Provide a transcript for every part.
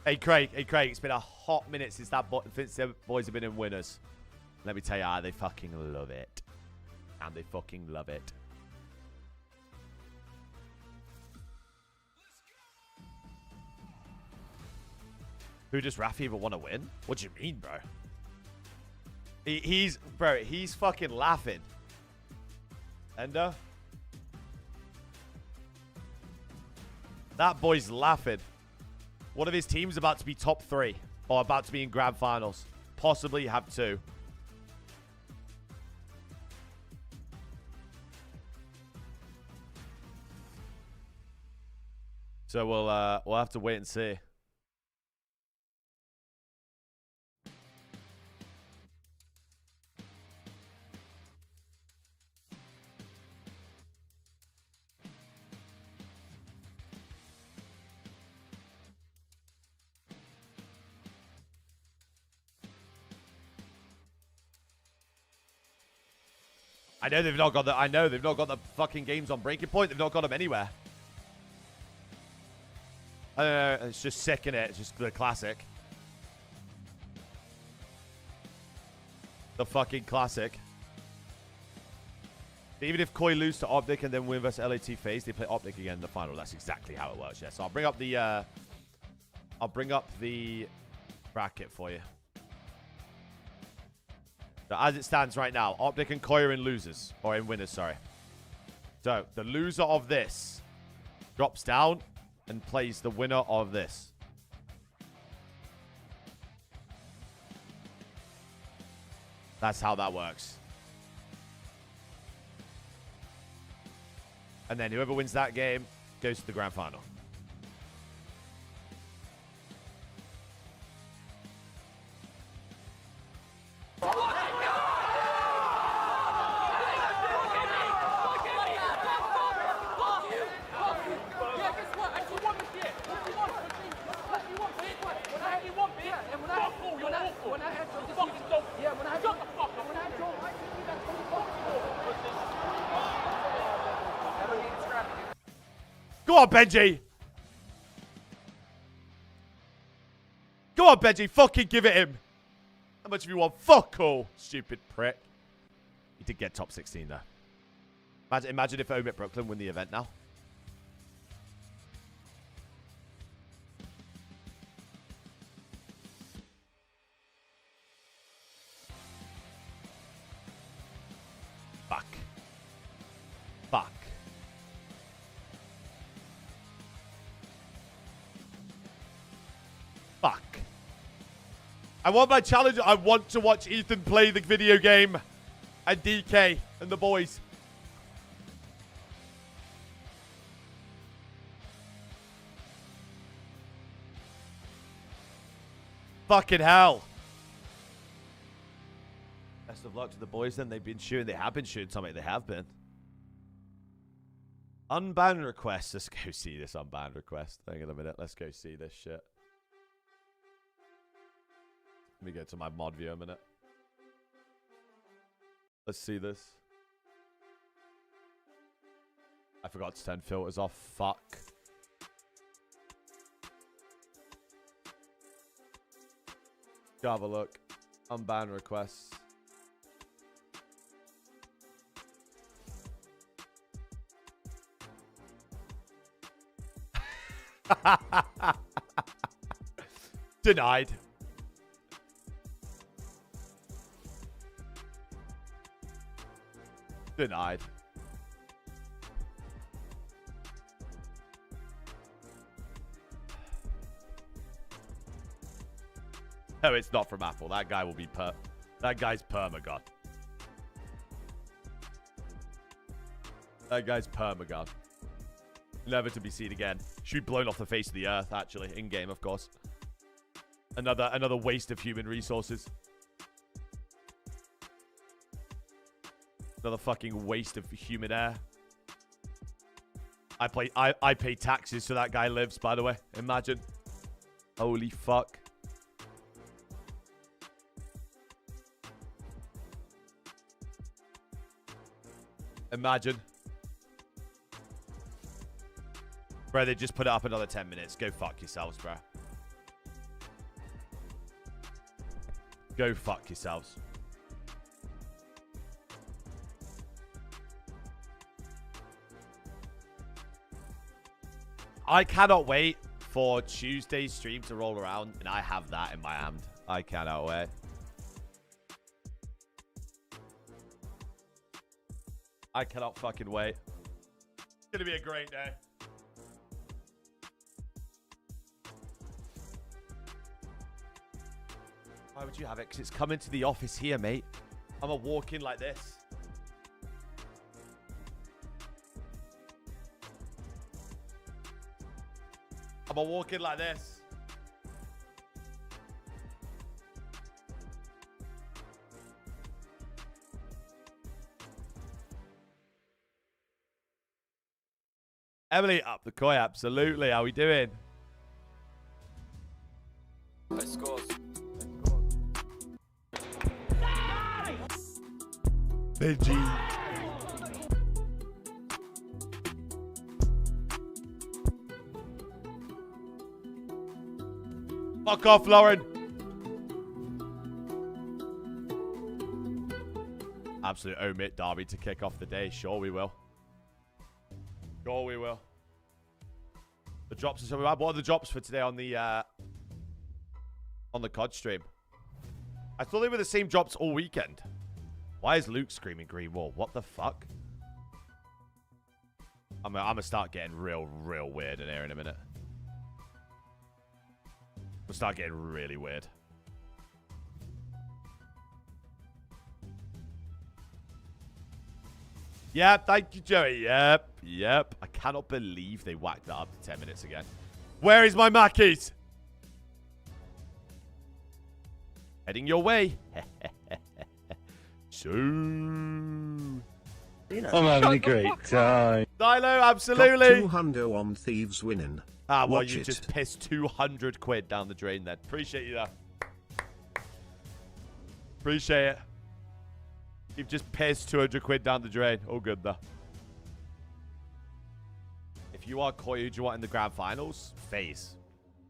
Hey, Craig. Hey, Craig. It's been a hot minute since the boys have been in winners. Let me tell you how they fucking love it. And they fucking love it. Who does Rafi even want to win? What do you mean, bro? He's fucking laughing. Ender? That boy's laughing. One of his teams about to be top 3. Or about to be in grand finals. Possibly have 2. So we'll have to wait and see. I know they've not got the fucking games on Breaking Point. They've not got them anywhere. I don't know. It's just sick, innit? It's just the classic. The fucking classic. Even if Koi lose to Optic and then win versus LAT FaZe, they play Optic again in the final. That's exactly how it works. Yeah. So I'll bring up the bracket for you. So as it stands right now, Optic and Koi are in losers. Or in winners, sorry. So the loser of this drops down and plays the winner of this. That's how that works. And then whoever wins that game goes to the grand final. Go on, Benji. Go on, Benji. Fucking give it him. How much have you want? Fuck all. Stupid prick. He did get top 16, though. Imagine if Omit Brooklyn win the event now. Fuck. Fuck. Fuck. I want my challenge. I want to watch Ethan play the video game. And DK and the boys. Fucking hell. Best of luck to the boys then. They've been shooting. They have been shooting something. They have been. Unban request. Let's go see this unban request. Hang on a minute. Let's go see this shit. Let me go to my mod view a minute. Let's see this. I forgot to turn filters off. Fuck. Go have a look. Unban requests. Denied. Denied. No, it's not from Apple. That guy will be that guy's permagod. That guy's permagod. Never to be seen again. Should be blown off the face of the earth, actually. In game, of course. Another waste of human resources. Another fucking waste of human air. I pay taxes so that guy lives, by the way. Imagine. Holy fuck. Imagine. Bro, they just put it up another 10 minutes. Go fuck yourselves, bro. Go fuck yourselves. I cannot wait for Tuesday's stream to roll around, and I have that in my hand. I cannot wait. I cannot fucking wait. It's gonna be a great day. Why would you have it? Because it's coming to the office here, mate. I'm a walk in like this. I'm a walk in like this. Emily, up the koi, absolutely. How we doing? Scores. Benji. Fuck off, Lauren. Absolute omit derby to kick off the day. Sure we will. Sure we will. The drops are so bad. What are the drops for today on the COD stream? I thought they were the same drops all weekend. Why is Luke screaming green wall? What the fuck? I'm gonna start getting real weird in here in a minute. We'll start getting really weird. Yeah, thank you, Joey. Yep. I cannot believe they whacked that up to 10 minutes again. Where is my Mackies? Heading your way. So... I'm having a great time. Dilo, absolutely. 200 on Thieves winning. Ah, well, Watch you it. just pissed 200 quid down the drain then. Appreciate you, though. Appreciate it. You've just pissed 200 quid down the drain. All good, though. If you are Koi, who do you want in the grand finals? FaZe.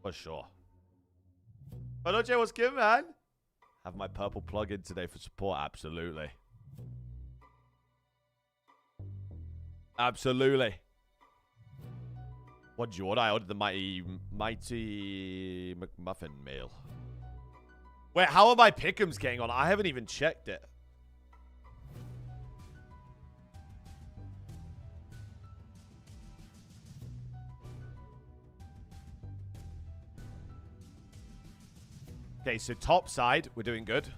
For sure. But OJ, what's good, man? Have my purple plug-in today for support. Absolutely. Absolutely. What did you order? I ordered the Mighty McMuffin meal. Wait, how are my pick'ems getting on? I haven't even checked it. Okay, so top side, we're doing good.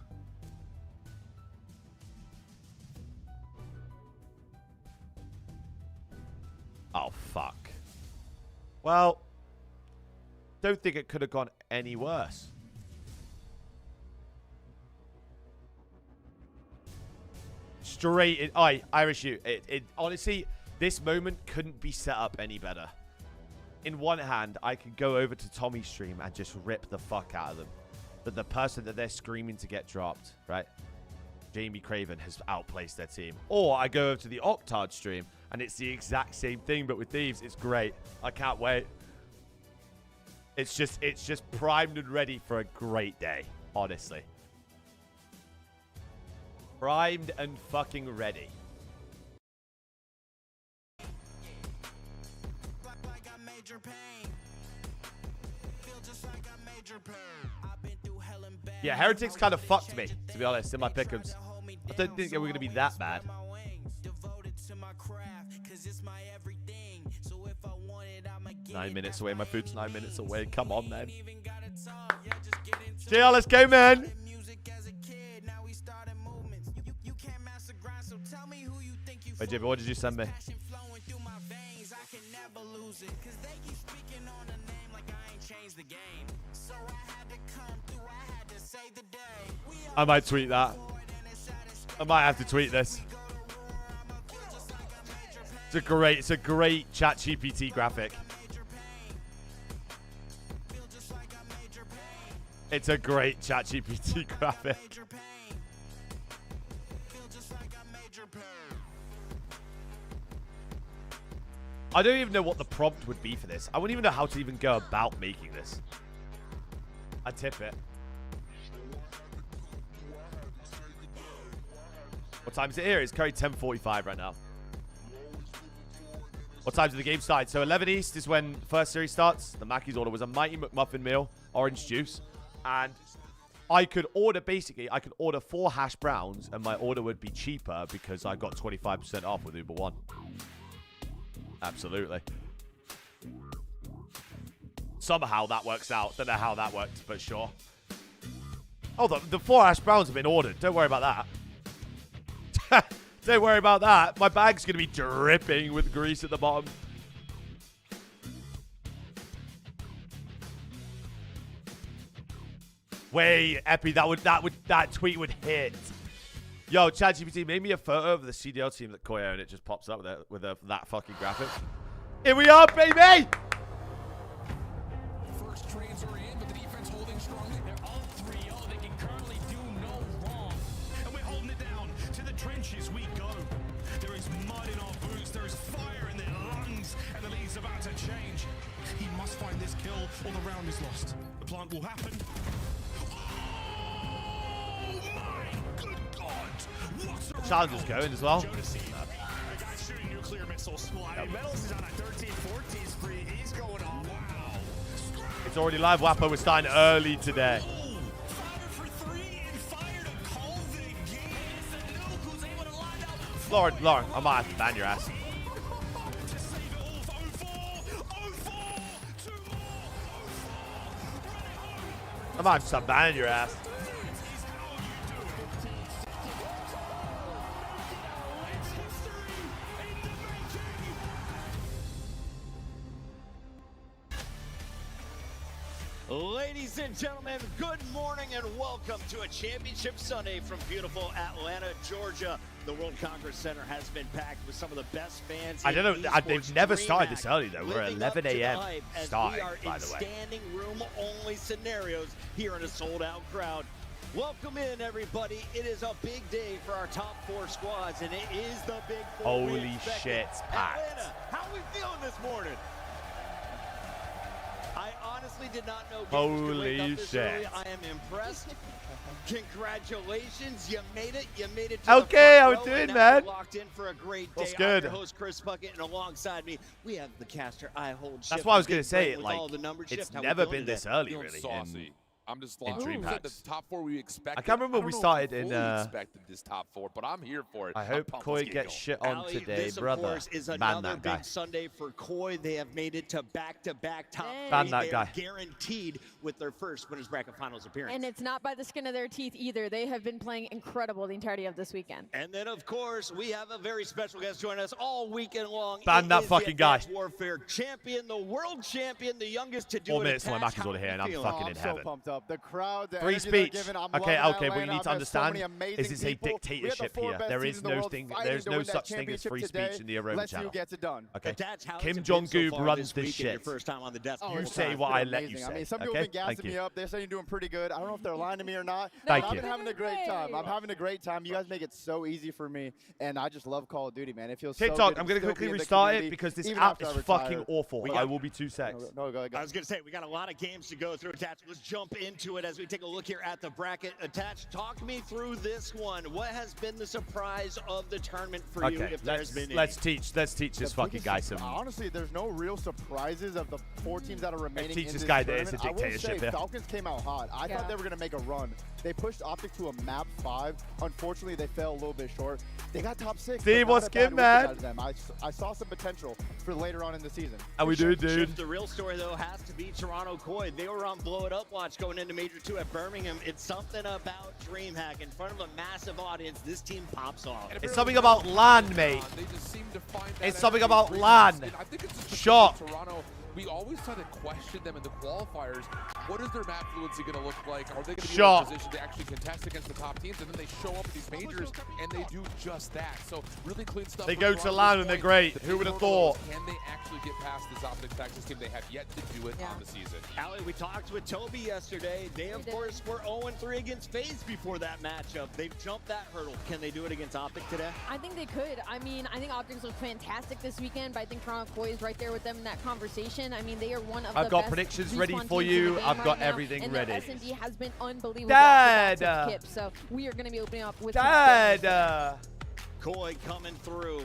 Oh, fuck. Well, don't think it could have gone any worse. Straight in. Irish you. Honestly, this moment couldn't be set up any better. In one hand, I could go over to Tommy's stream and just rip the fuck out of them. But the person that they're screaming to get dropped, right? Jamie Craven has outplaced their team. Or I go over to the Octard stream and it's the exact same thing, but with Thieves. It's great. I can't wait. It's just primed and ready for a great day, honestly. Primed and fucking ready. Yeah, Heretics kind of fucked me, to be honest, in my pick'ems. I don't think they were going to be that bad. Nine minutes away. My food's 9 minutes away. Come on, then. JR, let's go, man. Wait, Jimmy, what did you send me? I might tweet that. I might have to tweet this. It's a great ChatGPT graphic. It's a great ChatGPT graphic. I don't even know what the prompt would be for this. I wouldn't even know how to even go about making this. I tip it. time is it here? It's currently 10:45 right now. What time did the game start? So 11 East is when the first series starts. The Mackey's order was a Mighty McMuffin meal, orange juice. And I could order, basically, I could order 4 hash browns and my order would be cheaper because I got 25% off with Uber One. Absolutely. Somehow that works out. Don't know how that worked, but sure. Oh, the 4 hash browns have been ordered. Don't worry about that. Don't worry about that. My bag's going to be dripping with grease at the bottom. Wait, Epi, that tweet would hit. Yo, ChatGPT, make me a photo of the CDL team that Koyo and it just pops up with that fucking graphic. Here we are, baby! First trades are in, but the defense holding strong. They're all 3-0. They can currently do no wrong. And we're holding it down. To the trenches we go. There is mud in our boots. There is fire in their lungs. And the lead's about to change. He must find this kill or the round is lost. The plant will happen. Oh my good God. What's The challenge is going as well. A guy shooting nuclear missiles. Metals is on a 13-14 spree. He's going on. Wow. It's already live. Wapo, we're starting early today. Lauren, I might have to ban your ass. I might have to start banning your ass. Ladies and gentlemen, good morning and welcome to a championship Sunday from beautiful Atlanta, Georgia. The World Congress Center has been packed with some of the best fans. I don't know. esports. They've never started this DreamHack early though. We're at living up 11 to the a.m. hype as starting, we are by in the way. standing room only scenarios here in a sold-out crowd. Welcome in, everybody. It is a big day for our top 4 squads, and it is the big 4. we Holy expected. shit, it's packed. Atlanta, how are we feeling this morning? I honestly did not know games could wake up Holy this shit. early. I am impressed. Congratulations, you made it. You made it to Okay, the how front we row, doing, and now man? we're locked in for a great day. What's I'm good? your host, Chris Bucket, and alongside me, we have the caster I hold. That's Shift, what I was the going big to say. brain with Like, all the number it's shift. How we never feeling been this today? early, Feeling really. saucy. I'm just in like, Dream this is Hacks. the top 4 we expected. I can't remember when we don't know started if in, fully expected this top 4, but I'm here for it. I I'm hope pumped. Koi Let's get gets going. shit on Ali, today, this, of brother. course, is Ban another that guy. big Sunday for Koi. They have made it to back-to-back top 3. Ban that They guy. are guaranteed with their first winners bracket finals appearance. And it's not by the skin of their teeth either. They have been playing incredible the entirety of this weekend. And then, of course, we have a very special guest joining us all weekend long. Ban It that is fucking the guy. Advanced Warfare champion, the world champion, the youngest to do 4 it. minutes till my Attach. Mac is order here, and I'm How fucking you in I'm heaven. so pumped up. The crowd, the Free energy they're speech. giving, I'm Okay, loving okay, but you Atlanta. need to I've met so understand, many amazing this is a people. We have the dictatorship 4 here. best There teams is in the no world thing. fighting There's to no win that such thing as championship free today. speech in the Aroma Let's see channel. who gets it done. Okay. Attach, how Kim has it been so Jong-goob far runs this this weekend, your shit. first time on the desk. Oh, You it's say been what I let you amazing. say. I mean, some people Okay? have been Thank gassing me you. up. They're saying you're doing pretty good. I don't know if they're lying to me or not. Thank but you. I've been having a great time. I'm having a great time. You guys make it so easy for me, and I just love Call of Duty, man. It feels so TikTok, good I'm to going to still quickly be in the restart it community, because this even app after is I fucking retired. awful. I will be 2 secs. No, go. I was going to say, we got a lot of games to go through. Attach, let's jump into it as we take a look here at the bracket. Attach, talk me through this one. What has been the surprise of the tournament for you, Okay, if there's been any? let's teach this The fucking biggest guy sur- some. Honestly, there's no real surprises of the 4 teams that are remaining. teach in this this guy that it's a tournament. I will dictatorship say, here. Falcons came out hot. I Yeah. thought they were gonna make a run. They pushed Optic to a map 5. Unfortunately, they fell a little bit short. They got top 6. Steve, but not what's a bad good, weekend man? out of them. I saw some potential for later on in the season. How we doing, dude? Shift, the real story, though, has to be Toronto Koi. They were on Blow It Up watch going into Major 2 at Birmingham. It's something about DreamHack. In front of a massive audience, this team pops off. It's something about LAN, mate. They just seem to find that It's something energy about really LAN. I think it's just because Shock. Toronto. We always try to question them in the qualifiers. What is their map fluency going to look like? Are they going to be Shock. in a position to actually contest against the top teams? And then they show up at these majors and they do just that. So really clean stuff. They from go to Toronto's LAN and they're point. great. The Who big would have hurdle thought? is, can they actually get past this Optic Texas team? They have yet to do it Yeah. on the season. Allie, we talked with Toby yesterday. They, of We did. course, were 0-3 against FaZe before that matchup. They've jumped that hurdle. Can they do it against Optic today? I think they could. I mean, I think Optics look fantastic this weekend, but I think Toronto Koi is right there with them in that conversation. I mean, they are one of I've the got best predictions respawn ready teams for in you. the game I've right got now, everything and ready. their S&D has been unbelievable. Dad! off the bats of Kip, so we are going to be opening up with Dad! Koi coming through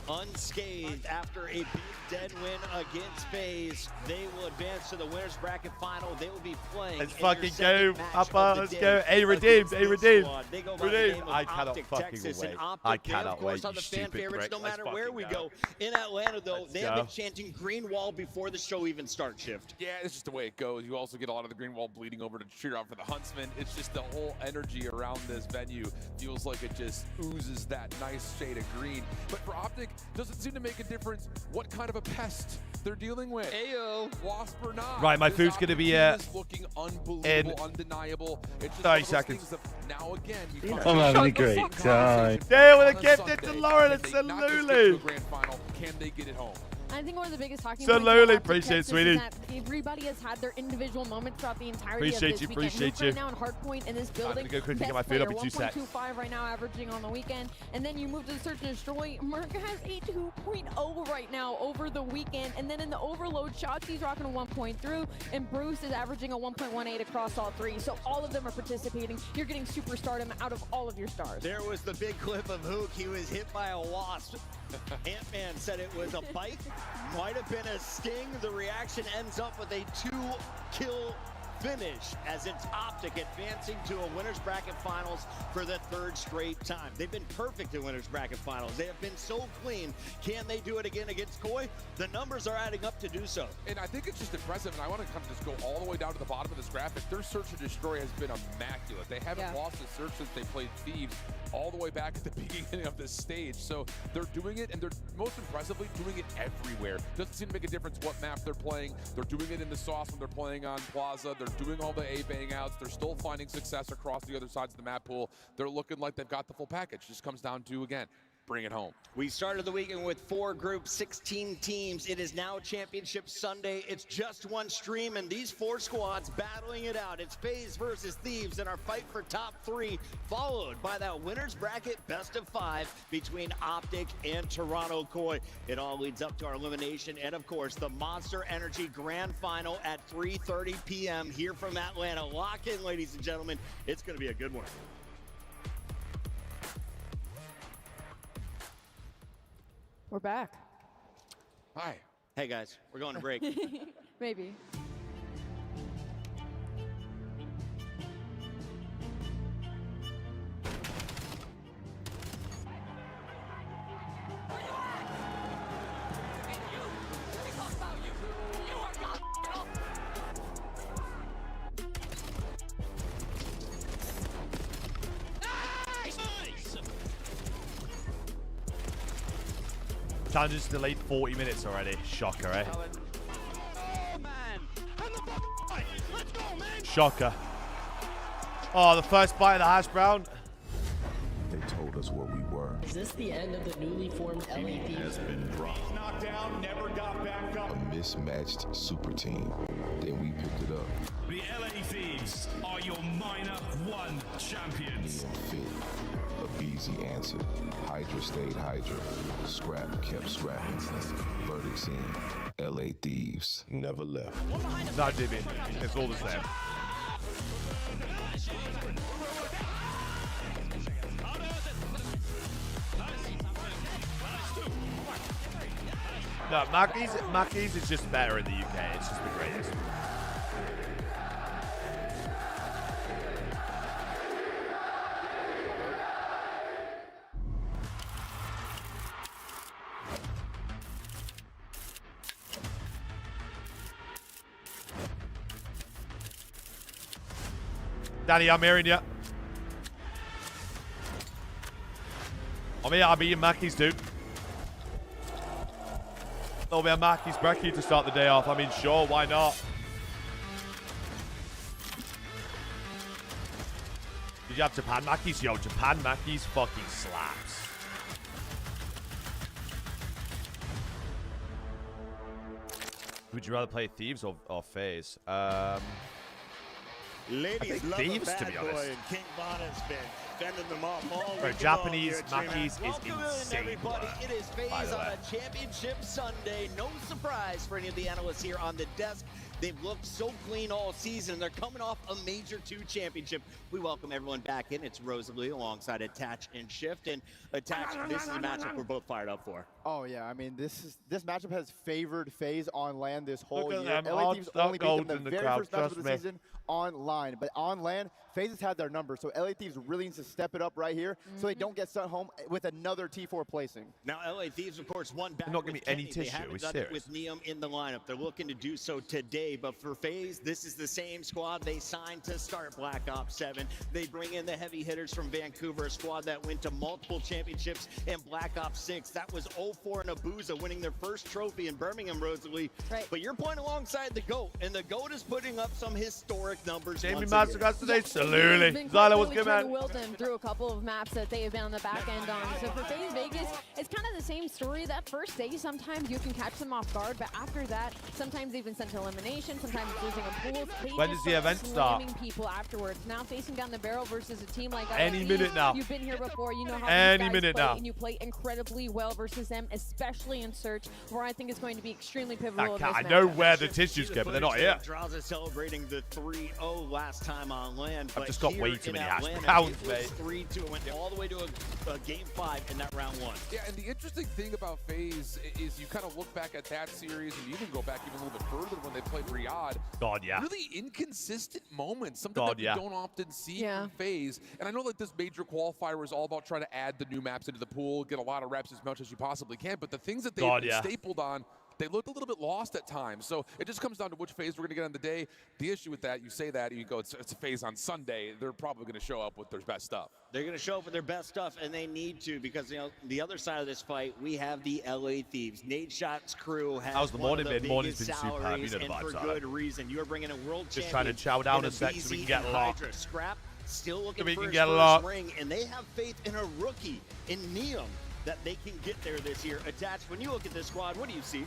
unscathed after a big dead win against FaZe. They will advance to the winners bracket final. They will be playing. Let's in their fucking second go, match Papa. of the Let's day go. A redeemed. against A this redeemed. squad. They go by the Redeemed. name of I cannot Optic, fucking Texas, wait. and Optic, I they, cannot of course, wait, are you the fan stupid favorites prick. no Let's matter where fucking we go. go. In Atlanta, though, Let's they have go. been chanting green wall before the show even starts, Shift. Yeah, it's just the way it goes. You also get a lot of the green wall bleeding over to cheer out for the Huntsman. It's just the whole energy around this venue feels like it just oozes that nice shade of green. But for Optic, doesn't seem to make a difference what kind of a pest they're dealing with. Ayo. Wasp or not. Right, my This food's gonna be, Optic team is looking unbelievable, undeniable. It's just 30 one of those seconds. things that now again, we I'm find having a the great same time. conversation They would on have a kept it to Sunday. Lauren. Can they not just get to Absolutely. a grand final? Can they get it home? I think one of the biggest talking So points lowly, about Optic appreciate it, Texas sweetie. is that everybody has had their individual moments throughout the entirety Appreciate of this you, weekend. appreciate Luke you. right now in Hardpoint in this building. gonna go quickly best get my food up player, in 2 secs. 1.25 right now averaging on the weekend. And then you move to the Search and Destroy. Merc has a 2.0 right now over the weekend. And then in the Overload, Shotzi's rocking a 1.3, and Bruce is averaging a 1.18 across all three. So all of them are participating. You're getting superstardom out of all of your stars. There was the big clip of Hook. He was hit by a wasp. Ant-Man said it was a bite, might have been a sting. The reaction ends up with a 2-kill finish as it's Optic advancing to a winners bracket finals for the 3rd straight time. They've been perfect in winners bracket finals. They have been so clean. Can they do it again against Koi? The numbers are adding up to do so. And I think it's just impressive, and I want to kind of just go all the way down to the bottom of this graphic. Their Search and Destroy has been immaculate. They haven't lost a search since they played Thieves all the way back at the beginning of this stage. So they're doing it, and they're most impressively doing it everywhere. Doesn't seem to make a difference what map they're playing. They're doing it in the sauce when they're playing on Plaza. They're doing all the A-bang outs. They're still finding success across the other sides of the map pool. They're looking like they've got the full package. Just comes down to, again, bring it home. We started the weekend with 4 groups, 16 teams. It is now Championship Sunday. It's just one stream, and these 4 squads battling it out. It's FaZe versus Thieves in our fight for top 3, followed by that winners bracket best of 5 between Optic and Toronto Koi. It all leads up to our elimination and, of course, the Monster Energy Grand Final at 3:30 p.m. here from Atlanta. Lock in, ladies and gentlemen. It's going to be a good one. We're back. Hi. Hey, guys, we're going to break. Maybe. Challenge is delayed 40 minutes already. Shocker, eh? Oh, man. Let's go, man. Shocker. Oh, the first bite of the hash brown. They told us where we were. Is this the end of the newly formed LA Thieves? Knocked down, never got back up. A mismatched super team. Then we picked it up. The LA Thieves are your minor 1 champions. Being fit. A easy answer. Hydra stayed Hydra. Scrap kept scrapping. Verdicts in. LA Thieves never left. No, Jimmy. It's all the same. No, Mackey's is just better in the UK. It's just the greatest. Danny, I'm hearing you. I'm eating Mackey's, dude. There'll be a Mackey's brekkie to start the day off. I mean, sure, why not? Did you have Japan Mackey's? Yo, Japan Mackey's fucking slaps. Would you rather play Thieves or FaZe? Ladies love Thieves, a to bad be honest. boy, and King Von has been fending them off all Bro, weekend Japanese long here at Mackey's is Welcome in, insane, everybody. bro. It is By FaZe the on way. a championship Sunday. No surprise for any of the analysts here on the desk. They've looked so clean all season. They're coming off a Major 2 championship. We welcome everyone back in. It's Rosalie alongside Attach and Shift. And Attach, this is a matchup we're both fired up for. Oh yeah, I mean this matchup has favored FaZe on LAN this whole Look year. at them, LA hard Thieves stuff only beat gold them in the the very crowd, first match of trust the me. season online, but on LAN, FaZe has had their number. So LA Thieves really needs to step it up right here, so they don't get sent home with another T4 placing. Now, LA Thieves, of course, won back They're not with giving me any Kenny. They tissue, haven't it's done it serious. with Neum in the lineup. They're looking to do so today, but for FaZe, this is the same squad they signed to start Black Ops 7. They bring in the heavy hitters from Vancouver, a squad that went to multiple championships in Black Ops 6. That was 0-4 and Abusa winning their first trophy in Birmingham, Rosalie. Right. But you're playing alongside the GOAT, and the GOAT is putting up some historic numbers. Jamie once again. Masterclass today. He's Absolutely. been Zyla was quickly good, trying to man. will them through a couple of maps that they have been on the back end on. So for FaZe Vegas, it's kind of the same story. That first day, sometimes you can catch them off guard, but after that, sometimes they've been sent to elimination, sometimes losing a pool. When does the event start? Slamming people afterwards. Now facing down the barrel versus a team like Any LFD. minute now. You've been here before. You know how Any these guys minute play, now. and you play incredibly well versus them, especially in Search, where I think is going to be extremely pivotal. in this I know matchup. where the tissues go, but they're not here. Draza celebrating the 3-0 last time on land. I've just got here way too in many hash Atlanta, browns, it was 3-2 and went all the way to a game 5 in that round 1. Yeah, and the interesting thing about FaZe is you kind of look back at that series, and you even go back even a little bit further when they played Riyadh. God, yeah. Really inconsistent moments, something God, that yeah. we don't often see from FaZe. And I know like this major qualifier is all about trying to add the new maps into the pool, get a lot of reps as much as you possibly can, but the things that they've God, been yeah. stapled on, they looked a little bit lost at times. So it just comes down to which FaZe we're going to get on the day. The issue with that, you say that, you go, it's a FaZe on Sunday. They're probably going to show up with their best stuff. They're going to show up with their best stuff, and they need to, because the other side of this fight, we have the LA Thieves. Nadeshot's crew has How's the one morning of the been? Morning's biggest been superb. You salaries, know the and vibes, for Zyla. good reason. You are bringing a world Just champion trying to chow down in a sec so we BZ can get and a lot. Hydra. Scrap still looking we for can his get a first lot. ring, and they have faith in a rookie, in Neum, that they can get there this year. Attached, when you look at this squad, what do you see?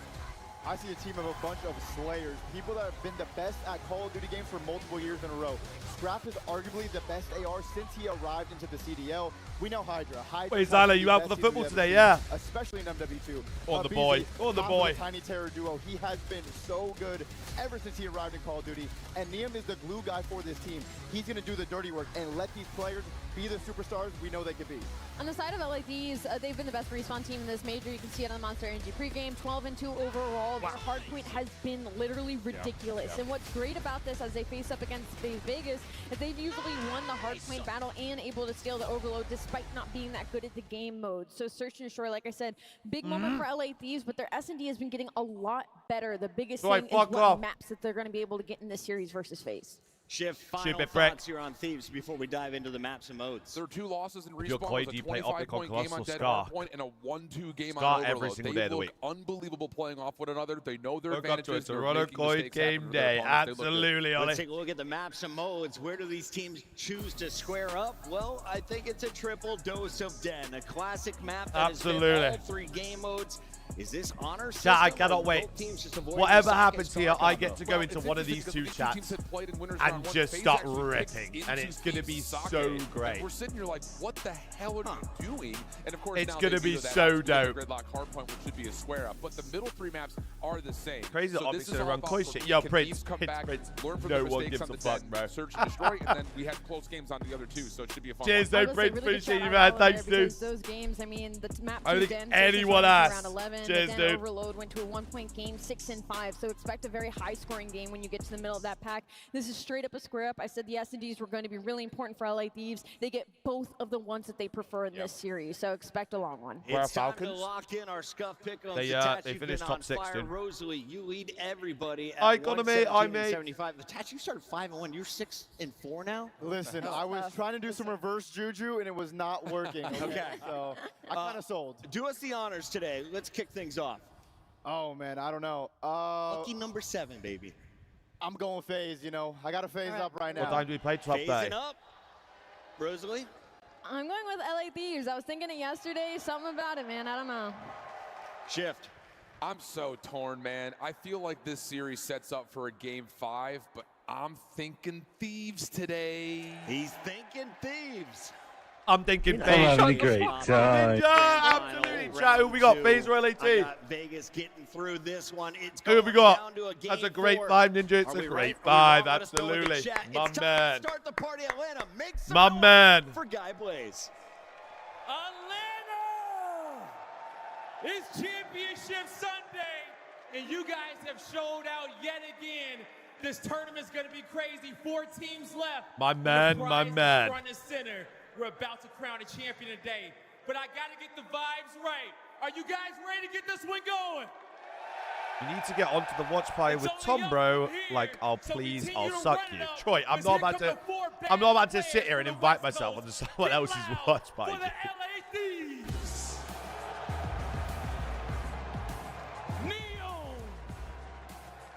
I see a team of a bunch of slayers, people that have been the best at Call of Duty games for multiple years in a row. Scrap is arguably the best AR since he arrived into the CDL. We know Hydra. Wait, Zyla, you out for the football today? Yeah. Especially in MW2. On the boy. On the boy. Tiny Terror duo. He has been so good ever since he arrived in Call of Duty. And Neum is the glue guy for this team. He's going to do the dirty work and let these players be the superstars we know they could be. On the side of LA Thieves, they've been the best respawn team in this major. You can see it on the Monster Energy pregame. 12-2 overall. Their hardpoint has been literally ridiculous. And what's great about this as they face up against FaZe Vegas is they've usually won the hardpoint battle and able to scale the overload despite not being that good at the game mode. So Search and Destroy, like I said, big moment for LA Thieves, but their S&D has been getting a lot better. The biggest thing is what maps that they're going to be able to get in this series versus FaZe. Shift, final Stupid thoughts here on Thieves before we dive into the maps and modes. There are 2 losses in you're respawn. Koi, It was do you a play Optic on 25-point game on Colossal Dead Scar? Hardpoint and a 1-2 game Scar on every Overload. single They day of the look week. unbelievable playing off one another. They know their Look up to advantages. it. They're Toronto making Koi mistakes game happen for their day. opponents. They look good. Absolutely, Ollie. Let's take a look at the maps and modes. Where do these teams choose to square up? Well, I think it's a triple dose of Den, a classic map that has been all 3 game modes. Is this honor system? Chat, I cannot wait. Whatever happens here, I get to go into one of these 2 chats and just start ripping, and it's going to be so great. We're sitting here like, what the hell are you doing? And of course, It's now gonna they be do that so absolute dope. Gridlock hardpoint, which should be a square up, but the middle 3 maps are the same. Crazy that So Optic's this is gonna all run about Koi for shit. me, Yo, can Prince, Thieves come Prince, back, Prince. learn from No their one mistakes gives on a the fuck, Den, bro. search and destroy, and then we had close games on the other 2, so it should be a fun Cheers, one. though, I will say, Prince. really good Appreciate you, shout man. out Thanks, there dude. because those games, I mean, the map I don't 2 think Den, anyone asked. asked. Round 11, Cheers, the Den dude. Overload went to a 1-point game, 6-5. So expect a very high-scoring game when you get to the middle of that pack. This is straight up a square up. I said the S&Ds were going to be really important for LA Thieves. They get both of the ones that they prefer in this series, so expect a long one. It's time to Falcons? lock in our scuff pick on They You've finished been top on 6, fire. dude. Rosalie, you lead everybody at I got him, mate. 117-75. Attach, you started 5-1. You're 6-4 now? Listen, I was trying to do some reverse juju, and it was not working. Okay. So I kind of sold. Do us the honors today. Let's kick things off. Oh, man, I don't know. Lucky number 7, baby. I'm going FaZe, you know. I got to phase up right now. What time do we play? 12:30. Phasing up. Rosalie? I'm going with LA Thieves. I was thinking it yesterday. Something about it, man. I don't know. Shift. I'm so torn, man. I feel like this series sets up for a game 5, but I'm thinking Thieves today. He's thinking Thieves. I'm thinking I'm FaZe. having a great time. Yeah, absolutely. Chat, who we got? FaZe or LAT? I got Vegas getting through this one. It's Who have we going got? down to a game That's a great 4. five, Ninja. It's Are a we great right? Are we five, wrong? Let us know in the absolutely. chat. My It's time man. to start the party, Atlanta. Make some My noise man. for Guy Blaze. Atlanta! It's Championship Sunday, and you guys have showed out yet again. This tournament's going to be crazy. 4 teams left. My man, The my prize is man. Front and center. We're about to crown a champion today, but I got to get the vibes right. Are you guys ready to get this one going? You need to get onto the watch party with It's Tom, only bro. up here, Like, I'll so please, continue I'll to suck run you. it up, Troy, I'm 'cause not here about come to. the 4 I'm not about to bad sit here and players invite from the West myself onto Coast. someone Get else's loud watch party. for the LA Thieves. Neon,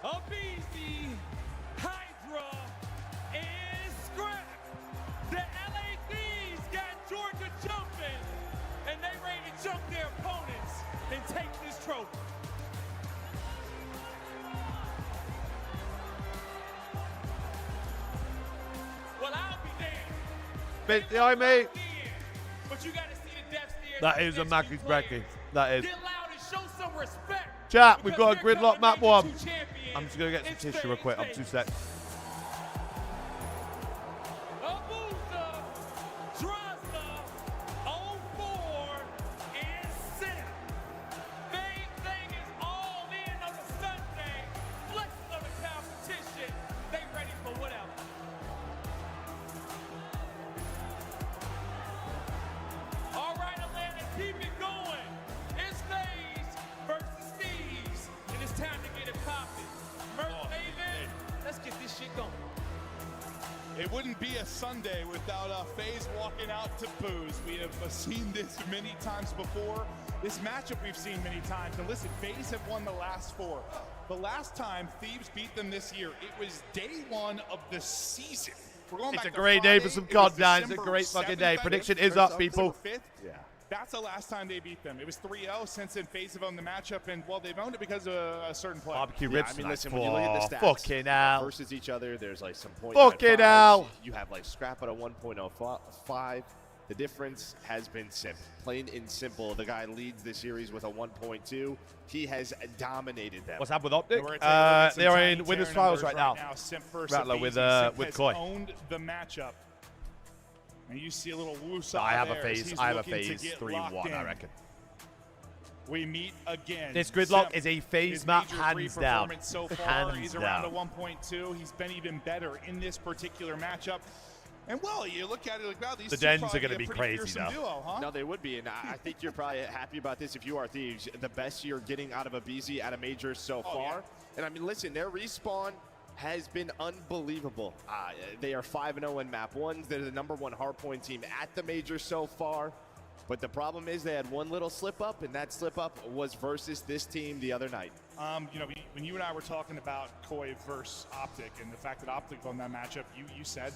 Abizi, Hydra, and Scrap. The LA Thieves got Georgia jumping, and they ready to jump their opponents and take this trophy. Well, I'll be there. Bit behind me. But you gotta see the depth stairs. That of is a these Mackey's players. Brekkie. That is. Get loud and show some respect. Chat, we've because got a they're gridlock coming map major one. two champions. I'm just going to get some It's tissue real quick. I'm 2 seconds. Abusa, Draza, 04, and Sim. Bang Thing is all in on a Sunday. Flexing on the competition. They ready for whatever. All right, Atlanta, keep it going. It's FaZe versus Thieves, and it's time to get it popping. Merc Maven, let's get this shit going. It wouldn't be a Sunday without FaZe walking out to booze. We have seen this many times before. This matchup we've seen many times. And listen, FaZe have won the last 4. The last time Thieves beat them this year, it was day 1 of the season. We're going It's back a to great day Friday. for some It was countdowns. It's a December great fucking 7th, day. I Prediction think, is or up, December people. 5th. Yeah. That's the last time they beat them. It was 3-0 since then FaZe have owned the matchup, and well, they've owned it because of a certain player. Barbecue Yeah, ribs I mean, tonight. listen, when you look at the stats Fucking hell. versus each other, there's like some point. Fucking hell. You have like Scrap at a 1.05. The difference has been simple. Plain and simple. The guy leads the series with a 1.2. He has dominated them. What's happened with Optic? We're gonna take a look at some They're tiny in winners tear finals numbers right now. Simp versus Rattler with Abizi. Simp has Koi. owned the matchup. And you see a little woosah I have a there as FaZe. he's I have a looking to FaZe get 3-1, locked I in. reckon. We meet again. This gridlock Simp, is a FaZe his map, major hands three down. performance So far, Hands he's around down. a 1.2. He's been even better in this particular matchup. And well, you look at it like, wow, these The two Dens probably are gonna a be pretty crazy, fearsome though. Duo, huh? No, they would be, and I think you're probably happy about this if you are Thieves. The best you're getting out of Abizi at a major so far. yeah. And I mean, listen, their respawn has been unbelievable. They are 5-0 in map 1s. They're the #1 hardpoint team at the major so far. But the problem is they had one little slip up, and that slip up was versus this team the other night. You know, when you and I were talking about Koi versus Optic and the fact that Optic won that matchup, you said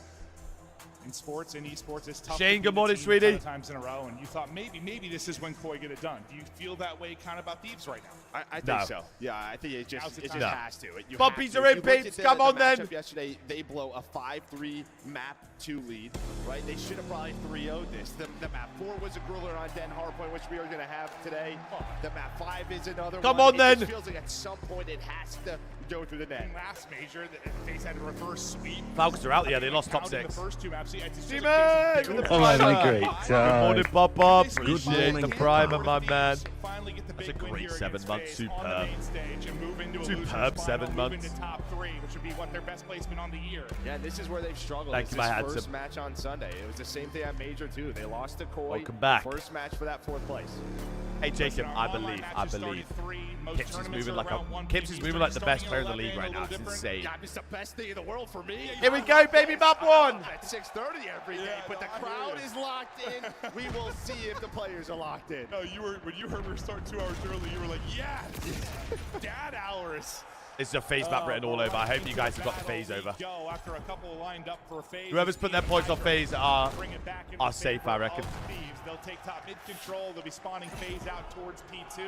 in sports, in esports, it's tough. Shane, to good beat a morning, team a sweetie. ton of times in a row, and you thought maybe this is when Koi get it done. Do you feel that way kind of about Thieves right now? I think No. so. Yeah, I think it just No. has to. You Bumpies have are to. in, If you look peeps. at Come on, the then. matchup yesterday, they blow a 5-3 map 2 lead, right? They should have probably 3-0'd this. The map 4 was a grueler on Den Hardpoint, which we are going to have today. The map 5 is another Come one. on, then. It just feels like at some point it has to go through the net. In last major, FaZe had a reverse sweep. Falcons are out. Yeah, they lost top Out in 6. The first 2 maps, it just feels Team like A FaZe with did the it. I'm having a primer. great Good time. morning, Pop-Up. Good Appreciate morning. the primer, my man. Finally get the That's a big win great here 7 against months. FaZe on the Superb. main stage and move into a Superb loser's final, 7 move months. into top 3, which would be what their best placement on the year. Yeah, this is where they've struggled. Thank It's you, my this handsome. first match on Sunday. It was the same thing at Major, too. They lost to Koi. Welcome back. First match for that 4th place. Hey, Jacob, Listen, our I online believe. matches started 3. Most Kips is tournaments moving are like around 1 Kips is Eastern, moving like the best starting player in the at league 11, right a now. little It's different. insane. Yeah, it's the best thing in the world for me. Here we go, baby, map 1. At 6:30 every day, Yeah, but no, the I hear crowd you. is locked in. We will see if the players are locked in. No, when you heard we were starting 2 hours early, you were like, yes, dad hours. It's a FaZe map written all over. I hope you guys have got the Battle FaZe over. we go after a couple lined up for FaZe. Whoever's put their points on FaZe are Bring it back into safe, favor I reckon. of Thieves. They'll take top mid control. They'll be spawning FaZe out towards P2.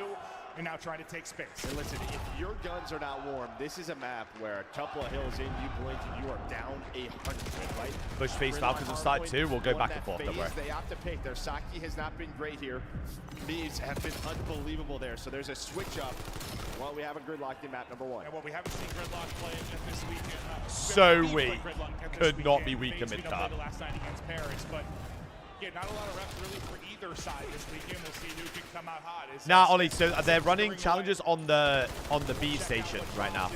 and now trying to take space. And listen, if your guns are not warm, this is a map where a couple of hills in, you blink and you are down 100, right? Push face Falcons have started too. We'll go back and forth. Don't worry. They opt to pick. Their Saki has not been great here. These have been unbelievable there. So there's a switch up. Well, we have a gridlock in map number 1. And what we haven't seen Gridlock play this weekend. So weak. Could not be weaker FaZe, we don't mid-card. play the last night against Paris, but yeah, not a lot of reps really for either side this weekend. We'll see who can come out hot. Now, Ollie, so they're running challenges on the B station right now.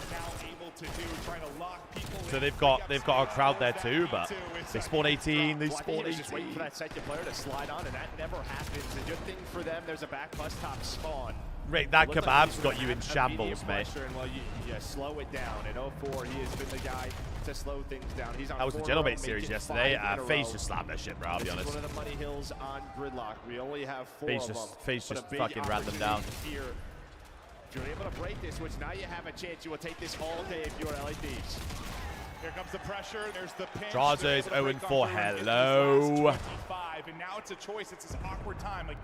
So they've got a crowd there too, but they spawn 18. They spawn Just waiting 18. for that second player to slide on, and that never happens. The good thing for them, there's a back bus top spawn. Rick, that It looks like kebab's he's got gonna you in have shambles, immediate mate. pressure, and well, you slow it down. In 04, he has been the guy to slow things down. He's on That was the 4 Gentleman in a row, series making yesterday. 5 in a FaZe row. just slammed that shit, bro. I'll be This is honest. one of the money hills on Gridlock. We only have 4 FaZe of just- them. FaZe but a just big fucking ran them down. opportunity Here. If you're able to break this, which now you have a chance, you will take this all day if you are LA Thieves. Here comes the pressure. There's the pinch. Draza is They're able to 0-4. break on through and get Hello. these last 25, and now it's a choice. It's this awkward time. Like,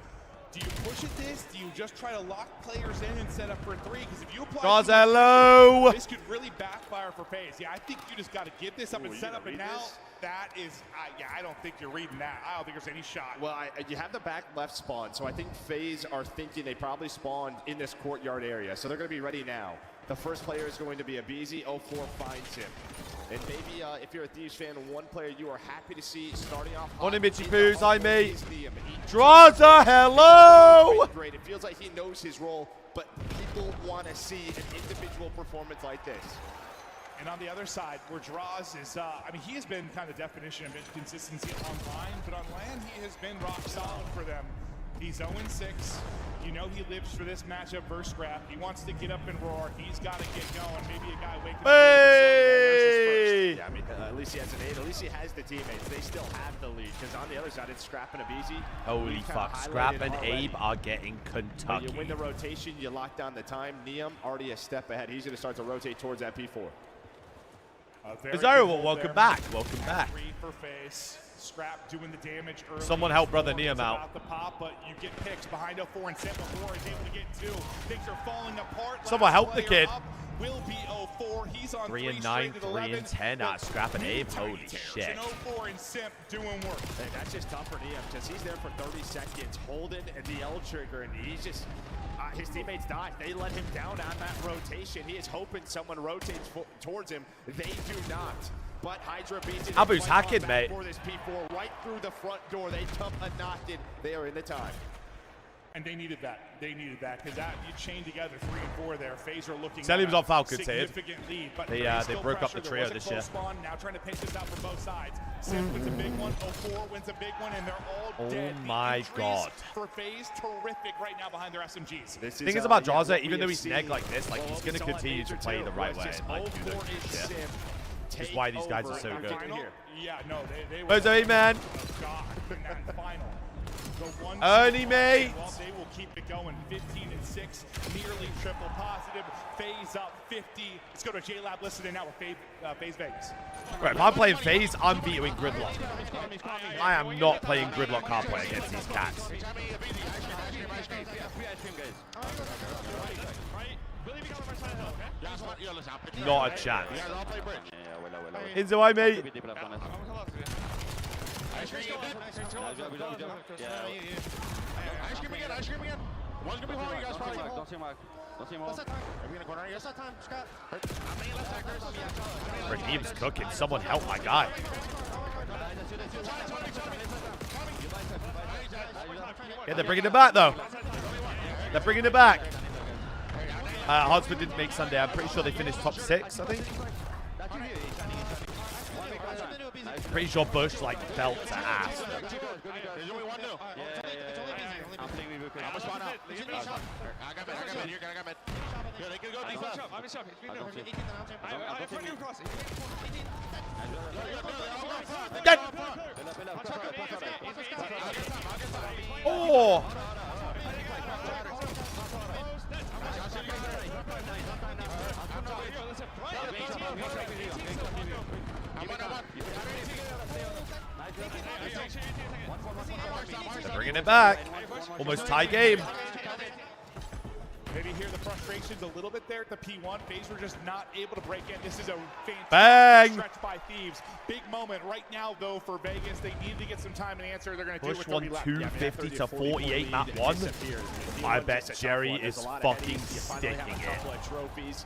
do you push at this? Do you just try to lock players in and set up for 3? Because if you apply Draza, too much hello. pressure, this could really backfire for FaZe. Yeah, I think you just got to give this up and set up. And now that is, yeah, I don't think you're reading that. I don't think there's any shot. Well, you have the back left spawn, so I think FaZe are thinking they probably spawned in this courtyard area, so they're going to be ready now. The first player is going to be a BZ. 04 finds him. And maybe if you're a Thieves fan, one player you are happy to see starting off hot Morning, Mitchy in Poos. the Hi, hardpoint mate. is Liam. He Draza, hello. great. It feels like he knows his role, but people want to see an individual performance like this. And on the other side, where Draws is, I mean, he has been kind of definition of inconsistency online, but on land, he has been rock solid for them. He's 0-6. You know he lives for this matchup versus Scrap. He wants to get up and roar. He's got to get going. Maybe a guy waking Hey! Yeah, I mean, at least he has an 8. At least he has the teammates. They still have the lead, because on the other side, it's Scrap and Abizi. Holy fuck. Scrap and Abe are getting When Kentucky. you win the rotation, you lock down the time. Neum already a step ahead. He's going to start to rotate towards that P4. Desirable, welcome back. Welcome back. 3 for FaZe. Scrap doing the damage early. Someone help Brother Four Neum is out. about the pop, but you get picks behind 04 and 7-4 is able to get 2. Things are falling apart. Someone Last help the player kid. up will be 04. He's on 3 and 9, 9, 3 and 10. Scrap and Abe. Holy shit. And 04 and Simp doing work. Hey, that's just tough for Neum, because he's there for 30 seconds, holding the L trigger, and he's just, his teammates died. They let him down on that rotation. He is hoping someone rotates towards him. They do not. But Hydra beats it. Abu's hacking, mate. For this P4, right through the front door. They tough a knocked it. They are in the time. And they needed that. They needed that, because that you chain together 3 and 4 there. FaZe are looking Selim's at on Falcons, significant lead. But They still broke up the pressure. trio There was a this year. close spawn. Now trying to pace this out from both sides. Simp wins a big one. 04 wins a big one, and they're all Oh dead. The my entries God. For FaZe, terrific right now behind their SMGs. This The thing is about yeah, Draza, what even we though have he's neg seen- like this, like well, he's what going we to saw at continue to Major play too the right was way just and like do 04 the is shit. Simp. Which is why these guys are Take so over. good. Final? Yeah, no, they were. Where's the man? Oh, God, in that final. The one Ernie, spot, mate. Well, they will keep it going. 15 and 6, nearly triple positive. FaZe up 50. Let's go to JLab listening now with FaZe Vegas. Right, if I'm playing FaZe, I'm vetoing Gridlock. I am not playing Gridlock hardplay against these cats. Not a chance. Inzo, I mate. Raheem's cooking. Someone help my guy. Yeah, they're bringing it back though. They're bringing it back. Hotspur didn't make Sunday. I'm pretty sure they finished top 6, I think. Pretty sure Bush like fell to ass. Oh! They're bringing it back. Almost tie game. Maybe hear the frustrations a little bit there at the P1. FaZe were just not able to break in. This is a fantastic Bang! stretch by Thieves. Big moment right now, though, for Vegas. They need to get some time and answer. They're going to do it Push with 30 one left. 250 to 48 map 1. I bet Jerry is fucking sticking it. Trophies.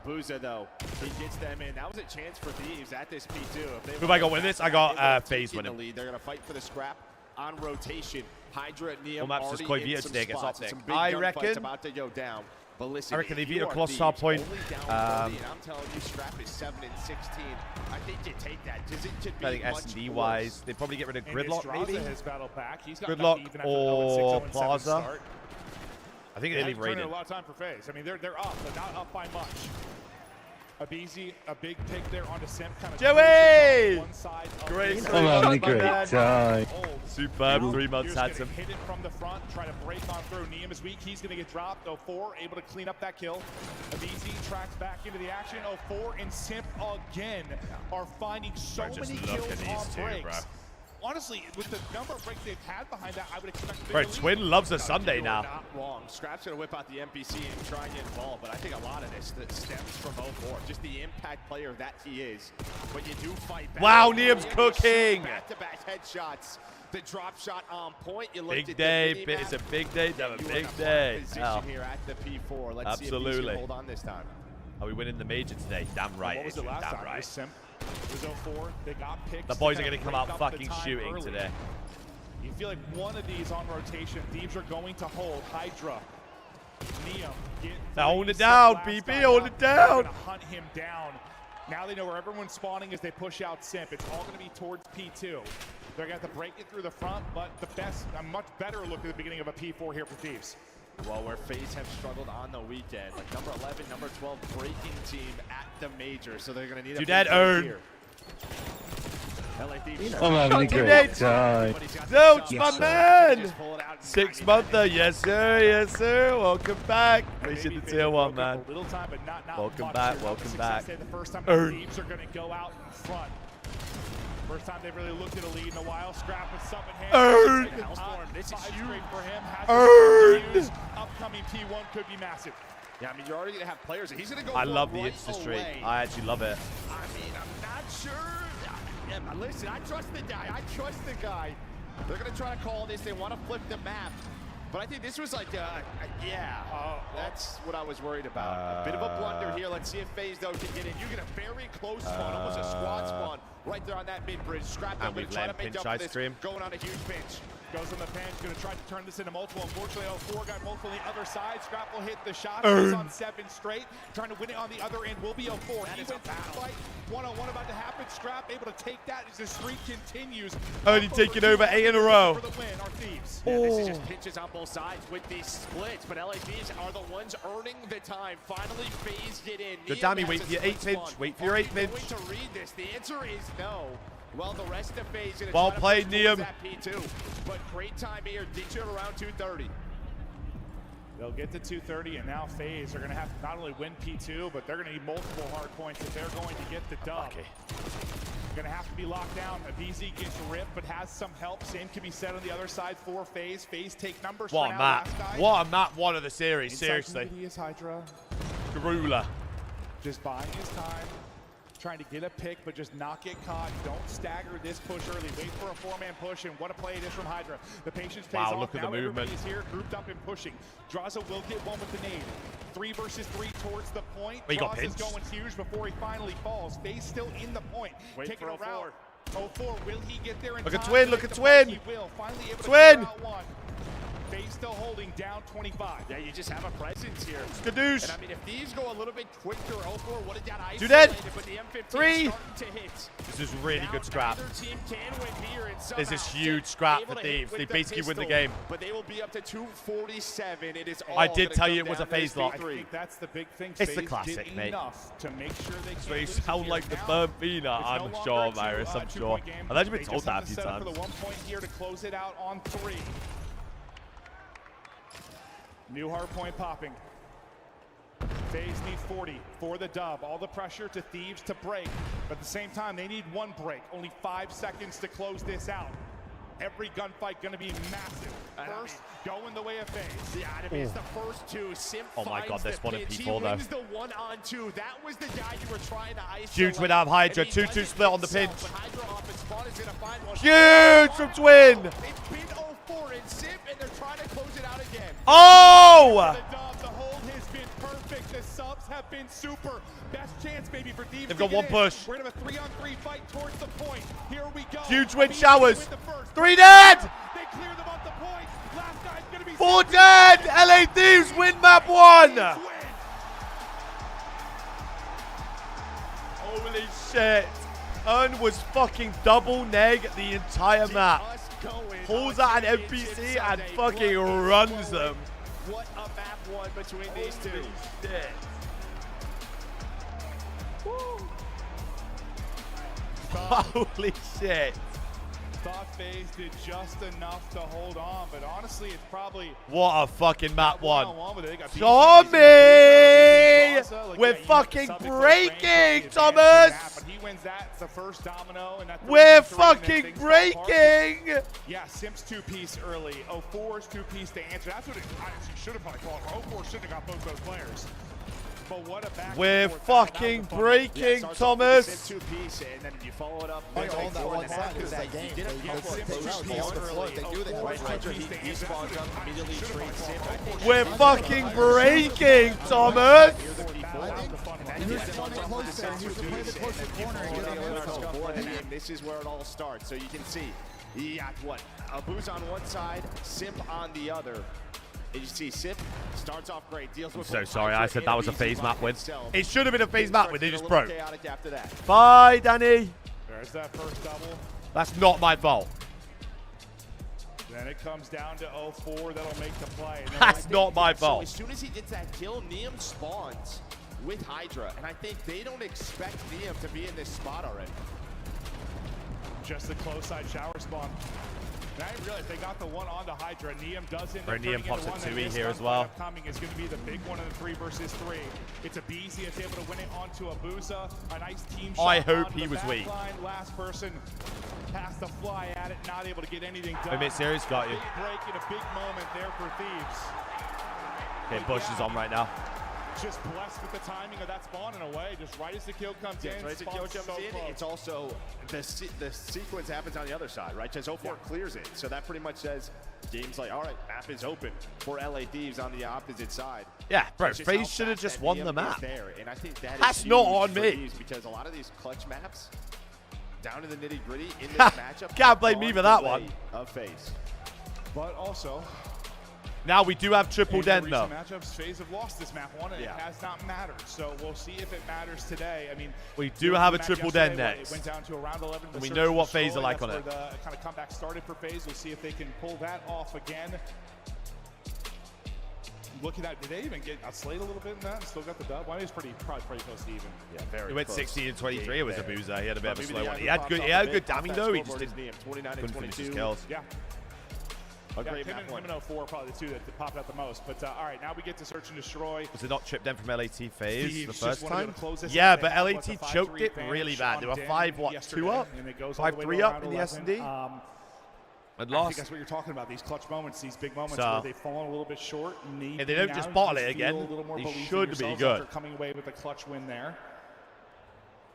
Booza, though, he gets them in. That was a chance for Thieves at this P2. Who have I got win this? I got FaZe winning. The lead. They're going to fight for the scrap on rotation. Hydra, Neum, Well, Maps already is quite in Vita some today, gets spots. up there. Some big I gunfights reckon- about to go down. But listen, I reckon they if beat you a are close Thieves, top point. only down 30, and I'm telling you, Scrap is 7 and 16. I think you take that. Does it should be I think much S&D worse. wise, they probably get rid of And Gridlock Estraza maybe. has battled back. He's got Gridlock back even after or 0-6, 0-7 Plaza. start. I think they leave Turning Raiden. a lot of time for FaZe. I mean, they're up, but not up by much. Abizi, a big pick there onto Simp. Kind of Joey! one side of Great. the I'm having a My great bad. time. Superb. 3 months Here's had gonna some. hit it from the front, try to break on through. Neum is weak. He's going to get dropped. 04 able to clean up that kill. Abizi tracks back into the action. 04 and Simp again are finding so Bro, just many look kills at these on two, breaks. bro. Honestly, with the number of breaks they've had behind that, I would expect. Bro, Twin loves a No, Sunday you are now. Not wrong. Scrap's going to whip out the NPC and try and get involved, but I think a lot of this that stems from 04. Just the impact player that he is. But you do fight back. Wow, Neum's cooking. Back-to-back headshots. The drop shot on point. You looked Big at day. the mini-map. It's a big day to have a You are big in a day. prime position Oh. here at the P4. Let's see if Absolutely. these can hold on this time. Are we winning the major today? Damn right. What was it Adrian, last damn time? It right. was Simp. It was 04. They got picked. The boys are going to come out fucking shooting early. today. You feel like one of these on rotation, Thieves are going to hold. Hydra, Neum, get Now hold three, it down, Simp last PP, guy hold up. it They're down. gonna hunt him down. Now they know where everyone's spawning as they push out Simp. It's all going to be towards P2. They're going to have to break it through the front, but a much better look at the beginning of a P4 here for Thieves. Well, where FaZe have struggled on the weekend, like number 11, number 12 breaking team at the major, so they're going to need a Do big that win earn. here. LA Thieves. I'm having a great Nate. time. Zilch, Yes, my sir. man. Just pull it out and 6 knock it down. monther. Yes, sir. Yes, sir. Welcome back. Appreciate Maybe the FaZe tier 1, broke up man. a little time, but not Welcome much back, here. welcome Success back. Day, the first time Earn. the Thieves are going to go out in front. First time they've really looked at a lead in a while. Scrap with something hand. Earn. This is huge for him. Earn. Upcoming P1 could be massive. Yeah, I mean, you're already going to have players. He's going to go I for love the right Insta streak. away. I actually love it. I mean, I'm not sure. Yeah, but listen, I trust the guy. I trust the guy. They're going to try to call this. They want to flip the map. But I think this was like, that's what I was worried about. A bit of a blunder here. Let's see if FaZe, though, can get in. You get a very close spawn, almost a squad spawn, right there on that mid-bridge. Scrap them, we've going to try let to make pinch up for ice this. cream. Going on a huge pinch. Goes on the pinch, going to try to turn this into multiple. Unfortunately, 04 got multiple on the other side. Scrap will hit the shot. Earn. He's on 7 straight. Trying to win it on the other end will be 04. That He is a wins the battle. fight. 1-on-1 about to happen. Scrap able to take that as the streak continues. Only Up taking over over 8 in a row. For the win, our Thieves. Yeah, this is just pinches on both sides with these splits, but LA Thieves are the ones earning the time. Finally, FaZe get in. Good, Neum Dammy, has wait a for your split 8 pinch. spawn. Wait for your Are 8 they pinch. going to read this? The answer is no. Well, the rest of FaZe gonna Well try to played, push towards Neum. that P2, but great time here. Ditch it around 2:30. They'll get to 230, and now FaZe are going to have to not only win P2, but they're going to need multiple hard points if they're going to get the dub. Okay. Going to have to be locked down. Abizi gets ripped, but has some help. Same can be said on the other side for FaZe. FaZe take numbers What for a now. map. Last guy. What a map 1 of the series. Inside Seriously. community is Hydra. Garula. Just buying his time. Trying to get a pick, but just not get caught. Don't stagger this push early. Wait for a 4-man push, and what a play it is from Hydra. The patience pays Wow, off. look at now the movement. everybody's here, grouped up and pushing. Draza will get one with the nade. 3 versus 3 towards the point. But he got Draza's pinched. going huge before he finally falls. FaZe still in the point. Wait Taking for a route. 04, will he get there in Look time at Twin, to look make at the play? Twin. He will. Finally able to Twin. clear out one. FaZe still holding down 25. Yeah, you just have a presence here. Skadoosh. And I mean, if these go a little bit quicker, 04 would have got Do isolated, that. but the M15 3. starting to hit. This is really Now good scrap. neither team can win here, and This is somehow huge scrap able for to hit Thieves. with They the basically win the pistol, game. But they will be up to 247. It is all I did gonna tell come you it was down a to this FaZe lock. I P3. think that's the big thing. It's the FaZe classic, did mate. enough to make sure they So can't you lose it sound here. like the Now, Burbina. it's I'm no sure, longer a Virus. I'm sure. two-point game. I've actually been They told just that a have to few set up times. for the 1 point here to close it out on 3. New hard point popping. FaZe need 40 for the dub. All the pressure to Thieves to break. But at the same time, they need 1 break. Only 5 seconds to close this out. Every gunfight going to be massive. First, going the way of FaZe. Yeah, I mean, it's the first two. Sim Oh my God, they're spawning people, he though. wins the 1-on-2. That was the guy you were trying to isolate. Huge win out of Hydra. And he 2-2 does it split on the pinch. himself, but Hydra off and Spawn is gonna find one. Huge from Twin. It's been 0-4 in Sim, and they're trying to close it out again. Oh! The dub, the hold has been perfect. The subs have been super. Best chance maybe for Thieves. They've to got get one in. push. We're gonna have a 3-on-3 fight towards the point. Here we go. Huge win Thieves showers. win the first. 3 dead. They clear them off the point. Last guy's gonna be 4 dead. LA Thieves win map 1. Holy shit. Earn was fucking double neg the entire map. Pulls out an NPC and fucking runs them. What a map one between these two. Shit. Holy shit. Thought FaZe did just enough to hold on, but honestly, it's probably What a fucking map 1. one-on-one with it. They got Tommy! Like, We're yeah, you fucking have the subject range, breaking, the Thomas! advantage in that, but he wins that. It's the first domino, and that We're 3v3, and then fucking things fall apart. breaking! Yeah, Sim's 2-piece early. 04's 2-piece to answer. That's what it honestly should have probably called. 04 should have got both those players. But what a back We're and forth battle. That fucking was a fun one. breaking, Starts off with Thomas. the Sim 2-piece, and then you follow it up. They with own like that 4 one and a half, side. It was because that game. he did it They before. both Sim's close. 2-piece They held the early. floor. They do that. 04 Hydra, he spawns up, immediately trades Sim. I think We're fucking breaking, Thomas! And this is where it all starts. So you can see, he got what? Booz on one side, Sim on the other. And you see Sim starts off great, deals with So sorry, I said that was a Hydra FaZe map win. himself. It should have been a FaZe map win, they just broke. Chaotic after that. Bye, Danny. There's that first double. That's not my fault. Then it comes down to 04. That'll make the play. And then That's not my So fault. as soon as he gets that kill, Neum spawns with Hydra. And I think they don't expect Neum to be in this spot already. just the close side shower spawn. And I didn't realize they got the one onto Hydra. Neum does end up Right, Neum turning pops into at one. 2E This here as gunfight well. Upcoming is going to be the big one in the 3 versus 3. It's a BZ that's able to win it onto Abusa. A nice team shot. I hope onto he the was back weak. line. Last person has to fly at it, not able to get anything done. Mid series got you. Big break and a big moment there for Thieves. Okay, Bush is on right now. Just blessed with the timing of that spawn in a way. Just right as the kill comes in. Right as the kill spawn's jumps so in, close. it's also the sequence happens on the other side, right? Just 04 clears it, so that pretty much says game's like, all right, map is open for LA Thieves on the opposite side. Yeah, bro, It's just how FaZe should have fast just that won Neum the is map. there, and I think That's is not huge on for me. Thieves because a lot of these clutch maps, down to the nitty gritty in this matchup, Can't blame me gone for that the one. way of FaZe. But also, Now we do have triple in den the though. recent matchups, FaZe have lost this map one, and it has not mattered. So we'll see if it matters today. I mean, We do have a triple den next. It went down to a round 11. And we Search know and what FaZe Destroy. are like That's on it. where the kind of comeback started for FaZe. We'll see if they can pull that off again. Looking at, did they even get outslated a little bit in that and still got the dub? Well, it was probably pretty close to even. Yeah, very He went close. 16 and 23. It was a There. boozer. He had a bit But of a maybe slow the one. guy He who had pops good. off He a had bit good off damage that though. He scoreboard just is didn't. Neum, 29 and Couldn't finish his 22. kills. Yeah. A Yeah, great him map and one. 04 are probably the two that popped out the most. But all right, now we get to Search and Destroy. Was it not tripped in from LAT FaZe Thieves the just first wanted to time? close this Yeah, out. but They have, LAT what, the choked 5-3 it really advantage bad. They on were Den 5-2 yesterday, up, and it goes all the way to 5-3 up round in the 11. S&D, and I think lost. that's what you're talking about, these clutch moments, these big moments So- where they've fallen a little bit short. If they don't just bottle it again, they should be good. After coming away with a clutch win there.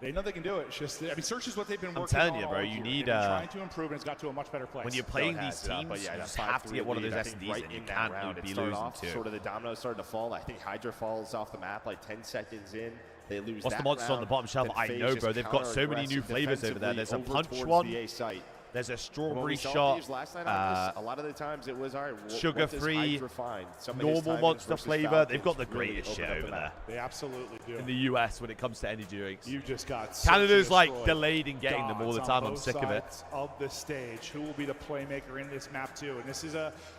They know they can do it. It's just, I mean, Search is what they've been working on. I'm telling you, bro, all you year. need, They've been trying to improve, and it's got to a much better place. When you're No, playing it these has, teams, but yeah, you that just have to 5-3 get one of those lead, I think SDs right and you in that can't round, be it started losing off, to. sort of the dominoes started to fall. I think Hydra falls off the map like 10 seconds in. They lose What's that the monster on the round, bottom shelf? then I FaZe know, just bro. They've got so many new counter-aggressive flavors over there. There's a defensively punch over one. towards the A site. There's a When we strawberry saw shot. Thieves last night on this, a lot of the times it was, all right, Sugar-free, Hydra find? Some of his normal timings monster versus flavor. Falcons They've got the really greatest shit opened up over the there map. They absolutely do. in the US when it comes to energy drinks. You've just got Canada's Search and like Destroy delayed in getting them all the gods time. on I'm both sick of it. sides of the stage. Who will be the playmaker in this map too? And this is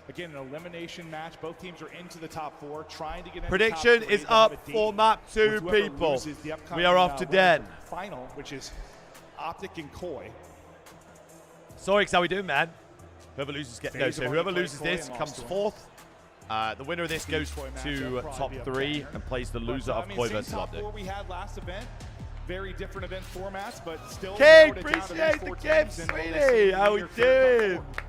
again an elimination match. Both teams are into the top 4, trying to get into Prediction the top 3. is They'll have up a for deep map 2, with whoever people. loses the upcoming, We are off to winner Den. final, which is Optic and Koi. Sorry, how we doing, man? Whoever loses FaZe no. have So already whoever played loses Koi this and comes lost to 4th. The winner of this goes Koi to matchup, top probably up 3 there. and plays the But, loser I of mean, Koi same versus top 4 Optic. we had last event. Very different event formats, but still King, narrowed it down to these appreciate 4 the gift, teams, and we'll sweetie. see How we who your favorite doing? top 4.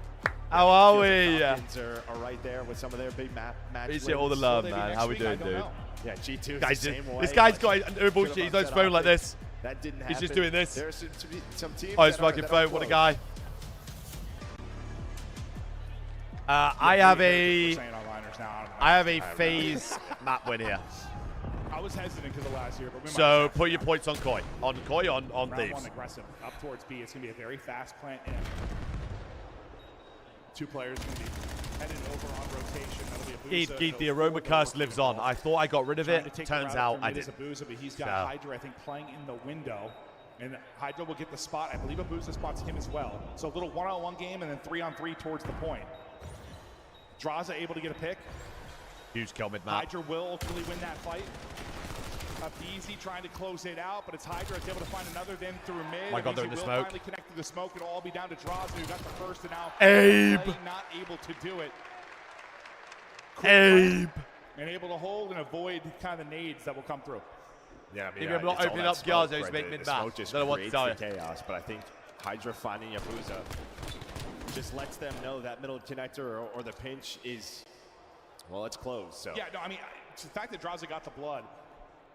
How are we? The Falcons are right there with some of their big match Appreciate all the love, man. How we doing, dude? Yeah, G2 Guys, the same way. this guy's got an herbal shit. He's on his phone like this. That didn't happen. He's just doing this. There's some teams Oh, his that are- fucking that are phone. What a close. guy. I have a phase map win here. I was hesitant because of last year, but we So might put your points on Koi. On Koi, on round Thieves. one aggressive up towards B. It's gonna be a very fast plant in. Two players gonna be headed over on rotation. That'll be a Booza. Geet, the Those aroma four that curse are lives working on. I thought I got rid of Trying it. to take the Turns route out from I mid as didn't. Abuza, but he's got So. Hydra, I think, playing in the window. And Hydra will get the spot. I believe Abuza spots him as well. So a little one-on-one game and then 3-on-3 towards the point. Draza able to get a pick. Huge kill mid map. Hydra will ultimately win that fight. Easy trying to close it out, but it's Hydra that's able to find another then through mid. Oh my God, they're in the will smoke. finally connect to the smoke. It'll all be down to Draza, who got the first, and now Abe. Clay not able to do it. Abe. And able to hold and avoid kind of the nades that will come through. Yeah, I mean, If you're not it's all opening that up smoke, Gyazos, right? make The mid smoke map. just Don't know what to creates tell the you. chaos, but I think Hydra finding Abuza just lets them know that middle connector or the pinch is, well, it's closed. So Yeah, no, I mean, it's the fact that Draza got the blood,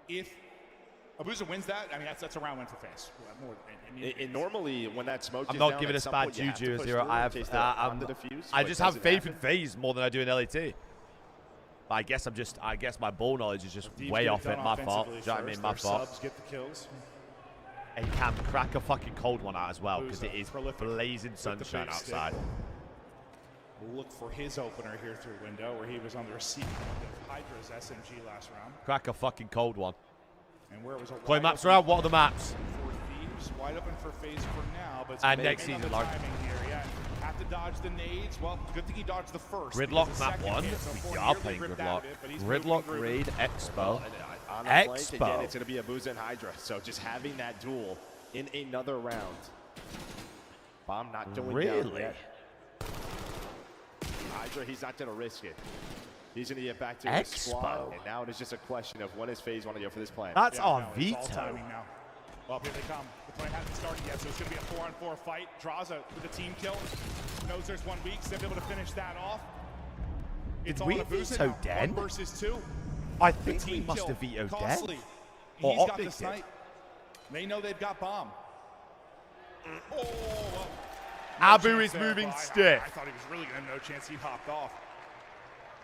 if Abuza wins that, I mean, that's a round win for FaZe. More, and normally when that smoke I'm is not down, giving at us some bad point you have to juju push 0. through I in have. case they're on the defuse, I but just it have doesn't faith in happen. FaZe more than I do in LAT. But I guess my ball knowledge is just Thieves way get off done it. My fault. Do offensively you know what I mean? first. My Their fault. Subs get the kills. And you can crack a fucking cold one out as well because it Booza, is prolific blazing with the sunshine big stick. outside. We'll look for his opener here through window, where he was on the receiving end of Hydra's SMG last round. Crack a fucking cold one. And where it was a Koi wide maps open around. What are the maps? for Thieves, wide open for FaZe for now, but it's And gonna next depend on season, the Lark. timing here. Yeah, have to dodge the nades. Well, good thing he dodged the first. Gridlock because the map second 1. hit, so We Four are nearly playing ripped Gridlock. out of it, but he's moving Gridlock through. Raid Expo. On the flank, again, Expo. it's going to be Abuza and Hydra. So just having that duel in another round. Bomb not going down Really? yet. Hydra, he's not going to risk it. He's going to get back to his squad, Expo. and now it is just a question of when does FaZe want to go for this plan. That's Yeah, our no, it's all veto. timing now. Well, here they come. The plan hasn't started yet, so it's going to be a 4-on-4 fight. Draza with a team kill. Knows there's 1 week, so they'll be able to finish that off. It's Did all we on Abuza veto now. Den? 1 versus 2. I The think we team must kill. have vetoed Costly. Den. He's Or got the Optic did. snipe. They know they've got bomb. Oh, well, Abu chance is there, moving but stiff. I thought he was really going to have no chance. He hopped off.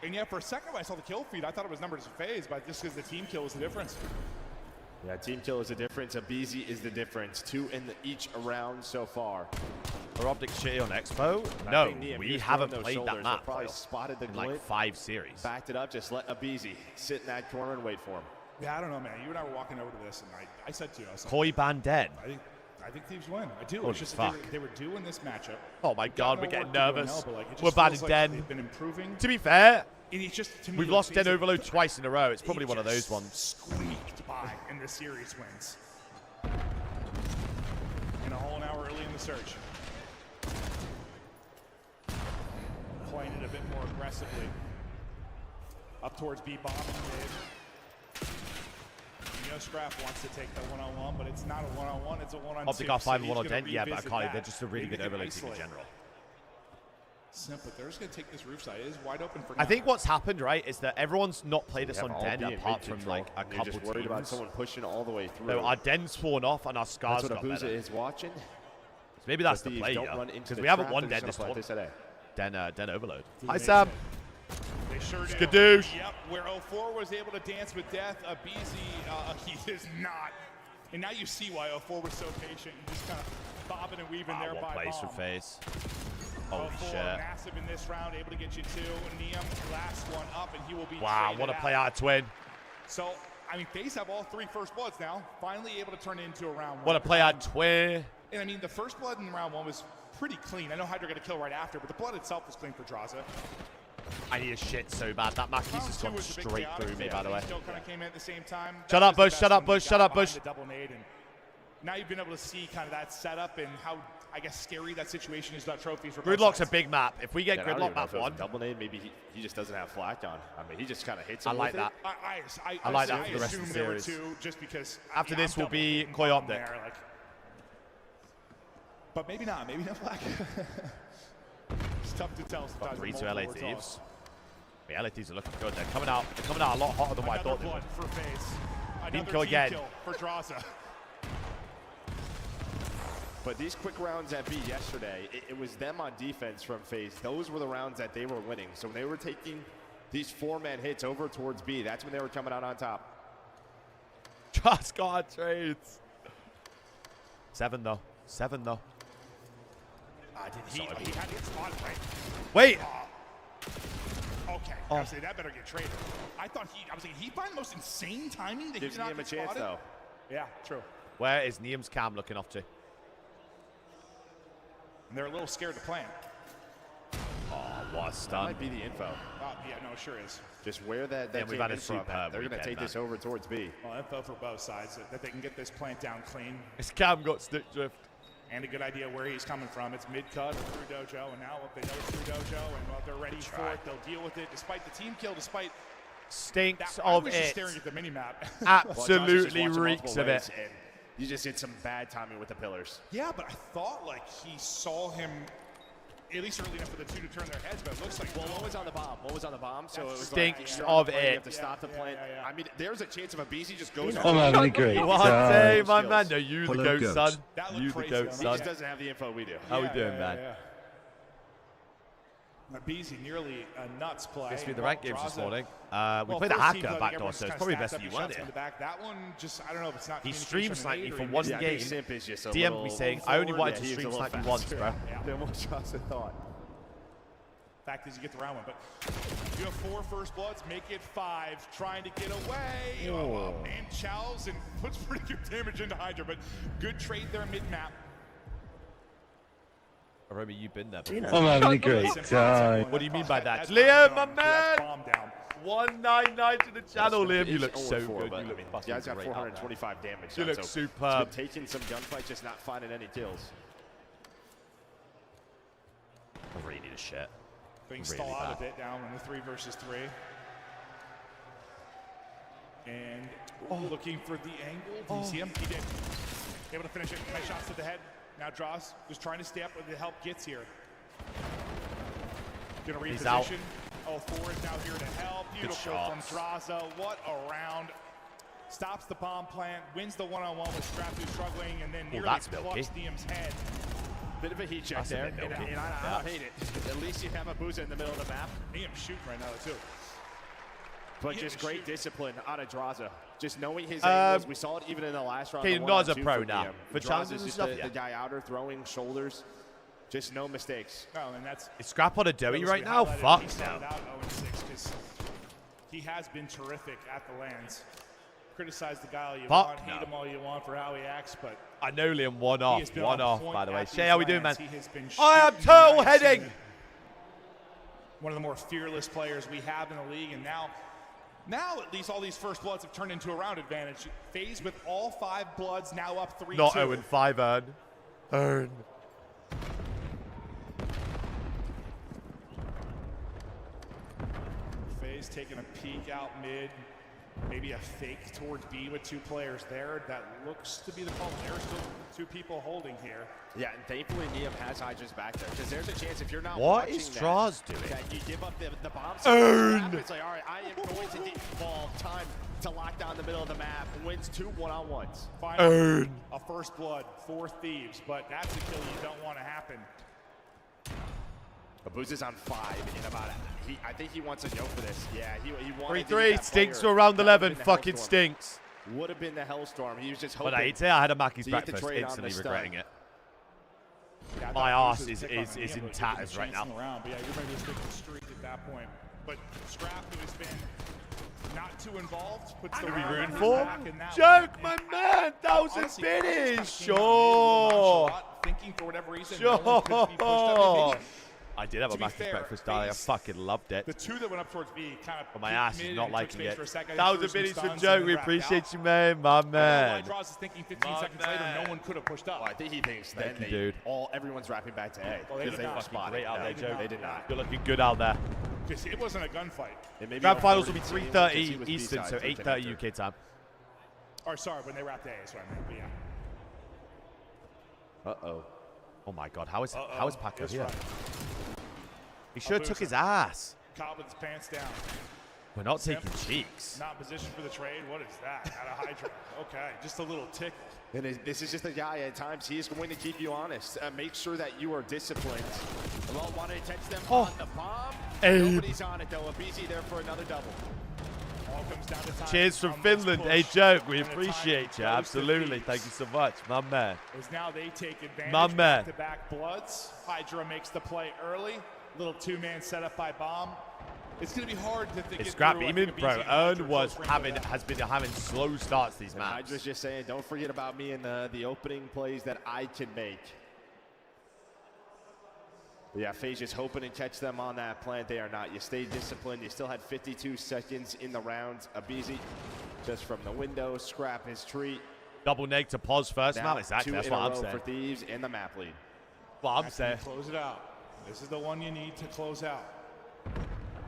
And yet, for a second, when I saw the kill feed, I thought it was numbers of FaZe, but just because the team kill was the difference. Yeah, team kill is the difference. Abizi is the difference. 2 in each round so far. Are Optic shitty on Expo? I No, think Niam, we he's haven't throwing those played that shoulders. map They probably spotted the in like glint, 5 series. backed it up, just let Abizi sit in that corner and wait for him. Yeah, I don't know, man. You and I were walking over to this, and I said to you, I was like, Koi ban Den. I think Thieves win. I do. Holy It's just fuck. that they were doing this matchup. Oh my god, we're Got more getting work to do in nervous. hell, but, like, it just We're banning feels like Den. They've been improving. To be fair, And it's just, to me, we've like, lost Den FaZe Overload twice in a row. It's probably they one of those just ones. Squeaked by in the series wins. And a whole hour early in the search. Playing it a bit more aggressively. Up towards B bomb in mid. You know Scrap wants to take the one-on-one, but it's not a one-on-one, it's a one-on-two. Optic got 5 so 1 on he's gonna Den. Yeah, but I revisit can't. that. They're just a really Maybe good they can overload team in isolate. general. Simple. They're just going to take this roof side. It is wide open for I now. think what's happened, right, is that everyone's not played us Have on all Den be in apart mid from control. like a You're couple just worried about teams. someone pushing all the way through. So our Den's fallen off and our scars That's what got Abuza better. is watching. So maybe that's But the Thieves play, don't run into because the we haven't trap, won they're Den just this gonna play tournament. Den Overload. Hi, Makes Sam. it. They sure do. Skadoosh. Yep, where 04 was able to dance with death, Abizi, he is not. And now you see why 04 was so patient and just kind of bobbing and weaving there What by place for bomb. FaZe. Holy 04 shit. massive in this round, able to get you 2. Niam, last one up, and he will be Wow, traded what a out. play out of Twin. So, I mean, FaZe have all 3 first bloods now, finally able to turn it into a round 1. What a play out of Twin. And I mean, the first blood in round 1 was pretty clean. I know Hydra got a kill right after, but the blood itself was clean for Draza. I need a shit so bad. That Mackey's Round just 2 gone was a bit straight chaotic. through me, Yeah, by the way. Still kind of came in at the same time. Shut That up, was the Bush. best Shut up, when Bush. you Shut got up, behind Bush. the double nade, and now you've been able to see kind of that setup and how, I guess, scary that situation is about trophies. For both Gridlock's a sides. big map. If we get Yeah, I don't Gridlock even know map if it was 1, a double nade. Maybe he just doesn't have flak on. I mean, he just kind of hits him I like with that. it. I like that for the rest of assume the there were series. 2 just because. After I'm this will double be hitting Koi bomb Optic. there, like. But maybe not. Maybe no flag. tough to tell sometimes. 3 to LA Thieves. The LA Thieves are looking good. They're coming out a lot hotter than what I thought they would. For FaZe. Team Another kill team again. kill for Draza. But these quick rounds at B yesterday, it was them on defense from FaZe. Those were the rounds that they were winning. So when they were taking these 4-man hits over towards B, that's when they were coming out on top. Just got trades. 7 though. 7 though. He had to get spotted, right? Wait. Okay. I was saying, that better get traded. I was thinking, he find the most insane timing that Gives he's not him a chance, spotted. though. Yeah, true. Where is Niam's cam looking off to? And they're a little scared to plant. Oh, what a That stun. might be the info. Yeah, no, it sure is. Just where that we've came had a in from. superb They're going to weekend, take man. this over towards B. Well, info for both sides that they can get this plant down clean. His cam got stick drift. And a good idea where he's coming from. It's mid-cut or through dojo, and now they know it's through dojo, and they're ready for it. They'll deal with it despite the team kill, despite Stinks that. I of was just it. staring at the mini-map. Absolutely reeks of it. You just hit some bad timing with the pillars. Yeah, but I thought like he saw him at least early enough for the two to turn their heads, but it looks like Well, what was on the bomb? What was on the bomb? So it was Stinks like, of You it. have to stop the plant. I mean, there's a chance of a BZ just goes. I'm having a great One time. day, my man. No, you the Hello, goat, goats. son. That You looked the crazy, goat, though. He son. just doesn't have the info we do. How we doing, man? Beezy nearly a nuts play. This will be the rank games this Draza- morning. We Well, played the first team, hacker though, backdoor, everyone's so it's kinda probably stacked best up that you your weren't shots here. from the back. That one, just I don't know if it's not. He communication stream or sniped me nade for or one he- game. Simp is just a DM'd me little saying, I only forward. wanted Yeah, to he was stream a little snipe you once, faster. bro. Yeah. Than what Draza thought. Fact is, you get the round one, but you have 4 first bloods, make it 5, trying to get away. And chows and puts pretty good damage into Hydra, but good trade there mid-map. I remember you've been there. I'm having a great time. What do you mean by that? That's Liam, bomb my down. That's man! bomb down. 199 to the channel, Liam. You It's look so 0-4, good. but, You look fucking you guys got great out there. 425 damage. You now, look so superb. It's been taking some gunfights, just not finding any kills. I really need a shit. Things Really stall out bad. a bit down in the 3 versus 3. And looking for the angle. Do you see him? He did. Able to finish it. Nice shots to the head. Now draws. Just trying to stay up with the help gets here. Gonna He's out. reposition. 4 is now here to help. Beautiful from shots. Draza. What a round. Stops the bomb plant. Wins the one-on-one with Strap, who's struggling, and then nearly that's milky. plucks Niam's head. Bit of a heat check That's a there. bit milky. And I don't hate it. At least you have a Booza in the middle of the map. Niam's shooting right now, too. But He just is great shooting. discipline out of Draza. Just knowing his angles. We saw it even in the last round. Okay, the Nod's a 1-on-2 pro from now. Niam. For Draza's challenges and just stuff, the yeah. guy outer throwing shoulders. Just no mistakes. Oh, and that's Is Scrap on a doughy those right we now? highlighted. He Fuck started now. out 0-6 because he has been terrific at the lands. Criticize the guy all you Fuck want, hate no. him all you want for how he acts, but I know Liam one he off, has been one on off, point by the way. at Shay, these how we doing, man? lands. He has been I am shooting turtle nice heading. and one of the more fearless players we have in the league, and now at least all these first bloods have turned into a round advantage. FaZe with all 5 bloods now up 3-2. Not 0-5, Earn. FaZe taking a peek out mid. Maybe a fake towards B with 2 players there. That looks to be the call. There's still 2 people holding here. Yeah, and thankfully Niam has Hydra's back there. Because there's a chance if you're not What watching is that, Draws doing? that you give up the bombs. Earn. It's like, all right, I am going to devolve. Time to lock down the middle of the map. Wins 2 one-on-ones. Finally, a first blood, 4 thieves, but that's a kill you don't want to happen. Abuza's on 5 in about I think he wants a go for this. Yeah, he wanted 3-3, stinks to around 11, fucking stinks. Would have been the Hellstorm. He was just hoping. But I say I had a Mackey's to get the breakfast, trade on instantly the stun. regretting it. Yeah, I My thought arse Bruce was is pick on in Niam, but tatters he right now. chancing around. But yeah, you're ready to stick the streak at that point. But Scrap, who has been not too involved, puts the Who we round rooting on for? his back, and that Joke, one- my man. 1,000 Honestly, finish. Scrap came out Sure. nonchalant, thinking for whatever reason, no one could be pushed up. Sure. I did have a To be Mackey's fair, breakfast, darling. I FaZe- fucking loved it. The 2 that went up towards B kind of. But my ass is not liking it. 1,000 biddies for Joke. We appreciate you, man. My man. Draws is thinking 15 My seconds later, man. no one could have pushed up. Well, I think he thinks then Thank you, dude. everyone's wrapping back to A. Well, they because did were not. spotted. Great out No, there, Joe. They did not. You're looking good out there. Because it wasn't a gunfight. It may be Grand a finals will be 40 team, 3:30 because he was Eastern, B-side, so so it 8:30 came UK time. Or sorry, when they wrapped A is what I meant. But yeah. Uh-oh. Oh my God, how is Paco That's here? right. He should have took his ass. Caught with his pants down. We're not taking cheeks. Not in position for the trade. What is that? Out of Hydra. Okay, just a little tickle. And this is just a guy, at times, he is going to keep you honest. Make sure that you are disciplined. Well, want to catch them on the bomb. Nobody's on it, though. Abizi there for another double. All comes down to time. Cheers from On this Finland. push. Hey, Joke, we And a time appreciate you. goes to Absolutely. Thieves. Thank you so much. My man. As now they take advantage. My man. Back-to-back bloods. Hydra makes the play early. Little two-man setup by Bomb. It's going to be hard to think. It's scrap beaming, bro. Ern has been having slow starts these And maps. Hydra's just saying, don't forget about me and the opening plays that I can make. But yeah, FaZe just hoping to catch them on that plant. They are not. You stay disciplined. You still had 52 seconds in the round. Abizi just from the window, scrap his treat. Double neg to pause first. Now, Now exactly. two That's in what a I'm row saying. for Thieves in the map lead. What I'm saying. Close it out. This is the one you need to close out.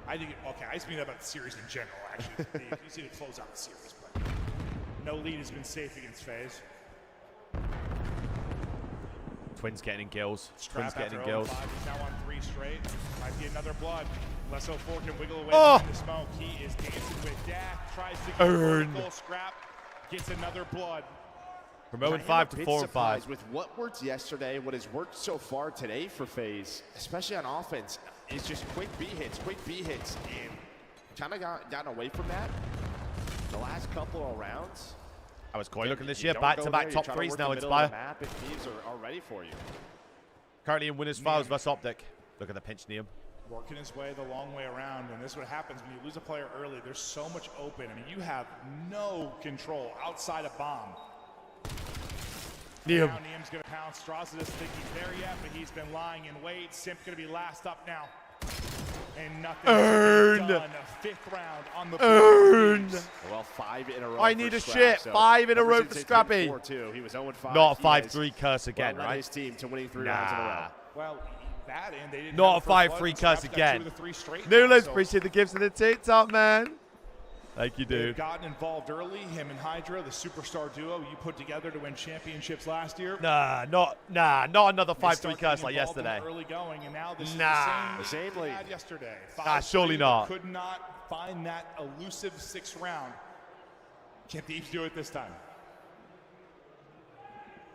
I think, okay, I just mean about the series in general, actually. You just need to close out the series, but no lead has been safe against FaZe. Twins getting in kills. Twins Scrap getting in after kills. 0-5. He's now on 3 straight. Might be another blood. Lesso 4 can wiggle away Oh! from the smoke. He is dancing with Dak. Tries to get Earn. vertical. Scrap gets another blood. From I 0 am 5 a to bit 4 and 5. surprised with what worked yesterday, what has worked so far today for FaZe, especially on offense, is just quick B hits, and kind of gotten away from that the last couple of rounds. I was quite looking this You year. don't Back go to there, back you top try to threes work now. the middle of Inspire. the map, and Thieves are ready for you. Currently in winners files versus Optic. Look at the pinch Neum. Working his way the long way around, and this is what happens when you lose a player early. There's so much open. I mean, you have no control outside of Bomb. Neum. Now Neum's going to pound. Straws doesn't think he's there yet, but he's been lying in wait. Simp going to be last up now. And nothing Earn. done. A 5th round on the Earn. board. Well, 5 in a row. I for need a Scrap, shit. so 5 in a ever row since for his Scrappy. 4-2, he was 0-5. Not a He has 5-3 curse again, led right? his team to winning 3 rounds in a row. Well, that and they didn't Not a have the first 5-3 blood, and curse Scrap's got 2 again. of the 3 straight New now, Liz, so appreciate the gifts and the TikTok, man. Thank you, they've dude. gotten involved early. Him and Hydra, the superstar duo you put together to win championships last year. Nah, not another They 5-3 start curse getting like involved in yesterday. Early going, and now this Nah. is the same lead we had yesterday. Nah, surely 5-3, not. Could not find that elusive 6th round. Can Thieves do it this time?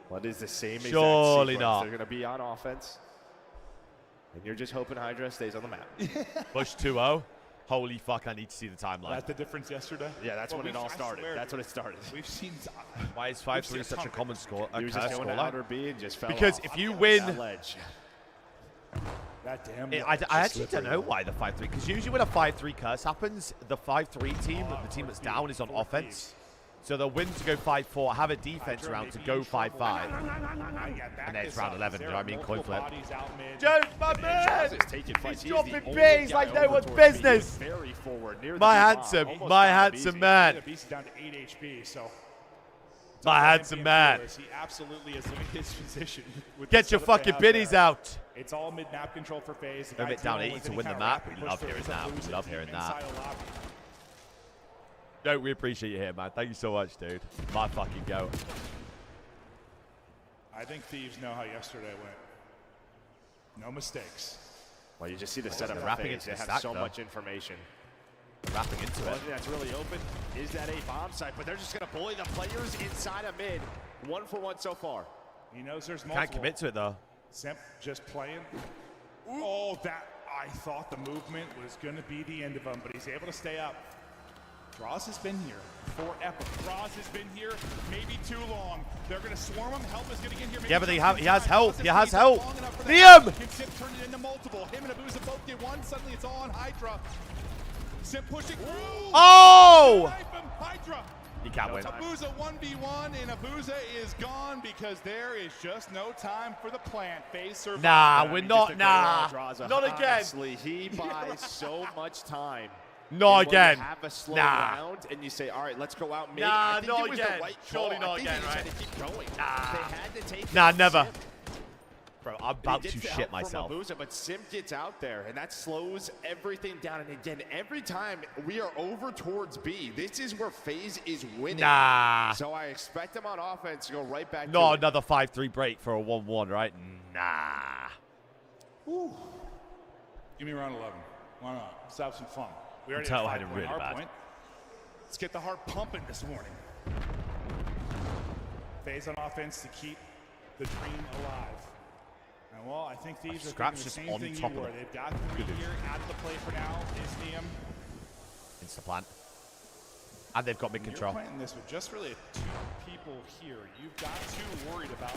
What is the same exact Surely sequence. not. They're going to be on offense. And you're just hoping Hydra stays on the map. Push 2-0. Holy fuck, I need to see the timeline. That's the difference yesterday. Yeah, that's when it all started. Swear, That's when it started. We've seen. Why is 5-3 such a common score? A He was curse just going to scoreline? outer B and just fell Because off if you that win, ledge. That damn. I actually don't know why the 5-3. Because usually when a 5-3 curse happens, the 5-3 team, the team that's down, is on offense. So they'll win to go 5-4, have a defense round to go 5-5. And then it's round 11, you know what I mean? Coin flip. Jones, my man! He's dropping B's like no one's business! My handsome man. Down to 8 HP, so. My handsome man. He absolutely is in his position. with Get the your setup they fucking have biddies there. out. It's all mid-map control for FaZe. The Go a guy bit down dealing 80 with to any win the kind of map. rapid We love push hearing through that. losing We love team hearing inside that. a lobby. Don't we appreciate you here, man. Thank you so much, dude. My fucking goat. I think Thieves know how yesterday went. No mistakes. Well, you just see the setup of wrapping FaZe. into They the have stack, so though. much information. Wrapping into One it. thing that's really open is that a bomb site, but they're just going to bully the players inside of mid. 1-for-1 so far. He knows there's multiple. Can't commit to it, though. Simp just playing. Oh, that. I thought the movement was going to be the end of him, but he's able to stay up. Droz has been here forever. Droz has been here maybe too long. They're going to swarm him. Help is going to get here. Maybe Yeah, but he just in has time. help. Droz He has been help. long enough for Liam! that. Can Simp turn it into multiple? Him and Abuza both get one. Suddenly it's all on Hydra. Simp pushing through. Oh! Knife him. Hydra. He can't win. Abuza 1v1, and Abuza is gone because there is just no time for the plant. FaZe survive. Nah, we're not. Nah. Not again. Honestly, he buys so much time. Not And when again. You have a slow Nah. round, and you say, all right, let's go out mid. Nah, I think not it was again. the right Surely call. not I think again, they right? just had to keep going. Nah. They had to take Nah, it. never. Simp. Bro, I'm He about gets to the shit help from myself. Abuza, but Simp gets out there, and that slows everything down. And again, every time we are over towards B, this is where FaZe is winning. Nah. So I expect them on offense to go right back to Not it. another 5-3 break for a 1-1, right? Nah. Give me round 11. Why not? Let's have some fun. We already Tell have had it 5 really hard bad. point. Let's get the heart pumping this morning. FaZe on offense to keep the dream alive. And well, I think these are Scrap's the just same on thing you top of were. it. They've got 3 here out of the play for now. Is Niam. Insta-plant. And they've got mid control. You're playing this with just really 2 people here. You've got 2 worried about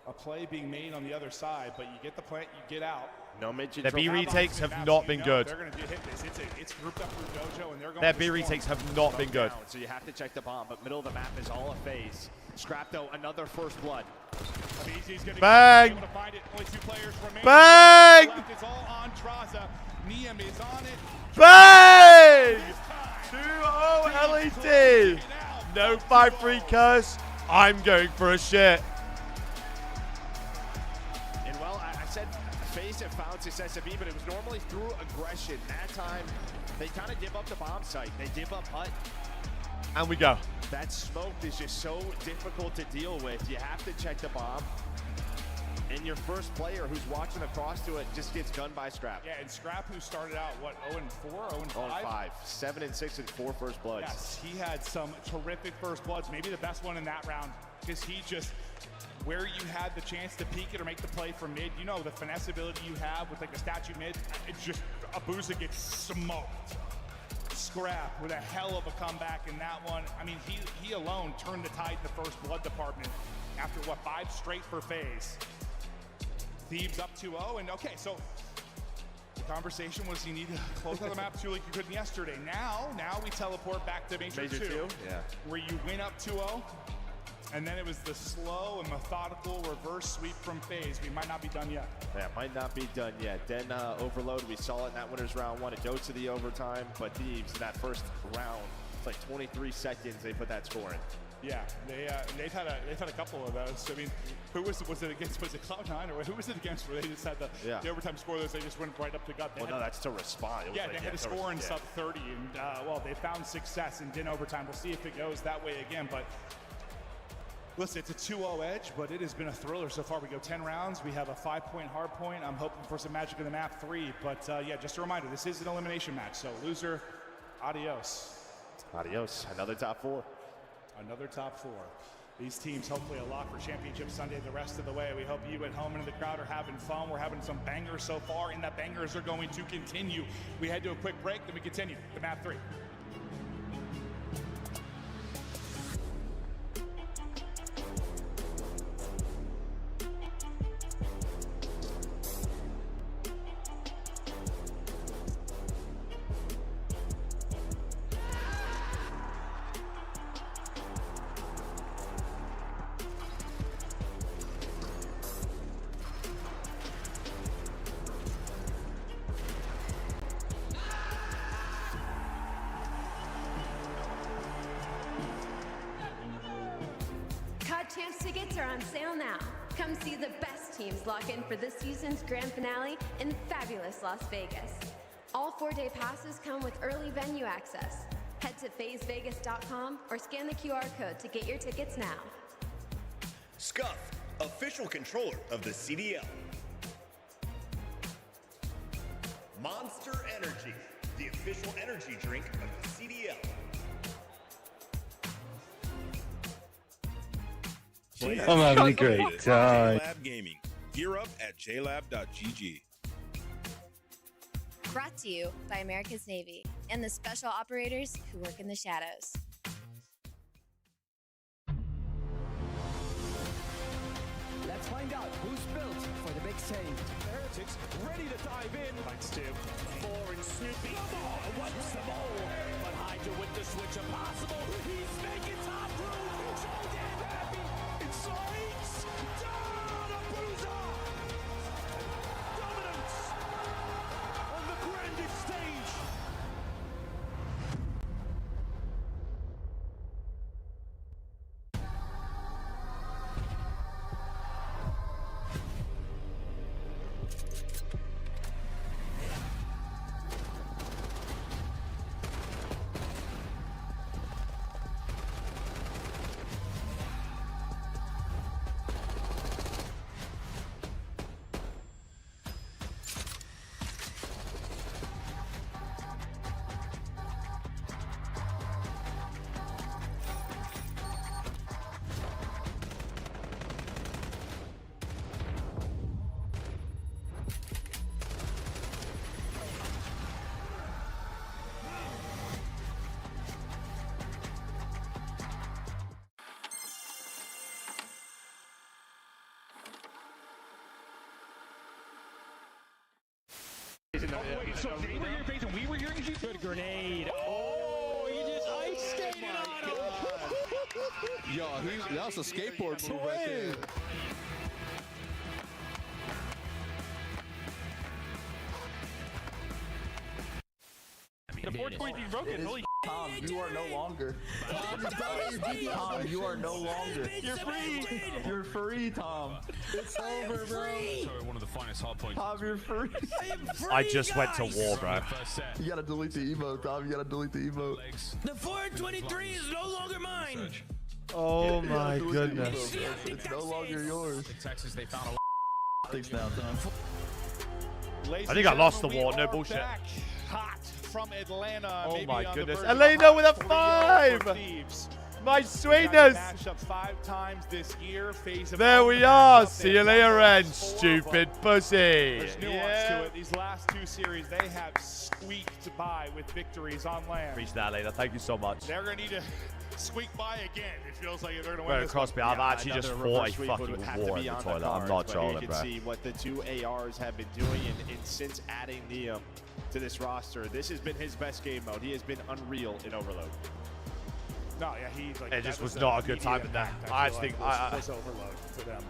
a play being made on the other side, but you get the plant, you get out. No mid Their B retakes have not been good. They're going to hit this. It's grouped up through Dojo, and they're going Their to B storm. retakes have not been good. So you have to check the bomb, but middle of the map is all a FaZe. Scrap though, another first blood. BZ's gonna Bang! be able to find it. Only 2 players remaining. Bang! Left. It's all on Traza. Niam is on it. Bang! 2-0 LED. No 5-3 curse. I'm going for a shit. And well, I said FaZe have found success at B, but it was normally through aggression. That time, they kind of give up the bomb site. They give up Hut. And we go. That smoke is just so difficult to deal with. You have to check the bomb. And your first player who's watching across to it just gets gunned by Scrap. Yeah, and Scrap, who started out, what, 0-4, 0-5? 0-5. 7 and 6 and 4 first bloods. Yes, he had some terrific first bloods, maybe the best one in that round, because he just, where you had the chance to peek it or make the play from mid, you know the finesse ability you have with like a statue mid, it's just, Abuza gets smoked. Scrap with a hell of a comeback in that one. I mean, he alone turned the tide in the first blood department after, what, 5 straight for FaZe. Thieves up 2-0, and okay, so the conversation was you need to close out the map 2 like you couldn't yesterday. Now we teleport back to Major 2, yeah, where you win up 2-0, and then it was the slow and methodical reverse sweep from FaZe. We might not be done yet. Yeah, might not be done yet. Then Overload, we saw it in that winners round 1. It goes to the overtime, but Thieves, that first round, it's like 23 seconds they put that score in. Yeah, they've had a couple of those. I mean, who was it against? Was it Cloud9 or who was it against? Where they just had the overtime score? They just went right up the gut. Well, no, that's to respond. Yeah, they had to score in sub 30, and well, they found success in overtime. We'll see if it goes that way again. But listen, it's a 2-0 edge, but it has been a thriller so far. We go 10 rounds. We have a 5-point hard point. I'm hoping for some magic in the map 3. But yeah, just a reminder, this is an elimination match. So loser, adios. Adios. Another top 4. Another top 4. These teams hopefully a lock for Championship Sunday the rest of the way. We hope you at home and in the crowd are having fun. We're having some bangers so far, and the bangers are going to continue. We head to a quick break, then we continue the map 3. Champs tickets are on sale now. Come see the best teams lock in for this season's grand finale in fabulous Las Vegas. All 4-day passes come with early venue access. Head to FazeVegas.com or scan the QR code to get your tickets now. Scuff, official controller of the CDL. Monster Energy, the official energy drink of the CDL. I'm having a great time. JLab Gaming. Gear up at jlab.gg. Brought to you by America's Navy and the special operators who work in the shadows. Let's find out who's built for the big save. Heretics ready to dive in. Fights 2. 4 and Snoopy. What's the ball? But Hydra with the switch impossible. He's making top room. So damn happy. It's Saints. Down Abuza. Dominance on the grandest stage. Wait, so they were hearing FaZe and we were hearing G? Good grenade. Oh, he just ice skated on him. Yo, that was a skateboard move right there. The 423 is broken. Holy Tom, you are no longer. Tom, you are no longer. You're free. You're free, Tom. It's over, bro. Sorry, one of the finest hard points. Tom, you're free. I just went to war, bro. You gotta delete the emote, Tom. You gotta delete the emote. The 423 is no longer mine. Oh my goodness. It's no longer yours. In Texas, they found a Thanks now, Tom. I think I lost the war, no bullshit. Hot from Atlanta. Oh maybe my on the goodness. verge of Elena with a 3-0 5! for Thieves. My They've sweetness! matched up 5 times this year. There we are. See you later, Ren, stupid pussy. There's nuance Yeah. to it. These last 2 series, they have squeaked by with victories on land. Appreciate that, Elena. Thank you so much. They're going to need to squeak by again. It feels like they're going to win Bro, this Crosby, one. I've actually just Another fought a reverse sweep would fucking have to war be in the on toilet. I'm cards, not but trolling, you can bro. see what the 2 ARs have been doing and since adding Neum to this roster. This has been his best game mode. He has been unreal in Overload. No, yeah, he's like. It just that was the not a good media time in there. impact, I feel think like, was overload for them.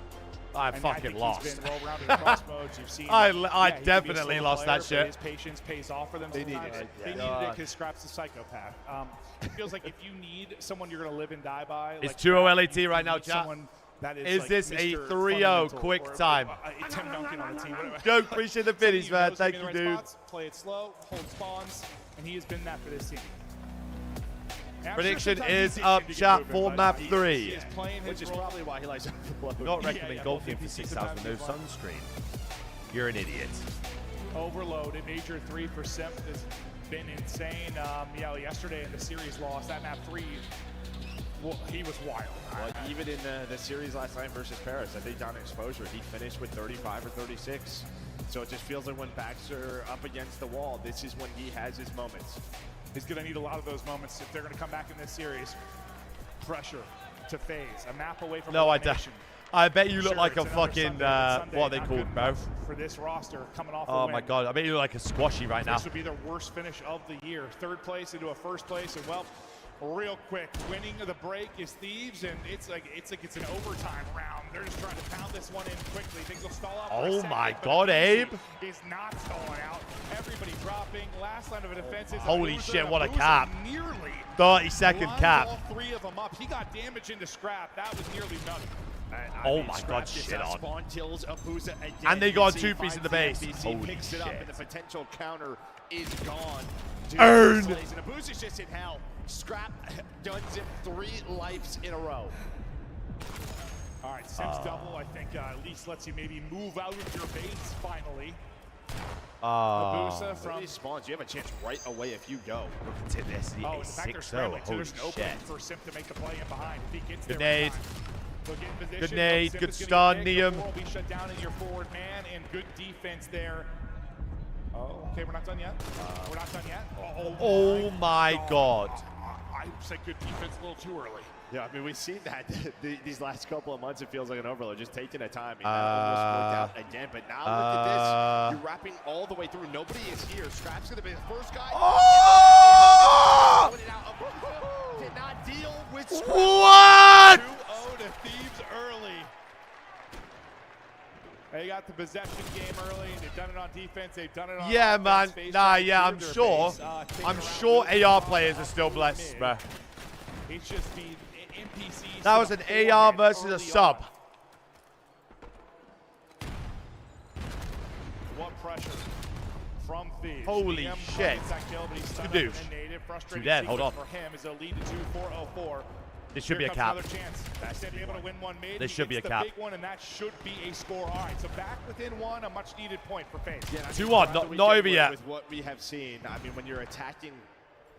I And fucking think lost. He's been well-rounded across modes. You've seen. I he can be a definitely slow lost player, that shit. But his patience pays off for them. They sometimes. needed it, They yeah. needed it because Scrap's a psychopath. It feels like if you need someone you're gonna live and die by. It's like 2-0 Scrap, LAT you right now, need chat. someone that Is like this a Mr. 3-0 Fundamental quick or, time? Tim Duncan on the team. whatever. Joke, appreciate the biddies, He man. knows Thank to be you, in the right dude. spots, play it slow, hold spawns, and he has been that for this team. And I'm Prediction sure sometimes is he up, thinks he chat, can do for it, map but he 3. is playing Which his is role. probably why he likes Overload. Not Yeah, recommend yeah, golfing both for PPC 6,000 no sometimes he's sunscreen. You're an idiot. Overload in Major 3 for Simp has been insane. Yeah, yesterday in the series loss, that map 3, well, he was wild. Well, even in the series last night versus Paris, I think down exposure, he finished with 35 or 36. So it just feels like when backs are up against the wall, this is when he has his moments. He's going to need a lot of those moments if they're going to come back in this series. Pressure to FaZe, a map away from elimination. I bet you look Sure, like a it's another fucking, Sunday, but Sunday what are they not called, good bro? enough for this roster coming off a Oh win. my god, I bet you look like a squashy right now. This would be their worst finish of the year. 3rd place into a 1st place, and well, real quick, winning the break is Thieves, and it's like it's an overtime round. They're just trying to pound this one in quickly. Things will stall out. For a Oh second, my but god, Abusi Abe. is not stalling out. Everybody dropping. Last line of defense is Holy Abusa, shit, and what a Abusa cap. Nearly 30-second lines cap. all 3 of them up. He got damage into Scrap. That was nearly nothing. Oh my god, shit on. Spawn kills Abusa again. And they You got see 2-piece in the base. FBC Holy picks it up, shit. and the potential counter is gone. Earned. And Abusa's just in hell. Scrap duns him 3 lives in a row. All right, Sims double, I think, at least lets you maybe move out of your base finally. Abusa from these spawns, you have a chance right away if you go. Look at this. Oh, in fact, they're 6-0. scrambling, so Holy there's an opening shit. for Simp to make the play in behind. If he gets Good there in nade. time. They'll get in position. Good nade, Simp good is gonna stun, get big. Neum. The four will be shut down in your forward man, and good defense there. Oh, okay, we're not done yet. We're not done yet. Oh my god. I said good defense a little too early. Yeah, I mean, we've seen that these last couple of months. It feels like an overload, just taking a time. I mean, that almost worked out again, but now look at this. You're wrapping all the way through. Nobody is here. Scrap's going to be the first guy. Oh! Did not deal with What? 2-0 to Thieves early. They got the possession game early. They've done it on defense. They've done it on Yeah, offense. man. FaZe Nah, trying to yeah, clear I'm their sure. base, take I'm around sure Losers AR and players are Ball still from blessed, mid. bruh. It's just the NPCs. That was an AR versus a sub. What pressure from Thieves. Holy DM shit. finds that kill, but he's stunned Good up douche. and native. Frustrating Too dead, hold sequence on. For him is a lead to 2-4-0-4. This should Here be a comes cap. Another chance. That's to be able to win one mid. This He should be gets a the cap. big one, and that should be a score. All right, so back within 1, a much-needed point for FaZe. Yeah, 2-1, not over yet. With what we have seen, I mean, when you're attacking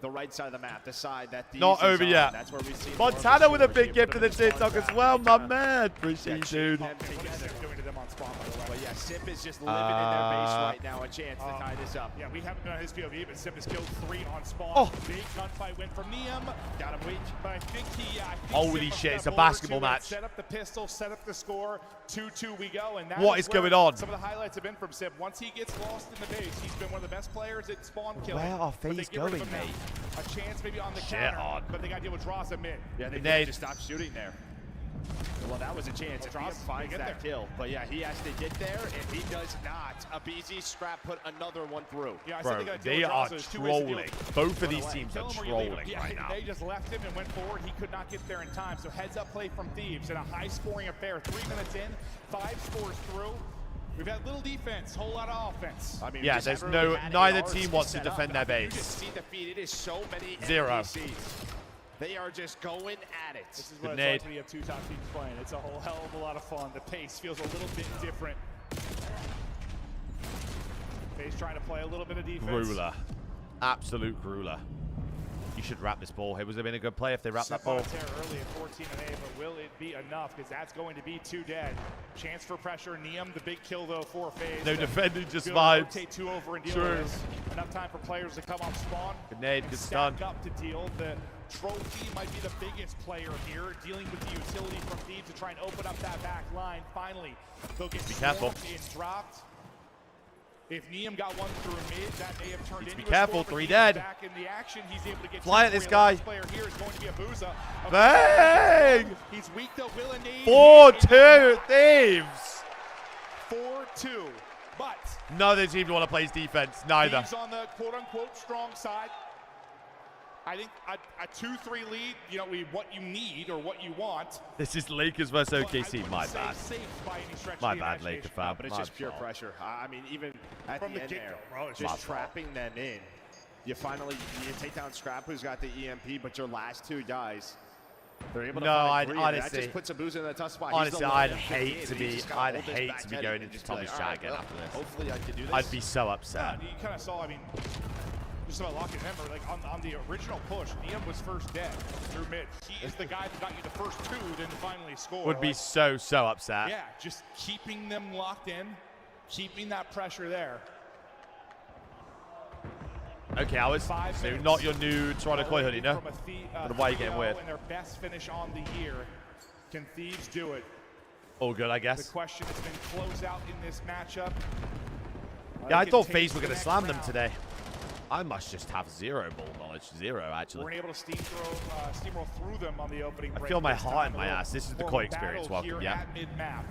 the right side of the map, the side that Thieves Not is over on. yet. That's where we see Montana with a big gift to the TikTok as well, my man. Appreciate you, dude. What is Sip doing to them on spawn, by the way? But yeah, Sip is just living in their base right now. A chance to tie this up. Yeah, we haven't done his POV, but Sip has killed 3 on spawn. Oh. Big gunfight win from Neum. Got him weak, but I think he. Holy shit, it's a basketball match. Set up the pistol, set up the score. 2-2 we go, and that What is where going on? Some of the highlights have been from Sip. Once he gets lost in the base, he's been one of the best players at spawn killing. Where are But they FaZe get rid of going, him now. mate? A chance maybe on the Shit counter, on. but they got to deal with Dross mid. Yeah, they Nade. just stopped shooting there. Well, that was a chance if he Dross, finds they get that there. kill. But yeah, he has to get there, and he does not. Abizi Scrap put another one through. Yeah, I Bro, said they gotta deal they with Dross, are so there's 2 ways to deal trolling. with it. Both of Run these away. teams Kill are him or you leave him. trolling Yeah, right now. They just left him and went forward. He could not get there in time. So heads up play from Thieves in a high-scoring affair. 3 minutes in, 5 scores through. We've had little defense, whole lot of offense. I mean, Yeah, just there's everyone no, had neither ARs team wants to set up. defend their You just base. see the feed. It is so many 0. NPCs. They are just going at it. This is what Good it's like when you have 2 top teams playing. It's a whole hell of a lot of fun. The pace feels a little bit different. FaZe trying to play a little bit of defense. Grueler. Absolute grueler. You should wrap this ball. It would have been a good play if they wrapped that ball. Early at 14 and 8, but will it be enough? Because that's going to be 2 dead. Chance for pressure. Neum, the big kill though for FaZe. No defending, just Be able to vibes. Rotate 2 over and deal True. with this. Enough time for players to come off spawn. Good nade, and good stack stun. up to deal. The trophy might be the biggest player here, dealing with the utility from Thieves to try and open up that back line. Finally, they'll get Careful. swarmed and dropped. If Neum got one through mid, that may have turned into be a careful, score, but 3 Neum's dead. Back in the action, he's able to get Fly 2 at this free. guy. Last player here is going to be Abuza. Bang! He's weak though. Will and Nade. 4-2 Thieves. 4-2. But Neither team want to play his defense. Neither. Thieves on the quote-unquote strong side. I think a 2-3 lead, you know, what you need or what you want. This is Lakers versus But I OKC. wouldn't My say bad. safe by any stretch of My the bad, Laker imagination. fan. But it's My just pure fault. pressure. I mean, even at From the the end get-go, there, bro, it's just just trapping them in. You finally you take down Scrap, who's got the EMP, but your last 2 guys, they're able to No, find I'd 3, and that honestly- just puts Abuza in a tough spot. Honestly, He's the I'd lone hate kid, to and he's be- just gotta I'd hold his hate back to be head going and into just be Tommy's like, chat "All right, again well, after this." Hopefully I can do this. I'd be so upset. You kind of saw, I mean, just about locking them, or like on the original push, Neum was first dead through mid. He is the guy that got you the first 2, then finally score. Would be Like, so upset. yeah, just keeping them locked in, keeping that pressure there. Okay, I was 5 so minutes. not your new Toronto Koi hoodie, no? From a But why are you getting 3-0 weird? And their best finish on the year. Can Thieves do it? All good, I The guess. question has been close out in this matchup. Yeah, I They thought can FaZe take were the going to next slam them round. today. I must just have 0 ball knowledge. 0, actually. We're able to steamroll through them on the opening I break. feel my this heart time. in my A little ass. This is the more Koi of a experience. battle Welcome, here yeah. at mid-map.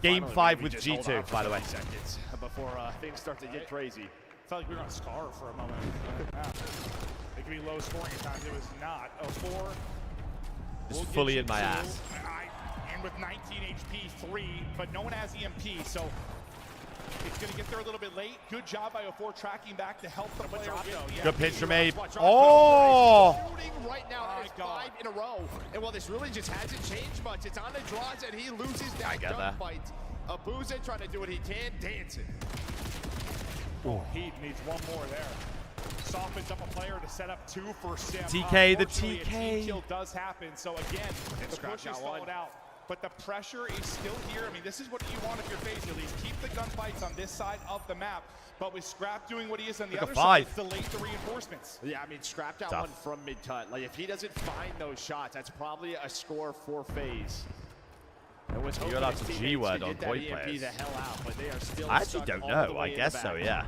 Game Finally, 5 we with just hold G2, on for by the way. 30 seconds before things start to get crazy. Felt like we were on Scar for a moment. It could be low scoring at times. It was not. 4. It's We'll get fully you in my 2. ass. And with 19 HP, 3, but no one has EMP, so it's going to get there a little bit late. Good job by 04 tracking back to help the player with the Good pitch from Abe. Watch out. Oh! Shooting right now. That is 5 in a row. And while this really just hasn't changed much, it's on the draws and he loses that get that. gunfight. Abuza trying to do what he can, dancing. Oh, he needs one more there. Softens up a player to set up 2 for Sim. TK, the Unfortunately, a TK. team kill does happen. So again, the Scrap push is got one. followed out. But the pressure is still here. I mean, this is what you want if you're FaZe at least. Keep the gunfights on this side of the map. But with Scrap doing what he is on the Look at other 5. side, delay the reinforcements. Yeah, I mean, Scrap got Tough. one from mid-cut. Like, if he doesn't find those shots, that's probably a score for FaZe. And was hoping allowed his to teammates G-word could on get that Koi EMP players. the hell out, but they are still I actually stuck don't all the know. way I in the guess so, back. yeah.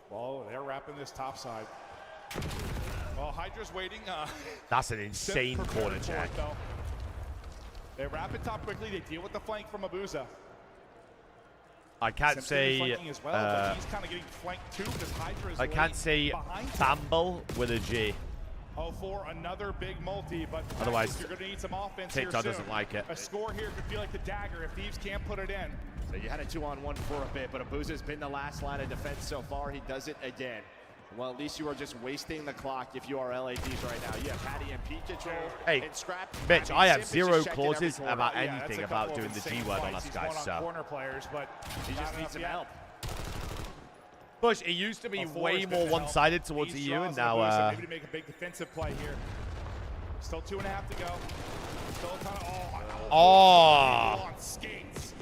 Well, they're wrapping this top side. Well, Hydra's waiting. That's an insane Sim corner prepared for check. it, though. They wrap it top quickly. They deal with the flank from Abuza. I can't Sim's gonna be say. flanking as well, but he's kind of getting flanked too because Hydra is I can't late say behind him. Bamble with a G. For another big multi, but the fact Otherwise, is you're going to need some offense here TikTok soon. doesn't like it. A score here could feel like the dagger if Thieves can't put it in. So you had a 2-on-1 for a bit, but Abuza's been the last line of defense so far. He does it again. Well, at least you are just wasting the clock if you are LADs right now. You have Patty and Pete control. Hey, and Scrap. Mitch, mean, I have Sim is 0 just checking every clauses corner. about Yeah, that's anything a about couple doing of the insane G word on fights. us He's guys, going on so. corner players, but He just not needs some enough help. Bush, it used to be A four way is more gonna help. one-sided towards These EU, and draws now and maybe to make a big defensive play here. Still 2.5 to go. Still a ton of on skates.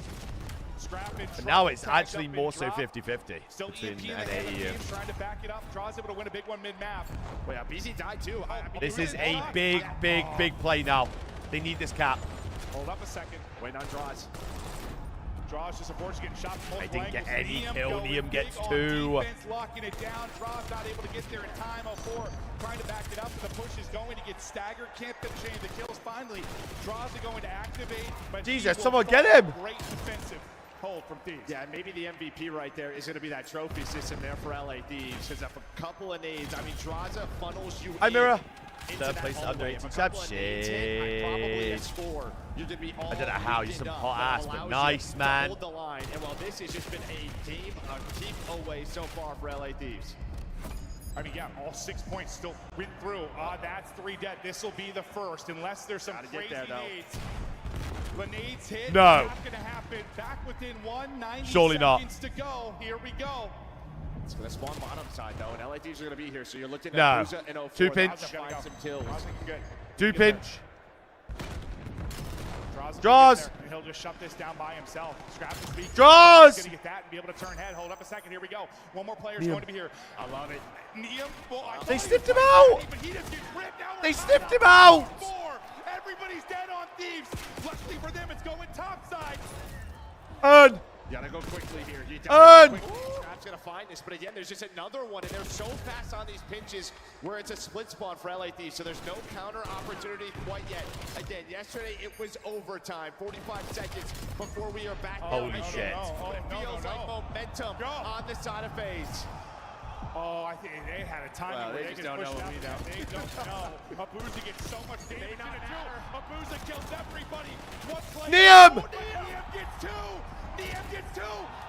Scrap and but now Draw it's tagged actually up and more so dropped. 50-50 Still between EMP in NA the and hand of EU. Thieves trying to back it up. Draw's able to win a big one mid-map. Wait, BZ died too. I mean, This he is really a died. big, big, big play now. They need this cap. Hold up a second. Wait on Draws. Draws just unfortunately getting shot from They multiple didn't get angles. any Neum kill. going Neum big gets on 2. defense, locking it down. Draws not able to get there in time. 04 trying to back it up. And the push is going to get staggered. Can't get the chain the kills. Finally, Draws are going to activate. But Jesus, he will someone fall. get him. Great defensive hold from Thieves. Yeah, maybe the MVP right there is going to be that trophy system there for LA Thieves. Because if a couple of nades, I mean, Draza funnels you Hi, Mirror. into Third that place hallway. under If a 18 couple tabs. of nades hit, I probably Shit. score. You're gonna be all I don't know how. You're heated some up. hot That ass, but allows nice, you to man. hold the line. And while this has just been a game, a keep away so far for LA Thieves. I mean, yeah, all 6 points still went through. That's 3 dead. This will be the first, unless there's some Gotta get crazy there, though. nades. The nades hit. No. Not gonna happen. Back within 190 Surely not. seconds to go. Here we go. It's going to spawn bottom side, though, and LA Thieves are going to be here. So you're looking No. at Booza and 04. 2 That's pinch. gonna find some kills. Draws looking good. 2 Get there. pinch. Draws. Draws. And he'll just shut this down by himself. Scrap the speed. Draws. He's gonna get that and be able to turn head. Hold up a second. Here we go. One more player's going to be here. I love it. Neum. They sniffed him out. But he just gets ripped out. They sniffed him out. 4. Everybody's dead on Thieves. Luckily for them, it's going top side. Earn. You gotta go quickly here. You Earn. Scrap's gonna find this, but again, there's just another one, and they're so fast on these pinches where it's a split spawn for LA Thieves, so there's no counter opportunity quite yet. Again, yesterday it was overtime, 45 seconds before we are back. Holy down. shit. But it feels like momentum on the side of FaZe. Oh, I think they had a time Well, where they they just just don't pushed know out. what we know. They don't know. Abuza gets so much damage in it too. Abuza kills everybody. One player. Neum! Oh, Neum gets 2. Neum gets 2.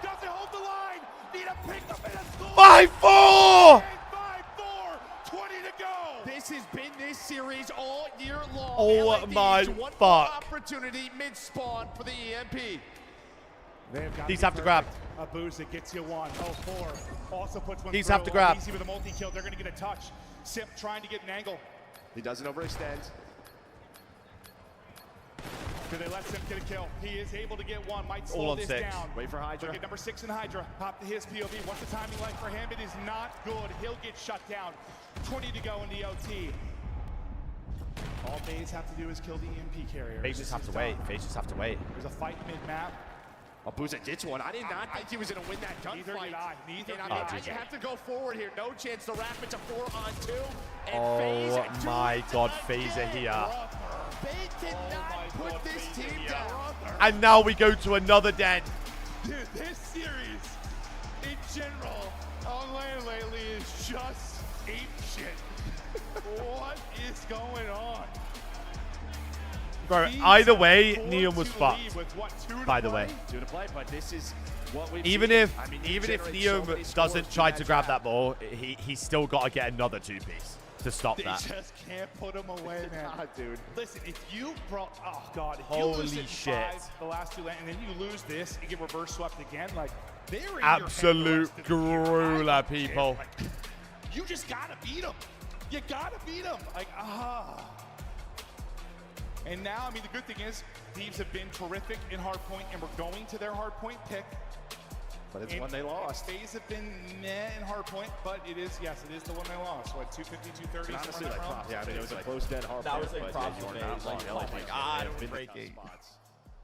Doesn't hold the line. Need a pick up and a score. 5-4. 5-4. 20 to go. This has been this series all year long. Oh LA Thieves, my one more fuck. opportunity mid-spawn for the EMP. These have to grab. Abuza gets you 1. 04. Also puts one These through. have to grab. Easy with a multi-kill. They're going to get a touch. Simp trying to get an angle. He doesn't overextend. Do they let Simp get a kill? He is able to get 1. Might All slow on this 6. down. Wait for Hydra. Look at number 6 in Hydra. Pop to his POV. What's the timing like for him? It is not good. He'll get shut down. 20 to go in the OT. All FaZe have to do is kill the EMP carrier. They just have to wait. They just have to wait. There's a fight mid-map. Abuza gets one. I did not think he was going to win that gunfight. Neither did I. Neither And did I mean, I. you have to go forward here. No chance to wrap it to 4-on-2. And Oh FaZe my doing god, it FaZe are again. here. They cannot put this team down. And now we go to another den. Dude, this series, in general, on land lately is just ape shit. What is going on? Bro, Thieves either have way, 4 Neum was to fucked. lead with what, 2 to By the play? way. 2 to play, but this is what we've Even seen. if I mean, you even if generate so many Neum scores doesn't through try to grab trap. that ball, he's still got to get another 2-piece to stop They that. just can't put him away, man. Nah, dude. Listen, if you brought, oh god, if Holy you lose it in shit. 5, the last 2, and then you lose this and get reverse swept again, like they're in Absolute your head the rest of the year. I grueler, don't care. people. Like, you just gotta beat them. You gotta beat them. Like, And now, I mean, the good thing is, Thieves have been terrific in hardpoint, and we're going to their hardpoint pick. But it's one they lost. FaZe have been meh in hardpoint, but it is, yes, it is the one they lost. What, 250, 230? Honestly, somewhere like, around? props. Yeah, I mean, it was a close dead hard That was point, like but props yeah, you to are not FaZe, wrong. like, LA oh my Thieves God, have been in breaking. tough spots.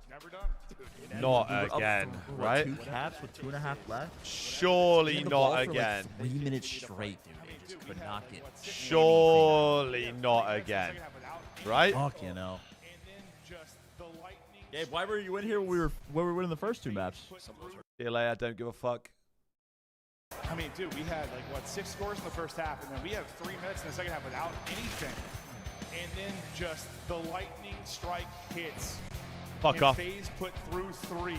Never done. Not again, right? 2 caps with 2.5 left. Surely Had the ball not for, again. Like 3 minutes straight, dude. They just could not get. Surely not again. Right? Fuck, you know. And then just the lightning. Gabe, why were you in here when we were winning the first 2 maps? See you later, I don't give a fuck. I mean, dude, we had like what 6 scores in the first half, and then we had 3 minutes in the second half without anything. And then just the lightning strike hits. Fuck and off. FaZe put through 3.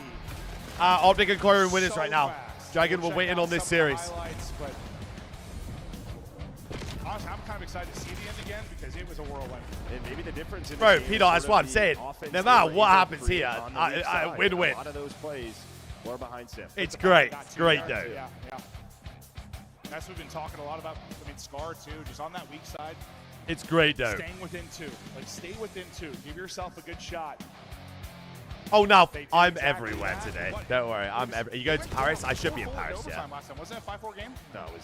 Optic and Chloe winners So right now. fast. Dragon, We'll we're check waiting out on this some of the series. highlights, but honestly, I'm kind of excited to see the end again because it was a whirlwind. And maybe the difference in Bro, this game Peter, is that's sort what of I'm the saying. offense No they matter were what able to happens create here, on the weak I side. win-win. A lot of those plays were behind Simp. It's great. Got It's 2 great, yards, though. Yeah, yeah. That's what we've been talking a lot about. I mean, Scar too, just on that weak side. It's great though. Staying within 2. Like, stay within 2. Give yourself a good shot. Oh no, I'm exactly everywhere that. today. What? Don't worry, I'm. Are you going to Paris? I should be in Paris. Yeah. Last time. Wasn't it a 5-4 game? No, it was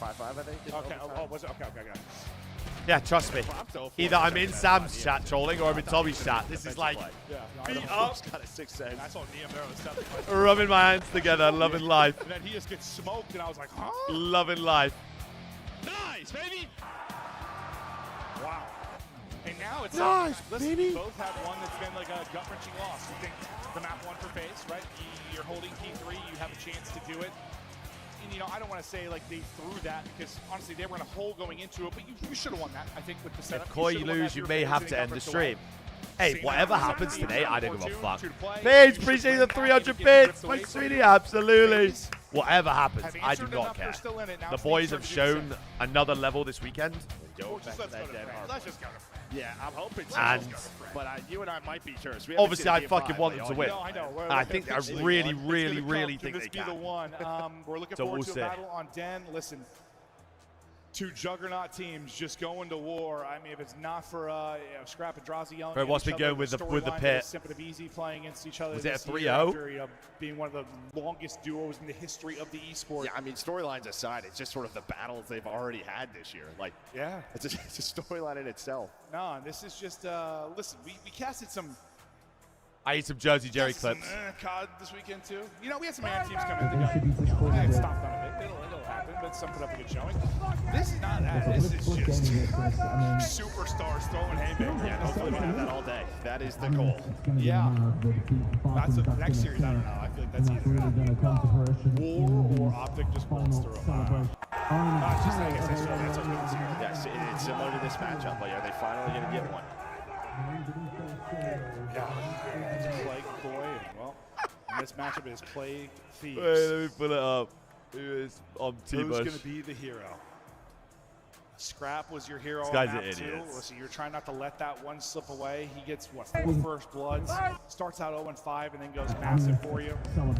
5-5, I think. Okay. Oh, was it? Okay. Yeah, trust me. Either I'm in Sam's chat trolling or I'm in Tommy's chat. This is like beat up, Got a 6 cents. That's all Neo was telling me. rubbing my hands together, loving life, And then he just gets smoked, and I was like, huh? loving life. Nice, baby. Wow. And now it's Nice, listen, baby. both have one that's been like a gut-wrenching loss. You think the map 1 for FaZe, right? You're holding P3, you have a chance to do it. And, you know, I don't want to say like they threw that because honestly they were in a hole going into it, but you should have won that. I think with the setup. If Koi should've won lose, that you if may your have FaZe to didn't end the cover away. stream. Hey, Same whatever out, happens 17, today, I don't give a 4-2, fuck. 2 to play. Paige, You appreciate should the win back, 300 you get bits. ripped away Thanks, from sweetie. it. Absolutely. FaZe Whatever happens, have I do answered not enough, they're care. still in it. Now The it's boys being have started to shown do another level this weekend. Yo, Let's go to France. Let's just go to France. Yeah, I'm hoping so. And but you and I might be curious. obviously, I fucking want them to win. No, I know. And I think I really, really, really think Can they this be the can. one? We're looking So forward we'll to see. a battle on Den. Listen, 2 juggernaut teams just going to war. I mean, if it's not for Scrap and Drazi yelling Bro, at what's each been other, going with the storyline pit? is Simp and Easy playing against each other. Was it a this year 3-0? after, you know, being one of the longest duos in the history of the esport. Yeah, I mean, storylines aside, it's just sort of the battles they've already had this year. Like, Yeah. it's a storyline in itself. No, this is just listen. We casted some. I eat some Jersey Jerry Some, clips. COD this weekend too. You know, we had some man teams come in together. It stopped on a bit. It'll happen, but some put up a good showing. This is not that. This is just superstars throwing haymakers. Yeah, hopefully we have that all day. That is the goal. Yeah. That's the next series. I don't know. I feel like that's either War or Optic just bolts through. Just like I said, that's what it's here. Yes, it's similar to this matchup. Like, are they finally going to get one? Yeah. It's Plague Boy. And, well, in this matchup is Plague Thieves. Wait, let me pull it up. Who is on Who's T-Bush? going to be the hero? Scrap was your hero. This guy's on an map 2. idiot. Listen, you're trying not to let that one slip away. He gets, what, 4 first bloods. Starts out 0-5 and then goes massive for you. Doing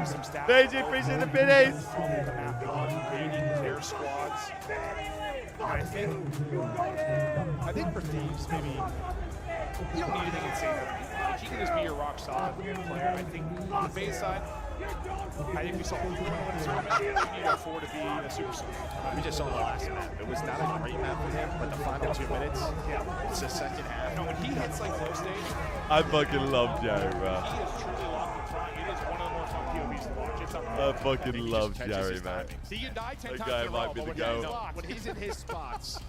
some stats. Paige, appreciate the biddies. The map on raiding their squads. And I think for Thieves, maybe you don't need anything insane. Like, he can just be your rock solid player. I think on the FaZe side, I think we saw who won the tournament. You need to afford to be a superstar. We just saw the last map. It was not a great map for him, but the final 2 minutes, it's the second half. No, when he hits like low stage, I fucking love Jerry, bro. he is truly locked in front. It is one of the more fun POVs to watch. It's I fucking love Jerry, man. See, you die 10 That times guy in a might row, be but the when he's GOAT. locked, When he's in his spots,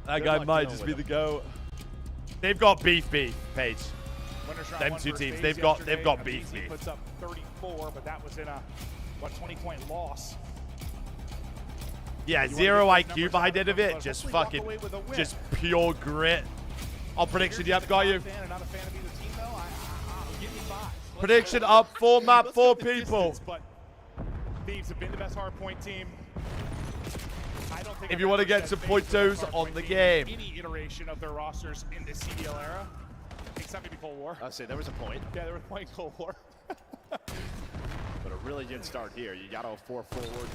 That Good guy luck might dealing just with be the him. GOAT. They've got beef, Paige. Winners round Them 1 two for teams, FaZe they've got yesterday. beef. Abizi puts up 34, but that was in a 20-point loss. Yeah, You wanna zero get those IQ numbers behind out it of the it. front, Just hopefully walk fucking, away with a win. just pure grit. On prediction, yep, got you. Fan and not a fan of either team, though. Give me 5. Prediction up, 4 map, 4 people. Distance, but Thieves have been the best hardpoint team. I don't think If you want to get some pointos on the game. Any iteration of their rosters in the CDL era, except maybe Cold War. I'll say there was a point. Yeah, they were playing Cold War. But a really good start here. You got to 4 forward.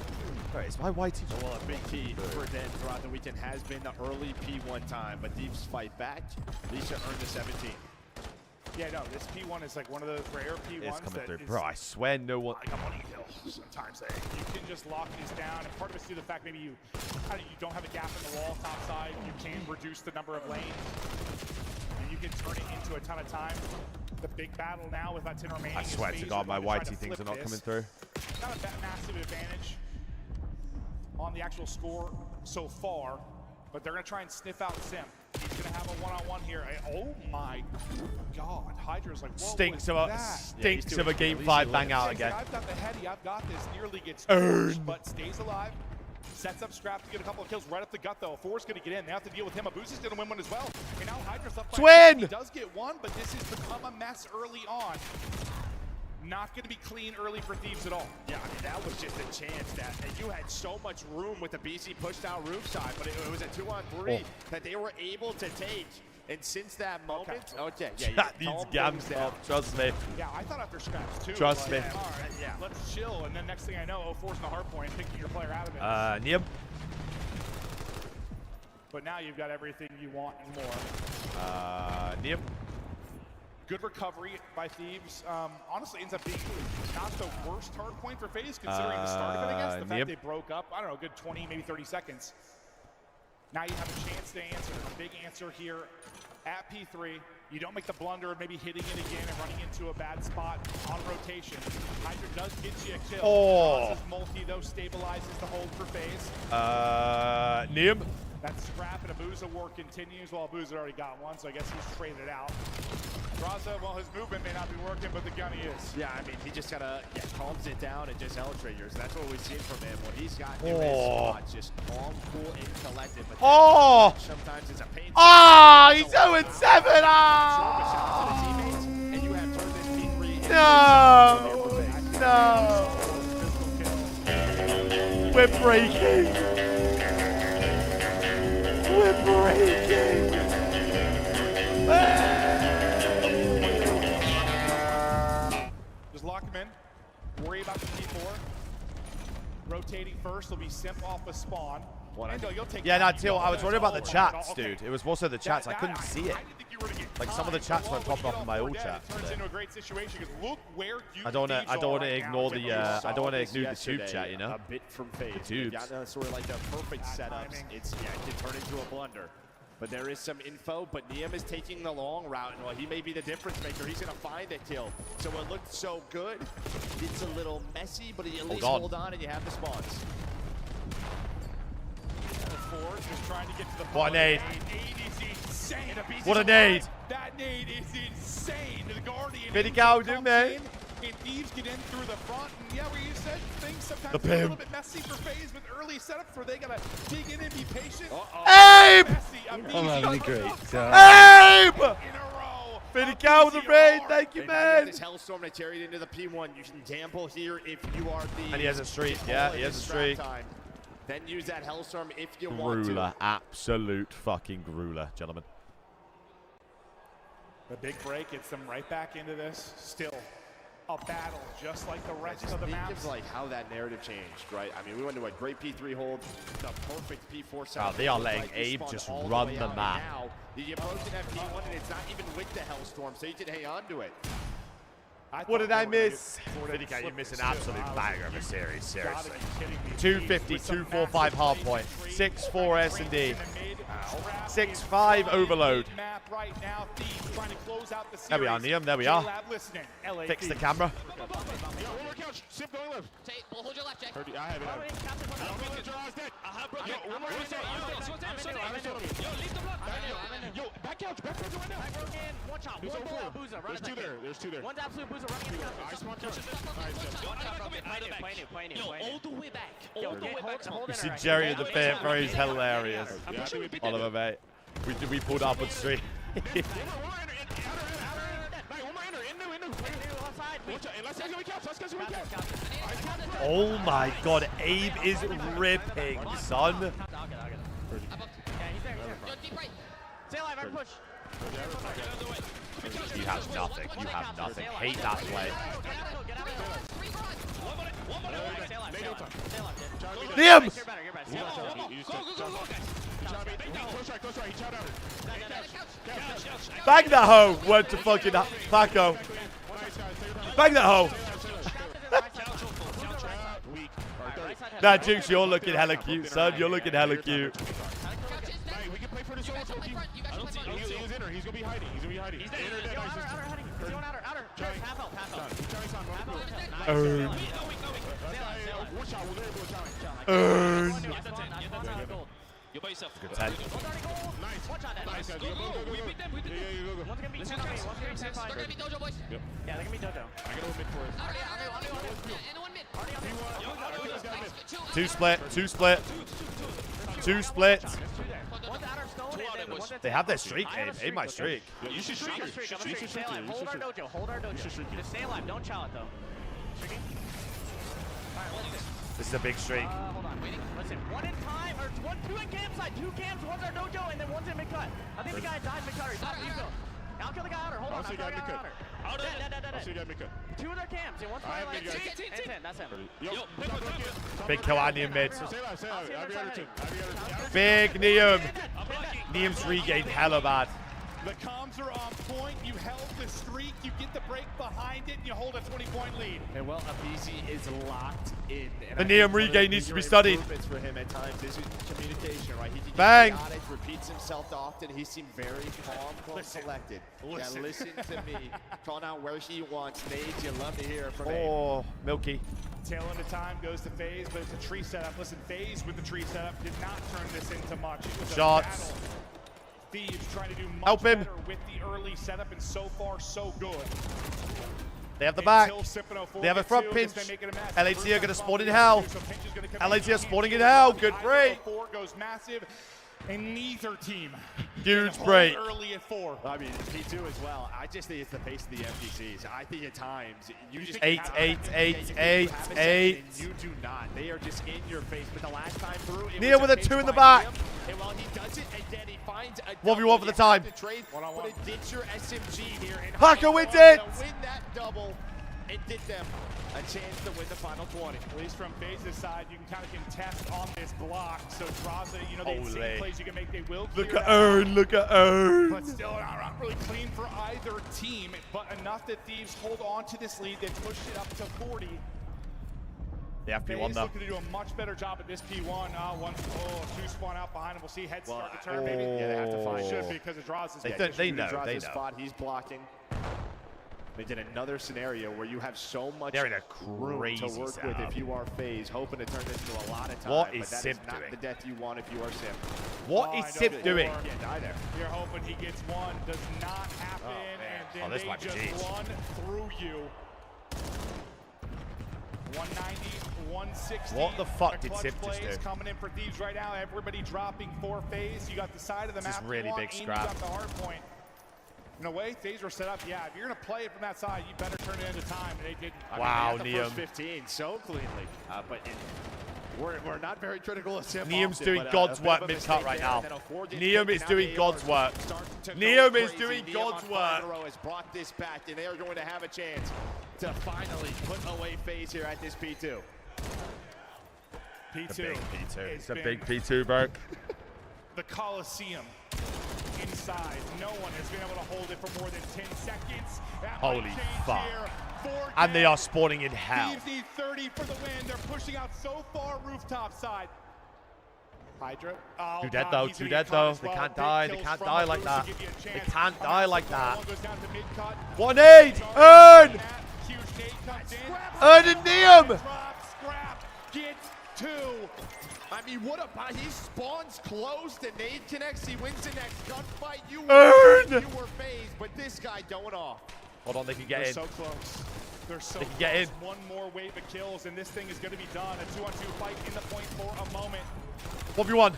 Sorry, it's my white So, well, a big key for Den throughout the weekend has been the early P1 time, but Thieves fight back. Lisa earned the 17. Yeah, no, this P1 is like one of those rare P1s It's coming that through. is Bro, I swear no one. like a money kill sometimes. You can just lock these down, and part of it's due to the fact maybe you don't have a gap in the wall top side. You can reduce the number of lanes, and you can turn it into a ton of time. The big battle now with about 10 remaining. I swear to God, my YT things are not coming through. Not a massive advantage on the actual score so far, but they're going to try and sniff out Simp. He's going to have a one-on-one here. Oh my God, Hydra's like, what Stinks was of a that? stinks of a game 5 bang out He's like, again. I've got the heady, I've got this. Nearly gets Earn. torched, but stays alive. Sets up Scrap to get a couple of kills right up the gut, though. Four's going to get in. They have to deal with him. Abuzi's going to win one as well. And now Hydra's up by Twin! He does get one, but this has become a mess early on. Not going to be clean early for Thieves at all. Yeah, I mean, that was just a chance that and you had so much room with the BC pushed out roof side, but it was a 2-on-3 that they were able to take. And since that moment, okay, Chat needs calm gams things down. up. Trust me. Yeah, I thought after scraps too. Trust like, me. All right, yeah, let's chill. And then next thing I know, forcing the hard point, picking your player out of it. Niam. But now you've got everything you want and more. Niam. Good recovery by Thieves. Honestly, ends up being not the worst hard point for FaZe, considering the start of it, I guess. The fact they broke up, I don't know, a good 20, maybe 30 seconds. Now you have a chance to answer. A big answer here at P3. You don't make the blunder of maybe hitting it again and running into a bad spot on rotation. Hydra does get you a kill. Oh. Multi, though, stabilizes the hold for FaZe. Niam. That scrap and Abuza war continues. Well, Abuza already got one, so I guess he's traded out. Raza, well, his movement may not be working, but the gunny is. Yeah, I mean, he just kind of calms it down and just L-triggers. That's what we've seen from him. What he's got in his spots, just calm, cool, and collected. But sometimes it's a pain. Oh, he's 0-7. And you have turned this P3 No. We're breaking. We're breaking. Just lock him in. Worry about the P4. Rotating first. Will be simp off a spawn. Endo, you'll take Yeah, no, Teal, I was worried about the chats, dude. It was also the chats. I couldn't see it. Like some of the chats weren't popping up in my old chat. I don't want to ignore the I don't want to ignore the tube chat, you know. A bit from FaZe. The tubes. Got sort of like the perfect setups. It can turn into a blunder. But there is some info, but Niam is taking the long route, and while he may be the difference maker, he's going to find the kill. So it looked so good. It's a little messy, but at least hold on and you have the spawns. Just trying to get to the What a nade. Insane. What a nade. That nade is insane. The Guardian. Pretty golden, man. And Thieves get in through the front. And yeah, where you said things sometimes The get a little pimp. bit messy for FaZe with early setups where they gotta dig in and be patient. Abe! I'm having a great time. Abe! Pretty cow with the raid. Thank you, You man. got this Hellstorm that carried into the P1. You can gamble here if you are the. And he has a streak. Yeah, he has a streak. Then use that Hellstorm if you want to. Grueler. Absolute fucking grueler, gentlemen. The big break gets them right back into this. Still a battle, just like the rest of the maps. Like how that narrative changed, right? I mean, we went to a great P3 hold, the perfect P4 set. Wow, they are letting Abe just run the map. Now, you approach that P1 and it's not even with the Hellstorm, so you can hang on to it. What did I miss? Fidika, you missed an absolute banger of a series, seriously. 250, 245 hard point, 6-4 S&D, 6-5 overload. There we are, Niam, there we are. Fix the camera. There's two there. One's absolute boozer running in. All the way back. All the way back. You see Jerry in the fan, bro, he's hilarious. Oliver, mate. We pulled up on street. Oh my god, Abe is ripping, son. You have nothing. You have nothing. Hate that play. Niam! Bang that hoe! Word to fucking Paco. Bang that hoe! Nah, Jinx, you're looking hella cute, son. You're looking hella cute. He's gonna be hiding. He's hiding. He's going outer. Half out. Earn. You're by yourself. Good 10. Nice. Go. We beat them. One's gonna be 2K. One's gonna be 5. They're gonna be Dojo boys. Yep. Yeah, they're gonna be Dojo. I gotta go mid for us. Two split. They have their streak, Abe. Abe might streak. You should streak. Stay alive. Hold our dojo. Just stay alive. Don't chow it though. This is a big streak. Hold on, waiting. Listen, one in time, or two in campsite, 2 camps, one's our dojo, and then one's in mid-cut. I think the guy died mid-cut. He's not refill. I'll kill the guy outer. Hold on, I'll kill the guy outer. Dead. 2 of their camps, and one's probably like 10. That's him. Big kill on Neum mid. Big Neum. Neum's regained hella bad. The comms are on point. You held the streak. You get the break behind it, and you hold a 20-point lead. And well, Abizi is locked in. And The I think Neum one of the regain needs to be bigger studied. improvements for him at times is his communication, right? He can get Bang. chaotic, repeats himself often. He seemed very calm, collected. Yeah, listen to me. Calling out where he wants nades. You love to hear it from him. Oh, Milky. Tail end of time goes to FaZe, but it's a tree setup. Listen, FaZe with the tree setup did not turn this into much. It was Shots. a battle. Thieves trying to do much Help him. better with the early setup, and so far, so good. They have the back. Until Sipino They have a gets front to, pinch. they make it a mess. LAT are going to spawn in hell. So Pinch is gonna come LAT in. are spawning in hell. Good break. 4 goes massive, and neither team Huge can hold break. early at 4. I mean, P2 as well. I just think it's the pace of the FGCs. I think at times you just 8, have 8, to 8, get 8, have a 8. set, and you do not. They are just in your face. But the last time through, it Neum was with a pinch 2 in the by back. Neum, and while he does it, again, he finds a 1v1 double. for the You time. have to trade, One-on-one. but ditch your SMG here. And Haka wins Haka it. to win that double and get them a chance to win the final 20. At least from FaZe's side, you can kind of contest on this block. So Draza, you know, they Holy. see plays you can make. They will Look clear at it out. Ern. Look at Ern. But still not really clean for either team. But enough that Thieves hold on to this lead. They push it up to 40. They have FaZe P1 though. looking to do a much better job at this P1. 2 spawn out behind him. We'll see heads start to turn. Maybe Yeah, they have to find should because of Draza's. They know. Draza's They know. spot, he's blocking. They did another scenario where you have so much They're in a room crazy to work with setup. if you are FaZe, hoping to turn this into a lot of time. What but is that Simp is not doing? the death you want if you are Simp. What Oh, is I know Simp that doing? you Can't die there. You're hoping he gets one. Does not happen. man. And then Oh, this they might be just G's. run through you. 190, 160. What the fuck A did clutch Simp just plays do? coming in for Thieves right now. Everybody dropping for FaZe. You got the side of the This is map. really you want, big and scrap. You got the hard point. In a way, FaZe were set up. Yeah, if you're going to play it from that side, you better turn it into time. And they didn't. Wow, I mean, they Neum. had the first 15 so cleanly. We're not very critical of Simp. Neum's often, doing but, God's a bit work of a mid-cut mistake right there, now. and then a 4 gets Neum taken is out. doing The God's ARs work. starting to go Neum is crazy. doing Neum God's on work. Fire has brought this back, and they are going to have a chance to finally put away FaZe here at this P2. P2. It's a big P2. It's a been big P2, Burke. the Coliseum inside. No one has been able to hold it for more than 10 seconds. That might Holy change fuck. here. 4 And they are dead. spawning in hell. Thieves need 30 for the win. They're pushing out so far rooftop side. Hydra. Oh, Two dead God, though, he's two gonna dead get caught though. as They well. can't Big die. They kills can't from die the like Boost that. to give you a They chance. can't Come die out, like Sparrow that. one goes down to mid-cut. One aid! Earn! Huge nade comes in. Earn and Neum! Drop, scrap, gets 2. I mean, what a he spawns close, the nade connects, he wins the next gunfight. You Earn! were FaZe, but this guy going off. Hold on, they can get They're in. so close. They're so They can close. get in. One more wave of kills, and this thing is going to be done. A 2-on-2 fight in the point for a moment. 1v1.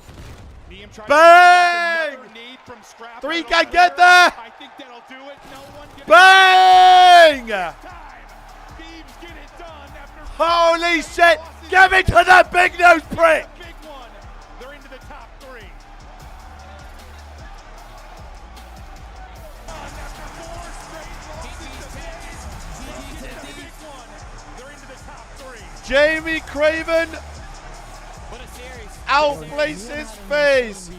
Neum trying Bang! to another nade from Scrap. 3 right can over get there. there! I think that'll do it. No one gets Bang! time. Thieves get it done after Holy shit! Give it to the big nose prick! big one. They're into the top 3. After 4 straight losses to FaZe, big one. They're into the top 3. Jamie Craven What a series. outplaces FaZe.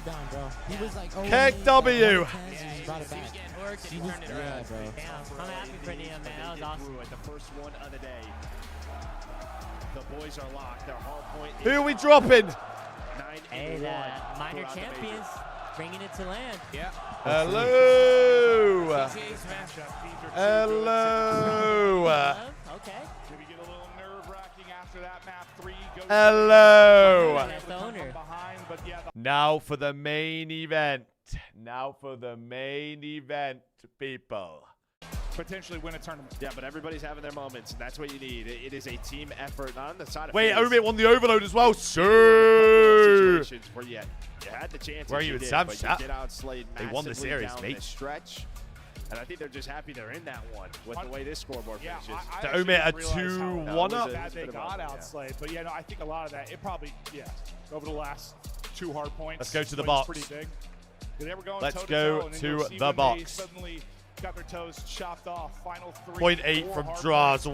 He was like, Keck W. Yeah, bro. I'm happy for Neum, man. That was awesome. At the first one of the day. The boys are locked. Their hard point Who are we dropping? 9-1 Hey, the minor throughout the champions bringing it to land. Yeah. Hello. Hello. Okay. Maybe get a little nerve-wracking after that map 3. Hello. That's the owner. Behind, but yeah, Now for the main event. Now for the main event, people. potentially win a tournament. Yeah, but everybody's having their moments, and that's what you need. It is a team effort, not on the side of Wait, FaZe. Overbit won the overload as well. Sir. Situations where you had the chance. Where are you did, with Sam but Shat? you get outslayed They won the massively series, down mate. the stretch. And I think they're just happy they're in that one with the way this scoreboard finishes. To omit a 2-1 up. Bad they got outslayed. But yeah, no, I think a lot of that, it probably, over the last 2 hard points. Let's go to the which is box. Pretty big. They were going Let's toe-to-toe, go and then to you'll see the when box. They suddenly got their toes chopped off. Final 3. 0.8 from draws.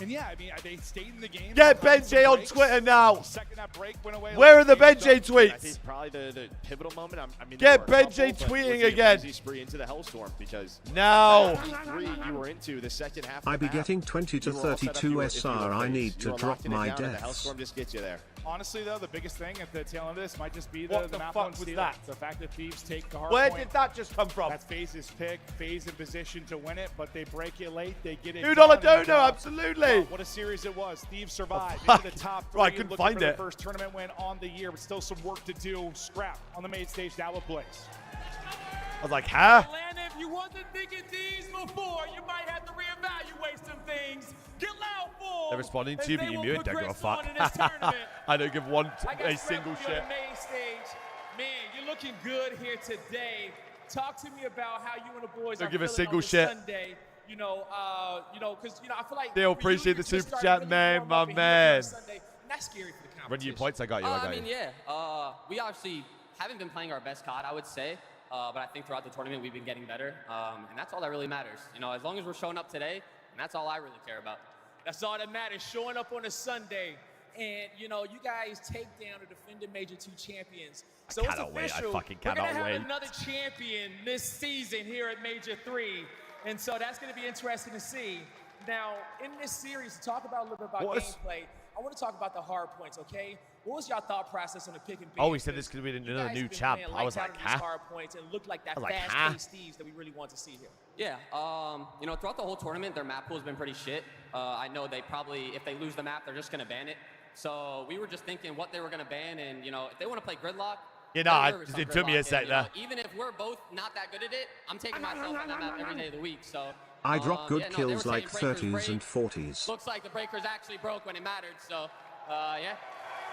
And yeah, I mean, they stayed in the game. Get Benjay on Twitter now. The second that break went away, Where are the Benjay I think tweets? probably the pivotal moment. I mean, Get there were a Benjay couple, but tweeting was it a again. crazy spree into the Hellstorm because No. that 3 you were into the second half. I be getting 20 to 32 SR. I need to drop my deaths. deaths. Hellstorm just gets you there. Honestly, though, the biggest thing at the tail end of this might just be What the the map fuck one was steal. that? The fact that Thieves take the hard Where point. did that just come from? That's FaZe's pick. FaZe in position to win it, but they break it late. They get it $2 done, and, dono, absolutely. What a series it was. Thieves survived into the top 3. Bro, I couldn't looking find for their it. first tournament win on the year, but still some work to do. Scrap on the main stage now with Blaze. I was like, huh? Atlanta, if you wasn't thinking these before, you might have to reevaluate some things. Get loud for They're responding to you, but you will muted. Don't give a progress on fuck. in this tournament. I don't give I got a single Scrappy shit. on the main stage. Man, you're looking good here today. Talk to me about how you and the boys Don't are give a feeling single on this shit. Sunday. Because I feel like Still for appreciate you, the you super just chat, started man, really my warm up and man. on Sunday, and that's scary for the competition. Run you points, I got you. I got you. We obviously haven't been playing our best COD, I would say. But I think throughout the tournament, we've been getting better. And that's all that really matters. As long as we're showing up today, and that's all I really care about. That's all that matters, showing up on a Sunday. And, you guys take down the defending Major 2 champions. So it's cannot wait. I official. fucking We're going cannot to wait. have another champion this season here at Major 3. And so that's going to be interesting to see. Now, in this series, to talk about a little bit about gameplay, I want to talk about the hard points, okay? What was your thought process on the pick and Oh, he said this could be another new champ. I was like, huh? hard points and looked like that I was like, fast-paced Thieves that we really want to see here. Yeah, throughout the whole tournament, their map pool has been pretty shit. I know they probably, if they lose the map, they're just going to ban it. So we were just thinking what they were going to ban, and, if they want to play Gridlock, it took me a sec there. Even if we're both not that good at it, I'm taking myself on that map every day of the week. So I drop good they kills were like saying breakers 30s break. and 40s. Looks like the breakers actually broke when it mattered. So, yeah.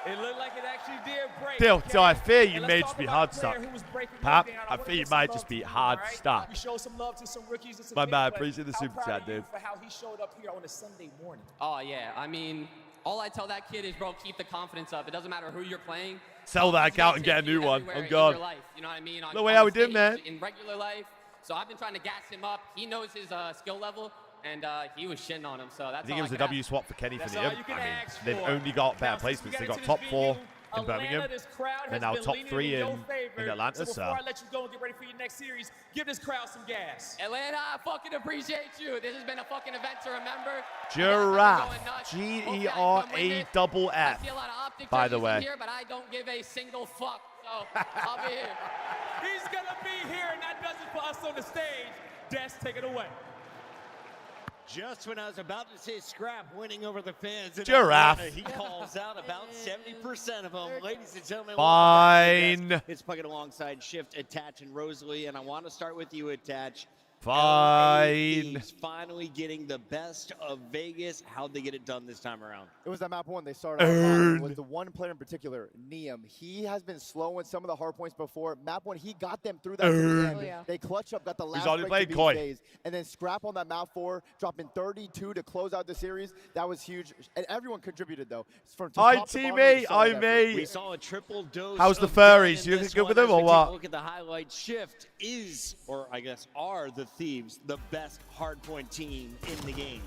It looked like it actually did break. Still, I fear you And let's may talk just be about hard a player stuck. who was breaking Pap, you down. I wanna think you give some might love just to be him, hard all right? stuck. We showed some love to some rookies and some My big man, players. appreciate the How super proud chat, are you dude. for how he showed up here on a Sunday morning. Oh, yeah. I mean, all I tell that kid is, bro, keep the confidence up. It doesn't matter who you're playing. Sell that account and get a new one. Everywhere I'm in gone. your life, you know what I mean? No way how we did, stage, man. In regular life. So I've been trying to gas him up. He knows his skill level, and he was shitting on him. So that's I think all it was I a could W ask. swap for Kenny for That's the all you can ask they've for. only got Now, better since we placements. They got got into top this 4 venue, in Birmingham. Atlanta, this crowd and has now been top leaning 3 your in favor. Atlanta. So So before I let you go and get ready for your next series, give this crowd some gas. Atlanta, I fucking appreciate you. This has been a fucking event to remember. Giraffe, GERAFF. I see a lot of optic By the jerseys in way, here, but I don't give a single fuck. So I'll be here. He's gonna be here, and that does it for us on the stage. Des, take it away. Just when I was about to say Scrap winning over the fans, in Giraffe. Atlanta, he calls out about 70% of them. Ladies and gentlemen, Fine. it's plugging alongside Shift, Attach, and Rosalie, and I want to start with you, Attach. Fine. Thieves finally getting the best of Vegas. How'd they get it done this time around? It was that map 1 they started off with the one player in particular, Neum. He has been slow in some of the hard points before. Map 1, he got them through that to the end. Oh, yeah. They clutch up, got the last already break played to beat Koi. FaZe. And then Scrap on that map 4, dropping 32 to close out the series. That was huge. And everyone contributed, though. From Hi, top to bottom, teammate. it was solid Hi, effort. mate. We saw a triple dose. How's the of furries? gun You in this good one. with them As or we take what? a look at the highlight. Shift is, or I guess are, the Thieves the best hardpoint team in the game.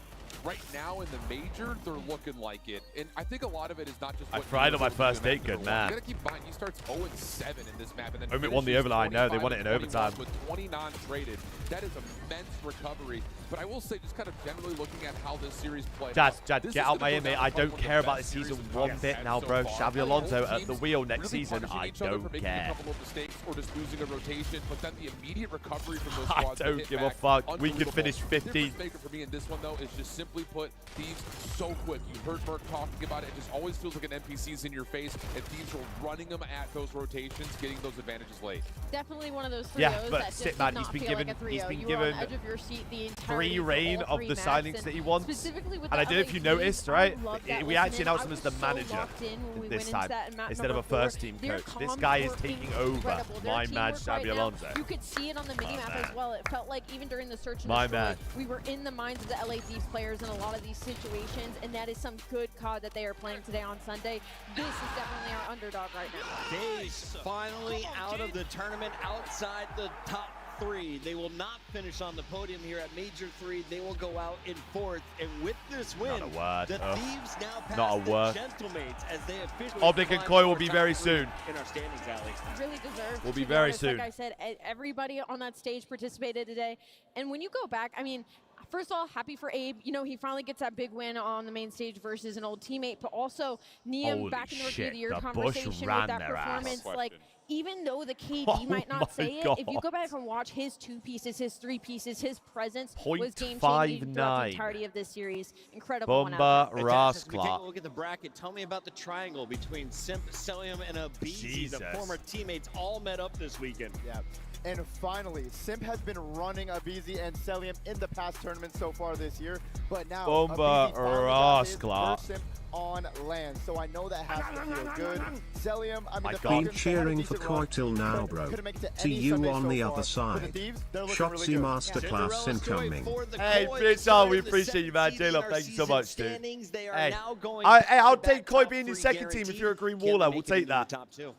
Right now in the major, they're looking like it. And I think a lot of it is not just I what fried you on my do first in map date, good number man. one. You gotta keep in mind, he starts 0-7 in this map, and then Omit won the finishes overline. No, they 25 won it in and 21 overtime. with 20 non-traded. That is immense recovery. But I will say, just kind of generally looking at how this series played Jazz, out, this get is out gonna my go ear, mate. down I probably don't one of care the about best this season series one we've bit had now, so bro. far. Xavi Alonso Both at the teams wheel next really season. punishing I each other don't for making care. a couple of mistakes or just losing a rotation, but then the immediate recovery from those I squads to don't hit give a back, fuck. We could unbelievable. finish The difference 50. maker for me in this one, though, is just simply put, Thieves so quick. You heard Merc talking about it. It just always feels like an NPC's in your face, and Thieves are running them at those rotations, getting those advantages late. Definitely one of those 3-0s Yeah, but that just sit, did man, not he's been feel given, like a 3-0. he's been You were on given the edge of your seat the entirety free for reign all of 3 the maps, signings and that he wants. specifically with And I the don't know if you LA noticed, Thieves, right? I love that We actually listening. announced I him as was the so manager locked in when we this went into time that map instead of a number 4. first-team Their coach. This comms guy is were taking over incredible. Their my man, teamwork right Xabi now, Alonso. You could see it on the mini-map man. as well. It felt like even during the search and My destroy, man. we were in the minds of the LA Thieves players in a lot of these situations, and that is some good COD that they are playing today on Sunday. This is definitely our underdog right now. FaZe finally out of the tournament, outside the top 3. They will not finish on the podium here at Major 3. They will go out in 4th, and with this win, Not a word. the Ugh. Thieves now pass Not a the word. Gentlemates as they officially Oblik and climb Koi will our be top very 3 soon. in our standings, Ally. Really deserved. Will to be very honest. soon. Like I said, everybody on that stage participated today. And when you go back, I mean, first of all, happy for Abe. You know, he finally gets that big win on the main stage versus an old teammate, but also Niam Holy back in the Rookie shit, of the Year the Bush conversation ran with that their ass. performance. No Like, question. even though the KD Oh might my not say God. it, if you go back and watch his 2 pieces, his 3 pieces, his presence was game-changing throughout the 0.59. entirety of this series. Incredible one out Bomba there. As we take a Rasclot. look at the bracket, tell me about the triangle between Simp, Celium, and Abizi. The Jesus. former teammates all met up this weekend. Yeah. And finally, Simp has been running Abizi and Celium in the past tournaments so far this year, but now Bomba Abizi finally got his Rasclot. first Simp on land, so I know that has to feel good. Celium, I mean, My the God. Falcons, Been they had a cheering for decent Koi run, till now, but bro. couldn't make it to To any you Sunday on so the far. other But the side. Thieves, they're looking really Shotzi good. Masterclass incoming. Hey, bitch, oh, we appreciate you, man. J-Love, thank you so much, dude. Hey, I'll take Koi being your second team if you're a green waller. We'll take that. Top 2.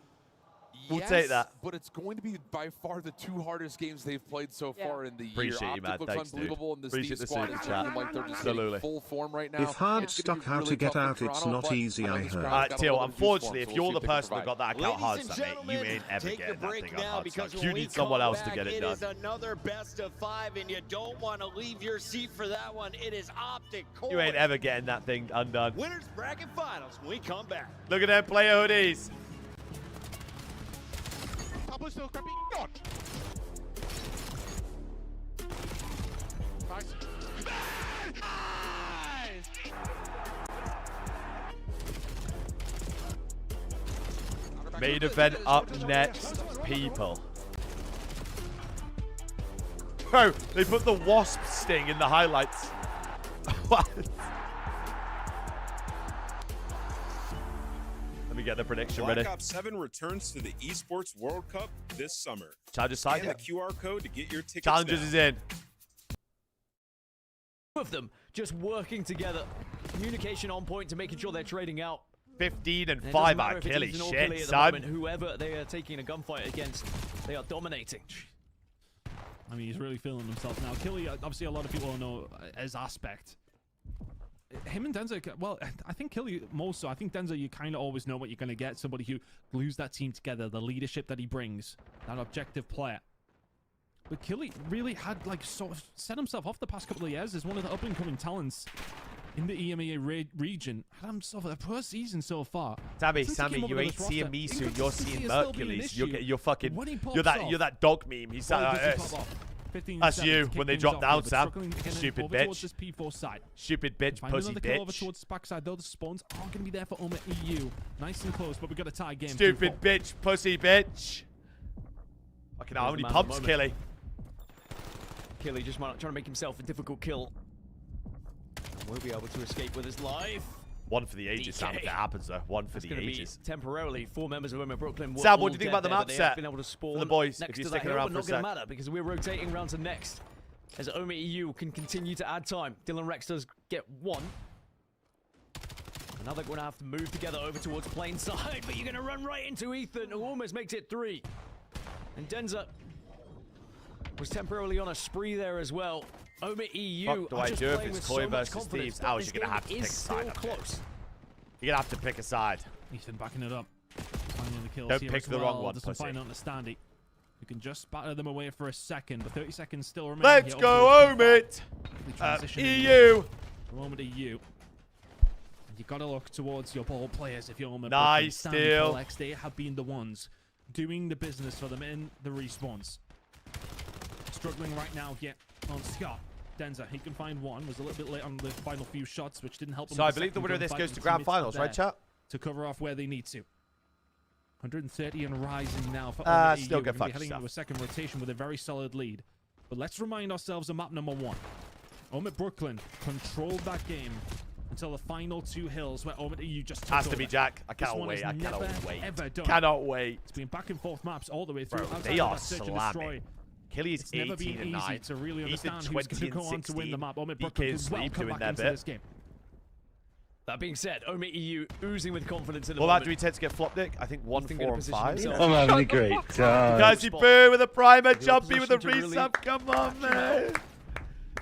We'll Yes, take that. But it's going to be by far the 2 hardest games they've played so Yeah. far in the year. Appreciate you, man. Optic looks Thanks, dude. unbelievable, and the Appreciate Steve the squad super is chat. looking like they're just Absolutely. getting full form right now. If hard It's gonna be stuck how really to get tough for out, it's Toronto, not but easy, I know I this heard. crowd's got a Teal, little bit of juice unfortunately, for 'em, if so you're we'll the see if they can person that provide. got that account Ladies hard and stuff, mate, you gentlemen, ain't ever take a getting that break thing on now hard because stuff. when You we need someone come else to back, get it done. is another best of 5, and you don't want to leave your seat for that one. It is Optic Koi. You ain't ever getting that thing undone. Winners bracket finals when we come back. Look at them player hoodies. Pablo still crappy. God. Nice. Main event up next, people. Bro, they put the wasp sting in the highlights. What? Let me get the prediction Black ready. Ops 7 returns to the Esports World Cup this summer. Challenges side. And the QR code to get your tickets Challenges now. is in. Two of them just working together. Communication on point to making sure they're trading out. 15 and And it 5 doesn't out matter if it's Killy. Ethan or Shit, Killy at the son. moment, whoever they are taking a gunfight against, they are dominating. I mean, he's really feeling himself now. Killy, obviously, a lot of people don't know his aspect. Him and Denza, well, I think Killy more so. I think Denza, you kind of always know what you're going to get. Somebody who glues that team together, the leadership that he brings, that objective player. But Killy really had, like, sort of set himself off the past couple of years as one of the up-and-coming talents in the EMEA region. Had himself a poor season so far. Sammy, Since he came you over to ain't this seeing roster, Misu, you're inconsistency seeing has still been an Mercules. issue. You're fucking, When he you're pops that off, dog meme. He's Boy, like does he this. pop off. 15 That's seconds you to kick when they things drop off down, here, but Sam. struggling again Stupid over towards bitch. this P4 side. Stupid bitch, Find pussy another kill over bitch. towards this backside, though the spawns are going to be there for Oma EU. Nice and close, but we've got a tie game. Stupid bitch, pussy bitch. Fucking hell, how many pumps, Killy? Killy just trying to make himself a difficult kill. Won't be able to escape with his life. One for the ages, Sam, if it happens, though. One for That's the going to ages. be temporarily 4 members of Women Brooklyn. Sam, what do you think about the map They set have been able to spawn for the boys, next if you're to that sticking hill, around but for a not going to sec? matter because we're rotating round to next. As Oma EU can continue to add time. Dylan Rex does get 1. And now they're going to have to move together over towards plain side, but you're going to run right into Ethan, who almost makes it 3. And Denza was temporarily on a spree there as well. Oma EU What do are I just do if playing it's with Koi so much versus confidence, Thieves? but Oh, this you're going to game have to is pick a side. still up close. You're going to have to pick a side. Ethan backing it up. Finding the kills Don't here pick as the well. wrong one, Doesn't pussy. find out the standy. You can just batter them away for a second, but 30 seconds still remain. Let's go home it. EU. Moment EU. And you gotta look towards your ball players if you're on the Nice steal. They have been the ones doing the business for them in the respawns. Struggling right now here on Scott. Denza, he can find one. Was a little bit late on the final few shots, which didn't help him. So with I believe the second winner of this gunfight, goes but to his grand teammates are finals, right, there chat? to cover off where they need to. 130 and rising now for Omid EU. Still We're good gonna be fuck heading stuff. into a second rotation with a very solid lead. But let's remind ourselves of map number 1. Omid Brooklyn controlled that game until the final 2 hills where Omid EU just took Has to over. be Jack. I This cannot one wait. is I cannot never, wait. Ever done. Cannot wait. It's been back and forth maps all the way through. Bro, Outside they of are that search and destroy. slamming. Killy's It's never 18 been and easy 9. to really Ethan understand who's going to 20 go and on to win the 16. map. Omid DK Brooklyn is could well Sleep come doing back their into bit. this game. That being said, Omid EU oozing with confidence in the Well, that moment. do we tend to get flop, Nick? I think 1, 4, and 5. I'm having a great time. Guys, you boo with a primer, The Jumpy with a opposition to really resub. Come on, man.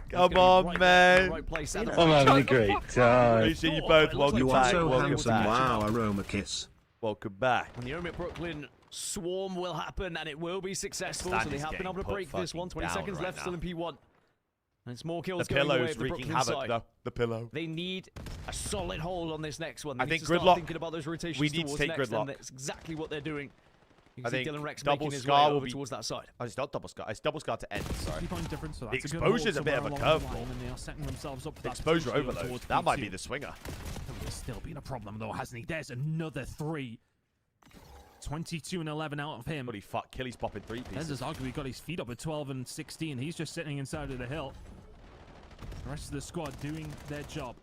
Gonna Come be on, right man. in the right place at the I'm right having a time. great time. Appreciate you both. Welcome You are back. so Welcome handsome. back. Wow, aroma kiss. Welcome back. And the Omid Brooklyn swarm will happen, and it will be successful. Stand So they is have been getting able to put break this one. 20 fucking seconds down left right still in now. P1. And it's more The kills going the way pillow's of the wreaking Brooklyn havoc, side. though. The pillow. They need a solid hold on this next one. They I need think to start gridlock. thinking about those rotations We need to towards take next, gridlock. and that's exactly what they're doing. You I can see think Dylan Rex double making his way scar will over be towards that side. Oh, it's not double scar. It's double scar to end. Sorry. 3-point difference, so The that's a good exposure's hold a bit of a somewhere along the curveball. line, and they are setting themselves up for that Exposure potential overload. towards That might P2. be the swinger. There's still been a problem though, hasn't he? There's another 3. 22 and 11 out of him. Holy fuck, Killy's popping 3 pieces. Denza's arguably got his feet up at 12 and 16. He's just sitting inside of the hill. The rest of the squad doing their job.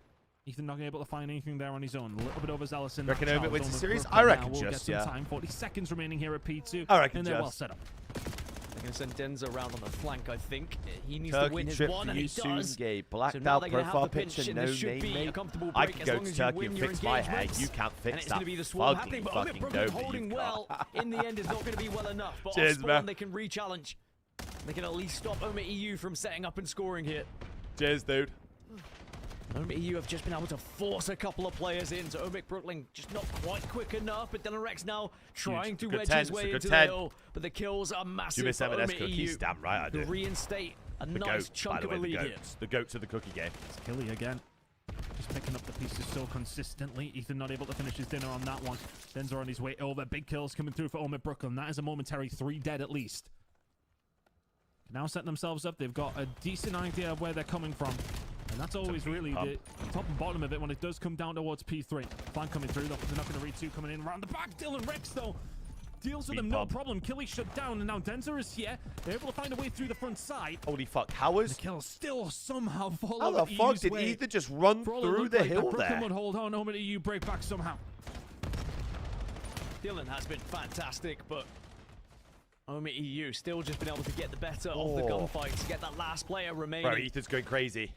Ethan not able to find anything there on his own. A little bit overzealous in that Reckon Omid charge. wins the Omid series? Brooklyn I reckon now will get just, some yeah. time. 40 seconds remaining here at P2. I reckon and they're well just. set up. They're going to send Denza around on the flank, I think. He needs to win Turkey his trip one, for and you he soon, does. Gabe. So Blacked now out they're going to have profile the pinch, picture, and no this should name, be a mate. comfortable I break could as go long to as you Turkey win and your fix my hair. engagements. You can't And fix it's that going to be the swarm happening, fugly but fucking Omid Brooklyn dope holding well. In the end, it's not going to be well enough. But Cheers, off spawn, man. they can re-challenge. They can at least stop Omid EU from setting up and scoring here. Cheers, dude. Omid EU have just been able to force a couple of players in, so Omid Brooklyn just not quite quick enough, but Dylan Rex now trying to Good wedge 10, his it's a way good into 10. the hill, but the kills are massive You miss for M&S Omid cookies? EU. Damn right I To do. reinstate a The nice goat, chunk by the of a way, the lead here. goats. The goats of the cookie game. It's Killy again. Just picking up the pieces so consistently. Ethan not able to finish his dinner on that one. Denza on his way over. Big kills coming through for Omid Brooklyn. That is a momentary 3 dead at least. Now setting themselves up. They've got a decent idea of where they're coming from. And that's always really the top and bottom of it when it does come down towards P3. Flank coming through. They're not going to read 2 coming in. Around the back. Dylan Rex, though, deals with them no problem. Killy shut down. And now Denza is here. They're able to find a way through the front side. Holy fuck, how was... The kill still somehow fall How over the fuck EU's did way. Ethan just run For all it through looked the like, hill Brooklyn there? would hold on. Omid EU break back somehow. Dylan has been fantastic, but Omid EU still just been able to get the better of the Oh. gunfight to get that last player remaining. Bro, Ethan's going crazy.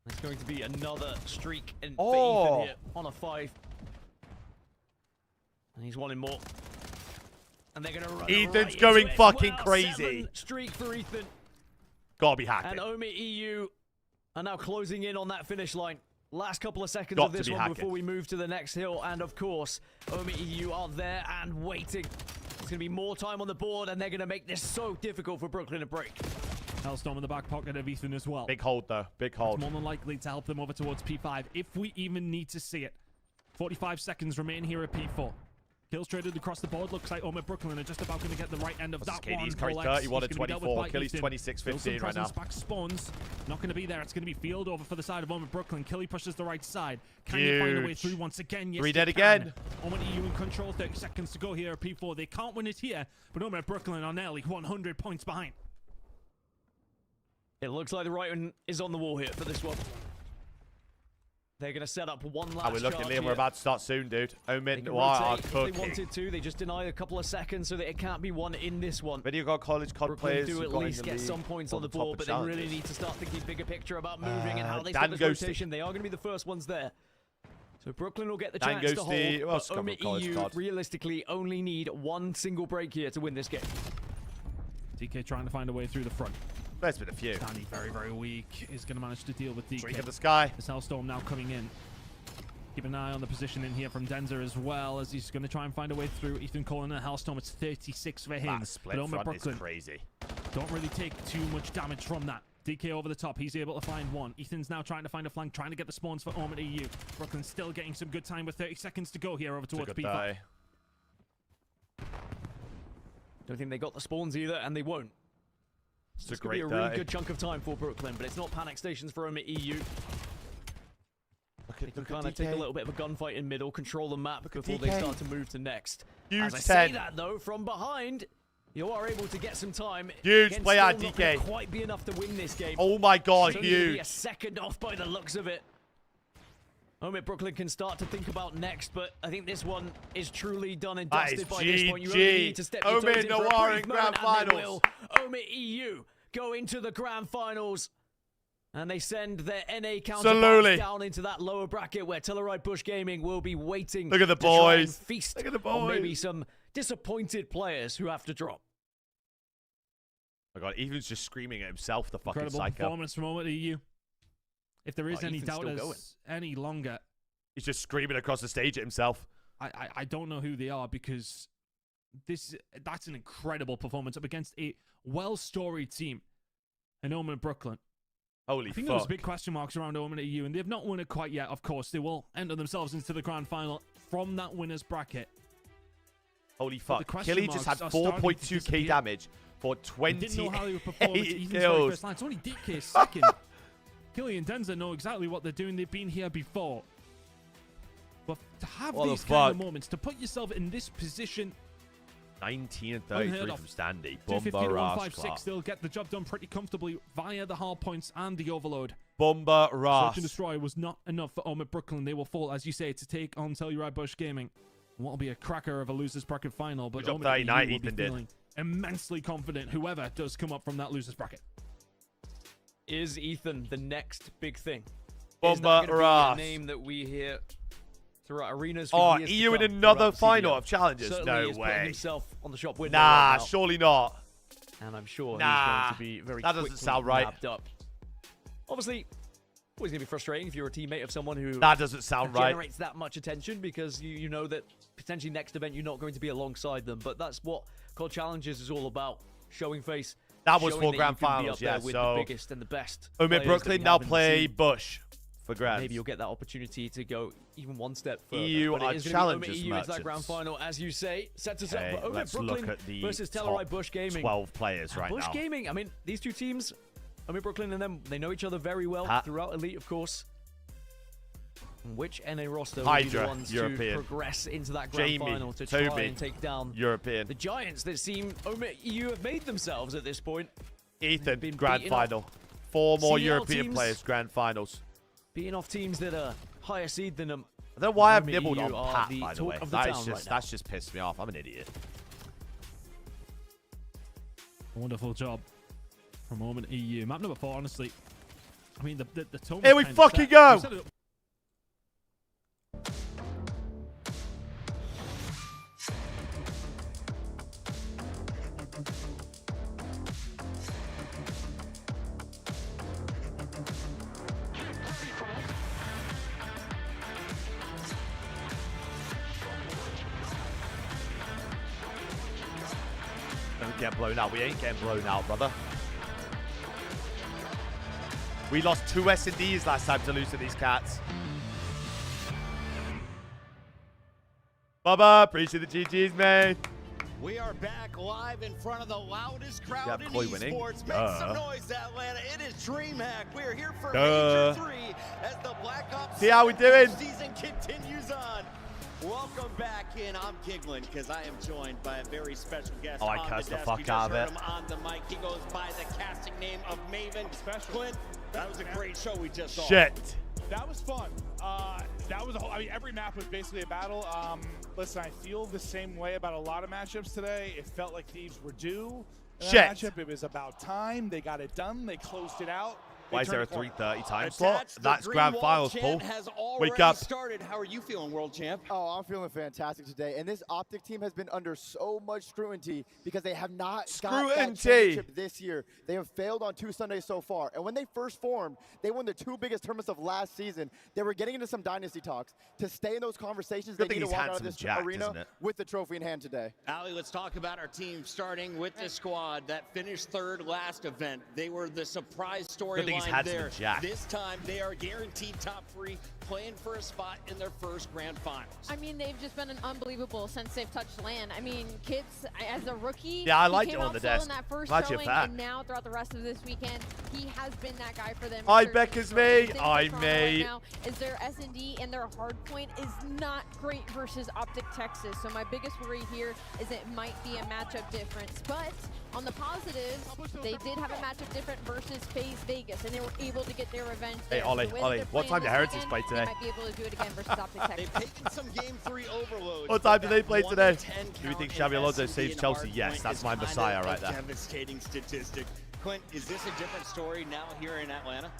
There's going to be another streak in Oh. for Ethan here on a 5. And he's wanting more. And they're going to run Ethan's right going into it. fucking Well, crazy. 7 streak for Ethan. Gotta be hacking. And Omid EU are now closing in on that finish line. Last couple of seconds Got of to this be one hacking. before we move to the next hill. And of course, Omid EU are there and waiting. There's going to be more time on the board, and they're going to make this so difficult for Brooklyn to break. Hellstorm in the back pocket of Ethan as well. Big hold, though. Big hold. It's more than likely to help them over towards P5 if we even need to see it. 45 seconds remain here at P4. Kills traded across the board. Looks like Omid Brooklyn are just about going to get the right end of What's that his one. KD's carry Polex, 31 he's and gonna be dealt with 24. by Killy's Ethan. 26, Builds some 15 right presence, now. Back spawns. Not going to be there. It's going to be field over for the side of Omid Brooklyn. Killy pushes the right side. Can you find a way Huge. through once again? Yes, 3 you dead can. again. Omid EU in control. 30 seconds to go here at P4. They can't win it here, but Omid Brooklyn are nearly 100 points behind. It looks like the right one is on the wall here for this one. They're going to set up one last we're looking, charge Liam. here. We're about to start soon, dude. They Omid can Noir are rotate if they cooking. wanted to. They just deny a couple of seconds so that it can't be won in this one. Video God College COD Brooklyn players do who at got in least the get league some points on on the top board, of but they really challenges. need to start thinking bigger picture about moving and how they Dan start this Ghosty. rotation. They are going to be the first ones there. So Brooklyn will get the Dan chance to Ghosty, hold, well, but Scum of Omid College EU COD. realistically only need one single break here to win this game. DK trying to find a way through the front. There's been a few. Danny very, very weak. Is going to manage to deal with DK. Streak of the sky. This Hellstorm now coming in. Keep an eye on the position in here from Denza as well, as he's going to try and find a way through. Ethan calling a Hellstorm. It's 36 for him. That split but Omid front Brooklyn is crazy. don't really take too much damage from that. DK over the top. He's able to find one. Ethan's now trying to find a flank, trying to get the spawns for Omid EU. Brooklyn still getting some good time with 30 seconds to go here over towards It's a good P5. die. Don't think they got the spawns either, and they won't. It's a This could be great a really 30. good chunk of time for Brooklyn, but it's not panic stations for Omit EU. They can kind of take a little bit of a gunfight in middle, control the map before they start to move to next. Huge As I say 10. that though, from behind, you are able to get some time. Huge Again, play out, still not DK. gonna quite be enough to win this game. Oh my God, It's only gonna be huge. a second off by the looks of it. Omit Brooklyn can start to think about next, but I think this one is truly done and That dusted is by this point. You GG. only need to step your toes Omit in for a Noir brief in moment, grand and they finals. will. Omit EU go into the grand finals. And they send their NA counterparts Absolutely. down into that lower bracket where Telluride Bush Gaming will be waiting. Look at the to try and boys. feast Look at the on maybe boys. some disappointed players who have to drop. Oh my God, Ethan's just screaming at himself, the fucking Incredible psycho. performance from Omit EU. If there is any Ethan's still going. doubters any longer, He's just screaming across the stage at himself. I don't know who they are, because that's an incredible performance up against a well-storied team in Omit Brooklyn. Holy I think there was fuck. big question marks around Omit EU, and they've not won it quite yet. Of course, they will enter themselves into the grand final from that winner's bracket. Holy But fuck. the question Killy just had marks are starting to 4.2k disappear. damage for I didn't know how they would perform against 28 Ethan's very kills. first line. It's only DK second. Killy and Denza know exactly what they're doing. They've been here before. But to have What the these kind of fuck? moments, to put yourself in this position, 19 and 33 Unheard of. from Standy. 250 Bomba to Ras. 156, they'll get the job done pretty comfortably via the hard points and the overload. Bomba Search Ras. and Destroy was not enough for Omit Brooklyn. They will fall, as you say, to take on Telluride Bush Gaming. What will be a cracker of a losers bracket final, but Good job Omit 39 EU will be Ethan did. feeling immensely confident, whoever does come up from that losers bracket. Is Ethan the next big thing? Is Bomba that gonna be Ras. a name that we hear throughout arenas for Oh, years to EU in come another throughout the final CDL? of challenges? Certainly No he's putting way. himself on the shop window Nah, right now. surely not. And I'm sure Nah, he's going to be very that doesn't quickly sound right. wrapped up. Obviously, always going to be frustrating if you're a teammate of someone who That doesn't sound right. generates that much attention, because you know that potentially next event you're not going to be alongside them. But that's what COD Challenges is all about: showing face. That was showing for grand you can be finals, up there yeah. with So the biggest and the best. Omit players that Brooklyn we now have in the play scene. Bush for grand. Maybe you'll get that opportunity to go even one step further. EU but it are is gonna be challenges Omit EU into that grand merchants. final, as you say. Sets us Okay, up for Omit let's Brooklyn look at the versus top Telluride Bush Gaming. 12 players right Bush now. Gaming, I mean, these two teams, Omit Brooklyn and them, they know each other very well throughout Elite, of course. Which NA roster will be Hydra, the ones European. to progress into that grand Jamie, final to Toby, try and take down European. the giants that seem Omit EU have made themselves at this point? Ethan, Been grand beaten up. final. 4 more CDL European teams. players, grand finals. Beating off teams that are higher seed than them. I don't know why I've Omit nibbled EU on are Pat, the by the talk way. of the That town is right just, now. that's just pissed me off. I'm an idiot. Wonderful job from Omit EU. Map number 4, honestly. I mean, the tone. Here was we kind of fucking set. go! We set it up. Don't get blown out. We ain't getting blown out, brother. We lost 2 S&Ds last time to lose to these cats. Bubba, appreciate the GGs, man. We are back live in front of the loudest crowd have in Chloe winning. esports. Make Duh. some noise, Atlanta. It is DreamHack. We are here for Duh. Major 3 as the Black Ops See how we doing? season continues on. Welcome back in. I'm giggling because I am joined by a very special guest Oh, I on cursed the the desk. fuck You just out of heard it. him on the mic. He goes by the casting name of Maven. Clint, that was a great show we just saw. Shit. That was fun. That was a whole, I mean, every map was basically a battle. Listen, I feel the same way about a lot of matchups today. It felt like Thieves were due. in that Shit. Matchup. It was about time. They got it done. They closed it out. They Why is there a turned the corner. 3:30 time slot? Attached, the That's Green grand Wall finals, chant Paul. has already Wake up. started. How are you feeling, World Champ? Oh, I'm feeling fantastic today. And this Optic team has been under so much scrutiny because they have not got that Scrutiny. championship this year. They have failed on 2 Sundays so far. And when they first formed, they won the 2 biggest tournaments of last season. They were getting into some dynasty talks. To stay in those conversations, Good they thing need to he's walk out of handsome this and jacked, arena isn't it? with the trophy in hand today. Ali, let's talk about our team starting with the squad that finished third last event. They were the surprise Good thing he's He's handsome there. and jacked. This time, they are guaranteed top 3, playing for a spot in their first grand finals. I mean, they've just been unbelievable since they've touched land. I mean, Kids, as a rookie, Yeah, I he liked came it on out the slow desk. in that first Glad you're showing, back. and now throughout the rest of this weekend, he has been that guy for them. I Search bet and it's destroy. me. The thing with I Toronto may. right now is their S&D and their hard point is not great versus Optic Texas. So my biggest worry here is it might be a matchup difference. But on the positives, they did have a matchup different versus FaZe Vegas, and they were able to get their revenge Hey, there. Ollie, So the way Ollie, they're what playing time did this Heritage weekend, play they today? might be able to do it again versus Optic Texas. They've taken some game 3 overloads. What but time do they that play 1 today? to 10 Do you think count Xabi in Alonso S&D saves and Chelsea? hard Yes, point that's is my kind of messiah a right there. devastating statistic. Clint, is this a different story now here in Atlanta?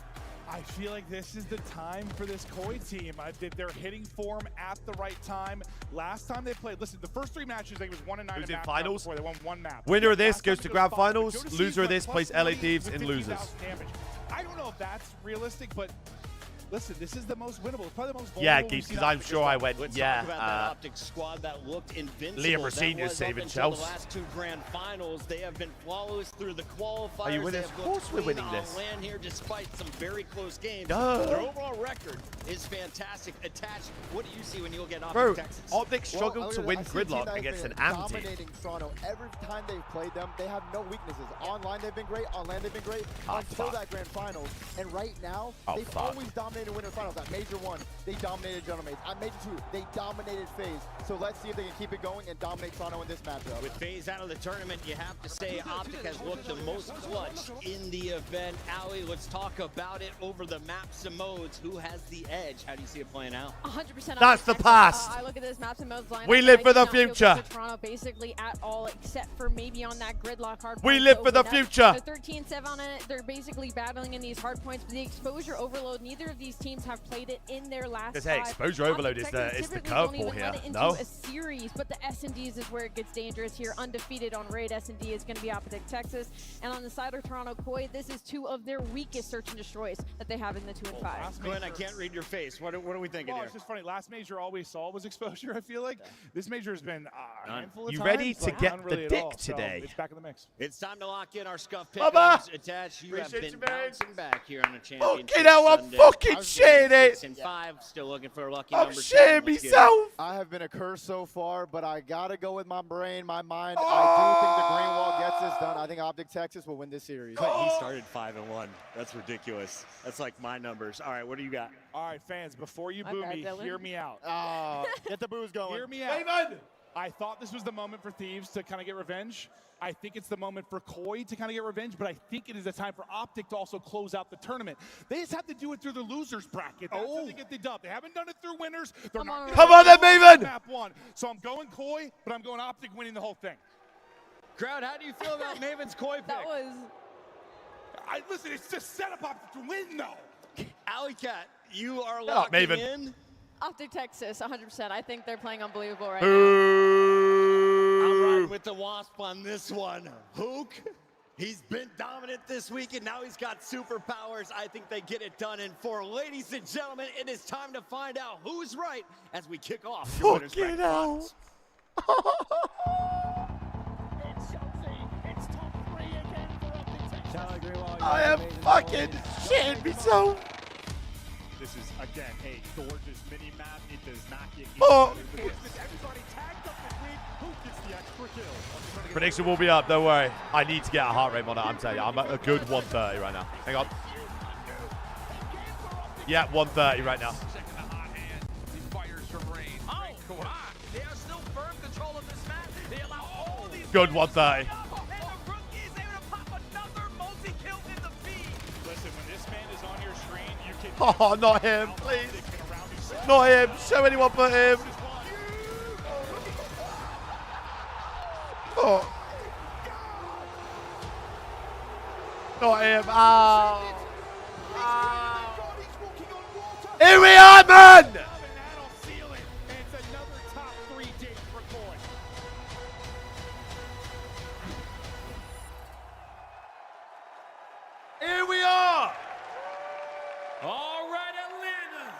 I feel like this is the time for this Koi team. They're hitting form at the right time. Last time they played, listen, the first 3 matches, they was 1-9 Who's in in map finals? before they won 1 map. Winner of this Last time goes it to grand fine, but finals. Joe DeCease Loser of went this plays +20 LA Thieves with in 50,000 losers. damage. I don't know if that's realistic, but listen, this is the most winnable. It's probably the most Yeah, vulnerable we've Geeks, seen because I'm Optic sure as I well. went, Let's yeah. talk about that Optic squad that looked invincible. Liam That Rosenior's was up saving until Chelsea. the last 2 grand finals. They have been flawless through the qualifiers. Are you winning? They Of have course looked we're clean winning on this. land here despite some very close games. Duh. Their overall record is fantastic. Attached, what do you see when you look at Optic Bro, Texas? Optic struggled to win I see a team Gridlock that has against an been AM team. dominating Toronto. Every time they've played them, they have no weaknesses. Online, they've been great. On land, they've been great. Ah, until fuck. that grand finals. And right now, Oh, they've fuck. always dominated winter finals. At Major 1, they dominated General Maze. At Major 2, they dominated FaZe. So let's see if they can keep it going and dominate Toronto in this matchup. With FaZe out of the tournament, you have to say Optic has looked the most clutch in the event. Ali, let's talk about it over the maps and modes. Who has the edge? How do you see it playing out? 100%. That's the past. I look at this maps and modes lineup. We live I for do the not feel future. good for Toronto basically at all, except for maybe on that Gridlock hard We point live to for the open up. future. They're 13-7 on it. They're basically battling in these hard points, but the exposure overload, neither of these teams have played it in their last Because, hey, 5. exposure overload is Texas the typically don't curveball even here. let it into No? a series, but the S&Ds is where it gets dangerous here. Undefeated on raid, S&D is going to be Optic Texas. And on the side of Toronto Koi, this is 2 of their weakest search and destroys that they have in the 2 and 5. Glenn, I can't read your face. What are we thinking Well, here? it's just funny. Last major all we saw was exposure, I feel like. This major has been a handful of You times, ready to but get none the really at dick all. So today? it's back in the mix. It's time to lock in our scuff Bubba! pick'ems. Attached, you Appreciate have you, been man. bouncing back here on the championship Fucking hell, I'm Sunday. fucking shitting it. 6 and 5, still looking for a lucky I'm number 10. shitting Let's get it. myself. I have been a curse so far, but I gotta go with my brain, my mind. I do think the Green Wall gets this done. I think Optic Texas will win this series. But he started 5-1. That's ridiculous. That's like my numbers. All right, what do you got? All right, fans, before you boo Okay, me, Dylan. hear me out. Get the booze going. Hear me out. David! I thought this was the moment for Thieves to kind of get revenge. I think it's the moment for Koi to kind of get revenge, but I think it is the time for Optic to also close out the tournament. They just have to do it through the losers bracket. That's how they get the dub. They haven't done it through winners. They're Come not on, gonna Come on do it then, on Maven! Map 1. So I'm going Koi, but I'm going Optic winning the whole thing. Crowd, how do you feel about Maven's Koi pick? That was... Listen, it's just set up Optic to win, though. Alley Cat, you are up, locking Maven. in. Optic Texas, 100%. I think they're playing unbelievable right I'm riding with the Wasp on this one. Hook, he's been dominant this week, and now he's got superpowers. I think they get it done in 4. Ladies and gentlemen, it is time to find out who's right as we kick off your winners Fucking bracket hell. finals. I am fucking shitting myself. This is, again, a gorgeous mini map. It does not get Oh. Everybody tagged up this week. Who gets the extra kill? Prediction will be up, don't worry. I need to get a heart rate monitor, I'm telling you. I'm at a good 130 right now. Hang on. Yeah, 130 right now. Checking the hot hand. He fires from range. Oh, wow. They are still firm control of this map. They allow all these... Good 130. And the rookie is able to pop another multi-kill in the feed. Listen, when this man is on your screen, you can... Oh, not him, please. Not him. Show anyone but him. Oh. Not him. Oh. Here we are, man! Here we are! All right, Atlanta.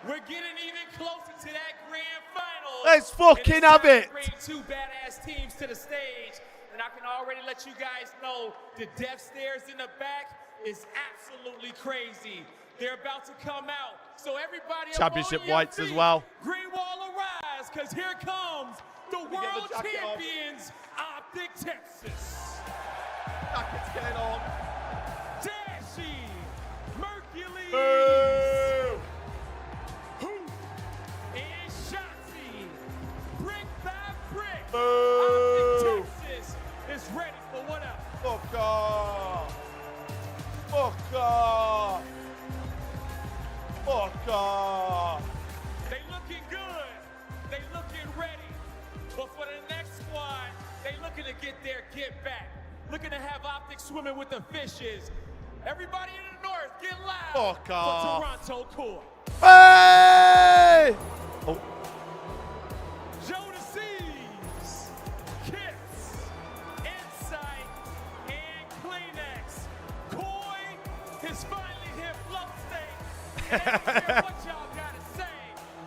We're getting even closer to that grand final. Let's fucking have it. Bring 2 badass teams to the stage. And I can already let you guys know the death stairs in the back is absolutely crazy. They're about to come out. So everybody Championship up on your whites as feet. well. Green wall arise, because here comes the world champions, Optic Texas. Jacket's getting on. Dashy, Mercules, Boo! Hoop, and Shotzi. Brick by brick. Boo! Optic Texas is ready for what else? Fuck off! Fuck off! Fuck off! They looking good. They looking ready. But for the next squad, they looking to get their get back. Looking to have Optic swimming with the fishes. Everybody in the north, get loud Fuck for off. Toronto Core. Hey! Oh. Jodeci's, Kits, Insight, and Kleenex. Koi has finally hit flow state. And I don't care what y'all gotta say,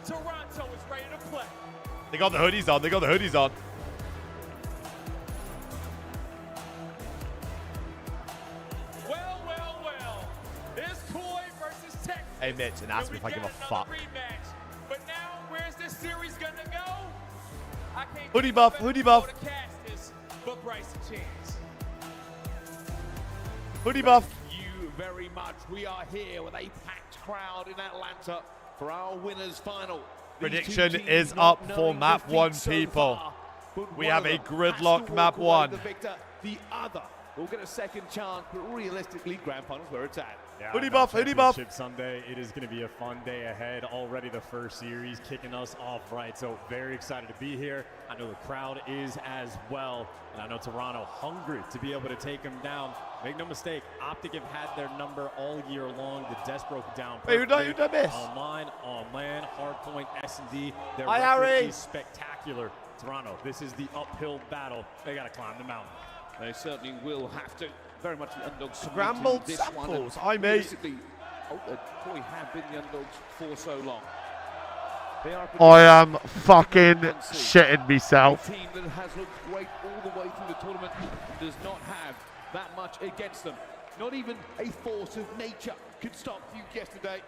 Toronto is ready to play. They got the hoodies on. They got the hoodies on. Well, well, well. It's Koi versus Texas. Hey, Mitch, and ask me if I give a fuck. Rematch. But now, where's this series gonna go? I can't Hoodie think buff, of hoodie any buff. more to cast this, but Bryson Chance. Hoodie buff. Thank you very much. We are here with a packed crowd in Atlanta for our winners final. Prediction is up for map 1, people. We have a gridlock map 1. The victor, the other will get a second chance, but realistically, grand finals where it's at. Yeah, Hoodie buff, hoodie buff. Championship Sunday. It is going to be a fun day ahead. Already the first series kicking us off right. So very excited to be here. I know the crowd is as well. And I know Toronto hungry to be able to take them down. Make no mistake, Optic have had their number all year long. The Des broke it down Wait, who perfectly. done this? Online, on land, hardpoint, S&D. Their Hi, record Harry. is spectacular. Toronto, this is the uphill battle. They got to climb the mountain. They certainly will have to. Very much the underdogs. Scrambled this samples. One. Hi, mate. Realistically, Koi have been the underdogs for so long. They are I am fucking shitting a myself. team that has looked great all the way through the tournament does not have that much against them. Not even a force of nature could stop you yesterday.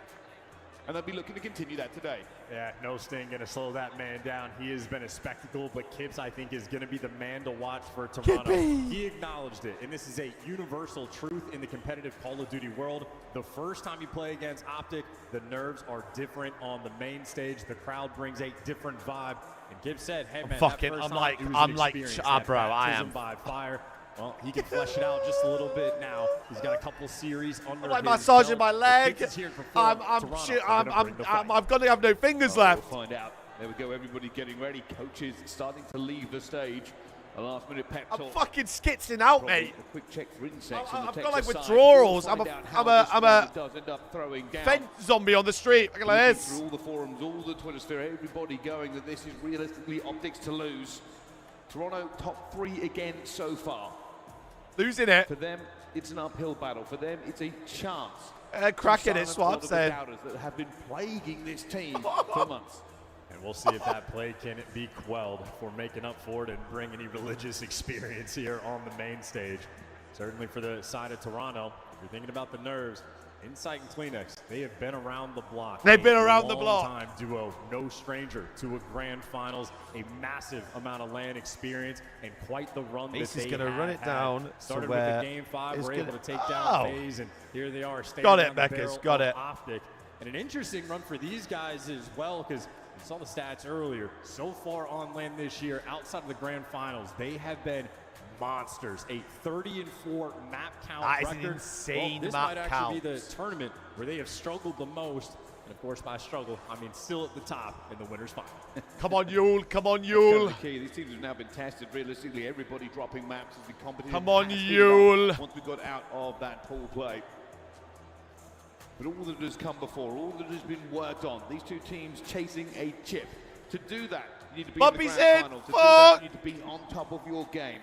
And they'll be looking to continue that today. Yeah, no Sting going to slow that man down. He has been a spectacle, but Kipps, I think, is going to be the man to watch for Toronto. Kippy! He acknowledged it, and this is a universal truth in the competitive Call of Duty world. The first time you play against Optic, the nerves are different on the main stage. The crowd brings a different vibe. And Kipps said, hey, man, fucking- that first I'm time, like- it was I'm an like, experience, ah, that bro, I baptism am. by fire. Well, he can flesh it out just a little bit now. He's got a couple series under I'm like his massaging belt. my If leg. Kipps is here to perform, Toronto are gonna bring the fight. I've got to have no fingers left. We'll find out. There we go, everybody getting ready. Coaches starting to leave the stage. A last-minute pep I'm talk. fucking skitzing out, Probably mate. a quick check for insects on the I've got Texas like side. withdrawals. We'll I'm find a- out I'm how a- this I'm one a does end up throwing down. Fence zombie on the street. Look at Looking this. through all the forums, all the Twitter sphere, everybody going that this is realistically Optics to lose. Toronto top 3 again so far. Losing it. For them, it's an uphill battle. For them, it's a chance. Cracking to it, silence Swab all of the said. doubters that have been plaguing this team for months. And we'll see if that play can be quelled for making up for it and bring any religious experience here on the main stage. Certainly for the side of Toronto, if you're thinking about the nerves, Insight and Kleenex, they have been around the block. They've been A around the block. long-time duo, no stranger to a grand finals, a massive amount of LAN experience, and quite the run Ace that is they gonna run have it down had. to Started where with the game 5, it's we're able gonna- to take down Oh. FaZe, and here they are standing Got it, down the Beckers, barrel got of it. Optic. And an interesting run for these guys as well, because you saw the stats earlier. So far on LAN this year, outside of the grand finals, they have been monsters. A 30-4 map count That is an record. insane this map might actually be the count. tournament where they have struggled the most. And of course, by struggle, I mean still at the top in the winners' final. Come on, Yule. Come on, That's Yule. the key. These teams have now been tested. Realistically, everybody dropping maps as the competition. Come on, has heated Yule. up Once we got out of that pool play. But all that has come before, all that has been worked on, these two teams chasing a chip. To do that, you need to be Bobby's in the grand in. final. To do that, Fuck. you need to be on top of your game.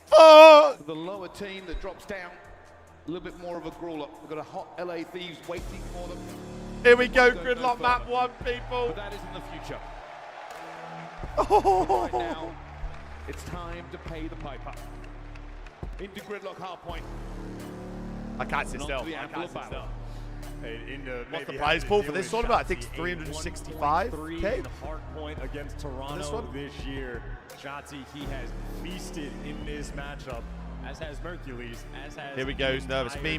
Fuck. The lower team that drops down, a little bit more of a crawler. We've got a hot LA Thieves waiting for them. Here we go, Don't gridlock go map further. 1, people. But that is in the future. Oh. Right now, it's time to pay the piper. Into gridlock hardpoint. I can't sit Not still. to the I anvil can't of sit battle. still. What's the prize pool for this tournament? I think it's 365K. Hard point against Toronto this year. Shotzi, he has feasted in this matchup, as has Mercules, as has. Here we go. He's nervous. Me.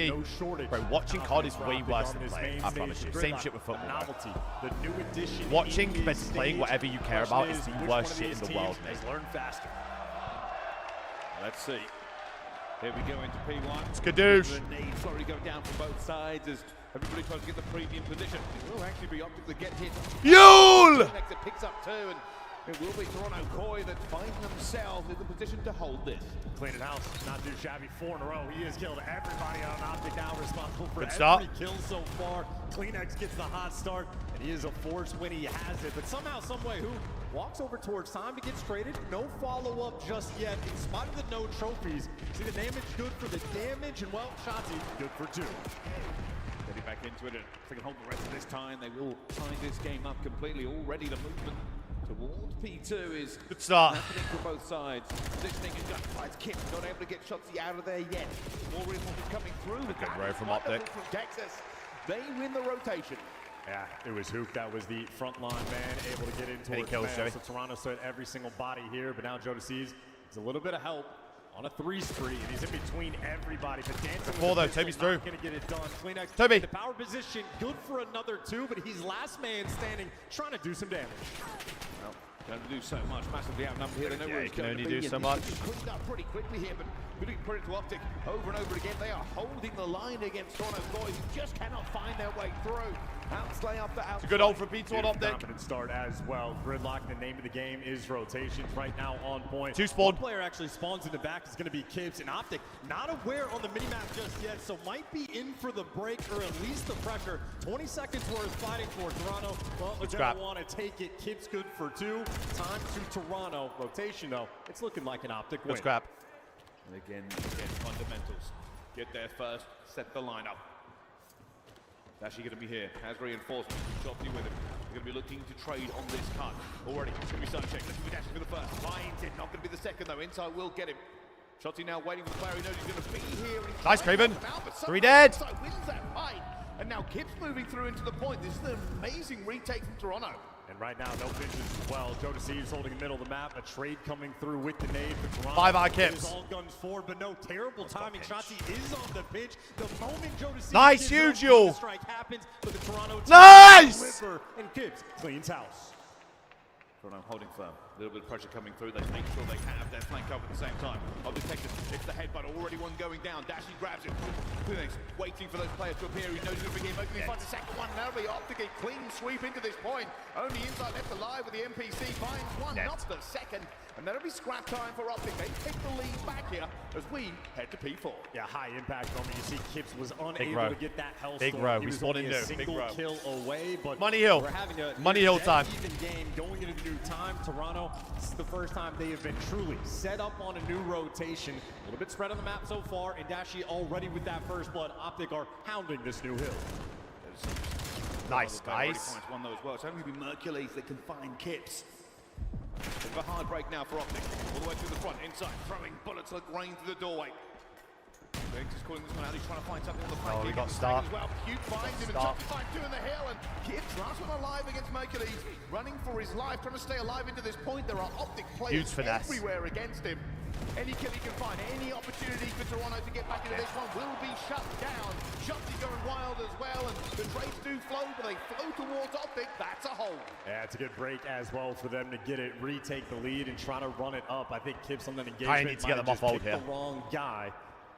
No shortage. Bro, watching COD is way worse than playing. I promise you. Same shit with football. Novelty, the new addition. Watching compared to playing whatever you care about is the worst shit in the world, mate. Learn faster. Let's see. Here we go into P1. It's Kadoosh. The nade flurry going down from both sides as everybody tries to get the premium position. It will actually be Optic that get hit. Yule! It picks up two, and it will be Toronto Koi that find themselves in the position to hold this. Cleaning house, not too shabby. 4 in a row. He has killed everybody on Optic now, responsible for Good every stop. kill so far. Kleenex gets the hot start, and he is a force when he has it. But somehow, someway, who walks over towards time to get traded. No follow-up just yet. In spite of the no trophies, see the damage good for the damage, and well, Shotzi good for 2. Getting back into it, and if they can hold the rest of this time, they will tie this game up completely. Already the movement towards P2 is good start happening for both sides. Positioning is just finds Kip, not able to get Shotzi out of there yet. More reinforcements coming through. Good row from Optic. From Texas. They win the rotation. Yeah, it was Hook that was the front line man, able to get in towards kills, the man. So Toronto stood every single body here, but now Jodeci's is a little bit of help on a 3 spree, and he's in between everybody. But dancing Four though, Toby's through. Gonna get it done. Kleenex, Toby. the power position, good for another 2, but he's last man standing, trying to do some damage. Well, going to do so much, massively outnumbered here. They know where he he's can going only to be, do so and much. he's cleaned up pretty quickly here, but we can put it to Optic over and over again. They are holding the line against Toronto Boys, who just cannot find their way through. Outslay after outslay. It's a good ult for P2 on Optic. Confident start as well. Gridlock, the name of the game is rotations right now on point. 2 spawn. One player actually spawns in the back is going to be Kibbs, and Optic not aware on the minimap just yet, so might be in for the break or at least the pressure. 20 seconds worth fighting for Toronto, but they're going to want to take it. Kibbs good for 2. Time to Toronto. Rotation though, it's looking like an Optic win. Good scrap. And again, fundamentals. Get there first, set the lineup. Actually going to be here, has reinforcement, Shotzi with him. They're going to be looking to trade on this cut. Already, it's going to be Suncheck, looking for Dashi for the first. Finds it, not going to be the second though, Inside will get him. Shotzi now waiting for the player, he knows he's going to be here. Nice, Craven. 3 dead. Inside wins that fight. And now Kip's moving through into the point. This is an amazing retake from Toronto. And right now, no pitches as well. Jodeci is holding the middle of the map. A trade coming through with the nade for Toronto. 5 out Kips. All guns forward, but no terrible timing. Shotzi is on the pitch. The moment Jodeci nice, huge Yule. strike happens, but the Toronto team nice. And Kips cleans house. Toronto holding firm. A little bit of pressure coming through. They make sure they have their flank cover at the same time. Optic takes it. It's the headbutt. Already one going down. Dashi grabs it. Kleenex waiting for those players to appear. He knows he's going to begin. Opening finds the second one. Now the Optic a clean sweep into this point. Only Inside left alive with the NPC. Finds one, not the second. And that'll be scrap time for Optic. They take the lead back here as we head to P4. Yeah, high impact moment. You see Kips was unable row. to get that health. Big row. He We was spawned only in a new. single Big row. kill away, but Money Hill. we're having a Money Hill time. even game going into the new time. Toronto, this is the first time they have been truly set up on a new rotation. A little bit spread on the map so far, and Dashi already with that first blood. Optic are hounding this new hill. Nice, guys. One though as well. It's only going to be Mercules that can find Kips. Bit of a hard break now for Optic. All the way through the front, inside, throwing bullets like rain through the doorway. Riggs is calling this one out. He's trying to find something on the flank. Oh, we got Star Star. as well. Cute finds him and Chucky finds 2 in the hill. And Kips last one alive against Mercules. Running for his life, trying to stay alive into this point. There are Optic players everywhere against him. Any kill he can find, any opportunity for Toronto to get back into this one will be shut down. Shotzi going wild as well, and the trades do flow, but they flow towards Optic. That's a hold. Yeah, it's a good break as well for them to get it, retake the lead, and try to run it up. I think Kips on that engagement I need to get them off hold here. The wrong guy.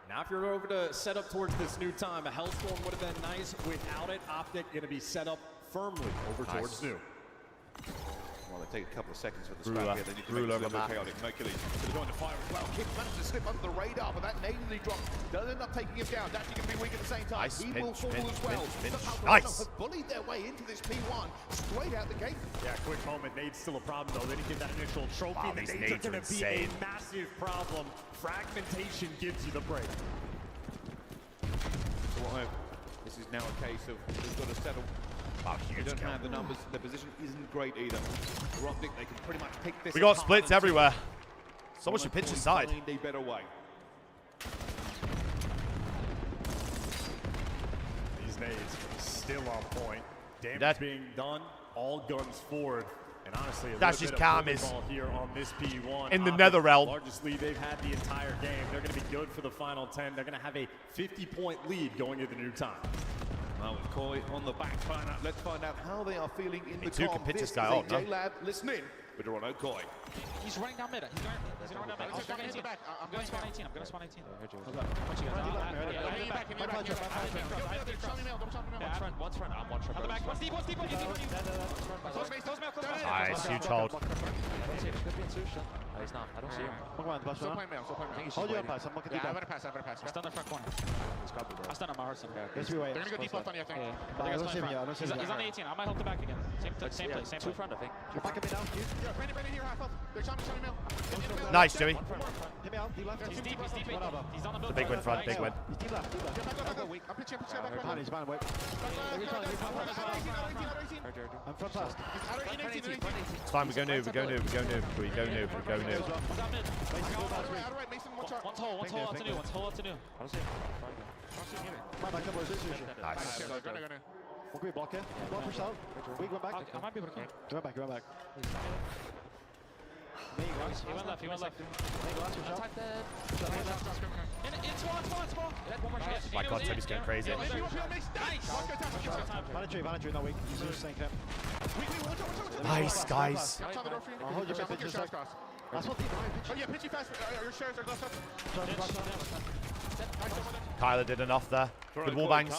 Now, if you're over to set up towards this new time, a Hellstorm would have been nice. Without it, Optic going to be set up firmly over towards new. Well, they take a couple of seconds for the Ruler. scrap here. They need to make Ruler this a little on bit chaotic. Mercules is going to fire as well. Kips managed to slip under the radar, but that nasally drop does end up taking him down. Dashi can be weak at the same time. Nice. He will fall as well. Somehow Toronto Nice. have bullied their way into this P1 straight out the gate. Yeah, quick moment. Nade's still a problem, though. They didn't get that initial trophy. Wow, the these nades nades are going are to be insane. a massive problem. Fragmentation gives you the break. This is now a case of they've got to settle. They don't have the numbers. Their position isn't great either. Optic, they can pretty much pick this We got apart splits and everywhere. Someone should pitch aside. find a better way. nades still on point. Damage That- being done, all guns forward. And honestly, That's little just bit of calm is ball here on this P1. in the Optic, nether realm. Largest lead they've had the entire game. They're going to be good for the final 10. They're going to have a 50-point lead going into the new time. Well, with Koi on the back burner, let's find out how they are feeling in the two calm. can pitch this This guy is a out, no? J-Lab, listen in with Toronto Koi. He's running down mid. He's going down mid. I'm going to back. I'm going to spawn 18. I'm going to spawn 18. What you guys? One's front. I'm one shot. On the back. One's deep. Close mail. Nice, huge hold. He's not. I don't see him. Still playing mail. Hold your pass. I'm looking Yeah, deep. I'm gonna pass. I stun the front corner. I stun on my Harrison. Yes, we wait. They're gonna go deep left on you, I think. But I don't see him yet. I don't see him He's yet. on the 18. I might hold the back again. Same play. Two front, I think. You're backing me down. Yeah, Brandon here, half up. They're showing me mail. Nice, Joey. Hit me out. Deep left. He's deep. He's on the build. The big win front, big win. He's deep left. Deep left. I'm pitching back. Man, he's man. Wait. I'm front fast. It's fine, we go noob, we go noob, we go noob, we go noob, we go noob. One's hole out to new. I don't see him. Man, back up. Nice. What can we block here? Block push out. We go back. I might be able to kill. Go back. He went left. My god, Toby's going crazy. Vanity, not weak. He's just sinking him. Nice, guys. I'll hold your mid pitch. That's what Oh yeah, pitchy fast. Your shares are left Kyler did enough there. Good wall bangs.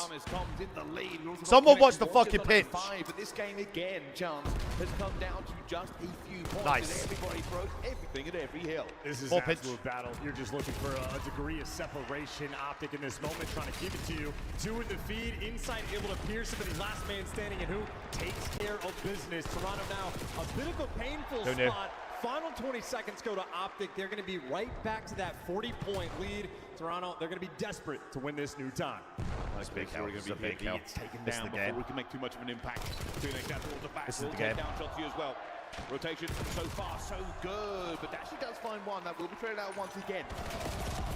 In the lead. Someone watch the fucking pitch. But this game again, Chance, has come down to just a few points. Nice. And everybody throws everything at every hill. This is Full an pitch. absolute battle. You're just looking for a degree of separation. Optic in this moment, trying to keep it to you. Two in the feed, inside able to pierce it, but he's last man standing, and who takes care of business? Toronto now, a bit of a painful Go new. spot. Final 20 seconds go to Optic. They're going to be right back to that 40-point lead. Toronto, they're going to be desperate to win this new time. That's a big kill. This is a big kill. It's taken This is down the before game. we can make too much of an impact. Feeling that towards the back. This is the We'll game. take down Chelsea as well. Rotation so far, so good. But Dashy does find one that will be traded out once again.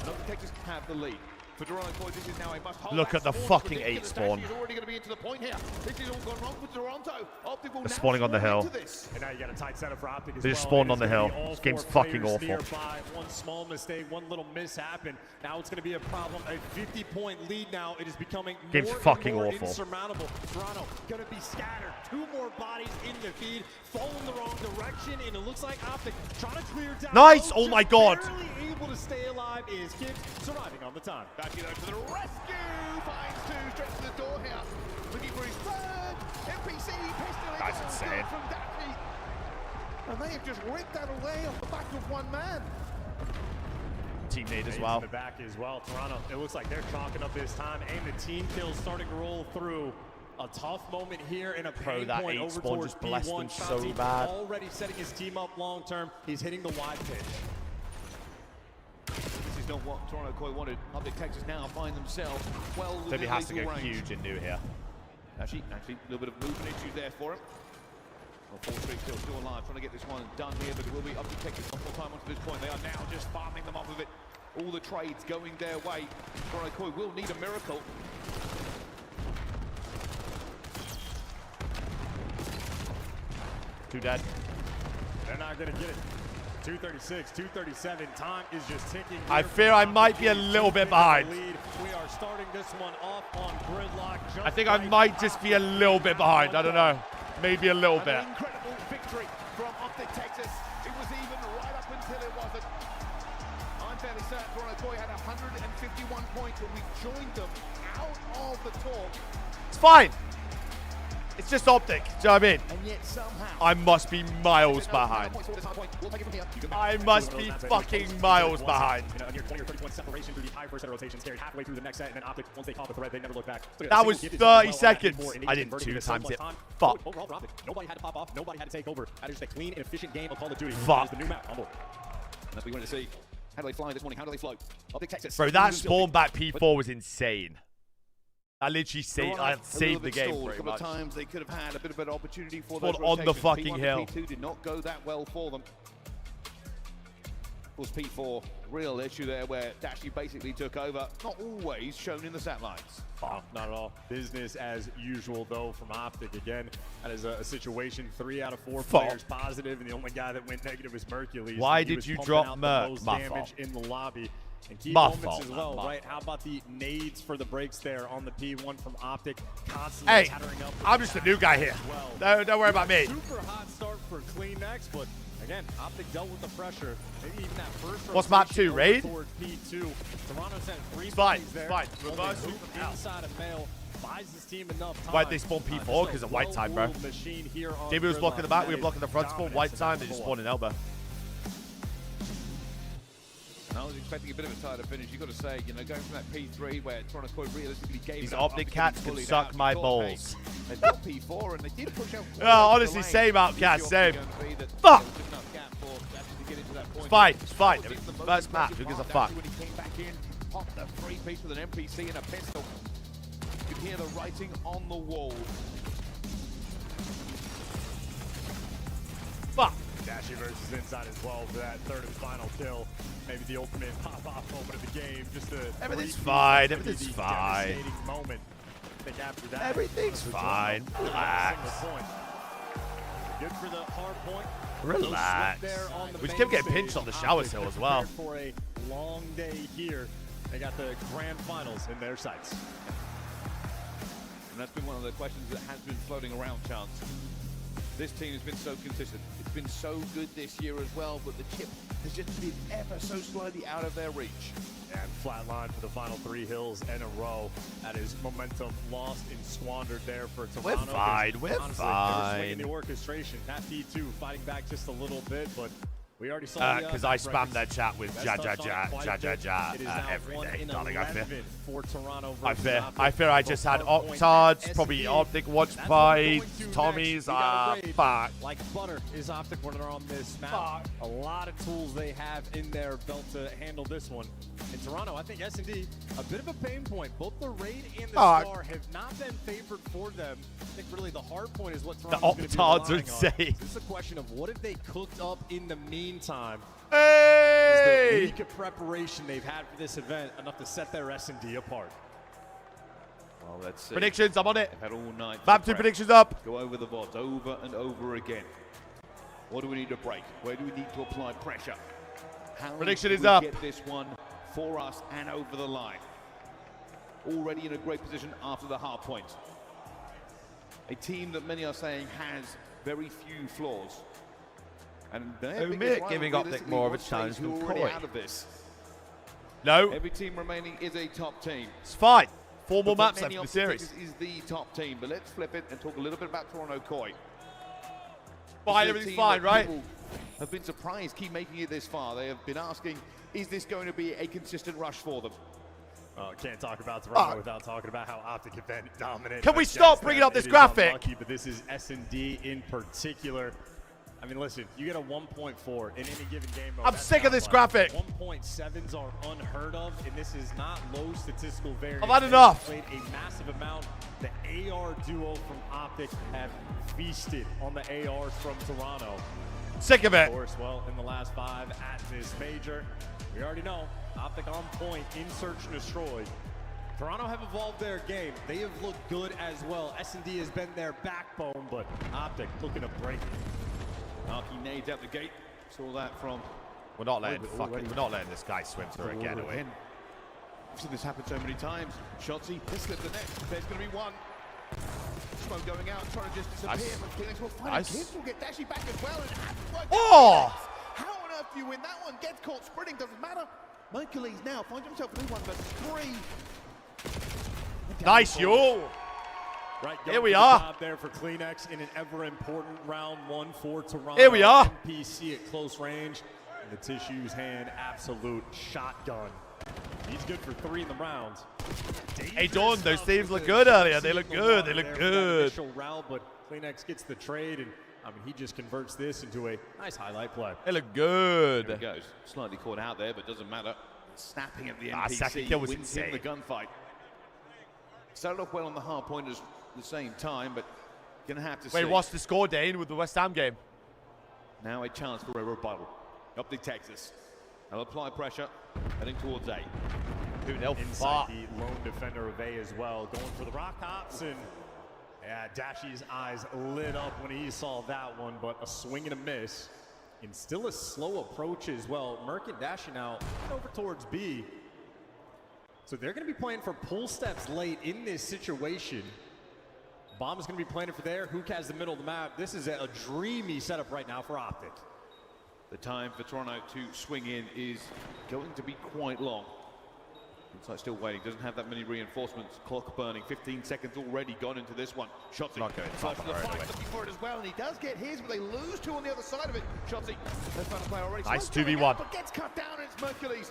Another Texas can have the lead. For Toronto Boys, this is now a must-hold. Look at the Spawn's fucking ridiculous. 8 spawn. Dashy is already going to be into the point here. This is all gone wrong for Toronto. Optic will They're now spawning on the swarm hill. into this. And now you got a tight setup for Optic as They well. just spawned and on the it's gonna hill. be all This game's four fucking players awful. nearby. One small mistake, one little mishap, and now it's going to be a problem. A 50-point lead now. It is becoming Game's more fucking and more awful. insurmountable. Toronto going to be scattered. Two more bodies in the feed, fall in the wrong direction, and it looks like Optic trying to clear down. Nice! low, Oh my just god! Barely able to stay alive is Gibbs surviving on the time. Dashy though to the rescue. Finds two straight to the door here. Looking for his third. MPC pistol. That's insane. From Daphne. And they have just ripped that away off the back of one man. Team need as Nades well. in the back as well. Toronto, it looks like they're chalking up this time, and the team kills starting to roll through. A tough moment here in a pain that point 8 over spawn towards just blessed P1. them so Chauncey bad. already setting his team up long term. He's hitting the wide pitch. This is not what Toronto Koi wanted. Optic Texas now find themselves well within Toby has to lethal go range. huge in new here. Actually, a little bit of movement issues there for him. Well, 4 Street still alive, trying to get this one done here, but it will be Optic Texas one more time onto this point. They are now just farming them off of it. All the trades going their way. Toronto Koi will need a miracle. Two dead. They're not going to get it. 236, 237. Time is just ticking. I here fear for I might Optic. be a little bit behind. Lead. We are starting this one off on Gridlock. I think I might just be a little bit behind. I don't know. Maybe a little bit. An incredible victory from Optic Texas. It was even right up until it wasn't. I'm fairly certain Toronto Koi had 151 points when we joined them out of the talk. It's fine. It's just Optic. Do you know what I mean? And yet somehow I must be miles behind. I must be fucking miles behind. A near 20 or 30 point separation through the high first set of rotations, carried halfway through the next set, and then Optic, once they caught the thread, they never looked back. So, That was 30 single hit is seconds. well, I didn't converting 2 into so times much it. time. Fuck. Overall for Optic, nobody had to pop off, nobody had to take over. That is just a clean and efficient game of Call of Duty. Fuck. That is the new map on board. That's what we wanted to see. How do they fly this morning? How do they float? Optic Texas. Bro, that spawn back P4 was insane. I literally saved, I saved the game A pretty couple much. of times they could have had a bit of an opportunity for Spawned those on the rotations. fucking P1 hill. to P2 did not go that well for them. Was P4 real issue there where Dashy basically took over? Not always shown in the stat lines. Oh, not at all. Business as usual, though, from Optic. Again, that is a situation 3 out of 4 players positive, and the only guy that went negative was Mercules. Why He did was you pumping drop out Merc? the most My damage fault. in the lobby. And key My moments fault, as man, well, my right? fault. How about the nades for the breaks there on the P1 from Optic? Constantly Hey, tattering up. I'm just a new guy here. Don't worry about me. Super hot start for CleanX, but again, Optic dealt with the pressure. Maybe even that first What's map rotation 2, over raid? towards P2. Toronto sent 3 It's fine, bodies there. it's fine. Only Reverse move inside of Mail. Buys his team enough time. Why'd they spawn P4? Just Because a of white time, bro. well-oiled machine here on JB was blocking the Gridlock. back, we That were blocking the is front spawn. dominance White in time, that they just four. spawned in Elbow. And I was expecting a bit of a tighter finish. You've got to say, going from that P3 where Toronto quite realistically gave These it up Optic after cats getting can bullied suck out. my You thought, balls. hey, they got P4 and they did push out. Honestly, same outcast, same. Fuck! It's fine, it's fine. First match, who gives a fuck? When he came back in, popped the 3-piece with an MPC and a pistol. You can hear the writing on the wall. Fuck! Dashy versus Inside as well for that third and final kill. Maybe the ultimate pop-off moment of the game. Just a Everything's three-piece fine, that's gonna be everything's the fine. devastating moment. I think after that, Everything's for fine. Toronto, Relax. single point. Good for the hard point. Relax. No sweat there on the We just main kept getting stage. pinched on the shower Optic sill as prepared well. For a long day here. They got the grand finals in their sights. And that's been one of the questions that has been floating around, Chance. This team has been so consistent. It's been so good this year as well, but the chip has just been ever so slightly out of their reach. And flatline for the final 3 hills in a row. That is momentum lost and squandered there for Toronto. We're fine, we're honestly, They were swinging fine. the orchestration. That P2 fighting back just a little bit, but we already saw Because I back spam records. their chat with Best ja touch ja on ja quite ja a ja bit. ja It is now every 1 day, in darling. I fear. 11 for Toronto I versus fear. Optic. I fear I just had Both hard Octards, point probably SND. Optic Watch That's what we're Pies, going to Tommies. next. We got a raid. Fuck. Like butter is Optic when they're on this map. Fuck. A lot of tools they have in their belt to handle this one. In Toronto, I think S&D, a bit of a pain point. Both the Raid and the Fuck. Star have not been favored for them. I think really the hard point is what The Toronto's going to be Octards are relying on. insane. This is a question of what have they cooked up in the meantime. Hey! Is the week of preparation they've had for this event enough to set their S&D apart? Well, let's see. Predictions, I'm on it. They've had all night. Map to 2 prep. predictions up. Go over the VODs over and over again. What do we need to break? Where do we need to apply pressure? How Prediction do is we up. get this one for us and over the line? Already in a great position after the hard point. A team that many are saying has very few flaws. And their Omit biggest rival giving Optic realistically more of a was challenge FaZe, who than are already Koi. out of this. No, Every team remaining is a top team. it's fine. 4 more But maps many left in the Optic series. is the top team, but let's flip it and talk a little bit about Toronto Koi. Fine, This is a everything's team fine, that right? people have been surprised keep making it this far. They have been asking, is this going to be a consistent rush for them? Can't talk about Toronto without talking about how Optic have been dominant. Can we against stop bringing them. up this It is graphic? unlucky, but this is S&D in particular. I mean, listen, you get a 1.4 in any given game. mode, I'm that's sick of this not graphic. 1.7s are unheard of, and this is not low statistical variance. I've had They enough. Played a massive amount. The AR duo from Optic have feasted on the ARs from Toronto. Sick of it. Of course, well, in the last 5 at this major, we already know Optic on point in search and destroy. Toronto have evolved their game. They have looked good as well. S&D has been their backbone, but Optic looking to break it. Arky nades out the gate. Saw that from. We're not letting this guy swim through again, are we? We've seen this happen so many times. Shotzzy, this slipped the net. There's going to be one. Smoke going out, trying to just disappear. Nice. But Phoenix will find Nice. Kids will get Dashy back as well. And it has to work. Oh! How on earth do you win that one? Gets caught sprinting, doesn't matter. Mercules now finds himself 3-1 versus 3. Nice, yo. Right, Here going we for the are. job there for CleanX in an ever important round 1 for Toronto. Here we are. MPC at close range. And the Tissue's hand, absolute shotgun. He's good for 3 in the round. Hey, Dawn, those teams look good earlier. They look good. They look good. Initial round, but CleanX gets the trade, and I mean, he just converts this into a nice highlight play. They look good. There he goes. Slightly caught out there, but doesn't matter. Snapping at the Ah, NPC. second kill was wins him insane. the gunfight. Started off well on the hard point at the same time, but gonna have to Wait, see. what's the score, Dane, with the West Ham game? Now a chance for a rebuttal. Optic Texas. They'll apply pressure, heading towards A. 2-0. Inside the lone defender of A as well, going for the rock hops, and yeah, Dashy's eyes lit up when he saw that one, but a swing and a miss, and still a slow approach as well. Merc and Dashy now over towards B. So they're going to be playing for pull steps late in this situation. Bomb is going to be planted for there. Hook has the middle of the map. This is a dreamy setup right now for Optic. The time for Toronto to swing in is going to be quite long. Inside still waiting, doesn't have that many reinforcements. Clock burning, 15 seconds already gone into this one. Shotzzy Not going tries top for the right fight, away. looking for it as well, and he does get his, but they lose two on the other side of it. Shotzzy, let's find a player already. Nice Slow going 2v1. out, but gets cut down, and it's Mercules.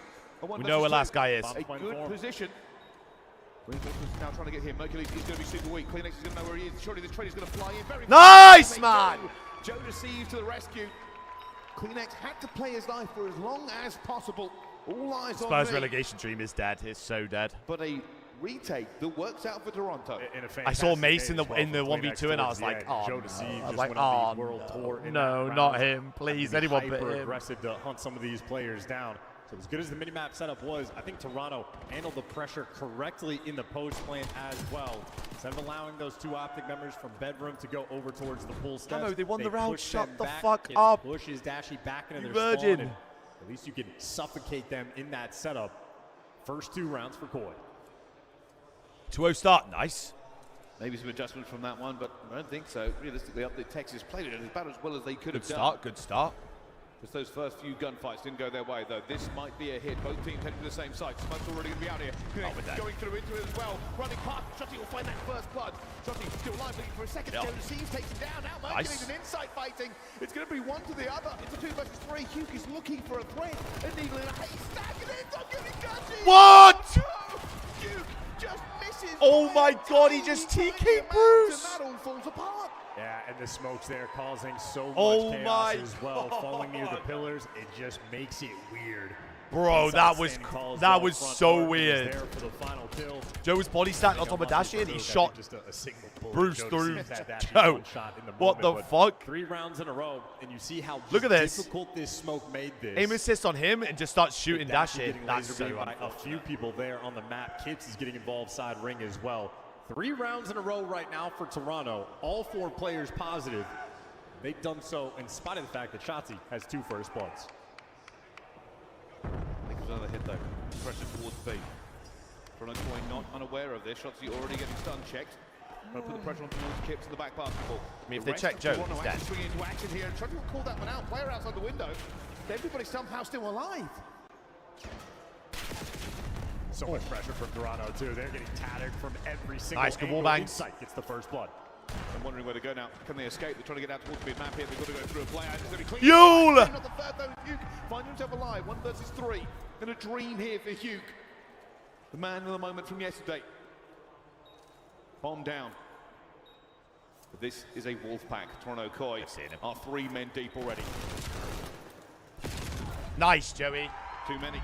We know where last guy is. A good position. Reinforcements now trying to get here. Mercules is going to be super weak. Kleenex is going to know where he is. Surely this trade is going to fly in very Nice, man! Joe deceives to the rescue. Kleenex had to play his life for as long as possible. All eyes on Spurs me. relegation dream is dead. It's so dead. But a retake that works out for Toronto. I saw Mace in the 1v2 and I was like, oh, Joe no. Deceive I was just like, went on oh, the world tour in no, that not round. him. Please, Had to be anyone but him. aggressive to hunt some of these players down. So as good as the minimap setup was, I think Toronto handled the pressure correctly in the post plant as well. Instead of allowing those two Optic members from bedroom to go over towards the full steps, No, they won the round. pushed Shut them the back. fuck It up. Pushes Dashy back into You their virgin. spawn, and at least you can suffocate them in that setup. First 2 rounds for Koi. 2-0 start. Nice. Maybe some adjustments from that one, but I don't think so. Realistically, up the Texas played it about as well as they could Good have done. start. Good start. Just those first few gunfights didn't go their way, though. This might be a hit. Both teams heading to the same side. Smoke's already going to be out here. Going through into it as well. Running past. Shotty will find that first blood. Shotty still alive, looking for a second. Yeah. Joe Deceives takes him down. Now Mercules and Insight fighting. It's going to be one to the other. It's a 2 versus 3. Hugh is looking for a threat. A needle in a haystack, and it's not getting Dutchy. What? No! Hugh just misses. Oh my god, he just TK Bruce. And that all falls apart. Yeah, and the smoke's there causing so much Oh chaos my as well. God. Falling near the pillars, it just makes it weird. Bro, Inside that was standing tall as that well, was front so court, he was weird. there for the final kill. Joe was body stacked on top of Dashy and he shot Just a single bullet. Bruce Joe through Deceives had Dashy Joe. one shot in the What the moment, but fuck? 3 rounds in a row, and you see how Look at this. difficult this smoke made this. Aim assist on him and just start shooting Dashy Dashy. getting That's laser so beamed by a unfortunate. few people there on the map. Kips is getting involved side ring as well. 3 rounds in a row right now for Toronto. All 4 players positive. They've done so in spite of the fact that Shotzzy has 2 first bloods. I think it was another hit though. Pressure towards B. Toronto not unaware of this. Shotzzy already getting stun checked. Trying to put the pressure on towards Kips in the back basketball. I mean, if they check Joe, he's dead. Swinging into action here. Trying to call that one out. Player outside the window. Everybody somehow still alive. So much pressure from Toronto too. They're getting tattered from every single Nice, good angle. wall bangs. Insight gets the first blood. I'm wondering where to go now. Can they escape? They're trying to get out towards the mid-map here. They've got to go through a play. It's going to be clean. Yule! Not the third though. Hugh finds himself alive. 1 versus 3. Gonna dream here for Hugh. The man of the moment from yesterday. Bomb down. But this is a wolf pack. Toronto Koi are 3 men deep already. Nice, Joey. Too many.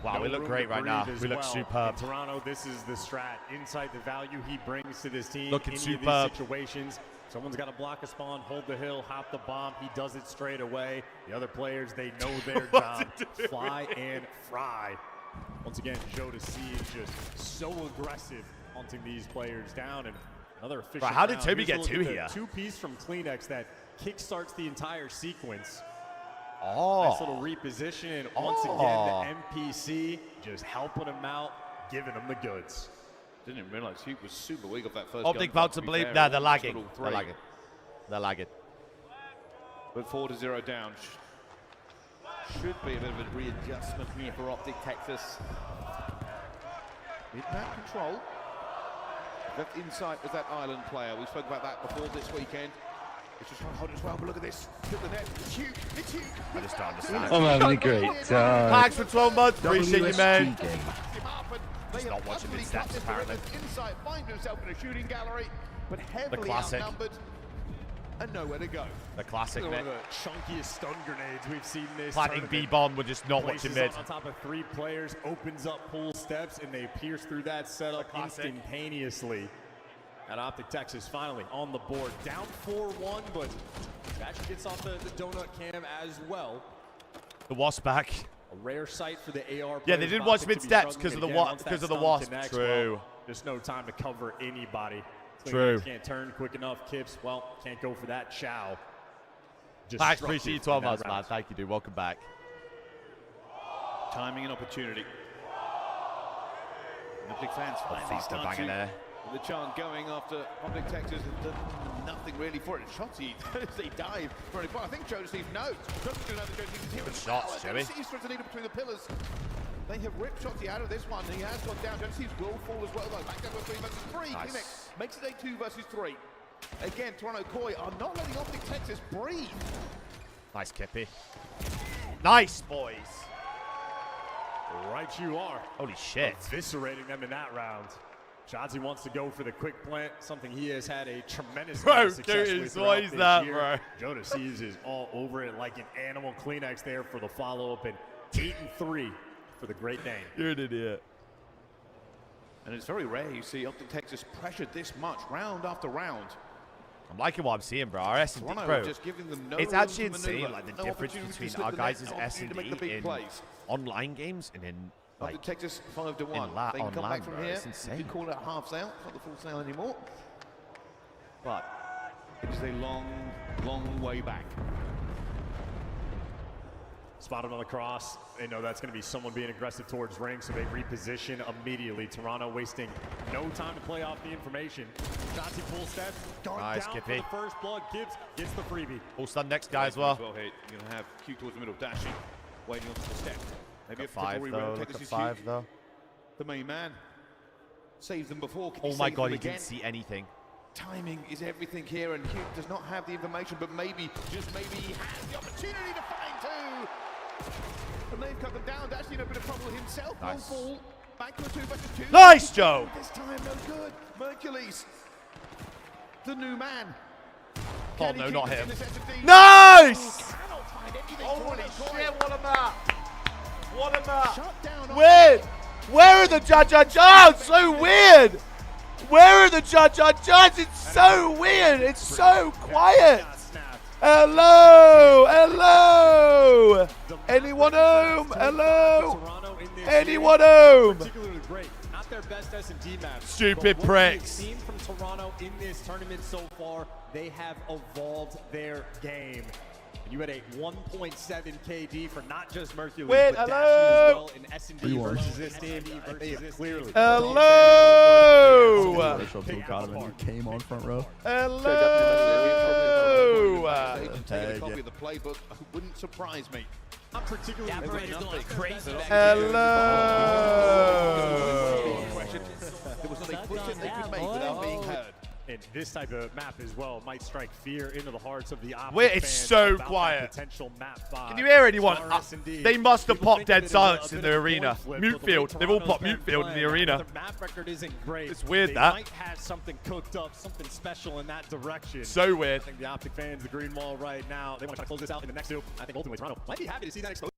Wow, No we look room great to right now. breathe as We look well. superb. In Toronto, this is the strat. Inside the value he brings to this team. Looking Any of superb. these situations. Someone's got to block a spawn, hold the hill, hop the bomb. He does it straight away. The other players, they know their job. Fly and fry. Once again, Joe Deceive just so aggressive hunting these players down. And another efficient Right, how did round. Toby Here's a get look 2 at the here? 2-piece from Kleenex that kickstarts the entire sequence. Oh. Nice little reposition, and once again, the MPC just helping him out, giving him the goods. Didn't even realize Hugh was super weak off that first Optic gunfight, about to to be believe. fair. Nah, they're Almost lagging. got all They're three. lagging. They're lagging. But 4-0 down. Should be a bit of a readjustment here for Optic Texas. Mid-map control. That Insight was that island player. We spoke about that before this weekend. It's just trying to hold it as well, but look at this. Hit the net. It's Hugh. It's Hugh. I just don't understand. I'm having a great time. Thanks for 12 months. Appreciate you, man. WSG game. Just not watching mid steps, apparently. Insight finds himself in a shooting gallery, but heavily classic. outnumbered and nowhere to go. The classic, One mate. of the chunkiest stun grenades we've seen this Planting tournament. B-bomb, we're just not Places watching mid. on top of 3 players, opens up pool steps, and they pierce through that setup instantaneously. And Optic Texas finally on the board. Down 4-1, but that gets off the donut cam as well. The Wasp back. A rare sight for the AR. Yeah, they didn't watch mid steps because of the Wasp. Connects, True. well, there's no time to cover anybody. True. Can't turn quick enough. Kips, well, can't go for that. Chow. Max, appreciate you 12 months, man. Thank you, dude. Welcome back. Timing and opportunity. The big fans finally start to there. the chant going after Public Texas has done nothing really for it. Shotzi, they dive. I think Joe Steve knows. Joe's going to know that Joe Steve is here. Good shots, Joey. He's trying to lead between the pillars. They have ripped Shotzi out of this one. He has gone down. Joe Steve will fall as well, though. Back down to 3 versus 3. Nice. Phoenix makes it a 2 versus 3. Again, Toronto Koi are not letting Optic Texas breathe. Nice, Kippy. Nice, boys. Right you are. Holy shit. Eviscerating them in that round. Shotzi wants to go for the quick plant, something he has had a tremendous amount of success with throughout this year. Jonas Seas is all over it like an animal. Kleenex there for the follow-up, and 8-3 for the Great Dane. You're an idiot. And it's very rare you see Optic Texas pressured this much round after round. I'm liking what I'm seeing, bro. Our S&D, Toronto bro. just giving them no It's room actually to insane, maneuver. like the No difference opportunity to between slip our the guys' net, S&D opportunity to make the big in plays. online games and in like Optic Texas 5-1. They can online, come back from bro. here. It's insane. You call it a half sale, it's not the full sale anymore. But it is a long, long way back. Spotted on the cross. They know that's going to be someone being aggressive towards ring, so they reposition immediately. Toronto wasting no time to play off the information. Shotzi full step. Going Nice, down Kippy. for the first blood. Gibbs gets the freebie. All stun next guy as well. Well hit. You're going to have Q towards the middle, dashing, waiting onto the step. Maybe Look at 5 though. Look at 5 though. The main man saves them before. Can Oh he my save god, them he again? didn't see anything. Timing is everything here, and Hugh does not have the information, but maybe, just maybe, he has the opportunity to find two. And they've cut them down. Dashing a bit of trouble himself. Nice. One fall. Back to a 2 versus 2. Nice, Joe. This time, no good. Mercules, the new man. Oh Can he no, keep not this him. in this S&D? Nice! Cannot find anything. Holy Toronto shit, Koi. what a map! What a map! Shut down. Weird! Where are the judges? Oh, it's so weird! Where are the judges? It's so weird! It's so quiet! Hello! Hello! Anyone home? Hello? Anyone home? Particularly great. Not their best S&D match. Stupid but what we've pricks. seen from Toronto in this tournament so far, they have evolved their game. You had a 1.7 KD for not just Mercury, Wait, but hello? Dashie as well in S&D We won. versus this team. Clearly. Hello! Racial pool got him and he came on front row. Hello! Take a copy of the playbook. Wouldn't surprise me. Not particularly crazy. Hello! There was not a footstep they could make without being heard. And this type of map as well might strike fear into the hearts of the Optic Wait, it's fans so about that quiet. potential map buy. Can you hear anyone? Star S&D. They must have People popped think dead of it as silence a in bit the of a arena. coin flip, Mute but the way field. They've all Toronto's popped been mute field in the playing, arena. their map record isn't great. It's weird they that. might have something cooked up, something special in that direction. So weird. I think the Optic fans, the green wall right now, they want to try to close this out in the next two. I think ultimately Toronto might be happy to see that exposure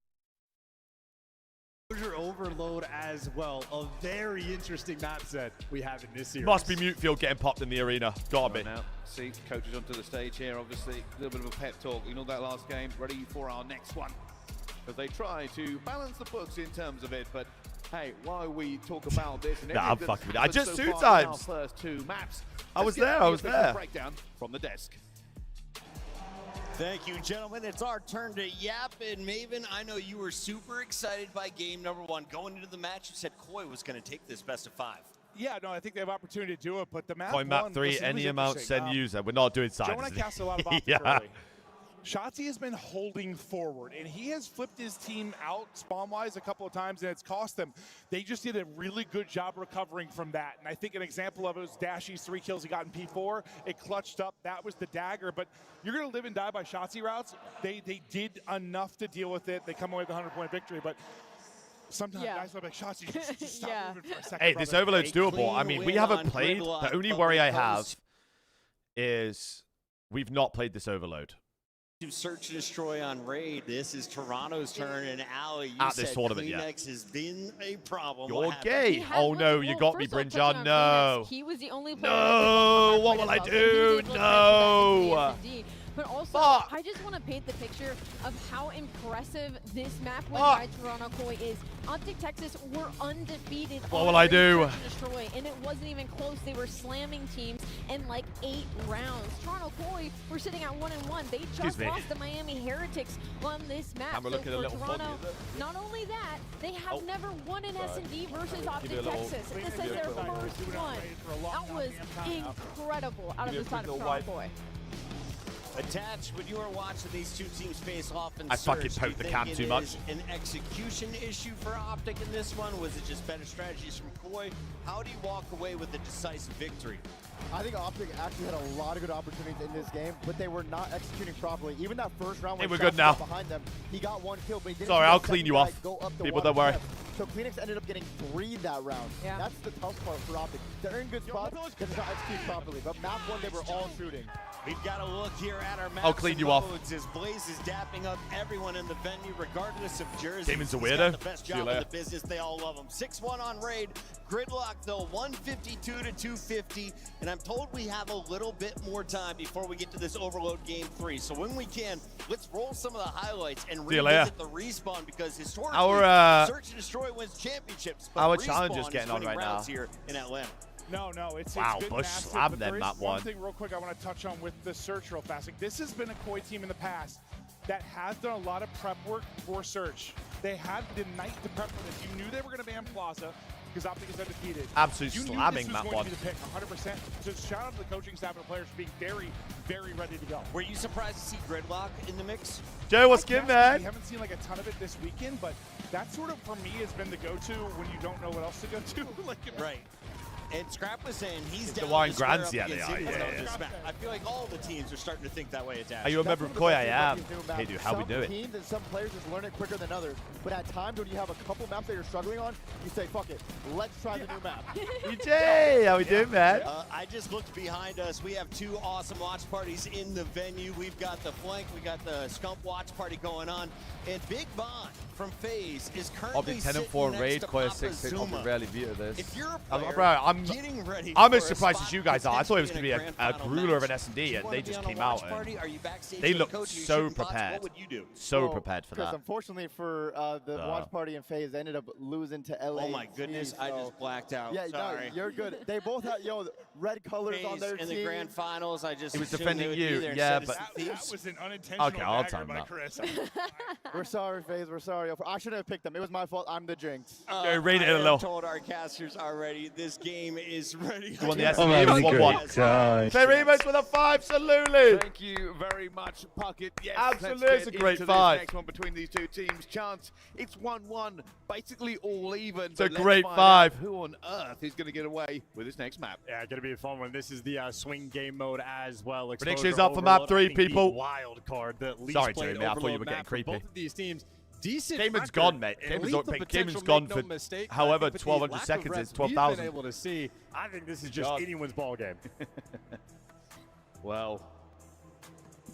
overload as well. A very interesting map set we have in this series. Must be mute field getting popped in the arena. Gotta be. Now, see, coaches onto the stage here, obviously. A little bit of a pep talk. You know that last game, ready for our next one. As they try to balance the books in terms of it, but hey, while we talk about this and Nah, I'm everything that's fucking with it. I happened just so two far in our times. first two maps, I let's was get there, the I was official there. breakdown from the desk. Thank you, gentlemen. It's our turn to yap. And Maven, I know you were super excited by game number 1. Going into the match, you said Koi was going to take this best of 5. Yeah, no, I think they have opportunity to do it, but the map Coin map one, 3, listen, it was any amount, interesting. send user. We're not doing Joe sides. and I cast a lot of optic Yeah. early. Shotzi has been holding forward, and he has flipped his team out spawn-wise a couple of times, and it's cost them. They just did a really good job recovering from that, and I think an example of it was Dashie's 3 kills he got in P4. It clutched up. That was the dagger, but you're going to live and die by Shotzi routes. They did enough to deal with it. They come away with a 100-point victory, but sometimes guys are like, Shotzi, just stop moving for a second, Hey, this brother. overload's doable. I mean, we haven't played. The only worry I have is we've not played this overload. To search and destroy on raid. This is Toronto's turn, and Ali, you At this said tournament, yeah. Kleenex has been a problem. You're What happened? gay. Oh no, you got me, first off, Brinjar. touching on No. Kleenex, he was the only player No. that What will I do? No. but also Fuck. I just want to paint the picture of how impressive this map win Fuck. by Toronto Koi is. Optic Texas were undefeated. What on will I Raid do? Search and Destroy, and it wasn't even close. They were slamming teams in like 8 rounds. Toronto Koi were sitting at 1-1. They just me. lost the Miami Heretics on this map. Camera So looking a for little foggy, Toronto, is it? not only that, they have never won an S&D versus Give Optic me a little- Texas. give me This a is their little- first one. That was incredible out of the side of Toronto Koi. Attached, when you are watching these two teams face off in I fucking Surge, do poked you the think cam it too much. is an execution issue for Optic in this one? Was it just better strategies from Koi? How do you walk away with a decisive victory? I think Optic actually had a lot of good opportunities in this game, but they were not executing properly. Even that first round Hey, when we're good Shaq now. was behind them, he got 1 kill, but he didn't Sorry, see the I'll clean second you guy off. go up the People, water don't worry. steps. So Phoenix ended up getting 3 that round. Yeah. That's the tough part for Optic. They're in good spots because it's not executed properly, but map 1 they were all shooting. We've got to look here at our maps I'll clean and you off. modes as Blaze is dapping up everyone in the venue, regardless of jersey. Damon's a He's weirdo. got the best See you job in later. the business. They all love him. 6-1 on Raid. Gridlock, though, 152 to 250. And I'm told we have a little bit more time before we get to this Overload Game 3. So when we can, let's roll some of the highlights and See you later. revisit the Respawn, because historically, Our, Search and Destroy wins championships. But our Respawn challenger's is getting on winning right rounds now. here in Atlanta. No, it's Wow, been Bush massive, slammed but them, there is map one 1. thing real quick I want to touch on with the Search real fast. Like, this has been a Koi team in the past that has done a lot of prep work for Search. They had the night to prep for this. You knew they were going to ban Plaza because Optic is undefeated. Absolute you knew slamming, this was map going 1. Uh, to be the pick, 100%. So shout out to the coaching staff and the players for being very, very ready to go. Were you surprised to see Gridlock in the mix? Joe, what's I good, guess man? We haven't seen like a ton of it this weekend, but that sort of, for me, has been the go-to when you don't know what else to go to. Like, Right. And Scrap was saying he's The down wine to square grands, up yeah, they against are, Ziggs yeah, on yeah. this map. I feel like all the teams are starting to think that way. Attached. Are you a member of Koi? I am. Hey, dude, how we Some do it? teams and some players just learn it quicker than others. But at times when you have a couple maps that you're struggling on, you say, fuck it, let's try the new map. EJ, how we doing, man? I just looked behind us. We have 2 awesome watch parties in the venue. We've got the flank, we got the Scump watch party going on, and Big Bond from FaZe is currently Optic 10 and sitting 4 next raid, to Koi Papa 6 Zuma. Optic rarely view this. If you're a player bro, I'm getting ready as for a surprised as spot you guys are. I thought it was going to be potentially in a grand grueler final of an match, S&D, do you and wanna they be just on a came watch out party? and Are you backstage they with the looked coach? Are you so shooting thoughts? prepared. What would you do? So Well, prepared for Chris, that. unfortunately for the watch party and FaZe, they ended up losing to LA. Oh my goodness, I just blacked out. Yeah, Sorry. no, you're good. They both had, red colors on FaZe their in team. the grand finals. I just He was assumed defending they would you, be there yeah, instead of but- Thieves. That was an unintentional Okay, I'll dagger time by that. Chris. We're sorry, FaZe. We're sorry. I shouldn't have picked them. It was my fault. I'm the jinx. Yeah, rate it I a little. have told our casters already, this game is ready. You won the Oh, S&D that was with a 1-1. great time. Claribus with a 5, absolutely. Thank you very much, Puckett. Yes, Absolutely, let's it's a get great into this fight. next one between these two teams. Chance, it's 1-1, basically all even. It's a but let's great find five. out Who on earth is going to get away with this next map? Yeah, gonna be a fun one. This is the swing game mode as well. Predictions Exposure, up for map Overload, 3, I think the people. Wild card, the least Sorry, played Jeremy, I thought you Overload were getting map for creepy. both of these teams. Decent Gamon's record. gone, mate. And Gamon's lethal gone- potential, Gamon's gone make no for mistake. I however think with the 1200 lack of seconds, reps it's 12,000. we've been able to see, I think this is just God. anyone's ball game. Well,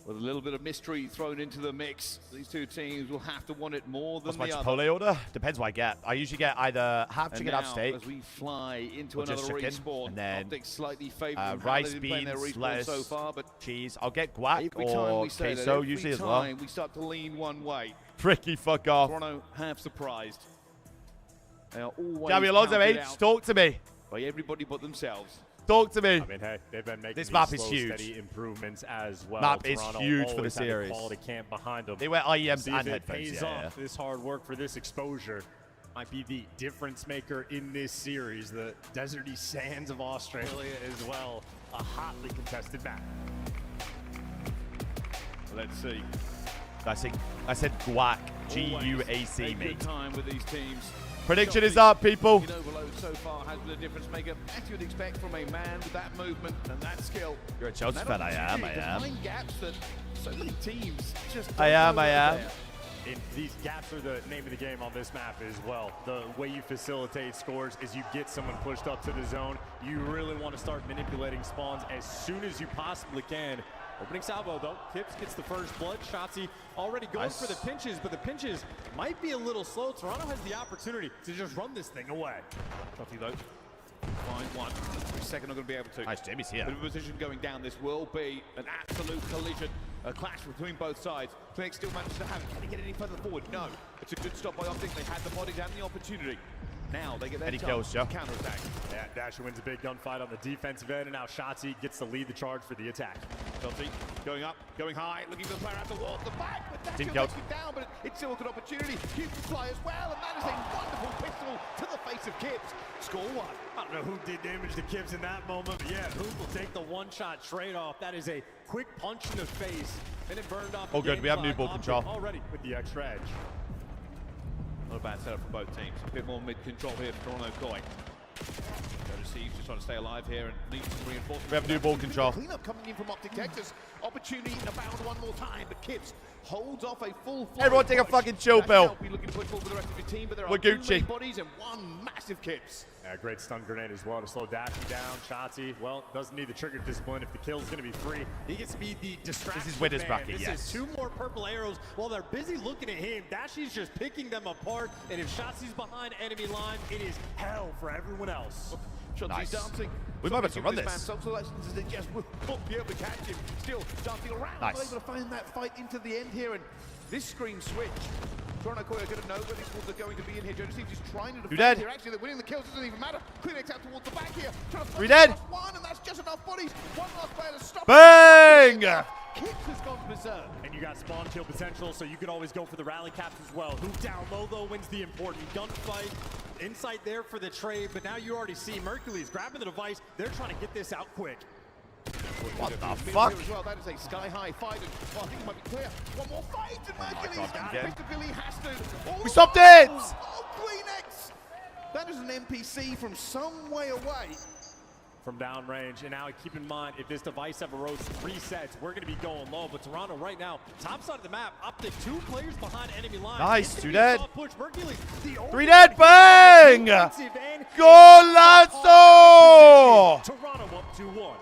with a little bit of mystery thrown into the mix, these two teams will have to want it more than What's my the Chipotle other. order? Depends what I get. I usually get either half And chicken, now, half steak, as we fly into or just another chicken, respawn, and then Optic slightly favored them. rice, They've been playing their beans, respawn lettuce, so far, but cheese. I'll get guac every time or we say that, queso every usually as time well. we start to lean one way. Tricky, fuck off. Toronto have surprised. They are always Gabby Alonso counted H, out talk to me. by everybody but themselves. Talk to me. I mean, hey, they've been making This these map is slow, huge. steady improvements as well. Map is Toronto huge for the always had a series. quality camp behind them. They wear IEMs See and if it headphones, pays yeah, off. This hard work for this exposure might be the difference maker in this series. The deserty sands of Australia as well. A hotly contested map. Let's see. I said guac. G-U-A-C, Always a mate. good time with these teams. Prediction is up, people. In Overload so far has been a difference maker, as you'd expect from a man with that movement and that skill. You're a Chelsea And fan, that I am, opportunity I to am. find gaps that so many teams just I don't am, know I that are am. there. And these gaps are the name of the game on this map as well. The way you facilitate scores is you get someone pushed up to the zone. You really want to start manipulating spawns as soon as you possibly can. Opening salvo though, Tips gets the first blood. Shotzi already going Nice. for the pinches, but the pinches might be a little slow. Toronto has the opportunity to just run this thing away. Shotzi though, find one. For a second, not going to be able to. Nice, Jamie's here. Bit of a position going down. This will be an absolute collision. A clash between both sides. Clinic still manages to have it. Can he get any further forward? No. It's a good stop by Optic. They had the bodies and the opportunity. Now they get their chance to counterattack. Yeah, Dasher wins a big gunfight on the defensive end, and now Shotzzy gets to lead the charge for the attack. Shotzzy going up, going high, looking for the player out the wall, the back, but Dasher Team takes it down, but it's still a good opportunity. Cube can fly as well, and that is a wonderful pistol to the face of Kipz. Score one. I don't know who did damage to Kipz in that moment, but yeah, Hoop will take the one-shot trade off. That is a quick punch in the face, and it burned off. Oh, good. We have new ball control already with the extra edge. Not a bad setup for both teams. A bit more mid-control here for Toronto Koi. Siege just trying to stay alive here and needs some reinforcement. We have new ball control. Cleanup coming in from Optic Texas. Opportunity to bound one more time, but Kipz holds off a full. Everyone take a fucking chill pill. Be looking to push forward with the rest of your team, but there We're are too Gucci. many bodies and one massive Kipz. Yeah, great stun grenade as well to slow Dashy down. Shotzzy, well, doesn't need the trigger discipline. If the kill is going to be free, he gets to be the distraction. This is winner's man. bracket, This yes. is 2 more purple arrows while they're busy looking at him. Dashy's just picking them apart, and if Shotzi's behind enemy line, it is hell for everyone else. Nice. Dancing. We might be able to run this. Self-selections as they just won't be able to catch him. Still dancing around. Nice. Able to find that fight into the end here, and this screen switch. Toronto Koi are going to know where these balls are going to be in here. Jonas Siege is trying to defend dead. here. Actually, they're winning the kills. It doesn't even matter. Clinic's out towards the back here. Three dead. One, and that's just enough bodies. One last player to stop. Bang! Kipz has gone berserk. And you got spawn kill potential, so you could always go for the rally caps as well. Who down low, though, wins the important gunfight. Insight there for the trade, but now you already see Mercules grabbing the device. They're trying to get this out quick. What the fuck? As well. That is a sky-high fight, and well, I think it might be clear. One more fight, and Mercules got it. Victor Billy has to. We stopped it! Oh, Kleenex! That is an NPC from some way away. From downrange, and now keep in mind, if this device ever rose 3 sets, we're going to be going low. But Toronto right now, top side of the map, Optic 2 players behind enemy line. Nice, 2 dead. Push. Mercules, the 3 dead, bang! Golazo! Toronto up 2-1.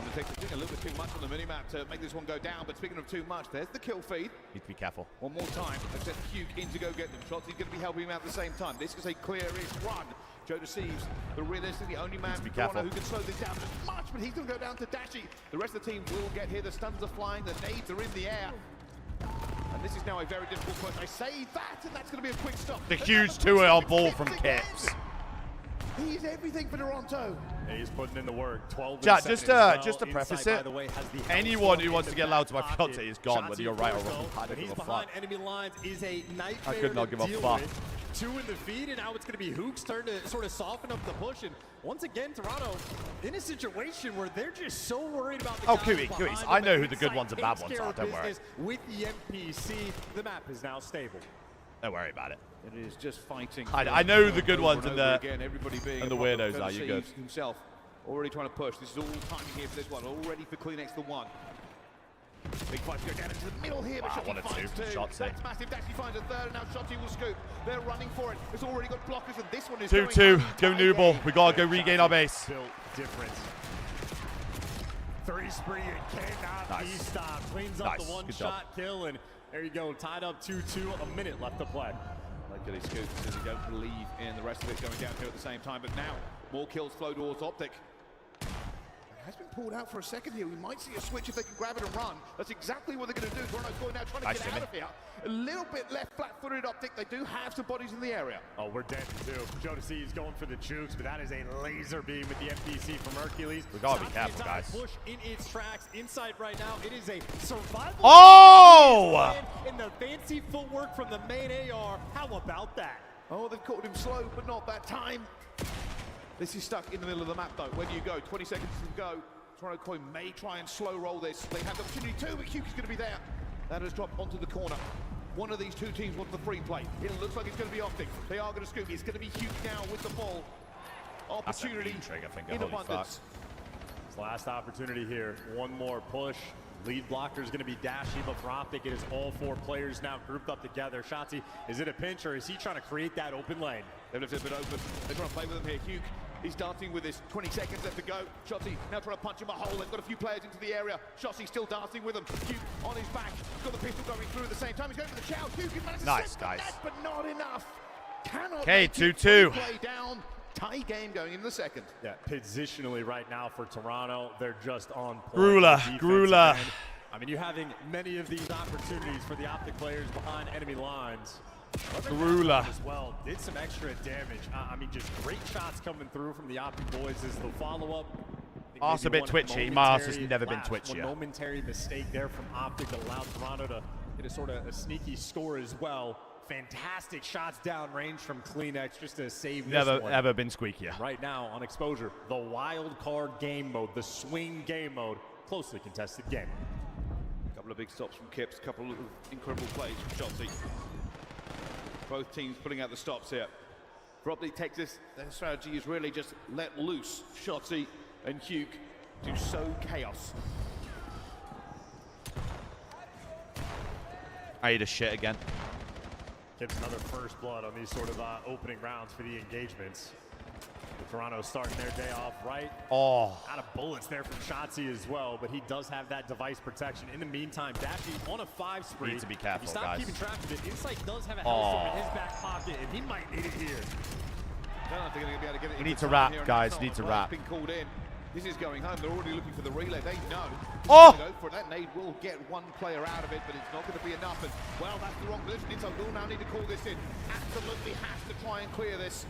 It takes a little bit too much on the minimap to make this one go down, but speaking of too much, there's the kill feed. Need to be careful. One more time, they sent Hugh in to go get them. Shotzzy's going to be helping him out at the same time. This is a clear-ish run. Joe deceives, but realistically the only man who can slow this down as much, but he's going to go down to Dashy. The rest of the team will get here. The stuns are flying, the nades are in the air. And this is now a very difficult push. I say that, and that's going to be a quick stop. The huge 2-way on ball from Kipz. He's everything for Toronto. Yeah, he's putting in the work. 12 Chat, just to preface it, anyone who wants to get loud to my fiance is gone, whether you're right or wrong. I don't give a fuck. Enemy lines is a nightmare. I could not give a fuck. 2 in the feed, and now it's going to be Hook's turn to sort of soften up the push. And once again, Toronto in a situation where they're just so worried about the Cooties. I know who the good ones and bad ones are, don't worry. With the NPC, the map is now stable. Don't worry about it. It is just fighting. I know who the good ones and the and the weirdos are. You're good. Himself already trying to push. This is all timing here for this one. Already for Kleenex the one. Big fights go down into the middle here, but Wow, Shotzzy finds 2. Shotzzy. That's massive. Dashy finds a 3rd, and now Shotzzy will scoop. They're running for it. It's already got blockers, and this one is 2-2. Go new ball. We gotta go regain our base. Built different. 3 spree and cannot be stopped. Cleans up the one-shot kill, and there you go. Tied up 2-2. A minute left to play. Like Gilly scoops as he don't believe in the rest of it going down here at the same time, but now more kills flow towards Optic. Has been pulled out for a second here. We might see a switch if they can grab it and run. That's exactly what they're going to do. Toronto's going now trying to get out of here. A little bit left flat-footed Optic. They do have some bodies in the area. Oh, we're dead too. Jonas is going for the jukes, but that is a laser beam with the NPC from Hercules. We gotta be careful, guys. Push in its tracks. Inside right now, it is a survival. Oh! And the fancy footwork from the main AR. How about that? Oh, they've caught him slow, but not that time. This is stuck in the middle of the map, though. Where do you go? 20 seconds to go. Toronto Koi may try and slow roll this. They have the opportunity too, but Huke is going to be there. That has dropped onto the corner. One of these 2 teams wants the free play. It looks like it's going to be Optic. They are going to scoop. It's going to be Huke now with the ball. Opportunity in abundance. It's last opportunity here. One more push. Lead blocker is going to be Dashy, but for Optic, it is all 4 players now grouped up together. Shotzzy, is it a pinch, or is he trying to create that open lane? They've left it a bit open. They're trying to play with him here. Huke, he's dancing with this. 20 seconds left to go. Shotzzy now trying to punch him a hole. They've got a few players into the area. Shotzzy still dancing with him. Huke on his back. Got the pistol going through at the same time. He's going for the chow. Huke manages to set the net, but not enough. Cannot Okay, 2-2. Play down. Tie game going into the second. Yeah, positionally right now for Toronto, they're just on point. Grula. I mean, you're having many of these opportunities for the Optic players behind enemy lines. Gruler as well did some extra damage. I mean, just great shots coming through from the Optic boys as the follow-up. Arse a bit twitchy. My arse has never been twitchier. One momentary mistake there from Optic that allowed Toronto to get a sort of a sneaky score as well. Fantastic shots downrange from Kleenex just to save this one. Never ever been squeakier. Right now on Exposure, the wild card game mode, the swing game mode, closely contested game. Couple of big stops from Kips, couple of incredible plays from Shotzzy. Both teams putting out the stops here. For Optic Texas, their strategy is really just let loose Shotzzy and Hugh to sow chaos. I eat a shit again. Gives another first blood on these sort of opening rounds for the engagements. Toronto starting their day off right. Oh. Out of bullets there from Shotzzy as well, but he does have that device protection. In the meantime, Dashy on a 5 spree. Need to be careful, you stop guys. keeping track of it. Insight does have a hellstorm in his back pocket, and he might need it here. I don't think they're going to be able to get it. We need to wrap, guys. Need to wrap. Been called in. This is going home. They're already looking for the relay. They know. Oh! Go for it. That nade will get one player out of it, but it's not going to be enough. And, well, that's the wrong position. Insight will now need to call this in. Absolutely has to try and clear this.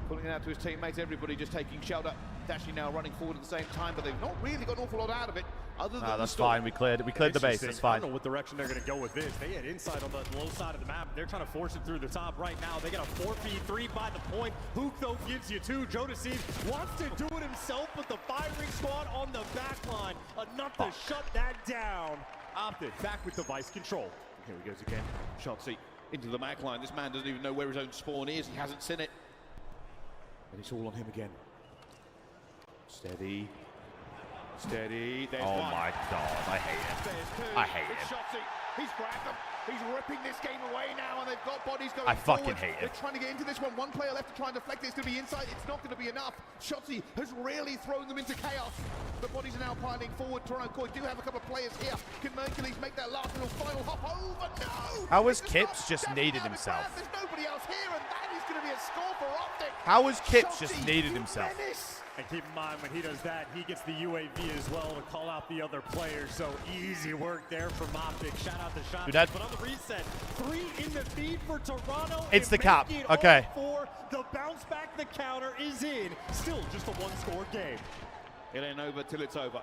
Pulling it out to his teammates, everybody just taking shelter. Dashy now running forward at the same time, but they've not really got an awful lot out of it. Other than that's fine. We cleared it. We cleared the base. That's fine. I don't know what direction they're going to go with this. They had inside on the low side of the map. They're trying to force it through the top right now. They got a 4v3 by the point. Hook, though, gives you 2. Jodeci wants to do it himself, but the firing squad on the back line. Enough to shut that down. Optic back with device control. Here he goes again. Shotzzy into the back line. This man doesn't even know where his own spawn is. He hasn't seen it. And it's all on him again. Steady. Steady. There's Oh one. my god, I hate it. There's 2. I hate It's it. Shotzzy. He's grabbed them. He's ripping this game away now, and they've got bodies going I fucking forward. hate it. They're trying to get into this one. One player left to try and deflect it. It's going to be inside. It's not going to be enough. Shotzzy has really thrown them into chaos. The bodies are now piling forward. Toronto Koi do have a couple of players here. Can Mercules make that last little final hop over? No! How has Kips just needed himself? There's nobody else here, and that is going to be a score for Optic. How has Kips just Shotzzy, needed you himself? menace. And keep in mind, when he does that, he gets the UAV as well to call out the other players. So easy work there from Optic. Shout out to Shotzzy. You're dead. But on the reset, 3 in the feed for Toronto. It's the and cap. make it Okay. all 4. The bounce back, the counter is in. Still just a 1-score game. It ain't over till it's over.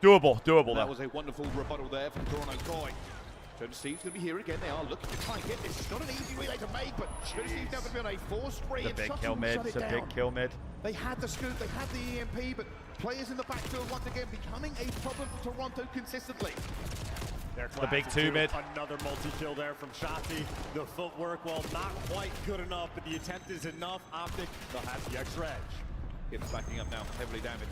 Doable. Doable, That though. was a wonderful rebuttal there from Toronto Koi. Steve's going to be here again. They are looking to try and get this. It's not an easy relay to make, but Steve's now going to be on a 4 spree. It's a big kill mid. It's a big kill mid. They had the scoop, they had the EMP, but players in the backfield once again becoming a problem for Toronto consistently. The big 2 mid. Another multi-kill there from Shotzzy. The footwork, well, not quite good enough, but the attempt is enough. Optic, they'll have the extra edge. Kips backing up now, heavily damaged.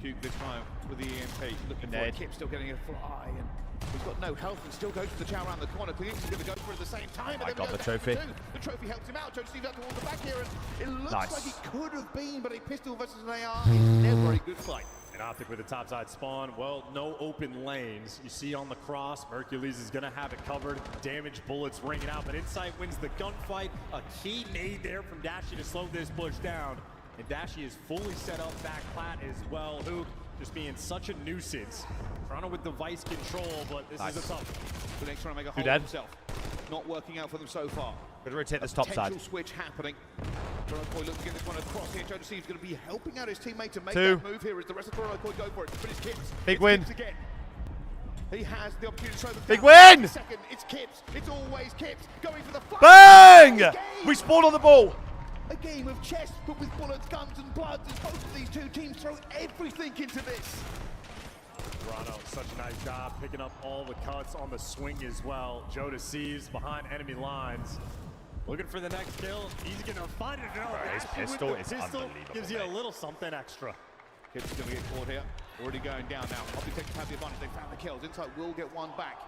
Duke this time with the EMP, looking for it. Kip still getting a fly, and he's got no health and still goes for the chow around the corner. Kleenex is going to go for it at the same time. I got the trophy. The trophy helps him out. Joe Steve out towards the back here, and it looks Nice. like it could have been, but a pistol versus an AR is never a good fight. And Optic with the topside spawn. Well, no open lanes. You see on the cross, Mercules is going to have it covered. Damaged bullets ringing out, but Insight wins the gunfight. A key nade there from Dashy to slow this push down. And Dashy is fully set up back plat as well. Hook just being such a nuisance. Toronto with device control, but this is a tough one. Kleenex trying to make a hole dead? himself. Not working out for them so far. Gonna rotate this top side. Potential switch happening. Toronto Koi looks to get this one across here. Joe Steve's going to be helping out his teammate to make 2. that move here as the rest of Toronto Koi go for it. But it's Kips. Big It's win. Kips again. He has the opportunity to show them Big down. win! Second, it's Kips. It's always Kips going for the fly. Bang! We spawned on the ball. A game of chess, but with bullets, guns, and bloods, as both of these two teams throw everything into this. Toronto, such a nice job picking up all the cuts on the swing as well. Joe deceives behind enemy lines. Looking for the next kill. He's going to find it. No, His Dashy with pistol the is pistol unbelievable, gives you a mate. little something extra. Kips is going to get caught here. Already going down now. Optic Texas have the advantage. They found the kills. Insight will get one back.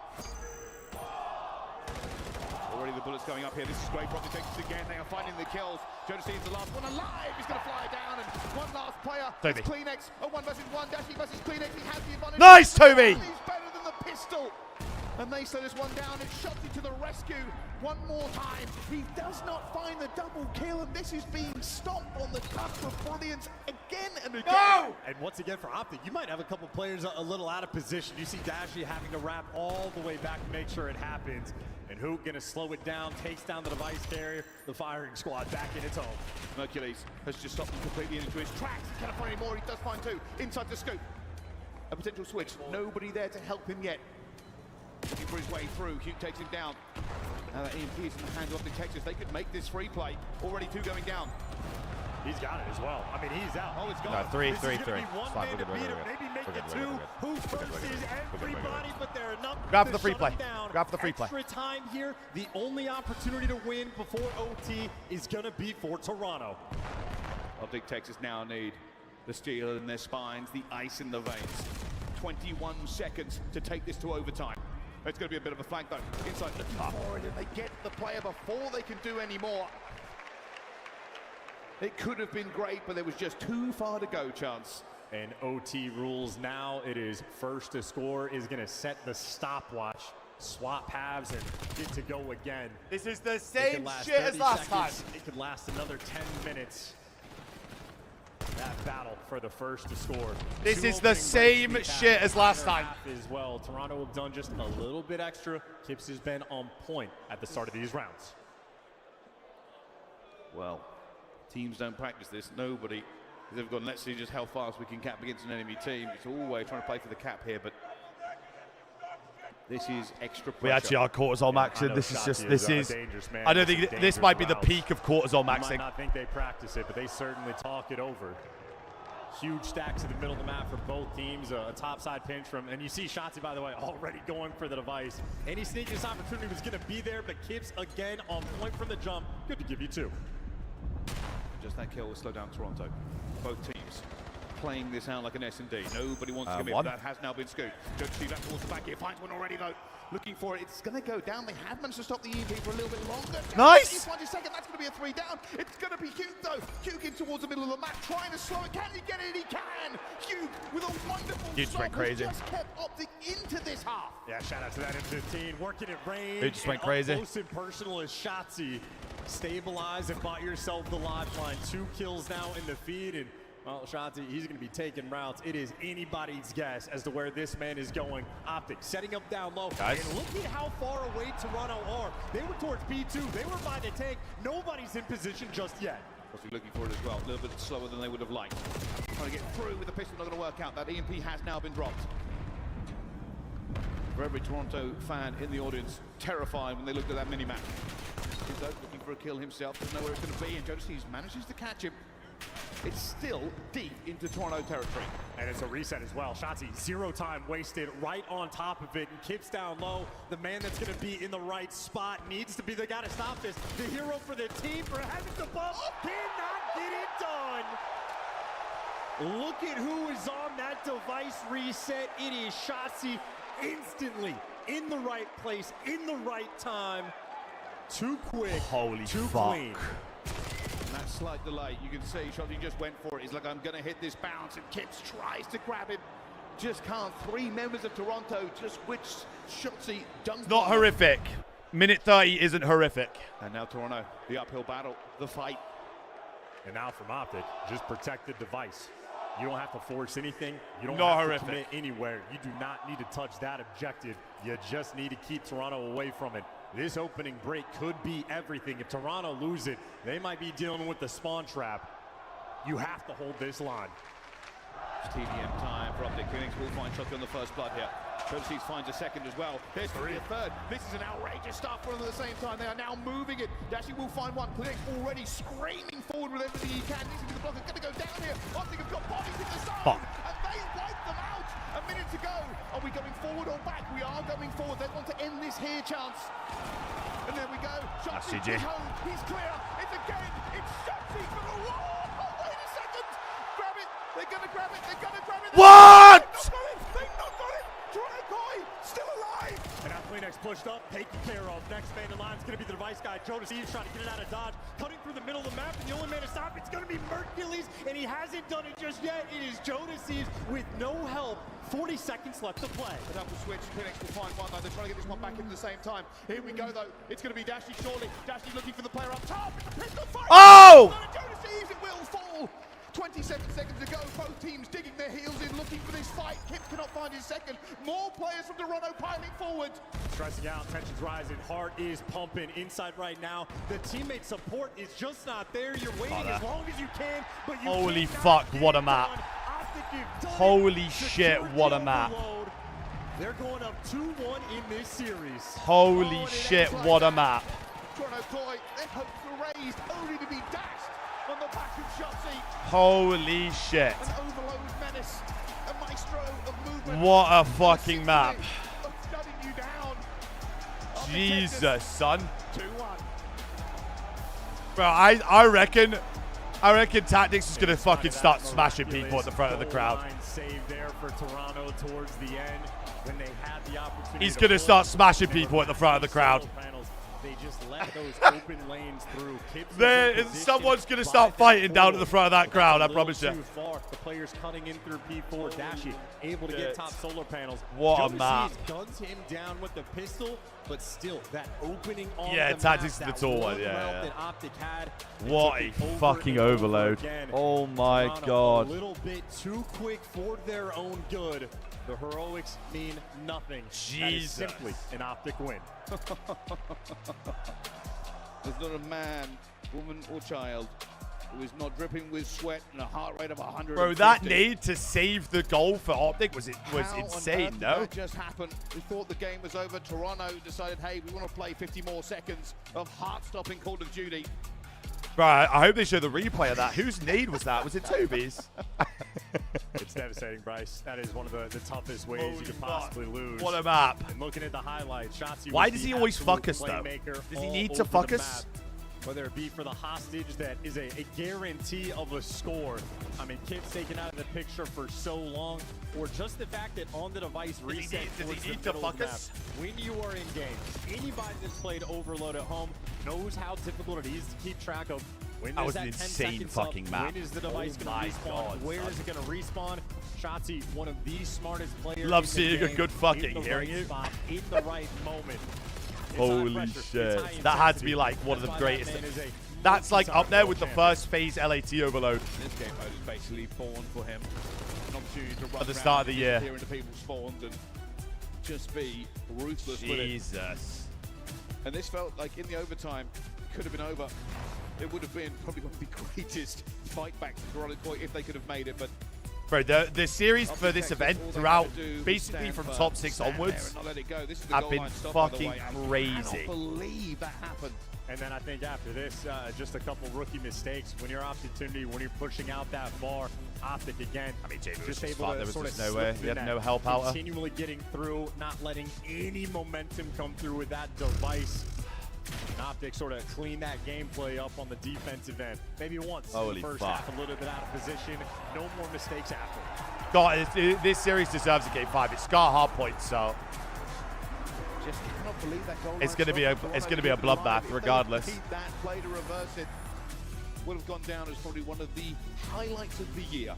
Already the bullets going up here. This is great for Optic Texas again. They are finding the kills. Joe Steve's the last one alive. He's going to fly down, and one last player. Toby. It's Kleenex. A 1 versus 1. Dashy versus Kleenex. He has the advantage. Nice, Toby! He's better than the pistol. And they slow this one down. It's Shotzi to the rescue one more time. He does not find the double kill, and this is being stomped on the cusp of brilliance again and again. No! And once again for Optic, you might have a couple players a little out of position. You see Dashy having to wrap all the way back to make sure it happens. And Hook gonna slow it down, takes down the device carrier, the firing squad back in its home. Mercules has just stopped him completely into his tracks. He cannot find any more. He does find two inside the scoop. A potential switch. Nobody there to help him yet. Looking for his way through. Hugh takes him down. Now that EMP is in the hands of the Texas, they could make this free play. Already two going down. He's got it as well. I mean, he's out. Oh, it's gone. No, three. This is gonna be one man to beat him. Maybe make it two. Who versus everybody, but they're enough Grab to the free shut play. him down. Grab the free play. Extra time here. The only opportunity to win before OT is gonna be for Toronto. Optic Texas now need the steel in their spines, the ice in the veins. 21 seconds to take this to overtime. It's going to be a bit of a flank though. Inside looking for it, and they get the player before they can do any more. It could have been great, but there was just too far to go, Chance. And OT rules now. It is first to score is going to set the stopwatch. Swap halves and get to go again. This is the It same could last shit as 30 last seconds. time. It could last another 10 minutes. That battle for the first to score. This Two is the opening same breaks shit as last latter time. half as well. Toronto have done just a little bit extra. Kips has been on point at the start of these rounds. Well, teams don't practice this. Nobody has ever gone, let's see just how fast we can cap against an enemy team. It's always trying to play for the cap here, but this is extra pressure. We actually are cortisol maxing. This is just, this is, I don't think this might be the peak of cortisol You might maxing. not think they practice it, but they certainly talk it over. Huge stacks in the middle of the map for both teams. A topside pinch from, and you see Shotzi, by the way, already going for the device. Any sneakiest opportunity was going to be there, but Kips again on point from the jump. Good to give you two. Just that kill will slow down Toronto. Both teams playing this out like an S&D. Nobody wants to commit. One. That has now been scooped. Go to see that towards the back here. Finds one already though. Looking for it. It's going to go down. They have managed to stop the EMP for a little bit longer. Nice! He finds his second. That's going to be a 3 down. It's going to be Hugh though. Hugh in towards the middle of the map, trying to slow it. Can he get it? He can. Hugh with a wonderful Hugh just stop went has crazy. just kept Optic into this half. Yeah, shout out to that M15. Working at range. He just went and crazy. Up close and personal as Shotzi. Stabilize and bought yourself the lifeline. 2 kills now in the feed. And well, Shotzi, he's going to be taking routes. It is anybody's guess as to where this man is going. Optic setting up down low. Guys. And look at how far away Toronto are. They were towards B2. They were by the tank. Nobody's in position just yet. Must be looking for it as well. A little bit slower than they would have liked. Trying to get through with the pistol, not going to work out. That EMP has now been dropped. For every Toronto fan in the audience, terrified when they looked at that mini-map. Izzo looking for a kill himself, doesn't know where it's going to be, and Jodeci's manages to catch him. It's still deep into Toronto territory. And it's a reset as well. Shotzi, 0 time wasted right on top of it. And Kips down low. The man that's going to be in the right spot needs to be the guy to stop this. The hero for the team for having the bump cannot get it done. Look at who is on that device reset. It is Shotzi instantly in the right place, in the right time. Too quick, Holy too fuck. clean. And that slight delay, you can see Shotzi just went for it. He's like, I'm going to hit this bounce, and Kips tries to grab him. Just can't. 3 members of Toronto just which Shotzi dunked. Not horrific. Minute 30 isn't horrific. And now Toronto, the uphill battle, the fight. And now from Optic, just protect the device. You don't have to force anything. You don't Not have horrific. to commit anywhere. You do not need to touch that objective. You just need to keep Toronto away from it. This opening break could be everything. If Toronto lose it, they might be dealing with the spawn trap. You have to hold this line. It's TDM time for Optic. Phoenix will find Shotzi on the first blood here. Jodeci finds a second as well. There's a third. This is an outrageous start for them at the same time. They are now moving it. Dashy will find one. Phoenix already screaming forward with everything he can. Needs to be the block. It's going to go down here. Optic have got bodies in the zone. Fuck. And they wipe them out. A minute to go. Are we going forward or back? We are going forward. They want to end this here, Chance. And there we go. Shotzi CJ. is home. He's clear. It's again. It's Shotzi for the wall. Oh, wait a second. Grab it. They're going to grab it. They're going to grab it. What? They've not got it. They've not got it. Dracoy still alive. And after Kleenex pushed up, taken care of. Next man in line is going to be the device guy. Jonas Eves trying to get it out of dodge. Cutting through the middle of the map, and the only man to stop it's going to be Mercules, and he hasn't done it just yet. It is Jonas Eves with no help. 40 seconds left to play. A double switch. Kleenex will find one, though. They're trying to get this one back in at the same time. Here we go, though. It's going to be Dashy shortly. Dashy looking for the player up top. Pistol fire. Oh! Jonas Eves, it will fall. 27 seconds to go. Both teams digging their heels in, looking for this fight. Kip cannot find his second. More players from Toronto piling forward. Stressing out, tensions rising, heart is pumping inside right now. The teammate support is just not there. You're waiting as long as you can, but you Holy cannot fuck, get what a it map. done. Holy shit, what a map. They're going up 2-1 in this series. Holy shit, what a map. Toronto Toy, their hopes were raised, only to be dashed on the back of Shotzi. Holy shit. An overload menace, a maestro of movement. What a fucking map. Of shutting you down. Jesus, son. 2-1. Bro, I reckon Tactics is gonna fucking start smashing people at the front of the crowd. Save there for Toronto towards the end when they had the opportunity. He's gonna start smashing people at the front of the crowd. They just let those open lanes through. Someone's gonna start fighting down at the front of that crowd. I promise you. Too far. The players cutting in through P4. Dashy able to get top solar panels. What a map. Guns him down with the pistol, but still that opening on Yeah, the Tactics map, is the tall one. that Yeah. that Optic had, What a fucking overload. Oh my Toronto god. A little bit too quick for their own good. The heroics mean nothing. Jesus. That is simply an Optic win. There's not a man, woman, or child who is not dripping with sweat and a heart rate of 100. Bro, that need to save the goal for Optic was How insane, on earth did no? that just happened? We thought the game was over. Toronto decided, hey, we want to play 50 more seconds of heart-stopping Call of Duty. Bro, I hope they show the replay of that. Whose need was that? Was it Toby's? It's devastating, Bryce. That is one of the toughest ways you could possibly lose. What a map. And looking at the highlights, Shotzi Why was does the he always fuck absolute us, though? playmaker Does he all need to over fuck the us? map. Whether it be for the hostage that is a guarantee of a score. I mean, Kip's taken out of the picture for so long, or just the fact that on the device reset does towards he need the to middle of fuck the map. us? When you are in game, anybody that's played Overload at home knows how difficult it is to keep track of when That there's was that an 10 insane seconds fucking up, map. when is the device Oh going my to respawn, God, where son. is it going to respawn? Shotzi, one of the smartest players. Love in the seeing a game, good fucking in the hearing right you. spot, in the right moment. It's high Holy pressure, it's shit. high That had to intensity. be like one of the That's why greatest. that man is a That's like up there with the multi-time first phase LAT overload. This game mode is basically born for him. An opportunity to run At the around start of the and year. disappear into people's spawns and just be ruthless with it. Jesus. And this felt like in the overtime, could have been over. It would have been probably one of the greatest fight back to Toronto Koi if they could have made it, but Bro, the series for this event throughout, all they had to do was basically stand from firm, top 6 stand there onwards, and not let it go. This is the have goal been line stop, by the fucking way. I crazy. cannot believe that happened. And then I think after this, just a couple rookie mistakes. When your opportunity, when you're pushing out that far, Optic again. I mean, Jamie was just just able fine. to There was sort just of no way. slip He through had that, no help out. continually getting through, not letting any momentum come through with that device. And Optic sort of clean that gameplay up on the defensive end. Maybe once in Holy the first fuck. half, a little bit out of position. No more mistakes after. God, this series deserves a game 5. It's Scar hard points, so Just cannot believe that goal it's line gonna be a stop. it's Toronto gonna be a did the bloodbath drive. If they regardless. repeat that play to reverse it, would have gone down as probably one of the highlights of the year.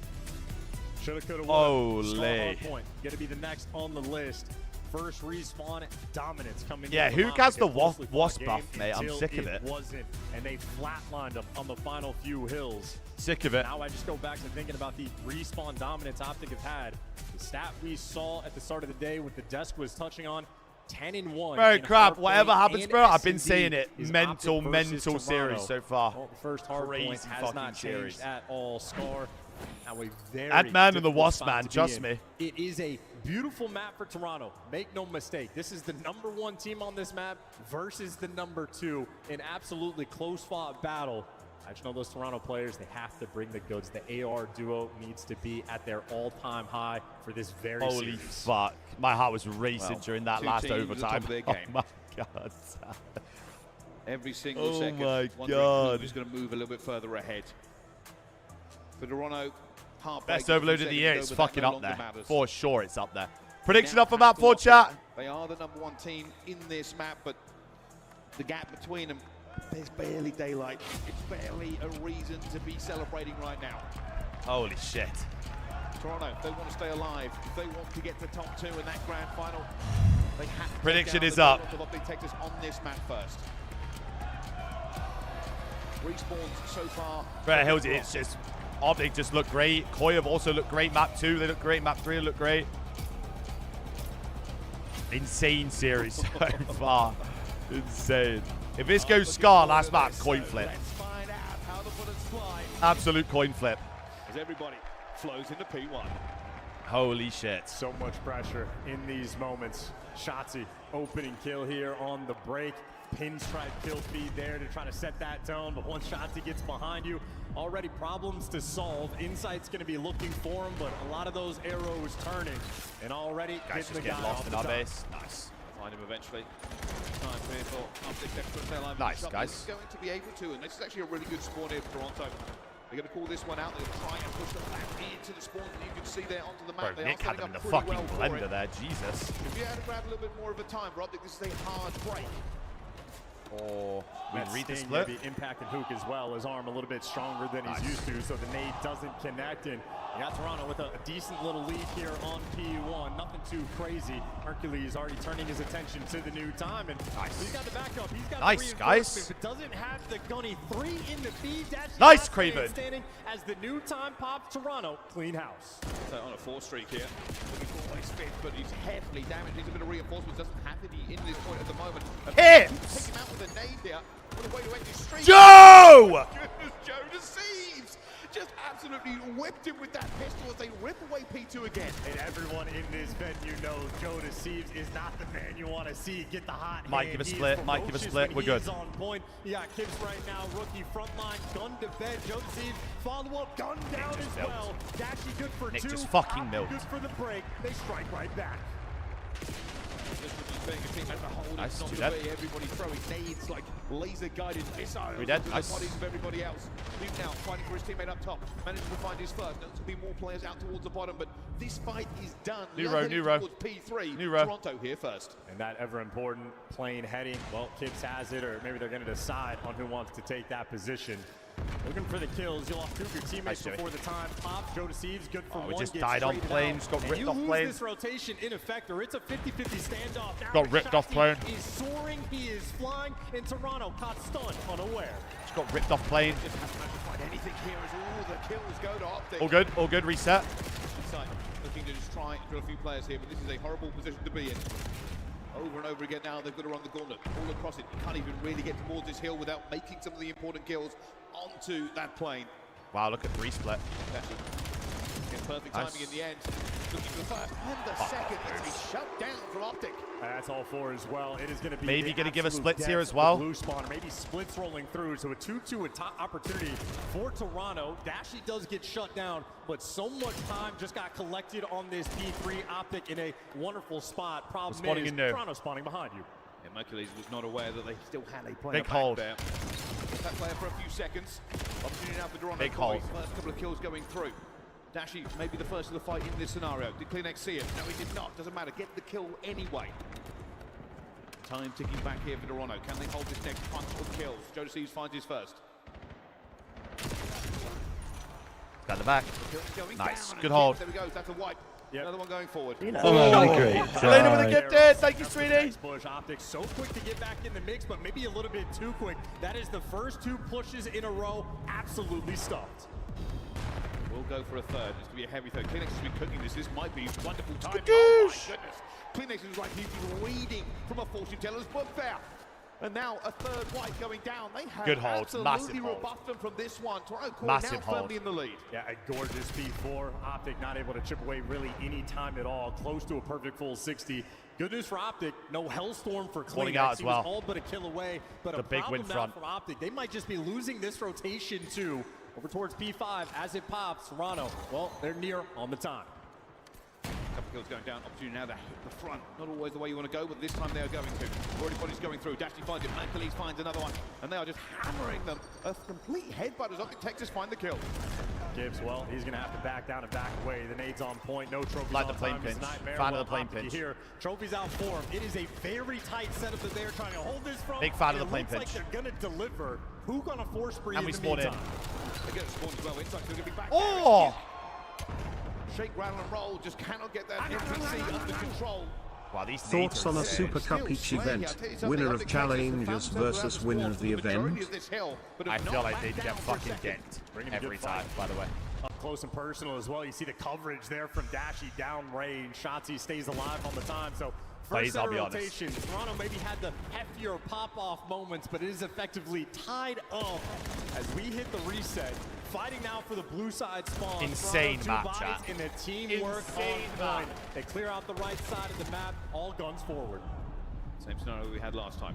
Shoulda, coulda, woulda. Holy. Scar Hardpoint gonna be the next on the list. First respawn dominance coming. Yeah, in who from has the Optic. Closely wasp fought buff, game mate? I'm until sick of it. Wasn't, and they flatlined them on the final few hills. Sick of it. Now I just go back to thinking about the respawn dominance Optic have had. The stat we saw at the start of the day with the desk was touching on 10-1. Bro, in crap. Hardpoint Whatever happens, and bro, I've been S&D saying it. is Mental, Optic versus mental series Toronto. so far. Well, the first hard Crazy point has fucking not series. changed at all. Scar, now a very Ant-Man and the difficult Wasp, spot man, to be trust in. me. It is a beautiful map for Toronto. Make no mistake. This is the #1 team on this map versus the #2. An absolutely close-fought battle. I just know those Toronto players, they have to bring the goods. The AR duo needs to be at their all-time high for this very Holy series. fuck. My heart was racing Well, during that two last teams at the overtime. top of their Oh game. my god. Every single Oh second. my wondering God. who's going to move a little bit further ahead. For Toronto, heartbreak. Best overload of the seconds year. ago, It's but that fucking no up longer there. matters. For sure, it's up there. Prediction off of map 4, chat. They are the #1 team in this map, but the gap between them, there's barely daylight. It's barely a reason to be celebrating right now. Holy shit. Toronto, if they want to stay alive, if they want to get to top 2 in that grand final, they have to Prediction take is down up. the Optic Texas on this map first. Respawns so far. Brett Hills, it's just Optic just look great. Koi have also looked great. Map 2, they look great. Map 3 look great. Insane series so far. Insane. If this goes Scar last map, coin flip. Let's find out how the bullets fly Absolute coin flip. as everybody flows into P1. Holy shit. So much pressure in these moments. Shotzzy, opening kill here on the break. Pinstripe kill feed there to try to set that tone, but once Shotzzy gets behind you, already problems to solve. Insight's going to be looking for him, but a lot of those arrows turning, and already Guys getting just the get guy lost off in the our top. base. Nice. Find him eventually. Time here for Optic Texas to stay alive. Nice, Shot guys. is going to be able to, and this is actually a really good spawn here for Toronto. They're going to call this one out. They're going to try and push them back into the spawn that you can see there onto the map. Bro, They Nick are had setting him in up the pretty fucking well for blender it. there. Jesus. If you had to grab a little bit more of a time for Optic, this is a hard break. Or we That read the Sting split. maybe impacting Hook as well. His arm a little bit stronger than he's used to, so the nade doesn't connect. And you got Toronto with a decent little lead here on P1. Nothing too crazy. Hercules already turning his attention to the new time, and he's got the backup. He's got Nice, the guys. but doesn't have the gunny 3 in the feed. That's Nice, last man Craven. standing as the new time pops. Toronto clean house. So on a 4 streak here. Looking for always fit, but he's heavily damaged. Needs a bit of reinforcements. Doesn't have any in this point at the moment. Hits! Take him out with a nade there. What a way to end his streak. Joe! Goodness, Joe deceives. Just absolutely whipped him with that pistol as they rip away P2 again. And everyone in this venue knows Joe Deceives is not the man you want to see get the hot Mike, hand. give a He is split. Mike, give a ferocious split. when We're good. he's on point. You got Kips right now, rookie frontline, gun to bed. Joe Deceives, follow up, gun down as milked. well. Dashy good for Nick 2. just fucking Optic milked. good for the break. They strike right back. This would be being a team as a whole. Nice, It's not two the dead. way everybody throwing nades like laser-guided missiles Three dead, into nice. the bodies of everybody else. Duke now fighting for his teammate up top. Managing to find his first. There's to be more players out towards the bottom, but this fight is done. New We are row, heading new row. towards P3. New row. Toronto here first. And that ever-important plane heading, well, Kips has it, or maybe they're going to decide on who wants to take that position. Looking for the kills. You lost 2 of your teammates Nice, before the time. Pop, Joe Deceives, good for Oh, 1. we just gets died on traded plane, out. just got And ripped you off lose plane. this rotation in effect, or it's a 50-50 standoff. Now Got ripped off plane. He's soaring, he is flying, and Toronto caught stunned, unaware. Just got ripped off plane. Just hasn't managed to find anything here as all the kills go to Optic. All good, all good. Reset. Inside, looking to just try and kill a few players here, but this is a horrible position to be in. Over and over again now, they've got to run the gauntlet all across it. You can't even really get towards this hill without making some of the important kills onto that plane. Wow, look at 3 split. Again, perfect Nice. timing in the end. Looking for the first and the second. It's a shutdown from Optic. That's all 4 as well. It is going to be Maybe the gonna give us absolute splits here death as of well. Blue spawn, maybe splits rolling through. So a 2-2 opportunity for Toronto. Dashy does get shut down, but so much time just got collected on this P3. Optic in a wonderful spot. Problem Spawning is, in there. Toronto spawning behind you. And Hercules was not aware that they still had a player Big back hold. there. That player for a few seconds. Opportunity now for Toronto. Big hold. First couple of kills going through. Dashy maybe the first of the fight in this scenario. Did Kleenex see it? No, he did not. Doesn't matter. Get the kill anyway. Time ticking back here for Toronto. Can they hold this next bunch of kills? Joe Deceives finds his first. Got the back. Kills going Nice. down, Good and hold. There we go. That's a wipe. Another one going forward. Oh, great Elena with a try. gifted. Thank you, sweetie. Nice push. Optic so quick to get back in the mix, but maybe a little bit too quick. That is the first 2 pushes in a row. Absolutely stuffed. We'll go for a third. It's going to be a heavy third. Kleenex has been cooking this. This might be wonderful time. Skadoosh! Oh my goodness. Kleenex is like he's been reading from a fortune teller's book there. And now a third white going down. They have Good hold. absolutely Massive hold. rebuffed them from this one. Toronto Core Massive now hold. firmly in the lead. Yeah, a gorgeous P4. Optic not able to chip away really any time at all. Close to a perfect full 60. Good news for Optic. No Hellstorm for Spawning Kleenex. out as He was well. all but a kill away. But The a big problem win now front. for Optic. They might just be losing this rotation too. Over towards P5 as it pops. Toronto, well, they're near on the time. Couple kills going down. Opportunity now to hit the front. Not always the way you want to go, but this time they are going to. Already bodies going through. Dashy finds it. Mankeles finds another one. And they are just hammering them. A complete headbutt as Optic Texas find the kill. Gibbs, well, he's going to have to back down and back away. The nade's on point. No trophies Like the on plane time. It's a pinch. nightmare. Fan of Well, the plane Optic pinch. Here. Trophies out for him. It is a very tight setup that they're trying to hold this from. Big fan of the It plane looks pinch. like they're going to deliver. Who going to force spree And in we the spawn in. meantime? They get spawned as well. Inside, going to be back. Oh! Shake, rattle, and roll. Just cannot get that NPC under control. Wow, these Thoughts on a Super Cup each event? Winner of challenges versus winner of the event? I feel like they'd get fucking decked every time, by the way. Up close and personal as well. You see the coverage there from Dashy down range. Shotzzy stays alive on the time. So first set I'll of be honest. rotation. Toronto maybe had the heftier pop-off moments, but it is effectively tied up as we hit the reset. Fighting now for the blue side spawn. Insane Toronto, map, two chat. bodies in the teamwork Insane on point. They clear out the right side of the map. All guns forward. Same scenario we had last time.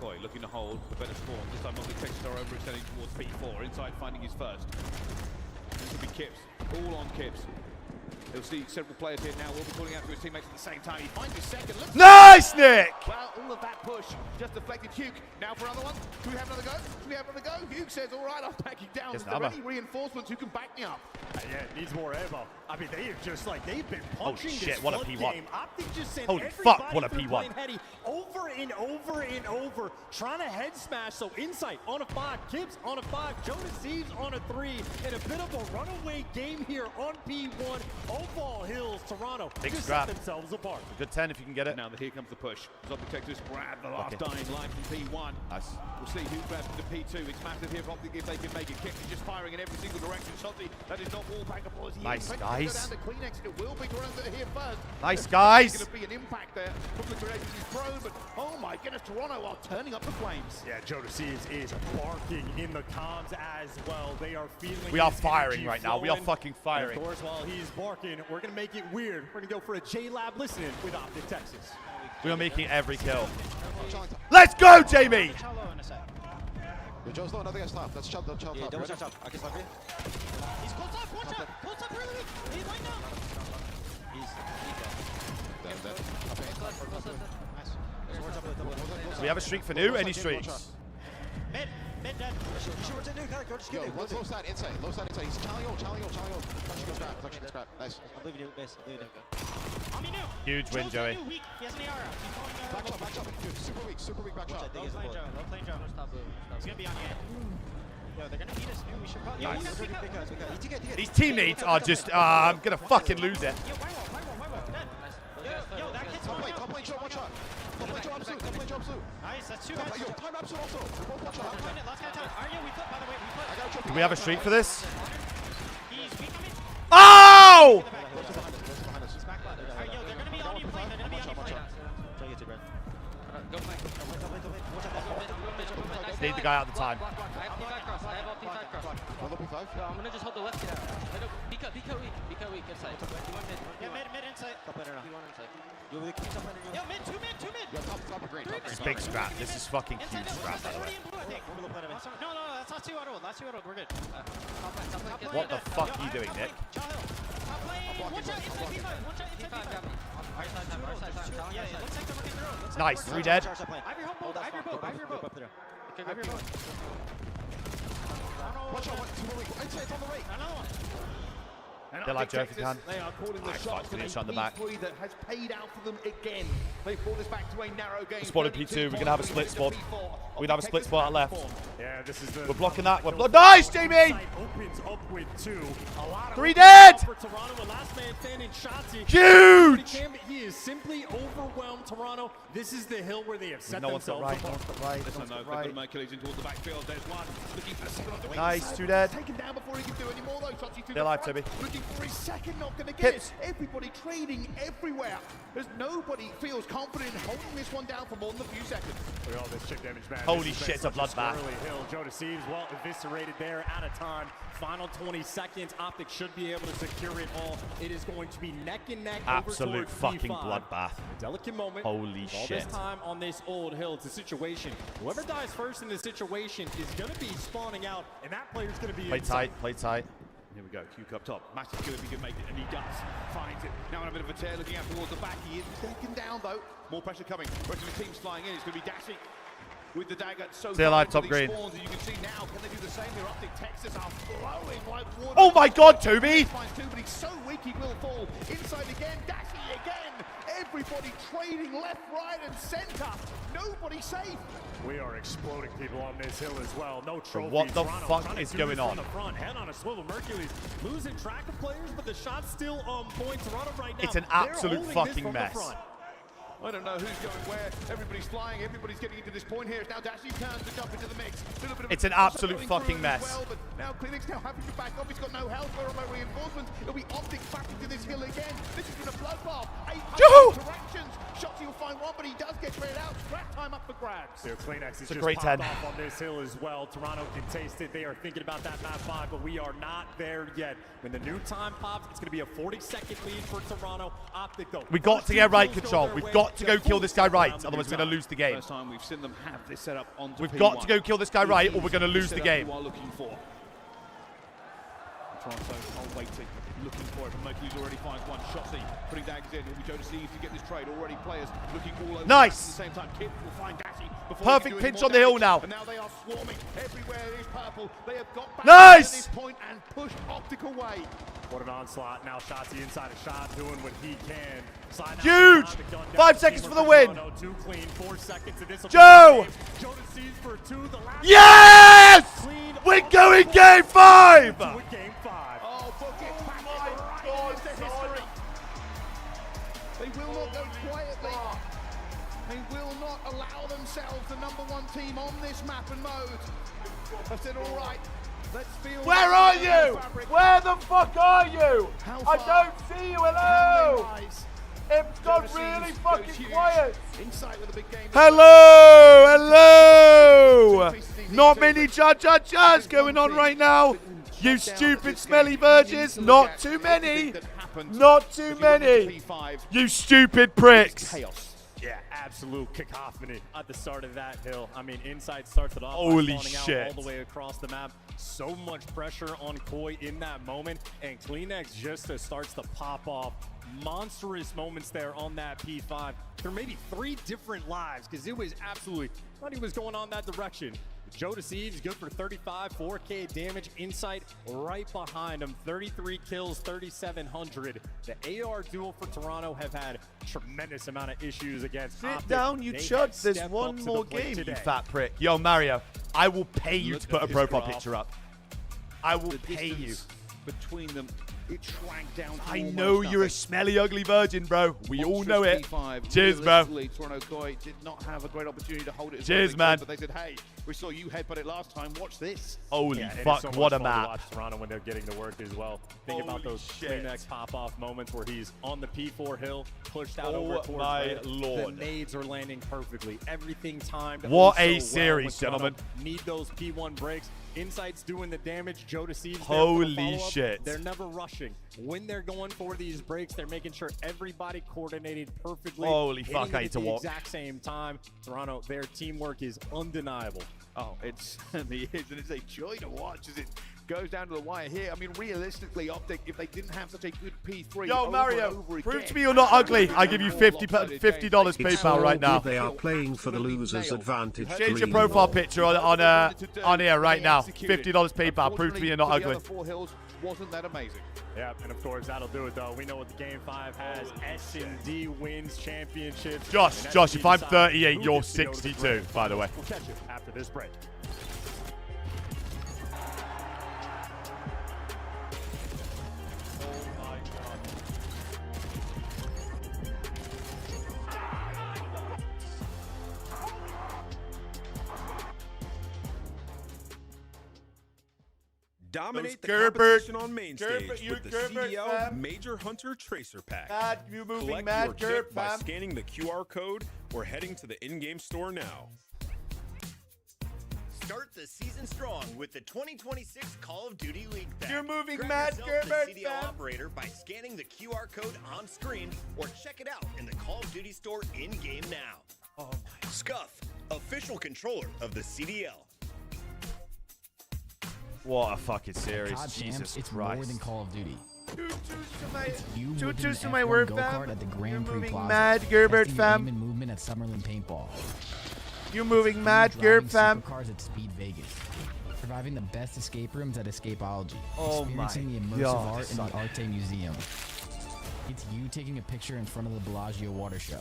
Koi looking to hold the better spawn. This time Mosley takes Star overextending towards P4. Inside finding his first. This will be Kips. All on Kips. He'll see several players here now. Will be calling out to his teammates at the same time. He finds his second. Looks Nice, Nick! Well, all of that push just deflected Hugh. Now for another one. Do we have another go? Do we have another go? Hugh says, all right, I'm backing down. Yes, Is there Abba. any reinforcements who can back me up? Yeah, it needs more ammo. I mean, they have just like, they've been punching shit, this what a flood P1. game. Optic just sent Holy everybody fuck, what a through P1. Plain Heady over and over and over, trying to head smash. So Insight on a 5, Gibbs on a 5, Jonas Seeves on a 3, and a bit of a runaway game here on P1. Oval Hills, Toronto Big just scrap. set themselves apart. Good 10 if you can get it. Now here comes the push. Zombie Texas grab the last Okay. dying life from P1. Nice. We'll see who grabs the P2. It's massive here for Optic if they can make it. Kick is just firing in every single direction. Shotzzy, that is not wall bankable as he Nice, expects guys. to go down to Kleenex. It will be Toronto that are here first. Nice, There's guys. going to be an impact there from the creators he's thrown, but oh my goodness, Toronto are turning up the flames. Yeah, Jonas Seeves is barking in the comms as well. They are feeling We are his firing energy right now. We are flowing. fucking firing. And of course, while he's barking, we're going to make it weird. We're going to go for a J-Lab listening with Optic Texas. We are making every kill. Let's go, Jamie! Yo, Joe's low, another guy's top. That's Chubb, Chubb, Yeah, top. double Ready? top. I can stop here. He's close up, watch out. Close up really weak. He's right now. He's Do we have a streak for new? Any streaks? Mid, dead. You should rotate new, go just Yo, get it. one's low side, inside. Low side, inside. He's challenging on. Touching goes scrap. Touching goes scrap. Nice. I'm leaving you, base. I'm leaving you. On me new. Huge win, Joe's Joey. new, weak. He has an AR out. He's going Back up. Dude, super weak back Watch shot. out, low plane Joe. He's gonna be on you. Yo, they're gonna beat us new. We should probably. Nice. Yo, we got. He took it. These teammates are just, I'm gonna fucking lose it. Yo, firewall. Dead. Yo, that kid's Top lane, Joe, one shot. Top lane, Joe, absolute. Nice, that's two Yo, guys. time absolute also. They're both one shot. Last guy time. Arya, we flip, by the way. We flip. I got a choke. Do we have a streak for this? He's weak on me. Oh! He's back left. Alright, yo, they're gonna be on you plane. They're gonna be on you plane. Go play. Need the guy out the time. I have P5 cross. I have all P5 cross. One low P5. Yo, I'm gonna just hold the left kid out. Pico weak, inside. Yeah, mid inside. Top laner now. P1 inside. Yo, mid, two mid. Yo, top of green. It's big scrap. This is fucking huge scrap, by the way. No, that's not two auto. Last two auto. We're good. What the fuck are you doing, Nick? Top lane. One shot inside P5. One shot inside P5. Our side time. Yeah, it looks like they're looking through. Nice, 3 dead. I have your boat. I have your boat. Watch out, two more weak. Inside, it's on the right. Another one. Get like Joe if you can. They are calling the Nice, shots fuck, for a finish on the back. P3 that has paid out for them again. They brought us back to a narrow game. Spotted P2. We're gonna have a split spot. We're gonna have a split spot left. Yeah, this is the. We're blocking that. We're nice, Jamie! Insight opens up with 2. A lot of 3 dead! For Toronto, with last man standing, Shotzzy. Huge! He is simply overwhelmed. Toronto. This is the hill where they have set No one's got themselves right. No apart. one's got right. Listen, No though, one's they've got got right. Mercules in towards the backfield. There's one looking for a second on the wing. Nice, 2 dead. Taken down before he can do any more though. Shotzzy to They're the alive, front, Toby. looking for his second, not going to get Kips. it. Everybody trading everywhere. There's nobody feels confident in holding this one down for more than a few seconds. Look at all this chip damage, man. Holy This has shit, it's been a such bloodbath. squirrely hill. Jonas Seeves, well, eviscerated there out of time. Final 20 seconds. Optic should be able to secure it all. It is going to be neck and neck. Absolute over towards fucking P5. bloodbath. A delicate moment. Holy With all shit. this time on this old hill, it's a situation. Whoever dies first in this situation is going to be spawning out, and that player's going to be Play inside. tight, play tight. Here we go, Q up top. Massive kill if he can make it, and he does. Finds it. Now on a bit of a tear, looking out towards the back. He is taken down though. More pressure coming. Rest of the team's flying in. It's going to be Dashy. with the dagger. So Stay alive, far top into these green. spawns, and you can see now, can they do the same here? Optic Texas are flowing like water. Oh my God, Toby! Finds two, but he's so weak he will fall. Inside again, Dashy again. Everybody trading left, right, and center. Nobody safe. We are exploding people on this hill as well. No trophies. What the Toronto fuck trying to is do going this on? From the front, head on a swivel. Mercury's losing track of players, but the shot's still on point. Toronto right now. It's an they're absolute holding this fucking from the mess. front. I don't know who's going where. Everybody's flying. Everybody's getting into this point here. It's now Dashy turns to jump into the mix. Little bit of It's an also absolute going fucking through as mess. Well, but now Clinic's now having to back up. He's got no health. Where are my reinforcements? It'll be Optic back into this hill again. This has been a bloodbath. 800 interactions. Shots, he'll find one, but he does get traded out. Scrap time up for grabs. Their Kleenex is a just great popped 10. off on this hill as well. Toronto can taste it. They are thinking about that map 5, but we are not there yet. When the new time pops, it's going to be a 40-second lead for Toronto. Optic, though. We got to get right control. their We've way. got to go kill this guy right, Around the otherwise new we're going to time. lose the game. First time we've seen them have this set up onto We've P1. got to go kill this guy right, or we're going to This lose is the setup game. you are looking for. Toronto are waiting, looking for it, but Mercury's already finds one. Shotzi putting daggers in. It'll be Joe Deceive to get this trade. Already players looking all over. Nice. At the same time, Kip will find Dashy before Perfect he can do pinch any more on the hill damage. now. And now they are swarming everywhere. It is purple. They have got back Nice. to this point and pushed Optic away. What an onslaught. Now Shotzi inside a shot, doing what he can. Slide out Huge. to Optic, done 5 down. seconds for the Teamwork win. Toronto, 2 clean, 4 seconds. And this will Joe. be Joe Deceives for 2. The last Yes! clean We're going game 5! to a game 5. Oh, book it back right into history. They will not go quietly. They will not allow themselves the #1 team on this map and mode. I said, all right, let's feel. Where are you? Where the fuck are you? How I far don't see you. can they Hello. rise? It's gone Jonas really Eves fucking goes huge. quiet. Insight with a big game. Hello, hello. Not many cha-cha-chas going on right now. You stupid smelly virgins. Not too many. Not too many. You stupid pricks. Chaos. Yeah, absolute cacophony at the start of that hill. I mean, Inside starts it off Holy by spawning shit. out all the way across the map. So much pressure on Koi in that moment, and Kleenex just starts to pop off. Monstrous moments there on that P5. There may be 3 different lives because it was absolutely thought he was going on that direction. Joe Deceives good for 35, 4K damage. Insight right behind him, 33 kills, 3,700. The AR duel for Toronto have had tremendous amount of issues against Sit Optic. down, you They chud. have There's stepped one up to more the plate game, today. you fat prick. Yo, Mario, I will pay you Look to put at a this profile graph. picture up. I will The pay you. distance between them, it shrank down to I almost know you're a nothing. smelly, ugly virgin, bro. We all know it. Monstrous P5. Cheers, bro. Realistically, Toronto Koi did not have a great opportunity to hold it as Cheers, well man. as they could, but they said, hey, we saw you headbutt it last time. Watch this. Holy Yeah, it is fuck, so much what a fun to map. watch Toronto when they're getting to work as well. Think about Holy those shit. Kleenex pop-off moments where he's on the P4 hill, pushed out Oh over towards my red. lord. The nades are landing perfectly. Everything timed. What so a well series, when Toronto gentlemen. Need those P1 breaks. Insight's doing the damage. Joe Deceives there for the Holy follow-up. shit. They're never rushing. When they're going for these breaks, they're making sure everybody coordinated perfectly. Holy hitting fuck, it I at need to the walk. exact same time. Toronto, their teamwork is undeniable. Oh, it certainly is, and it's a joy to watch as it goes down to the wire here. I mean, realistically, Optic, if they didn't have such a good P3 Yo, over Mario, and over prove again, to me you're not ugly. I give you $50 It's PayPal right now. They are playing for the loser's advantage. Change your Green. profile picture on here right now. $50 PayPal. Prove to me you're not the ugly. other 4 hills wasn't that amazing. Yeah, and of course that'll do it though. We know what the Game 5 has. S&D wins championships. Josh, And Josh, S&D if I'm decides 38, who you're gets to go to the 62, break. by the way. We'll catch you after this break. Dominate the Gerbert. competition on main Gerbert, stage you with the Gerbert, CDL fam. Major Hunter Tracer Pack. Mad, you moving Collect mad, your Gerb, kit by fam. scanning the QR code or heading to the in-game store now. Start the season strong with the 2026 Call of Duty League Pack. You're moving Grab mad, yourself Gerbert, the CDL fam. operator by scanning the QR code on screen or check it out in the Call of Duty store in-game now. Oh Scuff, official controller of the CDL. What a fucking series. COD Jesus Champs, it's Christ. more than Call of Duty. You You two with to an my F1 word, go-kart fam. at the You're Grand Prix moving Plaza. mad, Gerbert, Testing your fam. aim and movement at Summerlin Paintball. You moving mad, Driving Gerb fam? supercars at Speed Vegas. Surviving the best escape rooms at Escapeology. Oh my Experiencing the immersive God, art in son. the Arte Museum. It's you taking a picture in front of the Bellagio water show.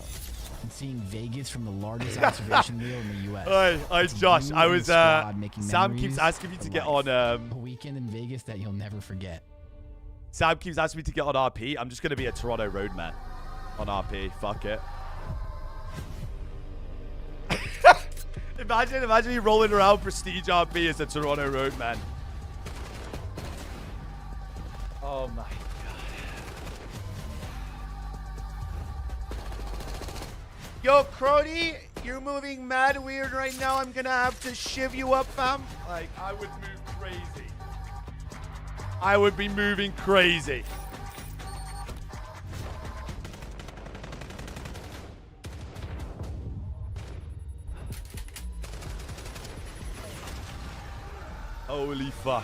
And seeing Vegas from the largest observation wheel in the U.S. Hi, It's Josh. you I and was, the squad making Sam memories keeps asking me to for get life. on, A weekend in Vegas that you'll never forget. Sam keeps asking me to get on RP. I'm just going to be a Toronto roadman on RP. Fuck it. Imagine you rolling around Prestige RP as a Toronto roadman. Oh my god. Yo, Crody, you're moving mad weird right now. I'm gonna have to shiv you up, fam. Like, I would move crazy. I would be moving crazy. Holy fuck.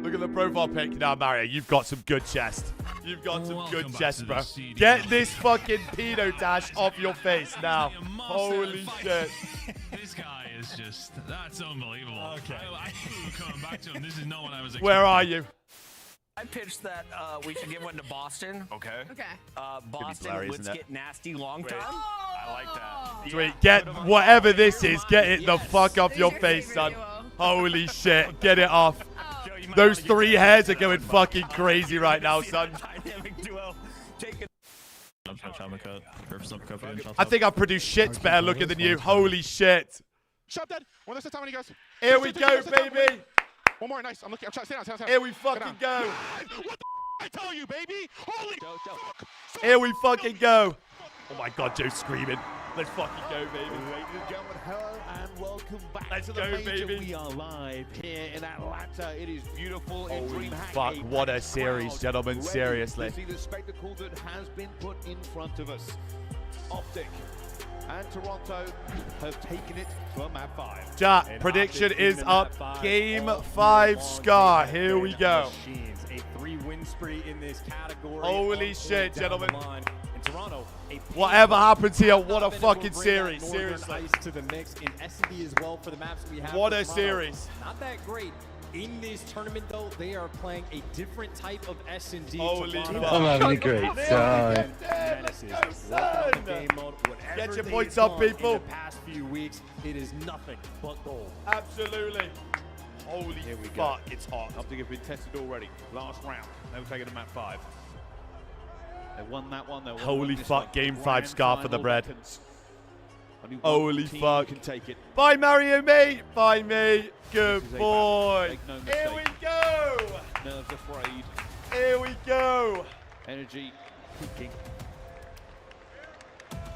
Look at the profile pic now, Mario. You've got some good chest. You've got some good chest, bro. Get this fucking pedo dash off your face now. Holy shit. This guy is just, that's unbelievable. Okay. I knew we were coming back to him. This is not what I was expecting. Where are you? I pitched that we should give one to Boston. Okay. Okay. Boston, blurry, let's isn't it? get nasty long time. I like that. Sweet. Get whatever this is. Get it the fuck off your face, son. Holy shit. Get it off. Those 3 hairs are going fucking crazy right now, son. Dynamic duo. Take it. I think I've produced shits better looking than you. Holy shit. Shot dead. One last time when he goes. Here we go, baby. One more, nice. I'm looking. I'm trying to stay down, stay down. Here we fucking go. What the I tell you, baby? Holy fuck. Here we fucking go. Oh my god, Joe's screaming. Let's fucking go, baby. Ladies and gentlemen, hello and welcome back Let's to the go, major. baby. We are live here in Atlanta. It is beautiful in Holy DreamHack. fuck, what a packed series, crowd gentlemen, ready seriously. To see the spectacle that has been put in front of us. Optic and Toronto have taken it for map 5. Chat, And prediction Optic is in up. map 5 Game all 5 year long. Scar. They Here have we been go. Machines. A 3-win spree in this category. Holy On shit, point down the gentlemen. line. In Toronto, a Whatever happens here, what a Been able to fucking bring series. that Northern Seriously. Ice to the mix in S&D as well for the maps we have. What for a Toronto. series. Not that great. In this tournament, though, they are playing a different type of S&D. Holy Toronto. fuck. I'm having a great time. Menaces. Working on the game mode. Whatever Get your they've points up, done people. In the past few weeks, it is nothing but gold. Absolutely. Holy Here we go. fuck, it's hot. Optic have been tested already. Last round. They were taking to map 5. They won that one. They won Holy this fuck, one. game 5 Grand Scar for the final bread. weapons. Only one Holy team fuck. can take it. Bye, Mario, mate. Bye, mate. Good This is a boy. battle. Make no Here we mistake. go. Nerves are frayed. Here we go. Energy peaking.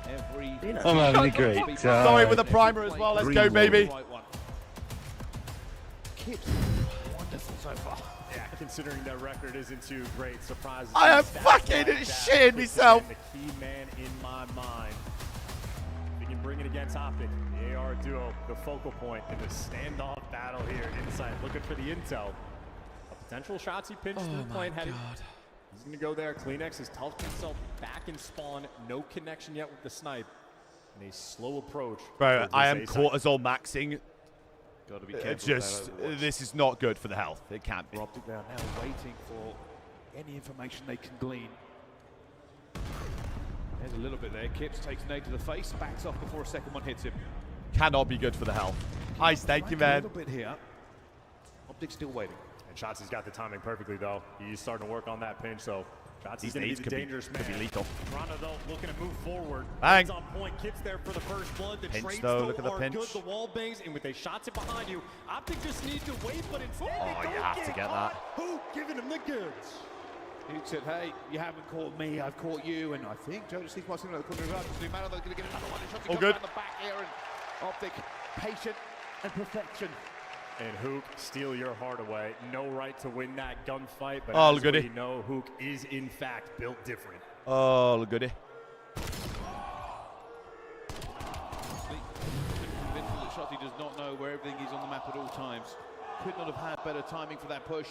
Every I'm having a great time. Sorry with the primer as well. Let's go, baby. Kips, wonderful so far. Yeah, considering their record isn't too great, surprises. I am stats fucking like that shitting puts myself. them The key man in my mind. We can bring it against Optic, the AR duo, the focal point in the standoff battle here inside. Looking for the intel. A potential shots he pinched through the plane headed. He's gonna go there. Kleenex has toughed himself back in spawn. No connection yet with the snipe. And a slow approach. Bro, towards I this am A site. cortisol maxing. Got to be careful. Just, this is not good for the health. It can't be. Optic now waiting for any information they can glean. There's a little bit there. Kips takes Nate to the face, backs off before a second one hits him. Cannot be good for the health. Ice, thank you, A man. little bit here. Optic's still waiting. And Shotzi's got the timing perfectly, though. He's starting to work on that pinch, so Shotzi's These going to be nades the could be- dangerous could be man. lethal. Toronto, though, looking to move forward. Bang. It's on point. Kips there for the first blood. The Pinch, trades, though. though, Look at the are pinch. good. The wall bangs, and with a shots it behind you, Optic just need to wait, but instead they Oh, don't you have to get caught. that. Who giving him the goods? Duke said, hey, you haven't caught me, I've caught you. And I think Joe just sees what's in the corner of the road. Doesn't matter, they're going to get another one. All good. Down the back here, and Optic, patient and perfection. And Hook, steal your heart away. No right to win that gunfight, but Oh, as goody. we know, Hook is in fact built different. Oh, goody. Convinced that Shotty does not know where everything is on the map at all times. Could not have had better timing for that push.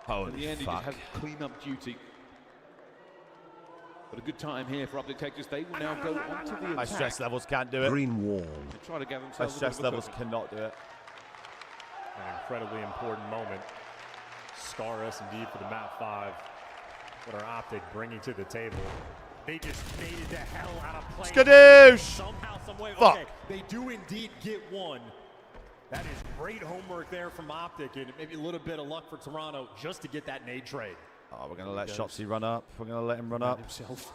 Holy In the end, fuck. he just has clean-up duty. But a good time here for Optic Texas. They will now go onto the attack. My stress levels can't do it. Green wall. And try to get My themselves a stress bit of a levels cushion. cannot do it. An incredibly important moment. Scar S&D for the map 5. What are Optic bringing to the table? They just baited the hell out of play. Skadoosh! Somehow, some way. Fuck. Okay, they do indeed get one. That is great homework there from Optic, and maybe a little bit of luck for Toronto just to get that nade trade. Oh, we're going to let Shotzi run up. We're going to let him run up. Himself.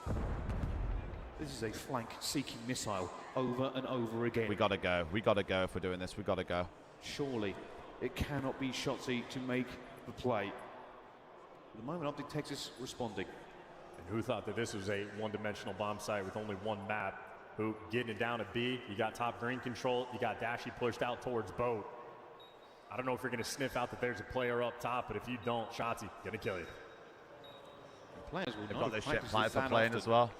This is a flank-seeking missile over and over again. We got to go. We got to go if we're doing this. We got to go. Surely it cannot be Shotzi to make the play. At the moment, Optic Texas responding. And who thought that this was a one-dimensional bomb site with only one map? Who getting it down at B? You got top green control. You got Dashy pushed out towards boat. I don't know if you're going to sniff out that there's a player up top, but if you don't, Shotzi gonna kill you. Players will They've not got have this shit practiced planned this for that playing often. as well.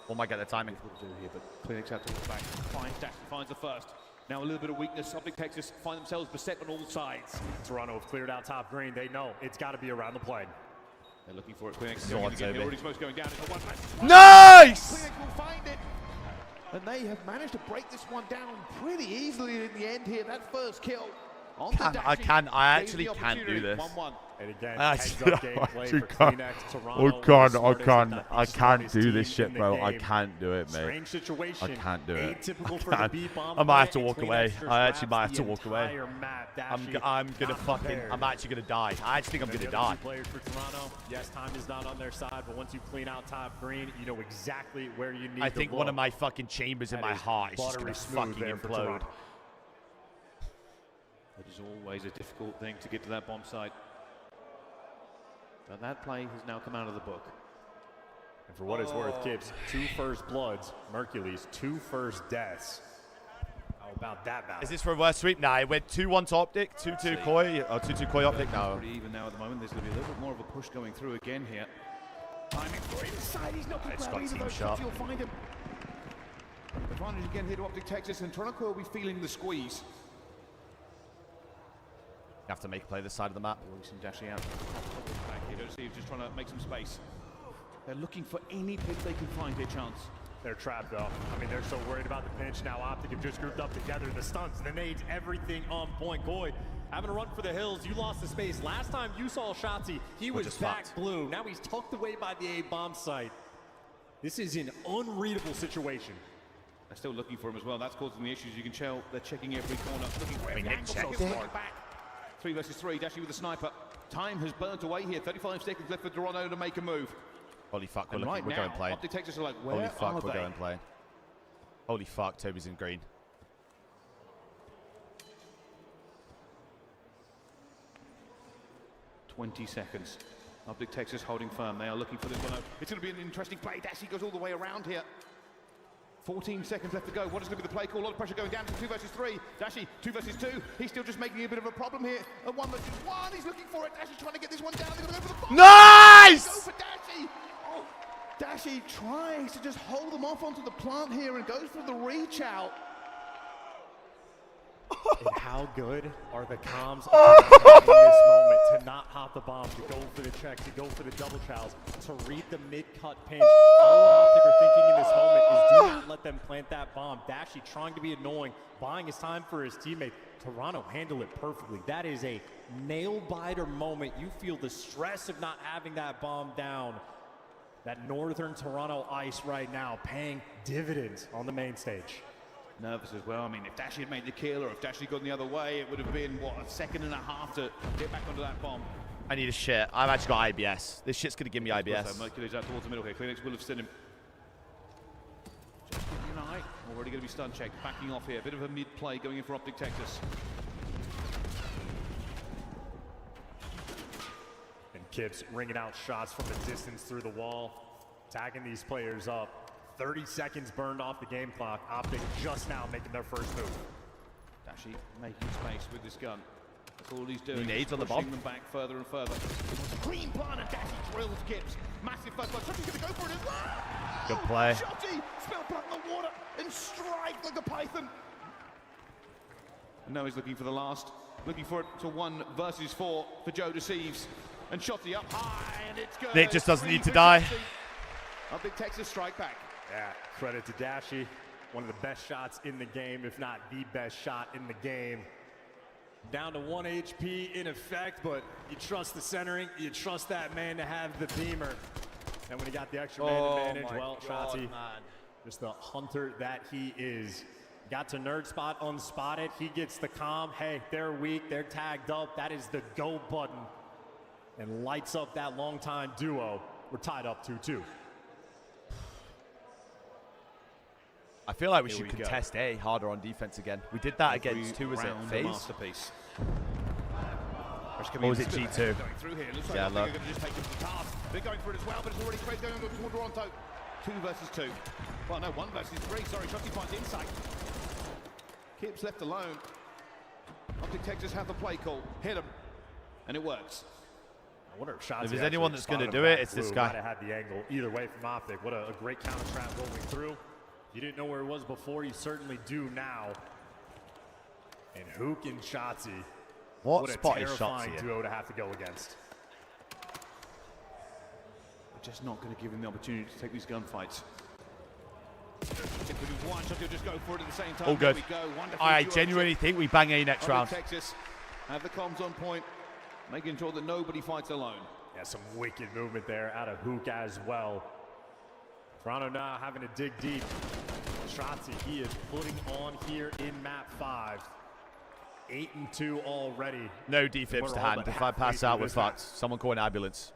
One might get the timing. What to do here, but Clinics out towards the back. Finds Dashy, finds the first. Now a little bit of weakness. Optic Texas find themselves beset on all sides. Toronto have cleared out top green. They know it's got to be around the plane. They're looking for it. Clinics Go going on, in again. Toby. Already supposed going down into one match. Nice! Clinics will find it. And they have managed to break this one down pretty easily in the end here. That first kill. On the Dashy I gave actually the can't do opportunity. this. 1-1. And again, I heads actually, up gameplay for can't. Kleenex. Toronto I was the smartest, if not the can't smartest do this team shit, in the bro. I game. can't do it, mate. Strange situation. I can't do it. Atypical for I the can't. B-bomb I might have to play, walk and away. Kleenex I actually wraps might have the to walk away. entire map. I'm Dashy gonna not fucking. prepared. I'm actually gonna die. I actually think I'm And gonna the other die. two players for Toronto, yes, time is not on their side, but once you clean out top green, you know exactly where you need I to think look. one of my fucking chambers in That my is heart is just buttery gonna smooth fucking there for implode. Toronto. It is always a difficult thing to get to that bomb site. But that play has now come out of the book. And for what it's worth, Gibbs, 2 first bloods, Mercules, 2 first deaths. How about that battle? Is this for a reverse sweep? Nah, it went 2-1 to Optic, 2-2 Koi, or 2-2 Koi Optic. No. Pretty even now at the moment. There's going to be a little bit more of a push going through again here. Timing for inside. He's not going to It's grab got either team of those shot. shots. You'll find him. Advantage again here to Optic Texas, and Toronto will be feeling the squeeze. You have to make a play this side of the map. Some dashing out. Back here, don't see he's just trying to make some space. They're looking for any pick they can find here, Chance. They're trapped though. I mean, they're so worried about the pinch. Now Optic have just grouped up together. The stunts, the nades, everything on point. Goy, having to run for the hills. You lost the space. Last time you saw Shotzi, he was just back fucked. blue. Now he's tucked away by the A bomb site. This is an unreadable situation. They're still looking for him as well. That's causing the issues. You can tell they're checking every corner, looking for every Nick angle. checked So it. far back. 3 versus 3. Dashy with the sniper. Time has burnt away here. 35 seconds left for Toronto to make a move. Holy fuck, we're, And right we're now, going play. Optic Texas are like, where Holy fuck, are we're they? going play. Holy fuck, Toby's in green. 20 seconds. Optic Texas holding firm. They are looking for this one. It's going to be an interesting play. Dashy goes all the way around here. 14 seconds left to go. What is going to be the play call? A lot of pressure going down to 2 versus 3. Dashy, 2 versus 2. He's still just making a bit of a problem here. And 1 versus 1. He's looking for it. Dashy trying to get this one down. They're going to go for the bomb. Nice! Go for Dashy. Oh, Dashy tries to just hold them off onto the plant here and goes for the reach out. And how good are the comms in this moment to not hop the bomb, to go for the check, to go for the double chows, to read the mid-cut pinch. All Optic are thinking in this moment is do not let them plant that bomb. Dashy trying to be annoying, buying his time for his teammate. Toronto handled it perfectly. That is a nail-biter moment. You feel the stress of not having that bomb down. That northern Toronto ice right now paying dividends on the main stage. Nervous as well. I mean, if Dashy had made the kill or if Dashy gone the other way, it would have been, what, a second and a half to get back onto that bomb. I need a shit. I've actually got IBS. This shit's gonna give me IBS. So Mercury's out towards the middle here. Kleenex will have seen him. Just keeping an eye. Already going to be stun checked. Backing off here. Bit of a mid-play going in for Optic Texas. And Kips ringing out shots from the distance through the wall, tagging these players up. 30 seconds burned off the game clock. Optic just now making their first move. Dashy making space with this gun. That's all he's doing. He nades on the pushing bomb. them back further and further. Clean plan and Dashy drills Gibbs. Massive first blood. Shotty's going to go for it as well. Good play. Shotty spell plant in the water and strike like a python. And now he's looking for the last Looking for it to 1 versus 4 for Joe Deceives. And Shotzi up high, and it's good. Nick just doesn't need to die. A big Texas strike back. Yeah, credit to Dashy. One of the best shots in the game, if not the best shot in the game. Down to 1 HP in effect, but you trust the centering, you trust that man to have the beamer. And when he got the extra man advantage, well, Shotzi, just the hunter that he is. Got to nerd spot unspotted. He gets the calm. Hey, they're weak, they're tagged up. That is the go button. And lights up that longtime duo. We're tied up 2-2. I feel like we should contest A harder on defense again. We did that against, who was it, FaZe? Masterpiece. Or was it G2? Yeah, look. They're going for it as well, but it's already straight going toward Toronto. 2 versus 2. Well, no, 1 versus 3. Sorry, Shotzi finds insight. Kip's left alone. Optic Texas have the play call. Hit him. And it works. I wonder if Shotzi If there's anyone that's going to do it, it's this guy. Might have had the angle either way from Optic. What a great counter trap going through. You didn't know where it was before, you certainly do now. And Hook and Shotzi. What spot a is terrifying Shotzi in? duo to have to go against. We're just not going to give him the opportunity to take these gunfights. If we do one shot, he'll just go for it at the same time. All good. There we go. Wonderful I duo. genuinely think we bang A next round. Texas have the comms on point, making sure that nobody fights alone. Yeah, some wicked movement there out of Hook as well. Toronto now having to dig deep. Shotzi, he is putting on here in map 5. 8-2 already. No defibs to hand. If I pass out, we're fucked. Someone call an ambulance.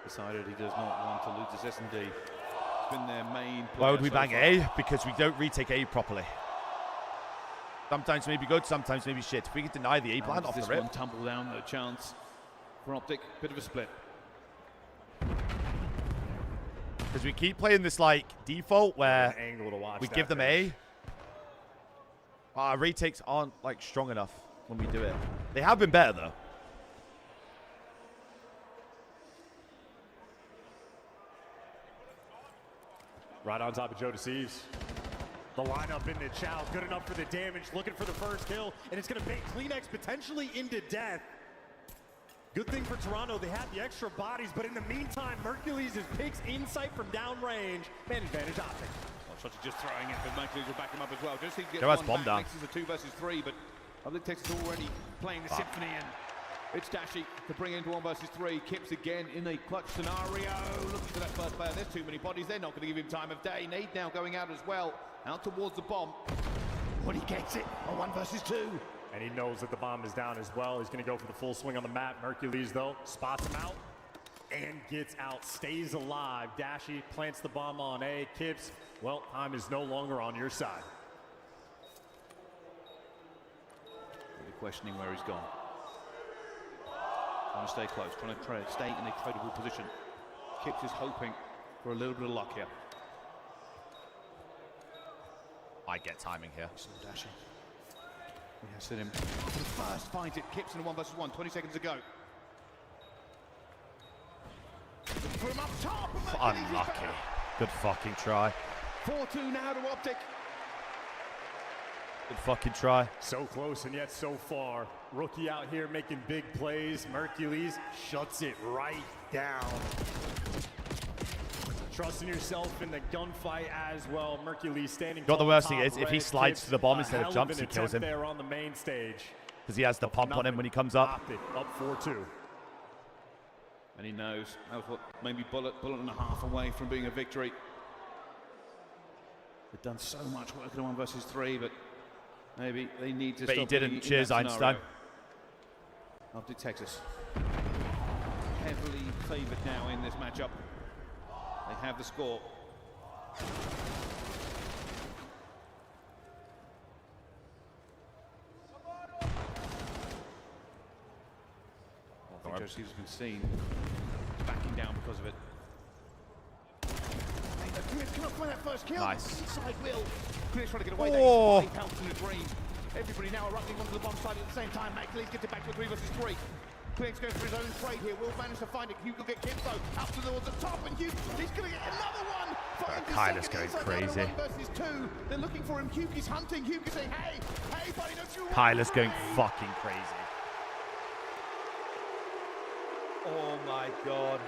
Decided he does not want to lose this S&D. It's been their main play. Why would we so bang far. A? Because we don't retake A properly. Sometimes maybe good, sometimes maybe shit. If we can deny the A plant off the this rip. one tumble down, no chance for Optic. Bit of a split. Because we keep playing this like default where angle to watch we that give them finish. A. Our retakes aren't like strong enough when we do it. They have been better though. Right on top of Joe Deceives. The lineup into Chow, good enough for the damage, looking for the first kill, and it's going to bait Kleenex potentially into death. Good thing for Toronto, they had the extra bodies, but in the meantime, Mercules is picks insight from downrange. Man advantage Optic. Well, Shotzi just throwing it, but Mercules will back him up as well. Just so he can get Go as one bomb back. down. Next is a 2 versus 3, but Optic Texas already playing the symphony, and it's Dashy to bring into 1 versus 3. Kips again in a clutch scenario. Looking for that first player. There's too many bodies. They're not going to give him time of day. Nade now going out as well. Out towards the bomb. But he gets it on 1 versus 2. And he knows that the bomb is down as well. He's going to go for the full swing on the map. Mercules, though, spots him out and gets out. Stays alive. Dashy plants the bomb on A. Kips, well, time is no longer on your side. Really questioning where he's gone. Trying to stay close. Trying to stay in a tradable position. Kips is hoping for a little bit of luck here. I get timing here. Dashy. He has him. First finds it. Kips in a 1 versus 1. 20 seconds ago. From up top. Unlucky. Good fucking try. 4-2 now to Optic. Good fucking try. So close and yet so far. Rookie out here making big plays. Mercules shuts it right down. Trusting yourself in the gunfight as well. Mercules standing. Got the worst thing top is if he red. slides Kips, to the bomb a instead of hell jumps, an he kills attempt him. there on the main stage. Because he has the pump on him when he comes up. Optic up 4-2. And he knows that was what maybe bullet and a half away from being a victory. They've done so much work in 1 versus 3, but maybe they need to But stop he didn't. being in Cheers, that Einstein. scenario. Optic Texas. Heavily favored now in this matchup. They have the score. I think Joe Steve's been seen backing down because of it. Come on, find that first kill. Nice. Inside Will. Clear's trying to get away Oh. there. 5 pounds in a dream. Everybody now erupting onto the bomb side at the same time. Clear's gets it back to a 3 versus 3. Clear's going for his own trade here. Will manage to find it. Hugo get Kips though. Up towards the top, and Hugo, he's going to get another one. Kyler's going crazy. They're looking for him. Huki's hunting. Huki's saying, hey, buddy, don't you... Kyler's going fucking crazy. Oh my god.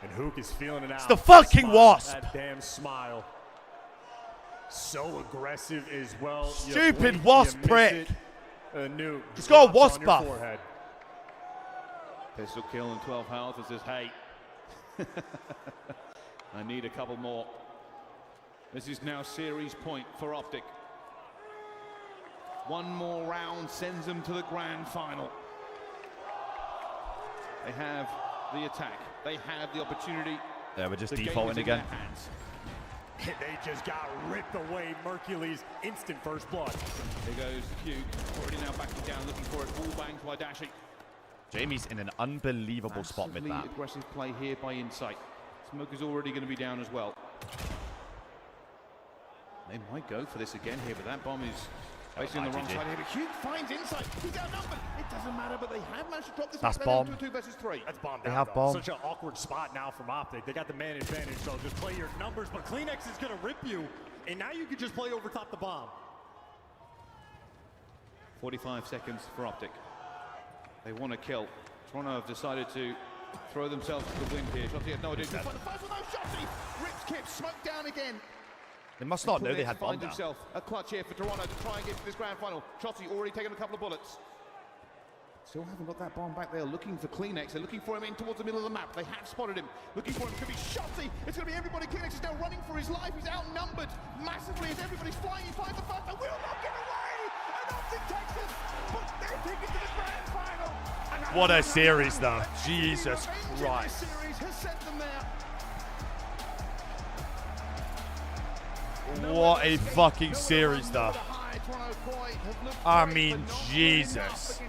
And Hook is feeling it out. It's the fucking wasp. That damn smile. So aggressive as well. Stupid wasp prick. Nuke. He's got a wasp buff. Pistol kill and 12 health and says, hey, I need a couple more. This is now series point for Optic. One more round sends them to the grand final. They have the attack. They have the opportunity. Yeah, we're just The game defaulting is in again. their hands. They just got ripped away. Mercury's instant first blood. There goes Hugh. Already now backing down, looking for it. All bangs by Dashi. Jamie's in an unbelievable spot with that. Aggressive play here by Insight. Smoke is already going to be down as well. They might go for this again here, but that bomb is basically on the wrong side here. But Hugh finds Insight. He's outnumbered. It doesn't matter, but they have managed to drop this That's back bomb. down to a 2 versus 3. That's bomb They down, have though. bomb. Such an awkward spot now from Optic. They got the man advantage, so just play your numbers. But Kleenex is going to rip you, and now you can just play over top the bomb. 45 seconds for Optic. They want to kill. Toronto have decided to throw themselves to the wind here. Shotzi had no idea. The first one, though, Shotzi rips Kip, smoke down again. They must not know they had bomb finds down. himself a clutch here for Toronto to try and get to this grand final. Shotzi already taken a couple of bullets. Still haven't got that bomb back there. Looking for Kleenex. They're looking for him in towards the middle of the map. They have spotted him. Looking for him. It's going to be Shotzi. It's going to be everybody. Kleenex is now running for his life. He's outnumbered massively as everybody's flying. He finds the first. They will not get away. And Optic Texas puts their ticket to the grand final. What a series, though. Jesus Christ. Series has sent them there. What a fucking series, though. I mean, Jesus.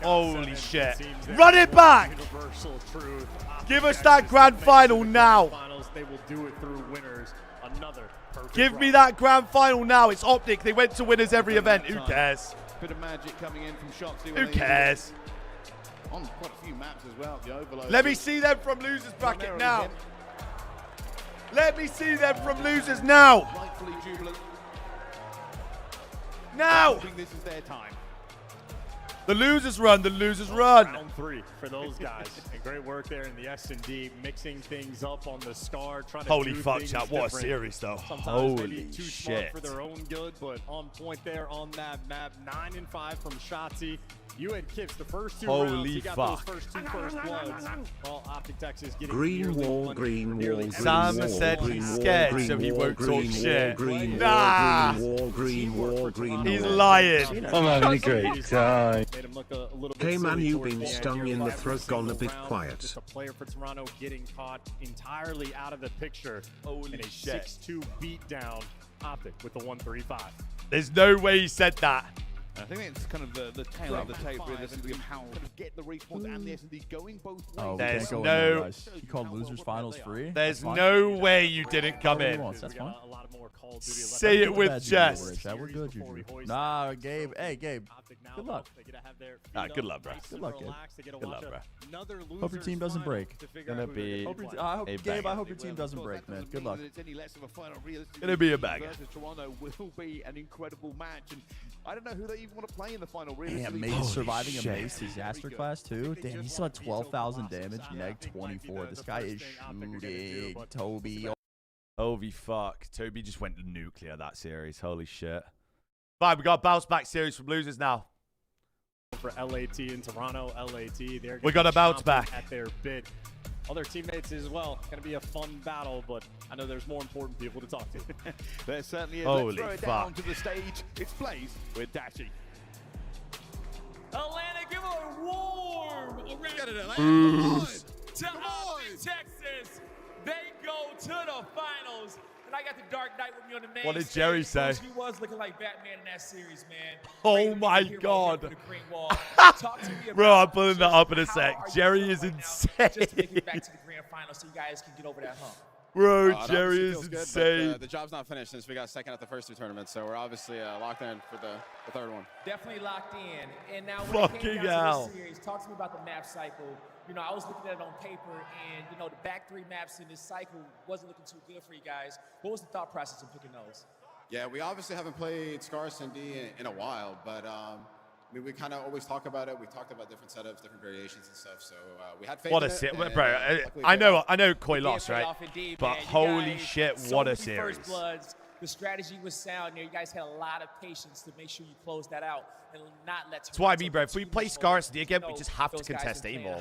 Holy shit. Run it back! Universal truth. Give us that grand final now. They will do it through winners. Another perfect Give me run. that grand final now. It's Optic. They went to winners every event. Who cares? Bit of magic coming in from Shotzi. Who cares? On quite a few maps as well. The overload. Let me see them from losers bracket now. Let me see them from losers now. Rightfully jubilant. Now. I think this is their time. The losers run. The losers run. Round 3 for those guys. And great work there in the S&D, mixing things up on the Scar, trying to Holy do fuck, things chat. What a different. series, though. Sometimes Holy maybe too smart shit. for their own good, but on point there on that map. 9 and 5 from Shotzi. You had Kips the first 2 rounds. Holy You got fuck. those first 2 first bloods. Well, Optic Texas getting Green nearly wall, one- green nearly wall, Sam green said wall, he's green scared, wall, so he green won't wall, talk green shit. wall, green Nah. wall, green wall, green He's wall. lying. I'm having a great time. Made him look a little bit K-Man, silly you've towards been the end stung here. in the Every throat, gone a single bit round, quiet. Just a player for Toronto getting caught entirely out of the picture. Holy in a shit. 6-2 beatdown. Optic with the 135. There's no way he said that. I think it's kind of the tail of the tape, realistically, of how kind of get the respawns and the S&D going both ways. Oh, we There's can't go in no- there, guys. You called losers finals free? There's That's fine. no way you didn't come Whatever in. he wants, that's fine. Say it with chest. We're good, Juju. Nah, Gabe. Hey, Gabe. Good luck. Nah, good luck, bro. Good luck, Gabe. Good luck, Another Hope your team doesn't break. Gonna be I hope, a Gabe, banger. I hope your team doesn't break, man. Good luck. It's any less of a final, realistically. Gonna be a banger. Versus Toronto will be an incredible match, and I don't know who they even want to play in the final. Damn, Realistically, Mace surviving a Mace disaster class too. Damn, he still had 12,000 damage, neg 24. This guy is shooting. Toby. Holy fuck. Toby just went nuclear that series. Holy shit. Fine, we got a bounce back series from losers now. For LAT in Toronto, LAT, they're We got a bounce chomping back. at their bit. Other teammates as well. Going to be a fun battle, but I know there's more important people to talk to. There certainly is. Holy Let's throw it fuck. down to the stage. It's Blaze with Dashi. Atlanta, give a warm round Booze. to Austin, Texas. They go to the finals. And I got the Dark Knight with me on the main What did stage. Jerry say? He was looking like Batman in that series, man. Oh Great my hero God. here for the Green Wall. Talk to me Bro, about I'm pulling that up in a how sec. are you Jerry feeling is right now, insane. just to make it back to the grand final so you guys can get over that hump. Bro, It Jerry obviously is feels good, insane. but the job's not finished since we got second at the first two tournaments, so we're obviously locked in for the third one. Definitely locked in. And now when it Fucking came down hell. to this series, talk to me about the map cycle. You know, I was looking at it on paper, and, you know, the back three maps in this cycle wasn't looking too good for you guys. What was the thought process in picking those? Yeah, we obviously haven't played Scars and D in a while, but I mean, we kind of always talk about it. We talked about different setups, different variations and stuff, so we had faith What in a it, series, and, bro. luckily I it paid off. know Koi lost, It paid right? off indeed, But man. You holy guys, shit, so what a many series. First bloods. The strategy was sound there. You guys had a lot of patience to make sure you closed that out and not let. That's what I mean, bro. If we play Scars D again, we just have to contest A more.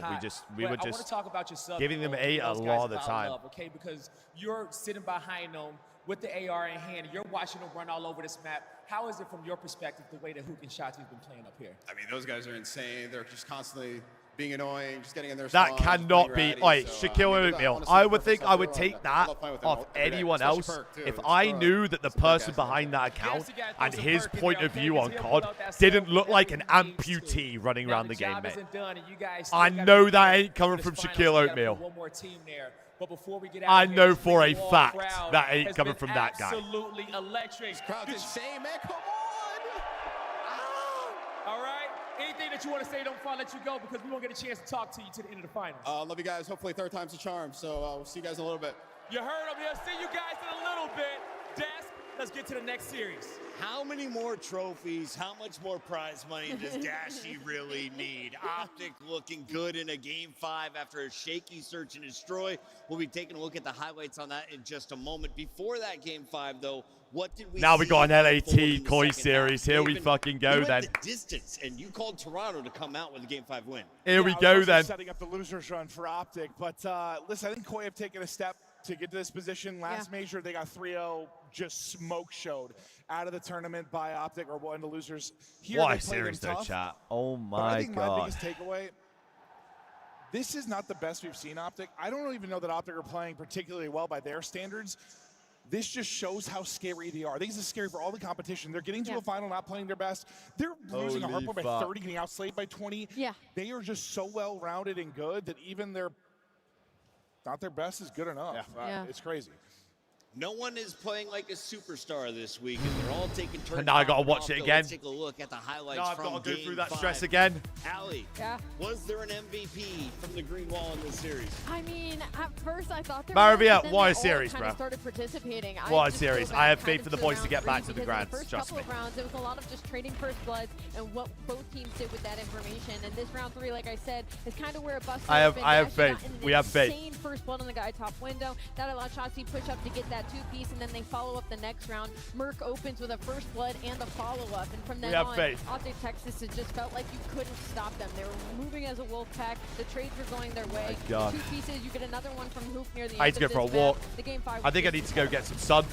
We would I want to just talk about your sub giving them though, A a those guys lot of the about time. love, okay, because you're sitting behind them with the AR in hand. You're watching them run all over this map. How is it from your perspective the way that Hook and Shotzi's been playing up here? I mean, those guys are insane. They're just constantly being annoying, just getting in their That spawns, cannot playing be. ratty, Oi, so, Shaquille I mean, O'Neal. honestly, I would perfect think stuff. I would love take I that love playing with him off every day, anyone especially else Perk, too. if It's I Perk. knew that the It's a perk person ass behind that account Yes, you gotta and throw some his perk in point there, of okay, view because on he'll COD pull out that didn't cell look like an whenever he needs to. amputee running Now, around the game, job mate. isn't done, and you guys I still gotta know be that ready ain't coming for from this finals. Shaquille You gotta O'Neal. put one more team there. But before we get out I of here, know this for a Green Wall fact crowd that ain't has coming been from that guy. Absolutely electric. This crowd's insane, man. Come All right. Anything that you want to say, don't fall, let you go, because we won't get a chance to talk to you to the end of the finals. Love you guys. Hopefully third time's a charm, so we'll see you guys in a little bit. You heard him here. See you guys in a little bit. Desk, let's get to the next series. How many more trophies, how much more prize money does Dashy really need? Optic looking good in a Game 5 after a shaky search and destroy. We'll be taking a look at the highlights on that in just a moment. Before that Game 5, though, what did we Now see we got an unfold LAT in the Koi second series. half? Here we Raven, fucking go you then. went the distance, and you called Toronto to come out with a Game 5 win. Here we I was go also then. setting up the losers run for Optic, but listen, I think Koi have taken a step to get to this position. Last major, they got 3-0, just smoke showed out of the tournament by Optic, or one of the losers. Here, What they a played them series though, tough, chat. Oh but I my think my god. biggest takeaway, this is not the best we've seen Optic. I don't even know that Optic are playing particularly well by their standards. This just shows how scary they are. I think this is scary for all the competition. They're getting to a final, not playing their best. They're losing a Holy hard point by fuck. 30, getting outslayed by 20. Yeah. They are just so well-rounded and good that even their not their best is good enough. Yeah. It's crazy. No one is playing like a superstar this week, and they're all taking turns. And now I gotta popping watch off, it though. again. Let's take a look at the highlights Now I've from got to go Game through that 5. stress again. Allie, was there an MVP from the Green Wall in this series? I mean, at first I thought there Maravilla, was, but then what a they all series, kind bro. of started participating. What a just feel series. bad I have kind faith of for the to boys to round get back three to the because in grands, first trust couple me. of rounds, it was a lot of just trading first bloods and what both teams did with that information. And this round 3, like I said, is kind of where it busted. I have Actually faith. got an We have faith. Insane first blood on the guy top window. That allowed Shotzi push up to get that 2-piece, and then they follow up the next round. Merc opens with a first blood and a follow-up, and from then We have on, faith. Optic Texas, it just felt like you couldn't stop them. They were moving as a wolf pack. The trades were going their way. God. 2 pieces, you get another one from Hoop near the I end need to of go for a this map. walk. The Game 5 I think I need to go get some sun.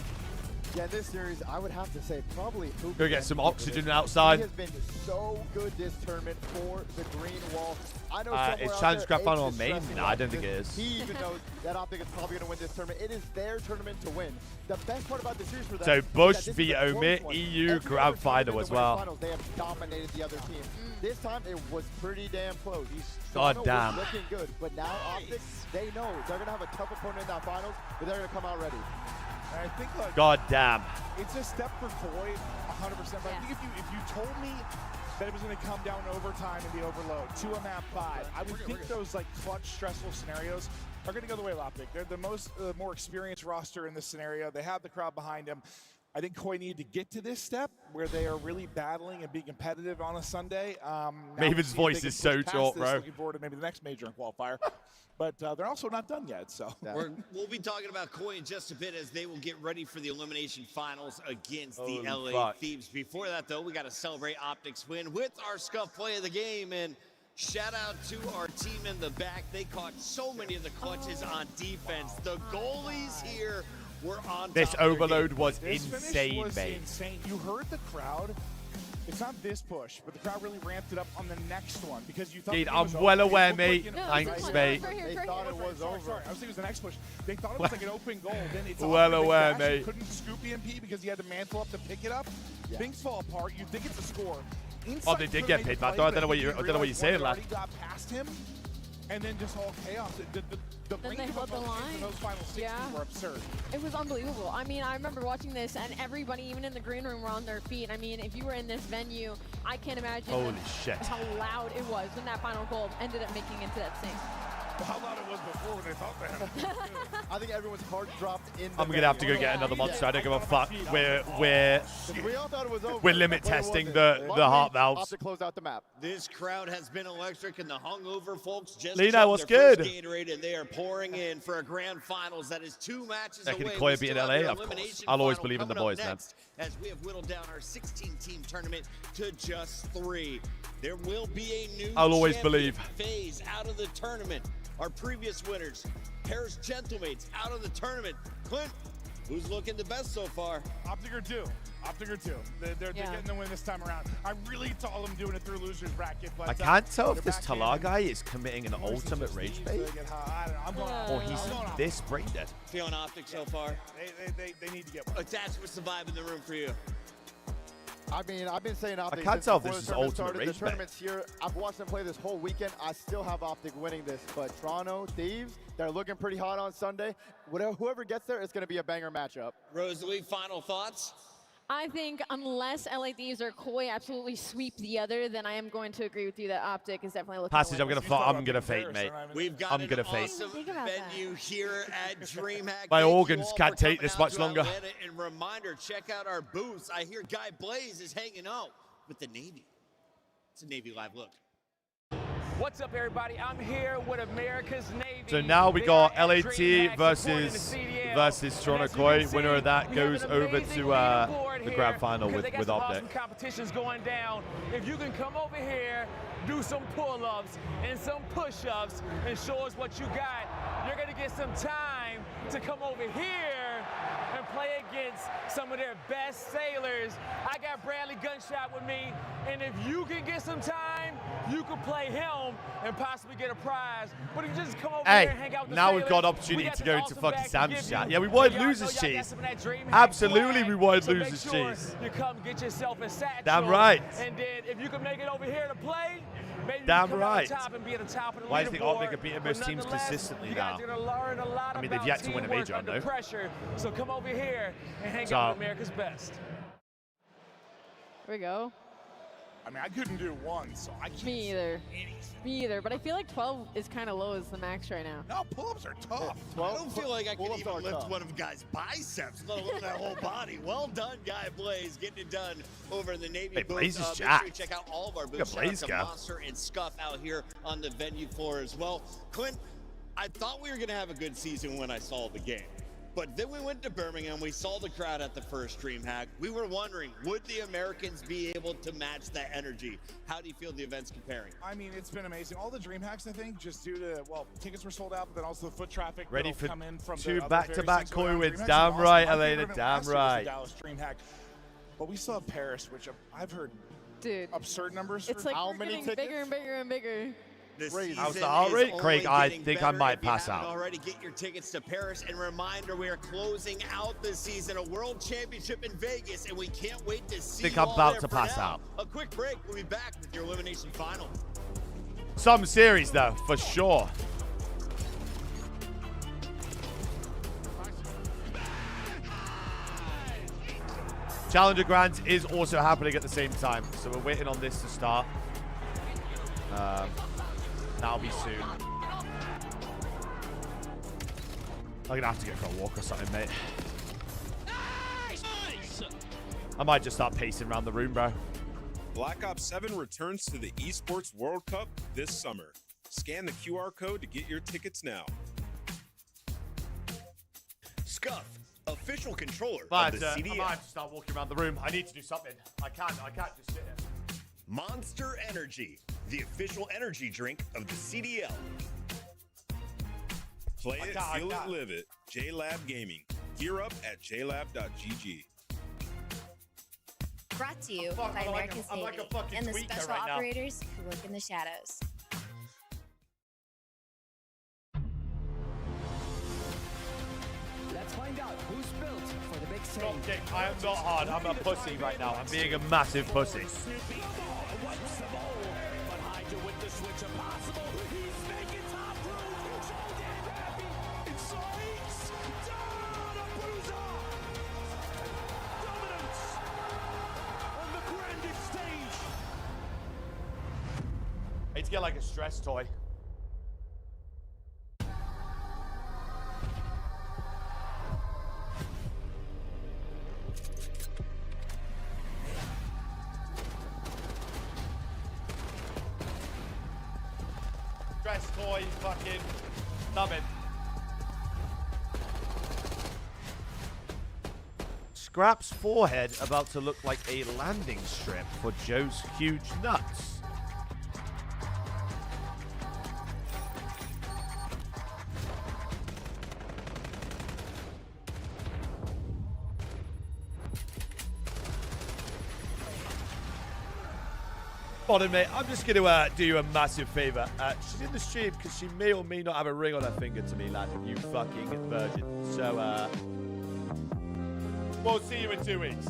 Yeah, this series, I would have to say probably Hoop. Go get some oxygen outside. He has been so good this tournament for the Green Wall. I know Is somewhere out Challenge there, Scrap Ace Final is on main? stressing No, I out don't think because it is. He even knows that Optic is probably going to win this tournament. It is their tournament to win. The best part about the series for them So is Bush that this v is a close Omit, one. EU Every Grand other tournament Final in the as winter well. finals, they have dominated the other team. This time it was pretty damn close. God Toronto damn. was looking good, but now Optic, they know they're going to have a tough opponent in that finals, but they're going to come out ready. And I think like God damn. it's a step for Koi, 100%. But I think if you told me that it was going to come down to overtime and the overload to a map 5, I would think those like clutch, stressful scenarios are going to go the way of Optic. They're the more experienced roster in this scenario. They have the crowd behind them. I think Koi needed to get to this step where they are really battling and being competitive on a Sunday. Now we'll Maven's see if voice they can is push so past short, this, bro. Looking forward to maybe the next major in qualifier. But they're also not done yet, so. We'll be talking about Koi in just a bit as they will get ready for the elimination finals against the Holy LA fuck. Thieves. Before that, though, we got to celebrate Optic's win with our Scuff play of the game. And shout out to our team in the back. They caught so many of the clutches on defense. The goalies here were on This top of their overload game. was This finish insane, was mate. insane. You heard the crowd. It's not this push, but the crowd really ramped it up on the next one because you thought Dude, the game was I'm well over. It aware, looked like mate. an- Thanks, Right. mate. They thought it was over. Sorry, I was thinking it was the next push. They thought it was like an open goal. Then it's Well awkward. They aware, actually mate. couldn't scoop EMP because he had to mantle up to pick it up. Things fall apart. You think it's a score. Oh, they did get paid, Matt. I don't know what you're saying, lad. Got past him. and then just all chaos. The Then range they of held the emotions line. in those final 60 Yeah. were absurd. It was unbelievable. I mean, I remember watching this, and everybody, even in the green room, were on their feet. I mean, if you were in this venue, I can't imagine Holy shit. how loud it was when that final goal ended up making into that sink. Well, how loud it was before when they thought that. I think everyone's heart dropped in the I'm going to have to go get another monster. I don't give a fuck. We're We all thought it was over. We're limit but it testing wasn't. the heart Long Beach valves. opted to close out the map. This crowd has been electric, and the hungover folks just Lino, chugged what's their first good? Gatorade, and they are pouring in for a grand finals that is 2 matches Becky away. Nicoya We beating still have LA, the of course. elimination I'll always final believe in the coming up boys, man. next, as we have whittled down our 16-team tournament to just 3. There will be a new I'll always champion. believe. FaZe out of the tournament. Our previous winners, Paris Gentlemates out of the tournament. Clint, who's looking the best so far? Optic or 2. Optic or 2. They're getting the win this time around. I really thought them doing it through losers bracket, but I can't tell if they're this back in. Talar guy is committing an ultimate rage bait, I don't know. I'm going or he's this brain dead. Feeling Optic so far? They need to get one. Attached with the vibe in the room for you. I mean, I've been saying Optic. can't since tell if before this the is tournament ultimate started. rage The bet. tournament's here. I've watched them play this whole weekend. I still have Optic winning this, but Toronto Thieves, they're looking pretty hot on Sunday. Whoever gets there, it's going to be a banger matchup. Rosalie, final thoughts? I think unless LA Thieves or Koi absolutely sweep the other, then I am going to agree with you that Optic is definitely looking Passage, to I'm win. gonna fade, mate. We've got I'm an gonna fade. awesome venue here at DreamHack. My Thank you organs all can't for take coming this out much to longer. Atlanta. And reminder, check out our booths. I hear Guy Blaze is hanging out with the Navy. It's a Navy Live look. What's up, everybody? I'm here with America's Navy. So now we They got are at LAT DreamHack versus supporting the CDL. versus Toronto And as you Koi. can Winner of see, that we goes have an over amazing to leaderboard the here grand final because with they got some Optic. awesome competitions going down. If you can come over here, do some pull-ups and some push-ups and show us what you got, you're gonna get some time to come over here and play against some of their best sailors. I got Bradley Gunshot with me, and if you can get some time, you can play him and possibly get a prize. But if you just come over here and hang out with the now sailors, we've got an we opportunity got to some go into awesome fucking bags to Sam's give chat. you. Yeah, we wanted Y'all know losers y'all got cheese. some of that DreamHack Absolutely, we swag, wanted so make losers sure cheese. You come get yourself a satchel. Damn right. And then if you can make it over here to play, maybe Damn you can come right. out top and be at the top of the Why do you think leaderboard. Optic are beating But most teams nonetheless, consistently you guys now? are gonna learn a lot I mean, they've about yet to win a teamwork major, I under know. pressure. So come over here and hang So- out with America's best. Here we go. I mean, I couldn't do 1, so I can't. Me either. Me either. But I feel like 12 is kind of low as the max right now. No, pull-ups are tough. I don't feel like I can pull-ups even are lift tough. one of Guy's biceps, let alone that whole body. Well done, Guy Blaze, getting it done over in the Navy Hey, booth. Blaze is Make sure you jacked. check out all of our Look booths. at Shout out Blaze to go. Monster and Scuff out here on the venue floor as well. Clint, I thought we were going to have a good season when I saw the game. But then we went to Birmingham, we saw the crowd at the first DreamHack. We were wondering, would the Americans be able to match that energy? How do you feel the event's comparing? I mean, it's been amazing. All the DreamHacks, I think, just due to, well, tickets were sold out, but then also the foot traffic Ready that'll for come in from two the other back-to-back various sections around Koi wins. DreamHacks. Damn Awesome. right, My favorite Elena, event damn last year was the right. Dallas DreamHack. But we still have Paris, which I've heard Dude, absurd numbers. it's for like how we're many getting tickets? bigger and bigger and bigger. This Crazy. season How's the heart is rate? only Craig, I getting think I better. might If you pass haven't out. already, get your tickets to Paris. And reminder, we are closing out this season, a world championship in Vegas, and we can't wait to see Think you I'm all about there to for pass now. out. A quick break. We'll be back with your elimination final. Some series, though, for sure. Challenger Grand is also happening at the same time, so we're waiting on this to start. That'll be soon. I'm gonna have to go for a walk or something, mate. I might just start pacing around the room, bro. Black Ops 7 returns to the Esports World Cup this summer. Scan the QR code to get your tickets now. Scuff, official controller I of the might CDL. have to start walking around the room. I need to do something. I can't just sit here. Monster Energy, the official energy drink of the CDL. Play I it, can't- feel it, live it. JLab Gaming. Gear up at jlab.gg. Brought to you Fuck, by I'm like America's a- I'm like a Navy fucking and the tweaker special right now. operators who work in the shadows. Let's find out who's built for the big stage. Dropkick, I am not hard. I'm a pussy right now. I'm being a massive pussy. Sights down a bruiser. Dominance on the grandest stage. I need to get like a stress toy. Stress toy, fucking numbing. Scrap's forehead about to look like a landing strip for Joe's huge nuts. Pardon me, I'm just going to do you a massive favor. She's in the stream because she may or may not have a ring on her finger to me, lad, you fucking virgin. So, we'll see you in 2 weeks.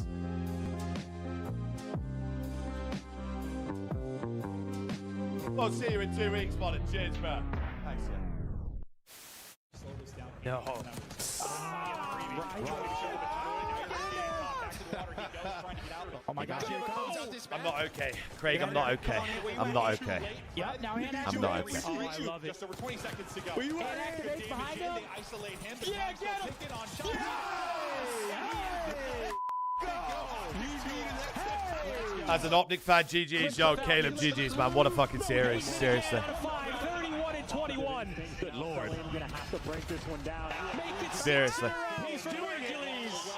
We'll see you in 2 weeks, Modern. Cheers, bro. Thanks, yeah. No. Oh my gosh, here it comes. I'm not okay. Craig, I'm not okay. I'm not okay. Yep, now hand I'm not okay. Oh, I love it. Just over 20 seconds to go. Were you behind him? They isolate him. Yeah, get him. As an Optic fan, GG's. Yo, Caleb, GG's, man. What a fucking series. Seriously. 31 and 21. Good lord. I'm gonna have to break this one down. Seriously. He's doing Hercules.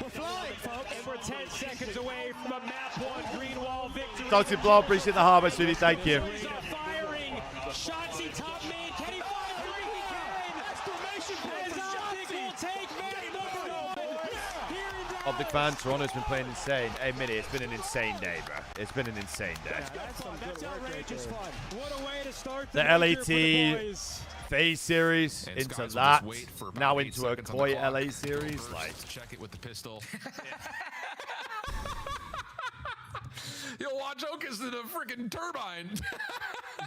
We're flying, folks. And we're 10 seconds away from a map 1 green wall victory. Dr. Blow, appreciate the harbour, sweetie. Thank you. Firing. Shotzi top main. Can he fire three? He can. Exclamation point for Shotzi. Will take man number 1. Optic fan, Toronto's been playing insane. Hey, Minnie, it's been an insane day, bro. It's been an insane day. That's outrageous fun. What a way to start The LAT phase series into that, now into a Koi LA series. Like, check it with the pistol. Yo, watch Okus in a freaking turbine.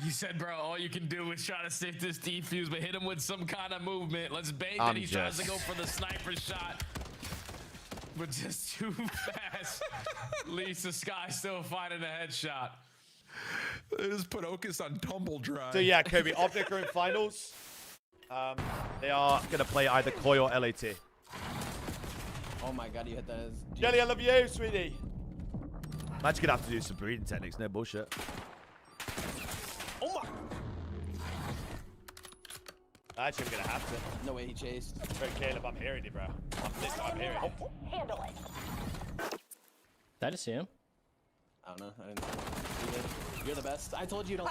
You said, bro, all you can do is try to stick this defuse, but hit him with some kind of movement. Let's bait that he tries to go for the sniper shot, but just too fast. Lisa Sky still finding a headshot. They just put Okus on tumble dry. so yeah, Kobe, Optic are in finals. They are going to play either Koi or LAT. Oh my god, you hit that. Jelly, I love you, sweetie. Man's going to have to do some breathing techniques, no bullshit. Oh my. Actually, I'm going to have to. No way he chased. Bro, Caleb, I'm hearing you, bro. I'm hearing you. Handle it. Did I just see him? I don't know. I didn't see him. You did. You're the best. I told you don't.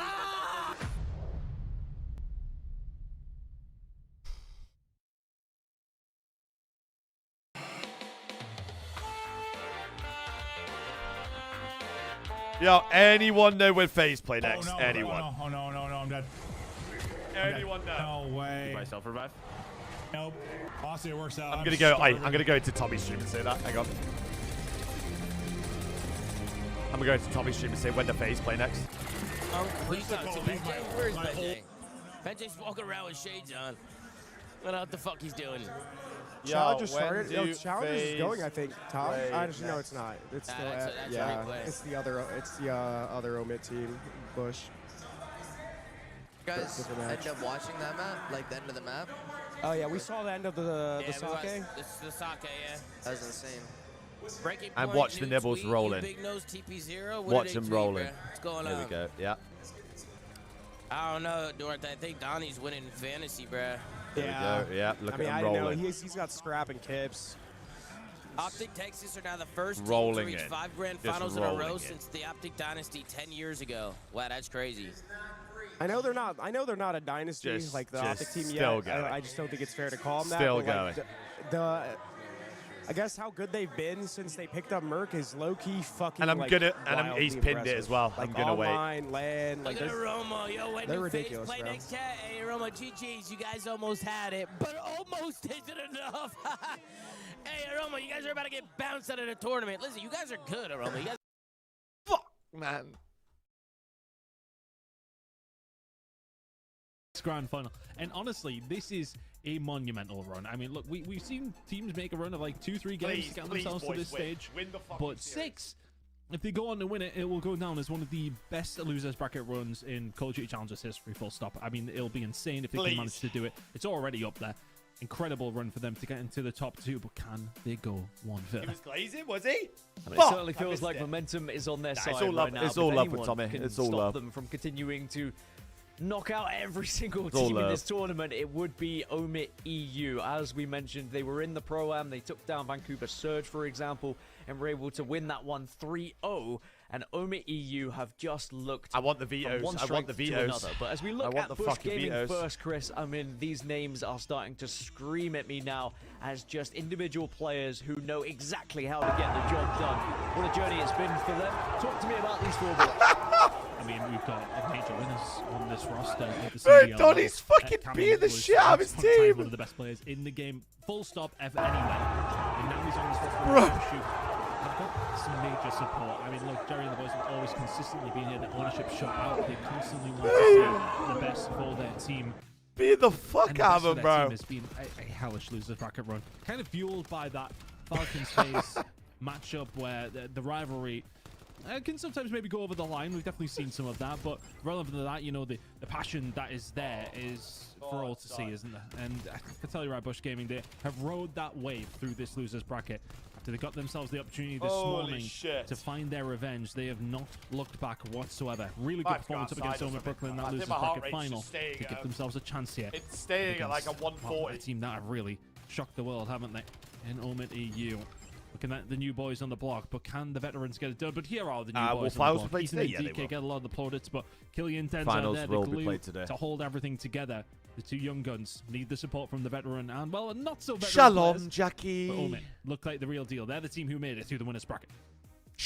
Yo, anyone know when FaZe play next? Oh, no, anyone? Oh no, I'm dead. Anyone know? No way. Did I self-revive? Nope. Honestly, it works out. I'm gonna go. I'm gonna go into Tommy's stream and say that. Hang on. I'm gonna go into Tommy's stream and say when the FaZe play next. Where's Benjay? Benjay's walking around with shades on. I don't know what the fuck he's doing. Challenge just started. Yo, challenge is going, I think. Tom. Actually, no, it's not. It's still that's yeah. replay. It's the other omit team, Bush. You guys end up watching that map, like the end of the map? Oh yeah, we saw the end of the Yeah, sake. the sake, yeah. That was insane. Breaking And point, watch the new nibbles tweet, rolling. Big nose TP0. Watch them rolling. What's going there on? we go. Yeah. I don't know, Dorth. I think Donnie's winning fantasy, bruh. There we go. Yeah. Look I mean, at I him didn't know. rolling. He's got Scrap and Kips. Optic Texas are now the first team Rolling to reach in. 5 grand Just finals in a rolling row in. since the Optic Dynasty 10 years ago. Wow, that's crazy. I know they're not. I know they're not a dynasty Just- like the just Optic team still yet. going. I just don't think it's fair to call them that. Still but, like, going. I guess how good they've been since they picked up Merc is low key fucking. And I'm like, gonna. And wildly he's pinned it impressive. as well. Like I'm gonna wait. online, land. Look Like at they're- Aroma. Yo, when they're you ridiculous, play bro. next chat, hey, Aroma, GG's. You guys almost had it, but almost isn't enough. Hey, Aroma, you guys are about to get bounced out of the tournament. Listen, you guys are good, Aroma. You guys. Fuck, man. grand final. And honestly, this is a monumental run. I mean, look, we've seen teams make a run of like 2-3 games to get themselves to this stage. Win the fucking But series. 6, if they go on to win it, it will go down as one of the best losers bracket runs in Call of Duty Challengers history, full stop. I mean, it'll be insane if they can manage to do it. It's already up there. Incredible run for them to get into the top 2, but can they go one further? He was glazing, was he? And it certainly feels like momentum is on their side it's all right love, now. it's all If love with anyone Tommy. can It's all stop love. them from continuing to knock out every single It's all team in love. this tournament, it would be Omit EU. As we mentioned, they were in the Pro-Am. They took down Vancouver Surge, for example, and were able to win that one 3-0. And Omit EU have just looked. I want the from vetoes. one I want strength the to vetoes. another. But as we I look want at the Bush fucking Gaming vetoes. first, Chris, I mean, these names are starting to scream at me now as just individual players who know exactly how to get the job done. What a journey it's been for them. Talk to me about these 4 boys. I mean, we've got major winners on this roster. At the Bro, CDL Donnie's level. fucking Cameron beating the was shit out of his at one time team. One of the best players in the game, full stop, ever, anyway. And now he's on this first Bro. shoot. I've got some major support. I mean, look, Jerry and the boys have always consistently been here. The ownership shut out. They constantly want to see the best for their team. Beat the fuck And the out best of for him, their bro. team has been a hellish losers bracket run. Kind of fueled by that Falcons face matchup where the rivalry can sometimes maybe go over the line. We've definitely seen some of that, but relevant to that, you know, the passion that is there is for all to see, isn't there? And I can tell you right, Bush Gaming, they have rode that wave through this losers bracket. After they got themselves the opportunity this morning to find their revenge, they have not looked back whatsoever. Really good performance up against Omit Brooklyn in that losers bracket final to give themselves a chance here. It's staying at like a 140. A team that have really shocked the world, haven't they? In Omit EU. Looking at the new boys on the block, but can the veterans get it done? But here are the new boys Will on finals the be block. played Ethan today? and Yeah, they DK will. get a lot of the plaudits, but Killian Denz Finals are there, the will be glue played today. to hold everything together. The 2 young guns need the support from the veteran and, well, not so veteran Shalom, players. Jackie. But Omit look like the real deal. They're the team who made it through the winners bracket.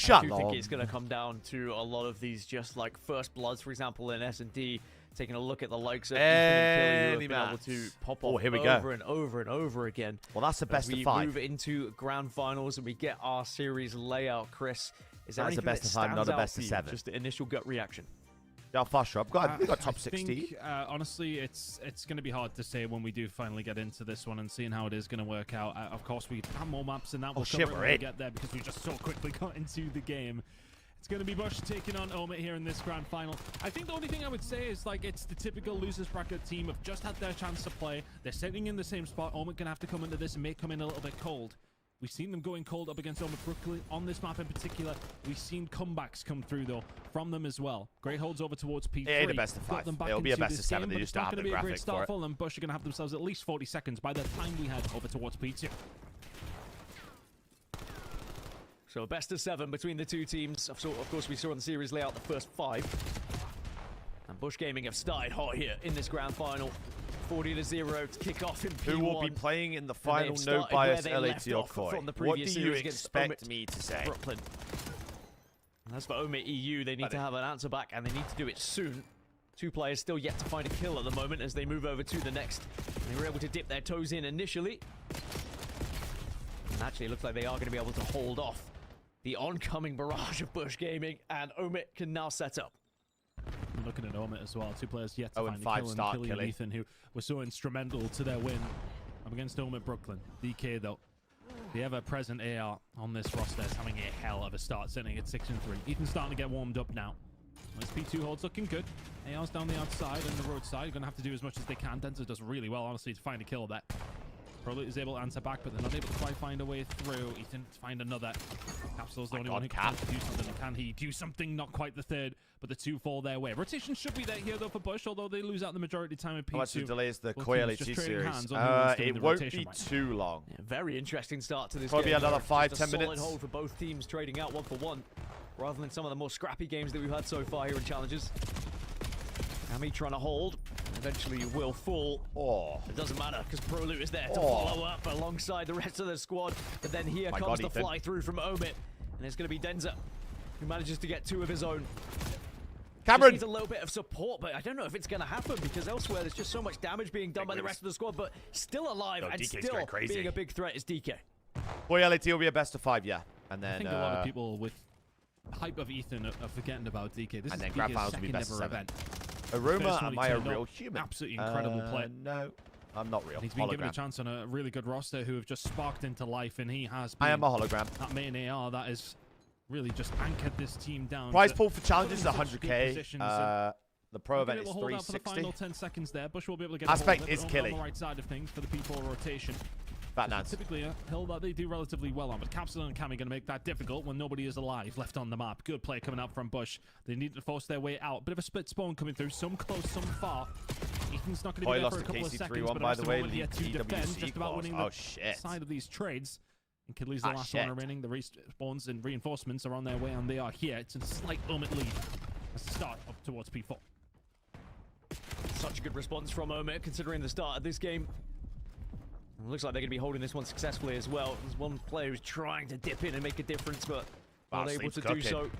I do think it's going to come down to a lot of these just like first bloods, for example, in S&D, taking a look at the likes of Ethan and Killy, who have been able to pop off here we over go. and over and over again. Well, that's the best As of we 5. move into grand finals and we get our series layout, Chris, is there That's the anything best that of 5, not stands a out best for of you? 7. Just the initial gut reaction. Yeah, faster up. We got top 16. I think, honestly, it's going to be hard to say when we do finally get into this one and seeing how it is going to work out. Of course, we have more maps and that will shit, cover it we're when we in. get there because we just so quickly got into the game. It's going to be Bush taking on Omit here in this grand final. I think the only thing I would say is, like, it's the typical losers bracket team have just had their chance to play. They're sitting in the same spot. Omit going to have to come into this and may come in a little bit cold. We've seen them going cold up against Omit Brooklyn on this map in particular. We've seen comebacks come through, though, from them as well. Great holds over towards P3. It ain't a best of Got 5. them back It'll be a into best this of 7. game, They but just it's don't not have going the to be a great graphic start for it. for them. Bush are going to have themselves at least 40 seconds by the time we head over towards P2. So best of 7 between the 2 teams. So, of course, we saw in the series layout the first 5. And Bush Gaming have started hot here in this grand final. 40-0 to kick off in P1. Who will be playing in the And final? they've No started where bias they left LAT or off Koi. from the What previous do you series against expect Omit me to say? Brooklyn. And as for Omit EU, they need to have an answer back, and they need to do it soon. 2 players still yet to find a kill at the moment as they move over to the next. They were able to dip their toes in initially. And actually, it looks like they are going to be able to hold off the oncoming barrage of Bush Gaming, and Omit can now set up. I'm looking at Omit as well. 2 players yet to Oh, find and a 5 kill, and start Killy and Killy. Ethan, who were so instrumental to their win up against Omit Brooklyn. DK, though, the ever-present AR on this roster is having a hell of a start, sitting at 6-3. Ethan's starting to get warmed up now. This P2 hold's looking good. AR's down the outside and the roadside. Going to have to do as much as they can. Denzer does really well, honestly, to find a kill there. Prolute is able to answer back, but they're not able to quite find a way through. Ethan to find another. Capsule's the only one who can do something. Can he do something? Not quite the third, but the 2 fall their way. Rotation should be there here, though, for Bush, although they lose out the majority of the time in P2. How much of delay is the Both Koi teams LAT just trading series? hands on who is doing It the won't rotation be right now. too long. Yeah, very interesting start to this Probably game. another Just 5-10 a solid minutes. hold for both teams, trading out 1 for 1, rather than some of the more scrappy games that we've had so far here in Challenges. Ami trying to hold. Eventually will fall. Oh. It doesn't matter because Prolute is there to Oh. follow up alongside the rest of the squad. But then here My comes God, the Ethan. fly through from Omit. And it's going to be Denzer who manages to get 2 of his own. Cameron! Just needs a little bit of support, but I don't know if it's going to happen because elsewhere there's just so much damage being done by the rest of the squad. But still alive No, and DK's still going crazy. being a big threat is DK. Koi LAT will be a best of 5, yeah. And then I think a lot of people with hype of Ethan are forgetting about DK. This and is then grand DK's finals will be second best of ever 7. event. Aruma, am I a turned real up. human? Absolutely incredible play. No, I'm not real. He's been given a Hologram. chance on a really good roster who have just sparked into life, and he has I been am a hologram. that main AR that is really just anchored this team down. Prize to pool for challenges is put them in such good 100k. positions and The pro we'll be event able is to hold out for the 360. final 10 seconds there. Bush will be able to get Aspect a hold of it is on killy. the right side of things for the P4 rotation. Fat Nance. Typically a hill that they do relatively well on, but Capsule and Cami going to make that difficult when nobody is alive left on the map. Good play coming out from Bush. They need to force their way out. Bit of a split spawn coming through. Some close, some far. Ethan's not going to be there for a couple of seconds, but by the way. Yet to defend, just about winning Oh the shit. side of these trades. And Kidley's the last one remaining. The respawns and reinforcements are on their way, and they are here. It's a slight Omit lead as the start up towards P4. Such a good response from Omit considering the start of this game. It looks like they're going to be holding this one successfully as well. There's one player who's trying to dip in and make a difference, but not able to do so.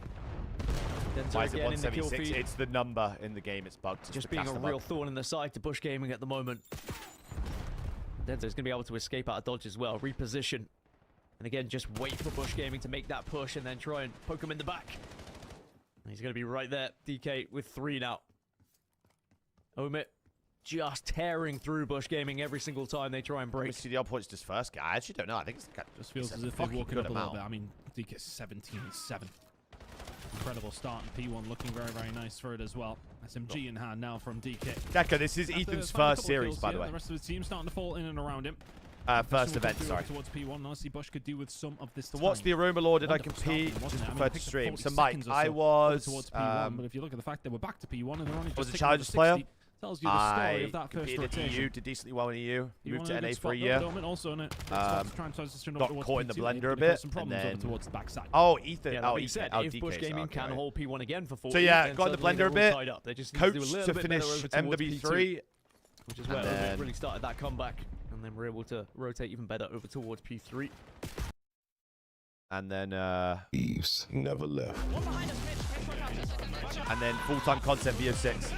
Why is it again in the kill 176? feed. It's the number in the game. It's bugged. Just being a real thorn in the side to Bush Gaming at the moment. Denzo's going to be able to escape out of dodge as well. Reposition. And again, just wait for Bush Gaming to make that push and then try and poke him in the back. And he's going to be right there. DK with 3 now. Omit just tearing through Bush Gaming every single time they try and break. CDL points just first guy. I actually don't know. I think it's Just feels as if they're walking up a little bit. I mean, DK 17-7. Incredible start, and P1 looking very, very nice for it as well. SMG in hand now from DK. Decker, this is Ethan's first series, by the way. The rest of the team starting to fall in and around him. First event, sorry. Towards P1, honestly, Bush could do with some of this. So what's the Aroma Law? Did I compete? Just preferred to stream. So Mike, I was. Towards P1, but if you look at the fact that we're back to P1 and they're only just was a ticking challenges over player. 60, tells you the story of that first competed at rotation. EU, did decently well in EU. You Moved to want a NA good for a spot, year. though, also in it. Got caught in the blender a bit, and then towards the backside. Oh, Ethan. Yeah, oh, like Ethan. said, Oh, if DK. Bush Gaming okay, can right. hold P1 again for 40, So yeah, then got in the suddenly blender a they're all bit. tied up. They just need Coach to do a little to bit finish better over towards MW3. P2, which is where and Omit then- really started that comeback, and then we're able to rotate even better over towards P3. And then Eves never left. and then full-time content VO6.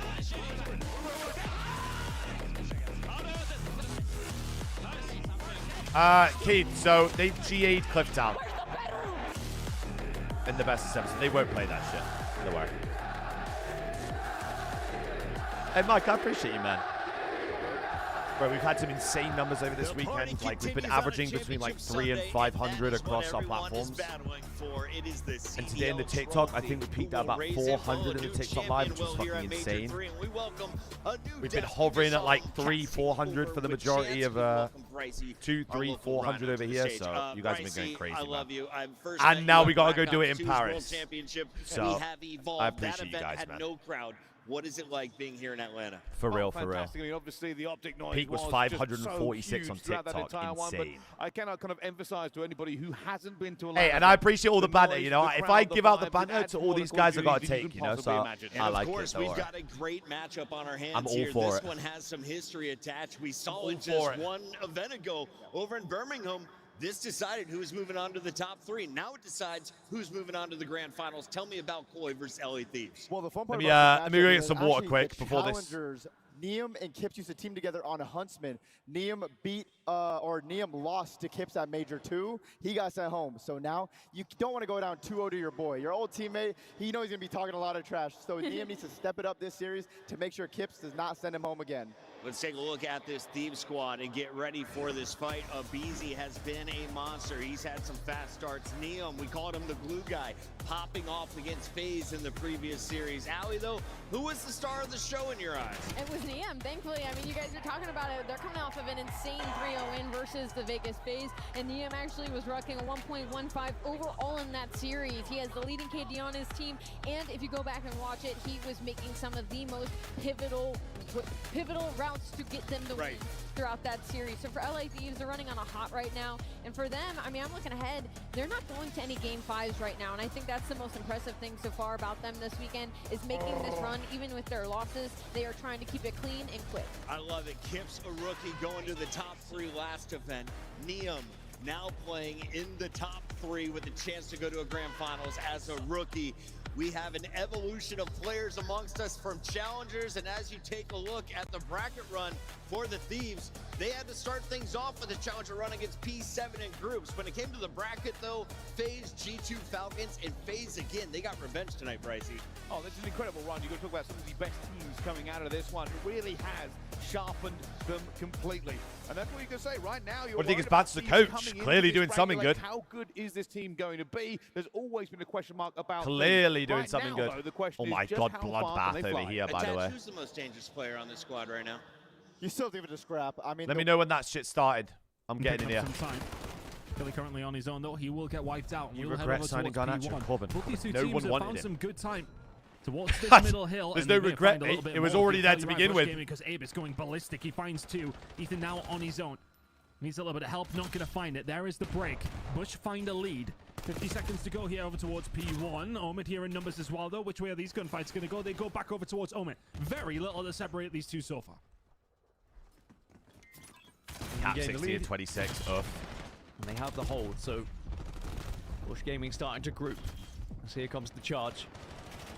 Keith, so they GA'd Clifftown in the best of 7, so they won't play that shit. Don't worry. Hey, Mike, I appreciate you, man. Bro, we've had some insane numbers over this weekend. Like, we've been averaging between like 300 and 500 across our platforms. And today in the TikTok, I think we peaked at about 400 in the TikTok live, which was fucking insane. We've been hovering at like 300-400 for the majority of 200-400 over here. So you guys have been going crazy, man. And now we gotta go do it in Paris. So I appreciate you guys, man. What is it like being here in Atlanta? For real, for real. Fantastic. I mean, obviously, the Optic noise Peak was just 546 so on huge throughout that TikTok. entire one, but Insane. I cannot kind of emphasize to anybody who hasn't been to Hey, Atlanta. and I appreciate all the banter, noise, you know. the If crowd, I the give out the vibes, it banter adds to more all to these Call guys, I of gotta Duty than you take, can you know. possibly So imagine. I And like of course, it. Don't we've worry. got a great matchup on our hands I'm all here. for This it. one has some history attached. We saw All it for just it. one event ago over in Birmingham. This decided who's moving on to the top 3. Now it decides who's moving on to the grand finals. Tell me about Koi versus LA Thieves. Well, the fun Let part me, about let this me go matchup get is some actually water the quick before this. challengers, Neum and Kips used to team together on a Huntsman. Neum lost to Kips at Major 2. He got sent home. So now you don't want to go down 2-0 to your boy. Your old teammate, he knows he's going to be talking a lot of trash. So Neum needs to step it up this series to make sure Kips does not send him home again. Let's take a look at this Thieves squad and get ready for this fight. Abizi has been a monster. He's had some fast starts. Neum, we called him the glue guy, popping off against FaZe in the previous series. Allie, though, who was the star of the show in your eyes? It was Neum, thankfully. I mean, you guys are talking about it. They're coming off of an insane 3-0 win versus the Vegas FaZe, and Neum actually was rocking a 1.15 overall in that series. He has the leading KD on his team, and if you go back and watch it, he was making some of the most pivotal routes to get them the win throughout that series. So for LA Thieves, they're running on a hot right now, and for them, I mean, I'm looking ahead. They're not going to any game 5s right now, and I think that's the most impressive thing so far about them this weekend is making this run. Even with their losses, they are trying to keep it clean and quick. I love it. Kips, a rookie, going to the top 3 last event. Neum now playing in the top 3 with a chance to go to a grand finals as a rookie. We have an evolution of players amongst us from challengers, and as you take a look at the bracket run for the Thieves, they had to start things off with a challenger run against P7 in groups. When it came to the bracket though, FaZe, G2 Falcons, and FaZe again, they got revenge tonight, Brycey. Oh, this is an incredible run. You're going to talk about some of the best teams coming out of this one. It really has sharpened them completely. And that's what you can say right now. You're What do you think worried is about Bats the teams coach? coming into Clearly this doing bracket, something like, good. How good is this team going to be? There's always been a question mark about Clearly doing right something now, good. Though, the question Oh my is just God, how far bloodbath can they over fly? here, by the way. Who's the most dangerous player on this squad right now? You still give it a scrap. I mean, Let me know when that shit started. I'm getting in here. Some time. Philly currently on his own, though. He will get wiped out. You We'll head regret over signing towards Garnacho P1. Corbin. Both these two No teams one have wanted found him. some good time towards this middle hill. There's and no they may regret, find a little mate. bit It was more. already there to Totally right, begin Bush with. Gaming, because Abe is going ballistic. He finds two. Ethan now on his own. Needs a little bit of help. Not going to find it. There is the break. Bush find a lead. 50 seconds to go here over towards P1. Omid here in numbers as well, though. Which way are these gunfights going to go? They go back over towards Omid. Very little to separate these two so far. Cap Gain the 60 lead. and 26. Ugh. And they have the hold, so Bush Gaming starting to group. As here comes the charge.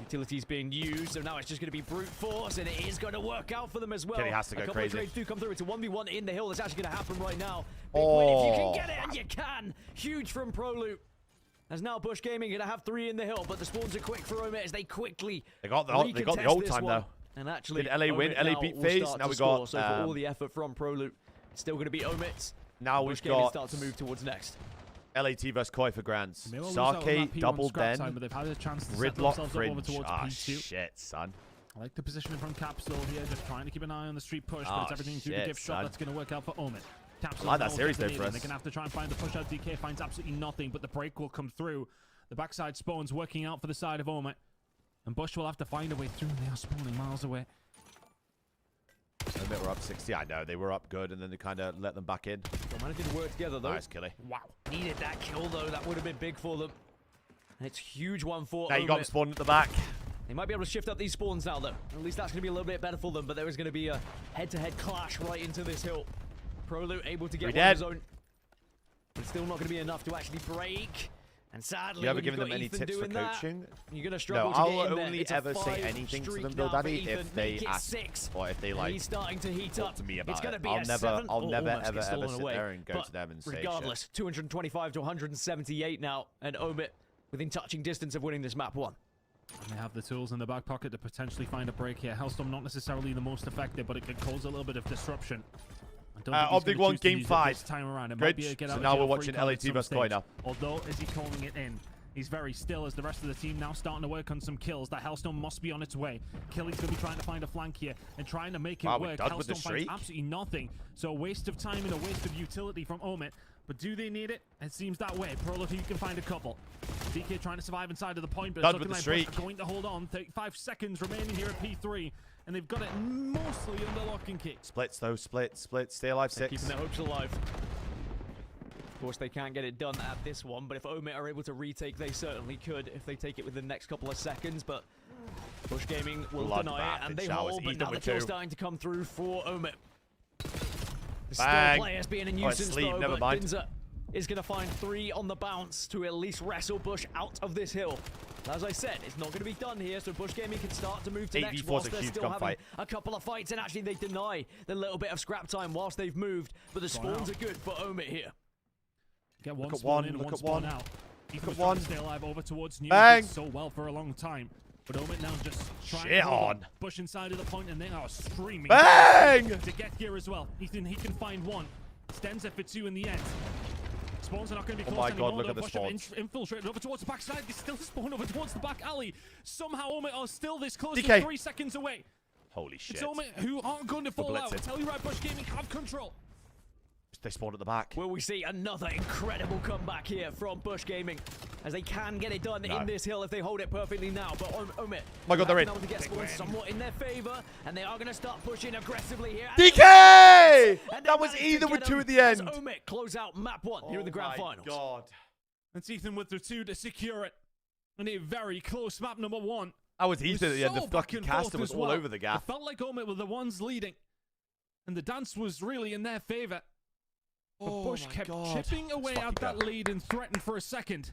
Utilities being used, so now it's just going to be brute force, and it is going to work out for them as well. Kenny has to go a couple crazy. of trades do come through. It's a 1v1 in the hill. That's actually going to happen right now. Big win if you can get it, and you can. Huge from ProLoot. As now Bush Gaming going to have 3 in the hill, but the spawns are quick for Omid as they quickly They got the recontest old this time, one. though. And actually, Did LA win? Omid LA now beat will FaZe. start Now to we score. got, So for all the effort from ProLoot, it's still going to be Omid. Now Bush we've Gaming got start to move towards next. LAT vs Koi for Grands. They will lose out on Sake, that P1 double scrap den, time, but they've had a chance to set Gridlock, themselves up over Fringe. towards Ah, P2. shit, son. I like the positioning from Capsule here, just trying to keep an eye on the street push, but Oh, it's everything through the shit, gift shop son. that's going to work out for Omid. Capsule I like that now series, though, detonating. for us. They're going to have to try and find the push out. DK finds absolutely nothing, but the break will come through. The backside spawns working out for the side of Omid. And Bush will have to find a way through, and they are spawning miles away. They were up 60. I know, they were up good, and then they kind of let them back in. They're managing to work together, though. Nice, Killy. Wow. Needed that kill, though. That would have been big for them. And it's a huge one for Now you got them Omid. spawning at the back. They might be able to shift up these spawns now, though. At least that's going to be a little bit better for them, but there is going to be a head-to-head clash right into this hill. ProLoot able to get one of his own. But still not going to be enough to actually break. And sadly, You ever when you've given them got any Ethan tips for doing that, coaching? you're going to struggle No, to I'll get in there. only It's a ever say 5 anything to them, streak Bill now for Daddy, Ethan. if they Make it ask 6. or if they And like he's starting to heat talk up. to me about It's going to it. be I'll a never, 7. I'll never, almost ever, gets ever stolen sit away. there and go But to them and say regardless, shit. 225 to 178 now, and Omid within touching distance of winning this map 1. And they have the tools in the back pocket to potentially find a break here. Hellstorm not necessarily the most effective, but it could cause a little bit of disruption. I don't think he's Optic gonna One choose to Game use it 5. this time around. It Good. might be a get So out of now jail we're free watching card at LAT some versus Koi stage. now. Although, is he calling it in? He's very still as the rest of the team now starting to work on some kills. That Hellstorm must be on its way. Killy's going to be trying to find a flank here and trying to make it Wow, we're work. done with the Hellstorm finds streak? absolutely nothing. So a waste of time and a waste of utility from Omid. But do they need it? It seems that way. ProLoot, you can find a couple. DK trying to survive inside of the point, but Done it's with looking the like Bush streak. are going to hold on. 35 seconds remaining here at P3. And they've got it mostly under lock and key. Splits, though. Split. Stay alive, They're 6. keeping their hopes alive. Of course, they can't get it done at this one, but if Omid are able to retake, they certainly could if they take it within the next couple of seconds, but Bush Gaming will deny it, and they hold, but now the kill's starting to come through for Omid. There's Bang. still players being a Oh, nuisance, sleep, though, never but mind. Ginza is going to find 3 on the bounce to at least wrestle Bush out of this hill. As I said, it's not going to be done here, so Bush Gaming can start to move to next 8v4's whilst a they're huge still having gunfight. a couple of fights, and actually they deny the little bit of scrap time whilst they've moved, but the spawns are good for Omid here. Get one Look at spawn one, in, look one at spawn one. out. Ethan was at one. trying to stay alive over towards New. Bang. Did so well for a long time. But Omid now just trying Shit to hold on. Bush inside of the point, and they are screaming. Bang! To get here as well. Ethan, he can find one. Stands up for 2 in the end. Spawns are not going to be Oh close my anymore. God, look though. at the Bush have spawns. infiltrated over towards the backside. They still spawn over towards the back alley. Somehow Omid are still this close. DK. They're 3 seconds away. Holy shit. It's Omid who aren't going to fall out. blitzing. Tell you right, Bush Gaming have control. They spawned at the back. Will we see another incredible comeback here from Bush Gaming, as they can get it done No. in this hill if they hold it perfectly now. But Omid, My God, they're in. able to get spawns somewhat in their favor, and they are going to start pushing aggressively here. DK! And they That was managed to even get with 2 them at the as end. Omid close out map 1 here in the grand Oh my finals. God. And Ethan with the 2 to secure it. And a very close map number 1. That was It easy at the end. so The back fucking and forth caster was as all well. over the gap. It felt like Omid were the ones leading. And the dance was really in their favor. But Oh Bush my kept God. chipping away Let's out fucking that lead and threatened for a second.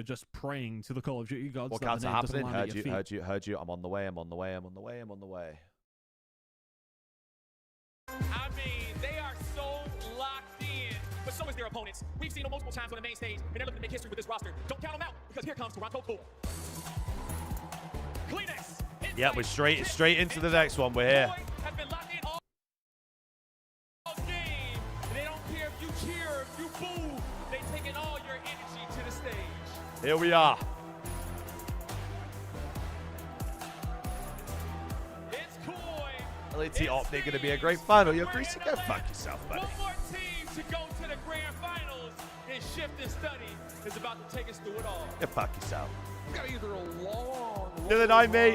you're just praying to the Call of Duty gods What that counts the are nade doesn't happening? land at your feet. Heard you. I'm on the way. I'm on the way. I'm on the way. I'm on the way. I mean, they are so locked in, but so is their opponents. We've seen them multiple times on the main stage, and they're looking to make history with this roster. Don't count them out, because here comes Toronto Core. Kleenex. Yeah, we're straight into the next one. We're here. Here we are. It's Koi. LAT Optic going to be a great final. You're Greasy, go fuck yourself, buddy. One more team to go to the grand finals. And Shift and Study is about to take us through it all. Go fuck yourself. We've got either a long Dylan, I may.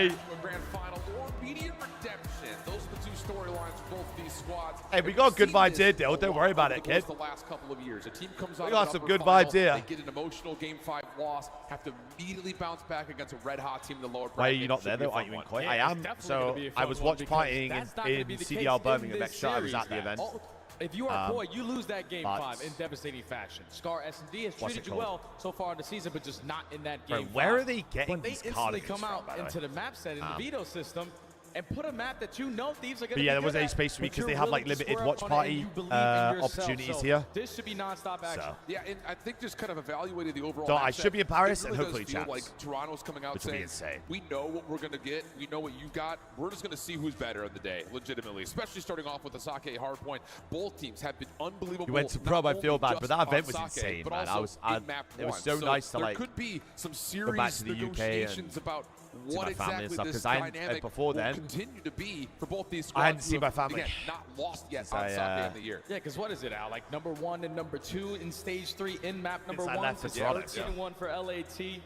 to a grand final or immediate redemption. Those are the two storylines for both these squads. Hey, we got good vibes here, Dill. Don't worry about it, kid. The last couple of years, a team comes out. We got of the some upper good final, vibes here. They get an emotional Game 5 loss, have to immediately bounce back against a red-hot team in the lower bracket. Why are you not Should there, be a though? Aren't fun you in one. Koi? Yeah, I it's am. definitely So gonna be a I fun was one watch because partying that's not gonna in be the CDL case Birmingham in next this shot. I was series, at the man. event. If you are Um, Koi, you lose that game but- 5 in devastating fashion. Scar S&D has What's treated it you called? well so far in the season, but just not in that Bro, game. where 5. are they getting But they these instantly cardigans come from, out by the into way? the map set in the veto system and put a map that you know Thieves are going to But be yeah, there good was a at, space for me but because you're they have willing like to limited square watch up on it and party you believe in yourself. opportunities So here. This should be non-stop action. So. Yeah, and I think just kind of evaluating the overall. So I matchup, should be in Paris it and really hopefully does feel champs. like Toronto's coming out Which would be saying, insane. "We know what we're going to get. We know what you got. We're just going to see who's better on the day, legitimately." Especially starting off with the Sake Hardpoint. Both teams have been unbelievable. You went to not Probe, I only feel bad, just but that on event was Sake, insane, but man. also in map it was one. so nice to there like could be some go serious back to the UK and negotiations about see what my family and exactly stuff, this 'cause I hadn't- dynamic before will then, continue to be for both these I squads. hadn't who seen my have, family. Again, not lost yet Since on I, Sake in the year. Yeah, because what is it, Al? Like number 1 and number 2 in stage 3 in map number Since I 1. left for It's Toronto, 13-1 for LAT.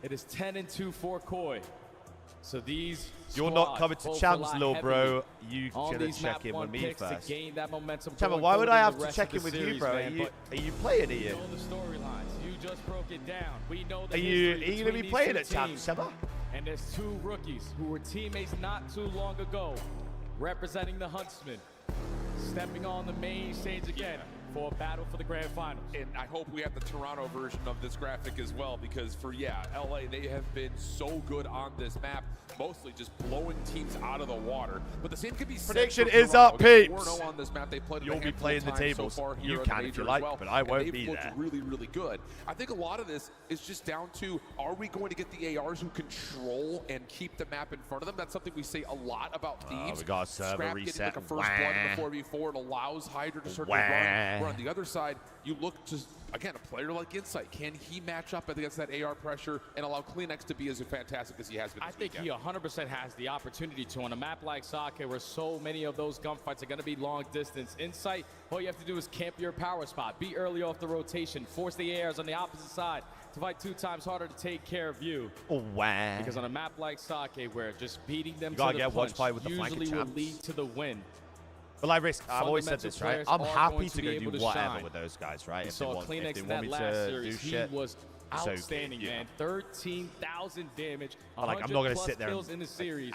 It is 10-2 for Koi. So these You're not squads coming to both champs, rely little bro. heavily You on should these check map in one with me picks first. to gain that momentum. Chama, going why would forward I in have the to rest check of in the with you, series, bro? man, but Are you playing, are you you? know the storylines. You just broke it down. We know the Are you history going to be between playing these at two champs, teams. Chama? And there's 2 rookies who were teammates not too long ago, representing the Huntsmen, stepping on the main stage again for a battle for the grand finals. And I hope we have the Toronto version of this graphic as well, because for LA, they have been so good on this map, mostly just blowing teams out of the water. But the same could be said Prediction for is Toronto. up, Again, peeps. 4-0 on this map. They played it You'll a be handful playing of the times tables. So far You here in can the if you major as like, well, but I and won't they've be looked there. really, really good. I think a lot of this is just down to, are we going to get the ARs who control and keep the map in front of them? That's something we say a lot about Thieves. we got a server Scrap reset. getting like a first blood in the 4v4. It allows Hydra to start to Wah. run. Where on the other side, you look to, again, a player like Insight. Can he match up against that AR pressure and allow Kleenex to be as fantastic as he has been I this think weekend? he 100% has the opportunity to on a map like Sake, where so many of those gunfights are going to be long distance. Insight, all you have to do is camp your power spot, be early off the rotation, force the ARs on the opposite side to fight 2 times harder to take care of you. Oh, wow. Because on a map like Sake, where just beating them You to gotta the get watch punch by with the flanking usually will champs. lead to the win. But like Risk, I've always said this, right? Fundamental I'm players are happy going to to go be do able to whatever shine. with those guys, right? We If they saw want, Kleenex if they in want that me last to series. do He shit, was so outstanding, good, yeah. man. 13,000 damage, But, like, I'm not gonna 100+ sit there and, kills in the series.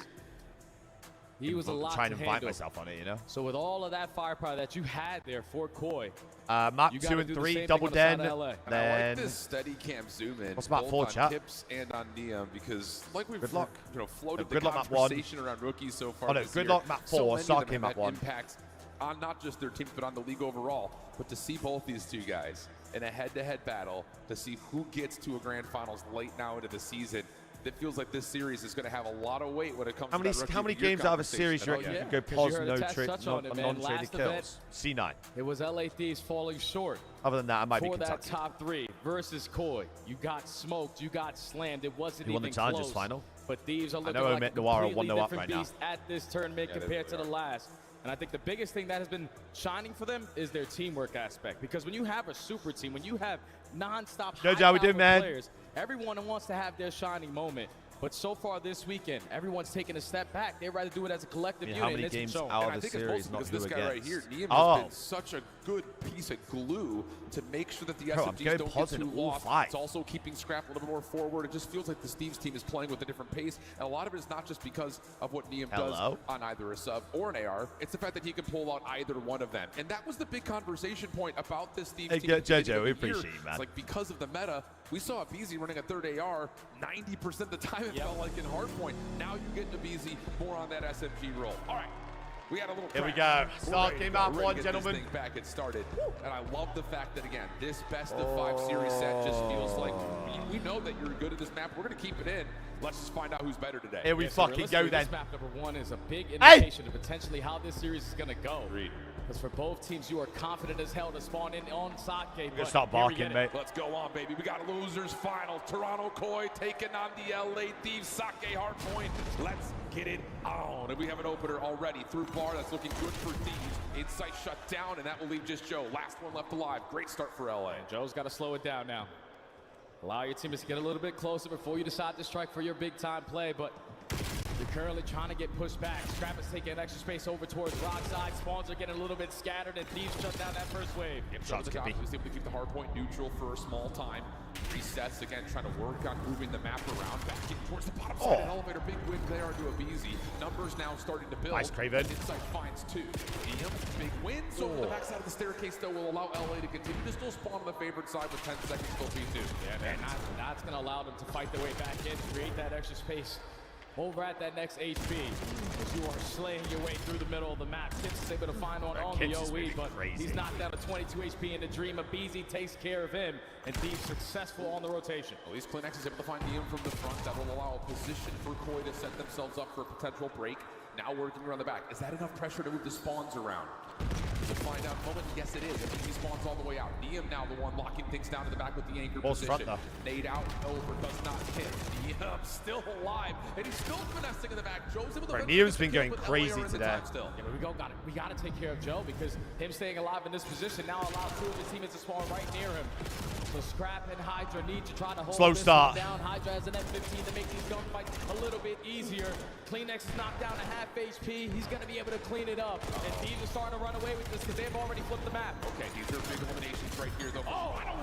He was a lot try to and invite handle. myself on it, you know? So with all of that firepower that you had there for Koi, Map you 2 gotta and do the 3, same double thing on den. the side of LA. And I like Then this steady cam zoom in. What's map both 4, on chat? Kips and on Neum, because like we've Gridlock. floated No, the Gridlock map 1. conversation around rookies so far. Oh, no, this year. Gridlock map 4, so many of Sake them map have 1. impacts on not just their teams but on the league overall. But to see both these two guys in a head-to-head battle, to see who gets to a grand finals late now into the season, it feels like this series is going to have a lot of weight when it comes to that How many rookie of the year games out of a series you conversation. reckon you could go Because pause you heard Attach touch on it, man. non-traded Last event, kills? C9. it was LA Thieves falling short Other than that, I might be for that Kentucky. top 3 versus Koi. You got smoked, you got slammed. It wasn't Who won the even Challengers close. final? But Thieves are I looking know like Omit a Noir are completely 1-0 up different right now. beast at this tournament Yeah, they compared to really the last. And I think the biggest thing that has been shining for them is their teamwork aspect. Because when you have a super team, when you have non-stop Joe, how we doing, man? players, everyone wants to have their shining moment. But so far this weekend, everyone's taking a step back. They'd rather do it as a collective I mean, unit. how many and it's games shown. out And of I the think it's series, mostly not because who this guy right against? here, Neum, Oh. has been such a good piece of glue to make sure that the Bro, I'm SMGs going don't get positive too all lost. 5. It's also keeping Scrap a little bit more forward. It just feels like the Steve's team is playing with a different pace. And a lot of it is not just because of what Neum does Hello? on either a sub or an AR. It's the fact that he can pull out either one of them. And that was the big conversation point about this Steve's Hey, team. at the beginning Jojo, of we the year. appreciate you, man. It's like because of the meta, we saw BZ running a third AR 90% of the time it felt like in Hardpoint. Now you get to BZ more on that SMG roll. All right. We had a little Here we crash. go. We're Start ready to game go. out We're ready 1, to get this gentlemen. thing back and started. And I love the fact that, again, this best of 5 series set just feels like we know that you're good at this map. We're going to keep it in. Let's just find out who's better today. Here we Yeah, so fucking go realistically, then. This map number 1 is a big Hey! indication of potentially how this series is going to go. Because for both teams, you are confident as hell to spawn in on Sake. We're gonna start barking, mate. Let's go on, baby. We got a losers final. Toronto Koi taking on the LA Thieves. Sake Hardpoint. Let's get it on. And we have an opener already through bar. That's looking good for Thieves. Insight shut down, and that will leave just Joe. Last one left alive. Great start for LA. And Joe's got to slow it down now. Allow your teammates to get a little bit closer before you decide to strike for your big time play, but you're currently trying to get pushed back. Scrap is taking extra space over towards rock side. Spawns are getting a little bit scattered, and Thieves shut down that first wave. Shots was able to keep the hard point neutral for a small time. Resets again, trying to work on moving the map around, back in towards the bottom side. An elevator, big win there onto Abizi. Numbers now starting to build. Nice, Craven. Insight finds two. Liam, big win. So the backside of the staircase, though, will allow LA to continue to still spawn on the favored side with 10 seconds till P2. Yeah, man, that's going to allow them to fight their way back in, create that extra space over at that next HP, as you are slaying your way through the middle of the map. Kips is able to find one on the OE, but he's knocked down to 22 HP in the Dream. Abizi takes care of him, and Thieves successful on the rotation. At least Clinex is able to find Liam from the front. That will allow a position for Koi to set themselves up for a potential break. Now working around the back. Is that enough pressure to move the spawns around? We'll find out in a moment. Yes, it is. I think he spawns all the way out. Liam now the one locking things down in the back with the anchor position. Nade out, over, does not hit. Liam still alive, and he's still finessing in the back. Joe's able to Liam's been going crazy today. Yeah, but we got to take care of Joe, because him staying alive in this position now allows two of his teammates to spawn right near him. So Scrap and Hydra need to try to hold slow this start one down. Hydra has an F15 to make these gunfights a little bit easier. Kleenex is knocked down to half HP. He's going to be able to clean it up. And Thieves are starting to run away with this because they've already flipped the map. Okay, these are big eliminations right here, though.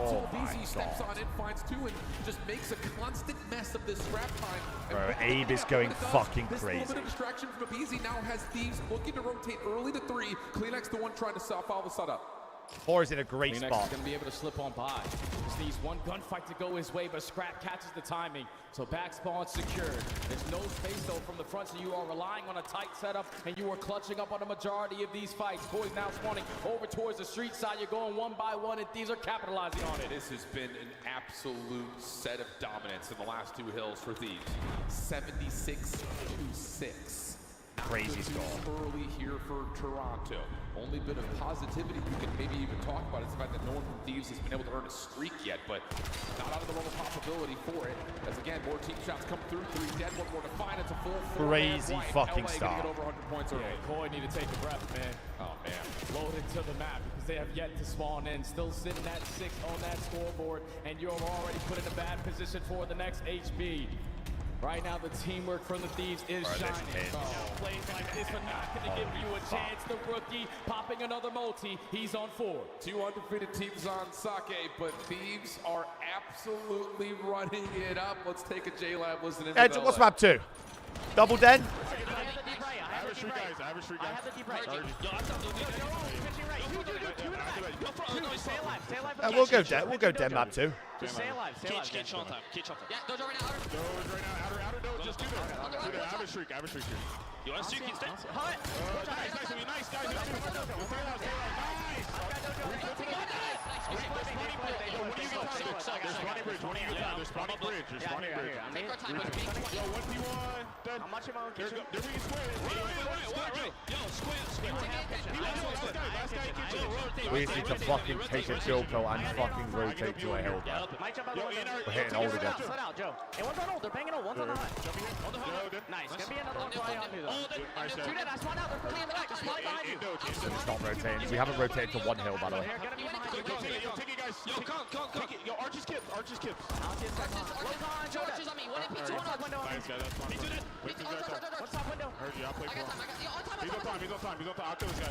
So Abizi steps on in, finds two, and just makes a constant mess of this scrap time. Bro, Abe is going fucking this crazy. This little bit of distraction from Abizi now has Thieves looking to rotate early to 3. Kleenex the one trying to follow the setup. 4 is in a great Kleenex spot. is going to be able to slip on by. Just needs one gunfight to go his way, but Scrap catches the timing. So back spawn secured. There's no space, though, from the front, so you are relying on a tight setup, and you are clutching up on the majority of these fights. Boys now spawning over towards the street side. You're going one by one, and Thieves are capitalizing on it. This has been an absolute set of dominance in the last 2 hills for Thieves. 76-6. Crazy score. Early here for Toronto. Only bit of positivity you can maybe even talk about is the fact that no one from Thieves has been able to earn a streak yet, but not out of the realm of possibility for it. As again, more team shots come through. 3 dead, 1 more to find. It's a full 4-man crazy wipe. fucking LA start. Get over 100 points early. Yeah, Koi need to take a breath, man. Oh, man. Load into the map because they have yet to spawn in. Still sitting at 6 on that scoreboard, and you're already put in a bad position for the next HB. Right now, the teamwork from the Thieves is shining. Plays like this are not going to give you a chance. The rookie popping another multi. He's on 4. 2 undefeated teams on Sake, but Thieves are absolutely running it up. Let's take a J-Lab listen in. Ed, what's map 2? Double den? Average three guys. I have the deep right. We'll go den. We'll go den map 2. Just stay alive. Catch on time. Yeah, Doge right now. Doge right now. Outer Doge. Just do that. Do that. Average streak. You want to streak? Nice, guys. Nice. Stay alive. There's spawning bridge. There's spawning bridge. Yo, 1v1. How much am I on kitchen? They're being squared. Yo, square. We just need to fucking take a chill pill and fucking rotate to a hill, bro. We're hitting old again. Let out, Joe. Hey, one's on hold. They're banging one's on the hut. Nice. Gonna be another one flying on me, though. Two dead. I spawned out. They're fully in the back. Just fly behind you. It's not rotating. We haven't rotated to 1 hill, by the way. Yo, take it, guys. Yo, Archie's kip. Archie's on me. 1 MP, 2 on window. Nice, guys. That's fine. What's top window? Heard you. I'll play for him. He's on time. I'll kill this guy.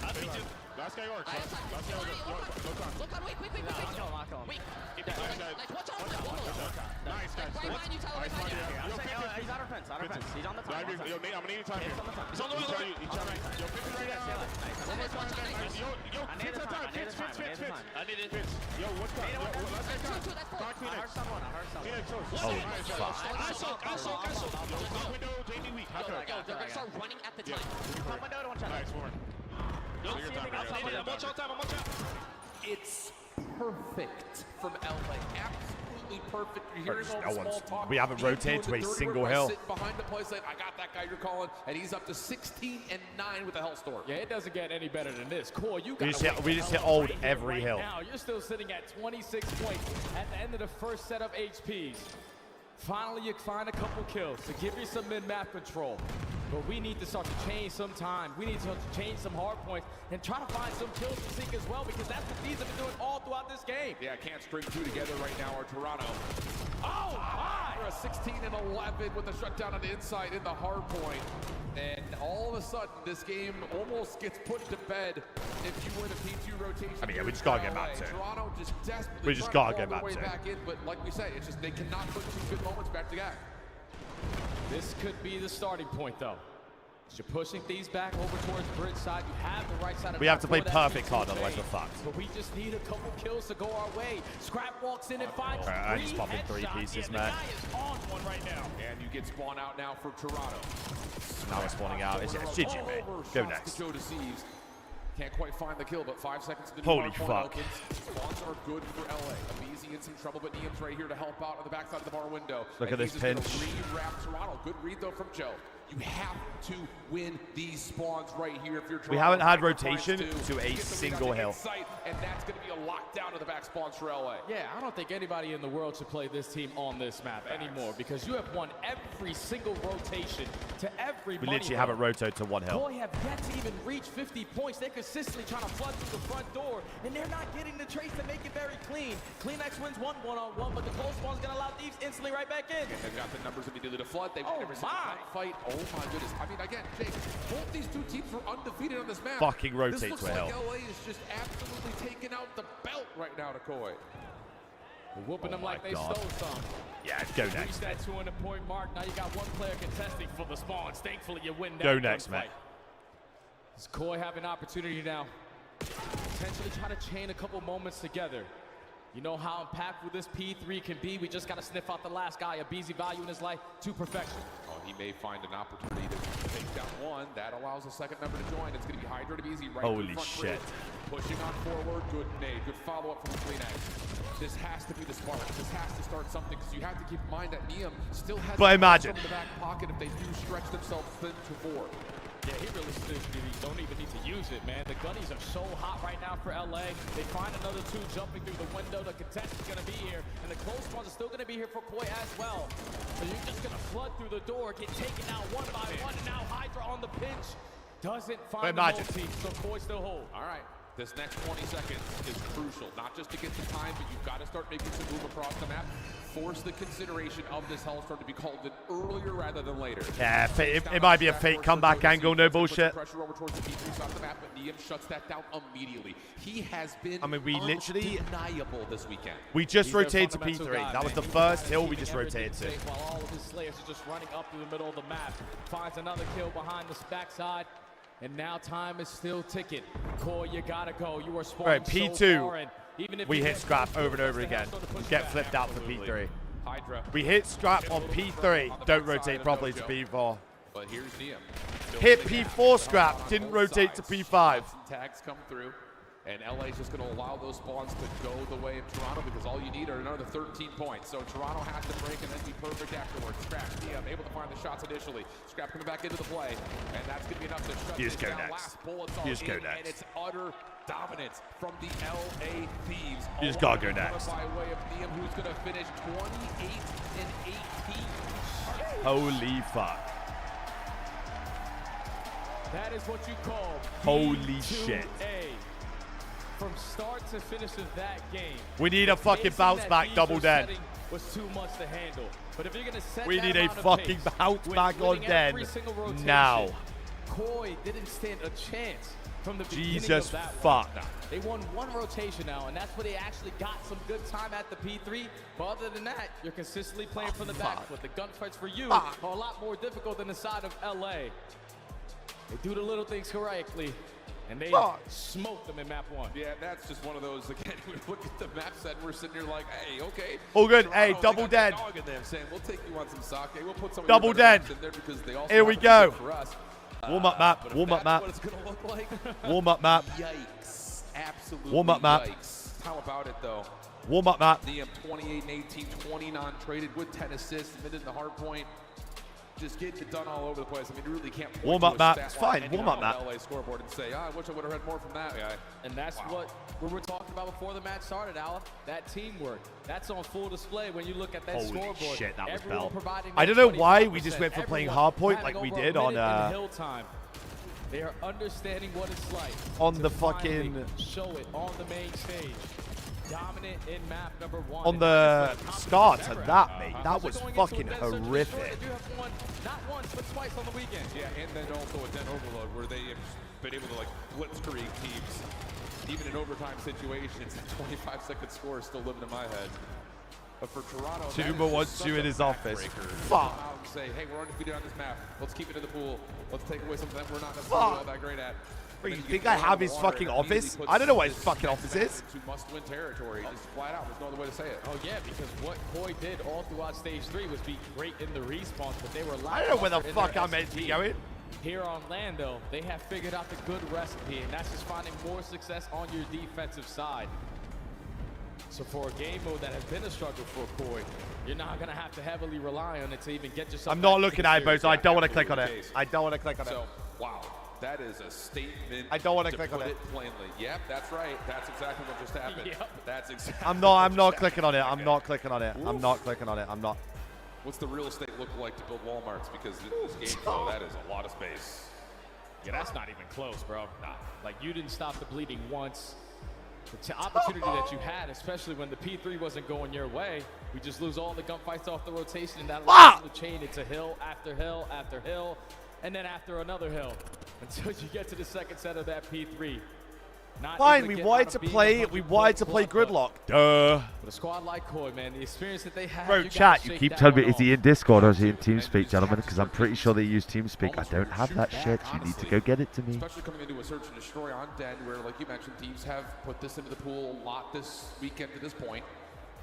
Last guy Arch. Last guy Arch. No time. Look on, wait. I'll kill him. Nice, guys. He's out of fence. He's on the top. Yo, Nate, I'm gonna need time here. He's on the way. Yo, Fitz right now. Yo, Fitz on time. Fitz. I need it. Fitz. Yo, what's up? Yo, last guy time. I heard someone. I saw. Window, JD weak. They're gonna start running at the time. Top window to one shot. Nice, Warren. I'm on time. It's perfect from LA. Absolutely perfect. You're hearing all the small talk. We haven't Ian rotated to doing a the dirty single work, hill. sitting behind the play saying, I got that guy you're calling, and he's up to 16 and 9 with the Hellstorm. Yeah, it doesn't get any better than this. Core, you We got just hit old every hill. Now you're still sitting at 26 points at the end of the first set of HPs. Finally, you find a couple kills to give you some mid-map control. But we need to start to change some time. We need to start to change some hard points and try to find some kills to seek as well, because that's what these have been doing all throughout this game. Yeah, can't string two together right now, or Toronto. Oh, my! They're a 16 and 11 with a shutdown on the inside in the hard point. And all of a sudden, this game almost gets put to bed if you win a P2 rotation. I mean, yeah, we just gotta get back to it. Toronto just desperately We just trying gotta to get claw their back way to it. back in, but like we say, it's just they cannot put two good moments back together. This could be the starting point, though. As you're pushing these back over towards bridge side, you have the right side of We have to play that perfect P2 card, otherwise fade. we're fucked. But we just need a couple kills to go our way. Scrap walks in and finds I'm just popping 3 headshots. pieces, Yeah, man. the guy is on one right now. And you get spawn out now for Toronto. Now we're spawning out. It's GG, mate. Go next. Joe deceives. Can't quite find the kill, but 5 seconds to the Holy new hard fuck. point opens. Spawns are good for LA. Abizi in some trouble, but Niam's right here to help out on the backside of the bar window. Look at this he's just pinch. gonna re-wrap Toronto. Good read though from Joe. You have to win these spawns right here if you're Toronto. We haven't had Sacrifice rotation two. to a He gets the single read on the hill. inside, and that's going to be a lockdown to the back spawns for LA. Yeah, I don't think anybody in the world should play this team on this map anymore, because you have won every single rotation to every We money literally roll. haven't rotated to 1 hill. Boy, have yet to even reach 50 points. They're consistently trying to flood through the front door, and they're not getting the trace to make it very clean. Kleenex wins one one-on-one, but the close spawn's going to allow Thieves instantly right back in. And they've got the numbers immediately to flood. They've Oh, never seen my. a fight. Oh my goodness. I mean, again, Jake, both these two teams were undefeated on this map. Fucking rotate this looks to a like hill. LA is just absolutely taking out the belt right now to Koi. Whooping them like they God. stole some. Yeah, go Reach next. that 200-point mark. Now you got one player contesting for the spawns. Thankfully, you win that Go next, gunfight. man. Does Koi have an opportunity now? Potentially try to chain a couple moments together. You know how impactful this P3 can be. We just got to sniff out the last guy. A BZ value in his life to perfection. Oh, he may find an opportunity to take down one. That allows a second member to join. It's going to be Hydra to be easy right Holy in front shit. bridge. Pushing on forward. Good nade. Good follow-up from Kleenex. This has to be the spark. This has to start something, because you have to keep in mind that Niam still has But imagine. some in the back pocket if they do stretch themselves thin to 4. Yeah, he really don't even need to use it, man. The gunnies are so hot right now for LA. They find another 2 jumping through the window. The contest is going to be here, and the close ones are still going to be here for Koi as well. So you're just going to flood through the door, get taken out one by one, and now Hydra on the pinch. Doesn't find the imagine. multi, so Koi still hold. All right. This next 20 seconds is crucial, not just to get the time, but you've got to start making some move across the map. Force the consideration of this Hellstorm to be called in earlier rather than later. Yeah, it might be a fake comeback angle, no bullshit. Pressure over towards the P3 off the map, but Niam shuts that down immediately. He has been I mean, we literally- undeniable this weekend. We just He's their rotated to fundamental P3. guy, That was man. the He's first guy hill we keeping just everything rotated to. safe While all of his slayers are just running up through the middle of the map. Finds another kill behind the backside. And now time is still ticking. Koi, you gotta go. You are spawning Right, so P2, far, and even if we you hit get scrap pushed over and through, over that's the again. Hellstorm to push Get back. flipped out for Absolutely. P3. Hydra. We hit scrap on P3. Don't rotate properly to P4. But here's Niam. Hit P4 scrap. Didn't rotate to P5. Some tags come through, and LA's just going to allow those spawns to go the way of Toronto, because all you need are another 13 points. So Toronto has to break and then be perfect afterwards. Scrap, Niam able to find the shots initially. Scrap coming back into the play, and that's going to be enough to shut You this just go down. next. Last bullets You are just go in, next. and it's utter dominance from the LA Thieves. You just All gotta go covered next. By way of Niam, who's going to finish 28 and 18. Holy fuck. That is what you call Holy P2A. shit. From start to finish of that game. We need a it's fucking amazing bounce that back Thieves double are den. setting Was too much to handle. But if you're gonna set We that need a amount of fucking pace bounce with back on winning every den single rotation, now. Koi didn't stand a chance from the beginning Jesus of that fuck. one. They won one rotation now, and that's where they actually got some good time at the P3. But other than that, you're consistently playing from the back foot. The gunfights for you are a lot more difficult than the side of LA. They do the little things correctly, and they smoke them in map 1. Yeah, that's just one of those, again, we look at the map set, we're sitting here like, hey, okay. All good. Toronto, Hey, they double got den. the dog in them saying, we'll take you on some sake. We'll put some of Double your better den. maps in there because they also Here we have to go. do for us. Warm up map. But if Warm up that's map. what it's going to look like, Warm up map. yikes. Absolutely Warm up map. yikes. How about it, though? Warm up, Matt. Neum 28 and 18, 20 non-traded with 10 assists, mid in the hard point. Just getting it done all over the place. I mean, you really can't point Warm to up, a Matt. stat It's line fine. hanging Warm up, out on Matt. the LA scoreboard and say, I wish I would have had more from that guy. And that's what we were talking about before the match started, Al. That teamwork. That's on full display when you look at that Holy scoreboard. shit, that was Everyone Bell. providing I that don't know why we 25%. just went for playing Everyone hardpoint having like we over a did on minute in hill time. They are understanding what it's like on to the finally fucking show it on the main stage. Dominant in map number 1. on the start of that, mate. That was fucking horrific. They do have won not once but twice on the weekend. Yeah, and then also a Den Overload where they have been able to like blitzkrieg teams, even in overtime situations. 25-second score is still living in my head. But for Toronto, Tuma wants you in his office. Fuck. Come out and say, hey, we're undefeated on this map. Let's keep it in the pool. Let's take away something that we're not necessarily all that great at. Bro, you think I have his fucking office? I don't know what his fucking office is. To must-win territory, just flat out. There's no other way to say it. Oh yeah, because what Koi did all throughout stage 3 was be great in the respawn, but they were I don't know where the lackluster in fuck their I'm meant to be SMG. going. Here on Lando, they have figured out the good recipe, and that's just finding more success on your defensive side. So for a game mode that has been a struggle for Koi, you're not going to have to heavily rely on it to even get yourself I'm not back looking into at it, bro, so I don't want to Absolutely click on the it. case. I don't want to click on it. So, wow, that is a statement. I don't want to click on put it. Plainly. Yep, that's right. That's exactly what just happened. Yep. That's exactly. I'm not clicking on it. I'm not clicking on it. I'm not clicking on it. I'm not. What's the real estate look like to build Walmarts? Because in this game flow, that is a lot of space. Yeah, that's not even close, bro. Nah. Like, you didn't stop the bleeding once. The opportunity that you had, especially when the P3 wasn't going your way, we just lose all the gunfights off the rotation, and that allows you to chain it to hill after hill after hill, and then after another hill, until you get to the second set of that P3. Not Fine, able we get wanted out to of being play. 100 We wanted to play club, but Gridlock. Duh. with a squad like Koi, man, the experience that they have. Bro, you gotta chat, you shake keep that telling me, one is he off. in Discord or is he in TeamSpeak, gentlemen? Because I'm pretty sure they use TeamSpeak. I don't have that shit. You need to go get it to me. Especially coming into a search and destroy on Den, where, like you mentioned, teams have put this into the pool a lot this weekend to this point.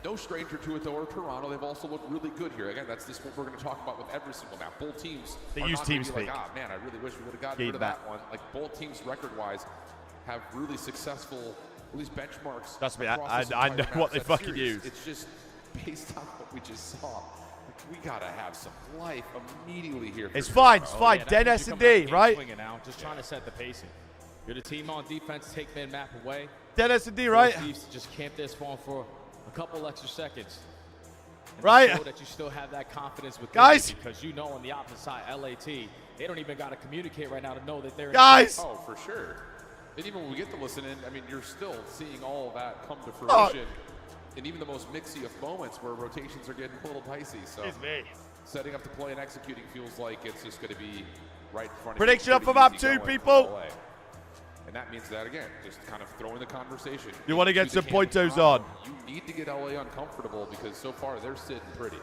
No stranger to it, though, or Toronto. They've also looked really good here. Again, that's what we're going to talk about with every single map. Both teams They are use not gonna be TeamSpeak. like, ah, man, I really wish we would have gotten Game rid of back. that one. Like, both teams, record-wise, have really successful, at least benchmarks. Trust me, across this I entire know what they map set fucking series. use. It's just based on what we just saw. We gotta have some life immediately here. It's fine. It's fine. that Den means you come S&D, out right? swinging now, just trying to set the pacing. You're the team on defense, take mid-map away. Den S&D, right? Chiefs just camp their spawn for a couple extra seconds. And Right. show that you still have that confidence with Guys. them, because you know on the opposite side, LAT, they don't even got to communicate right now to know that they're in Guys. Oh, for sure. And even when we get to listen in, I mean, you're still seeing all of that come to Oh. fruition. And even the most mixy of moments where rotations are getting a little dicey. So It's me. setting up to play and executing feels like it's just going to be right in front of Prediction you. up for Pretty map easy 2, going for people. LA. And that means that, again, just kind of throwing the conversation. You wanna get into the some camp pointos Toronto. on. You need to get LA uncomfortable because so far they're sitting pretty.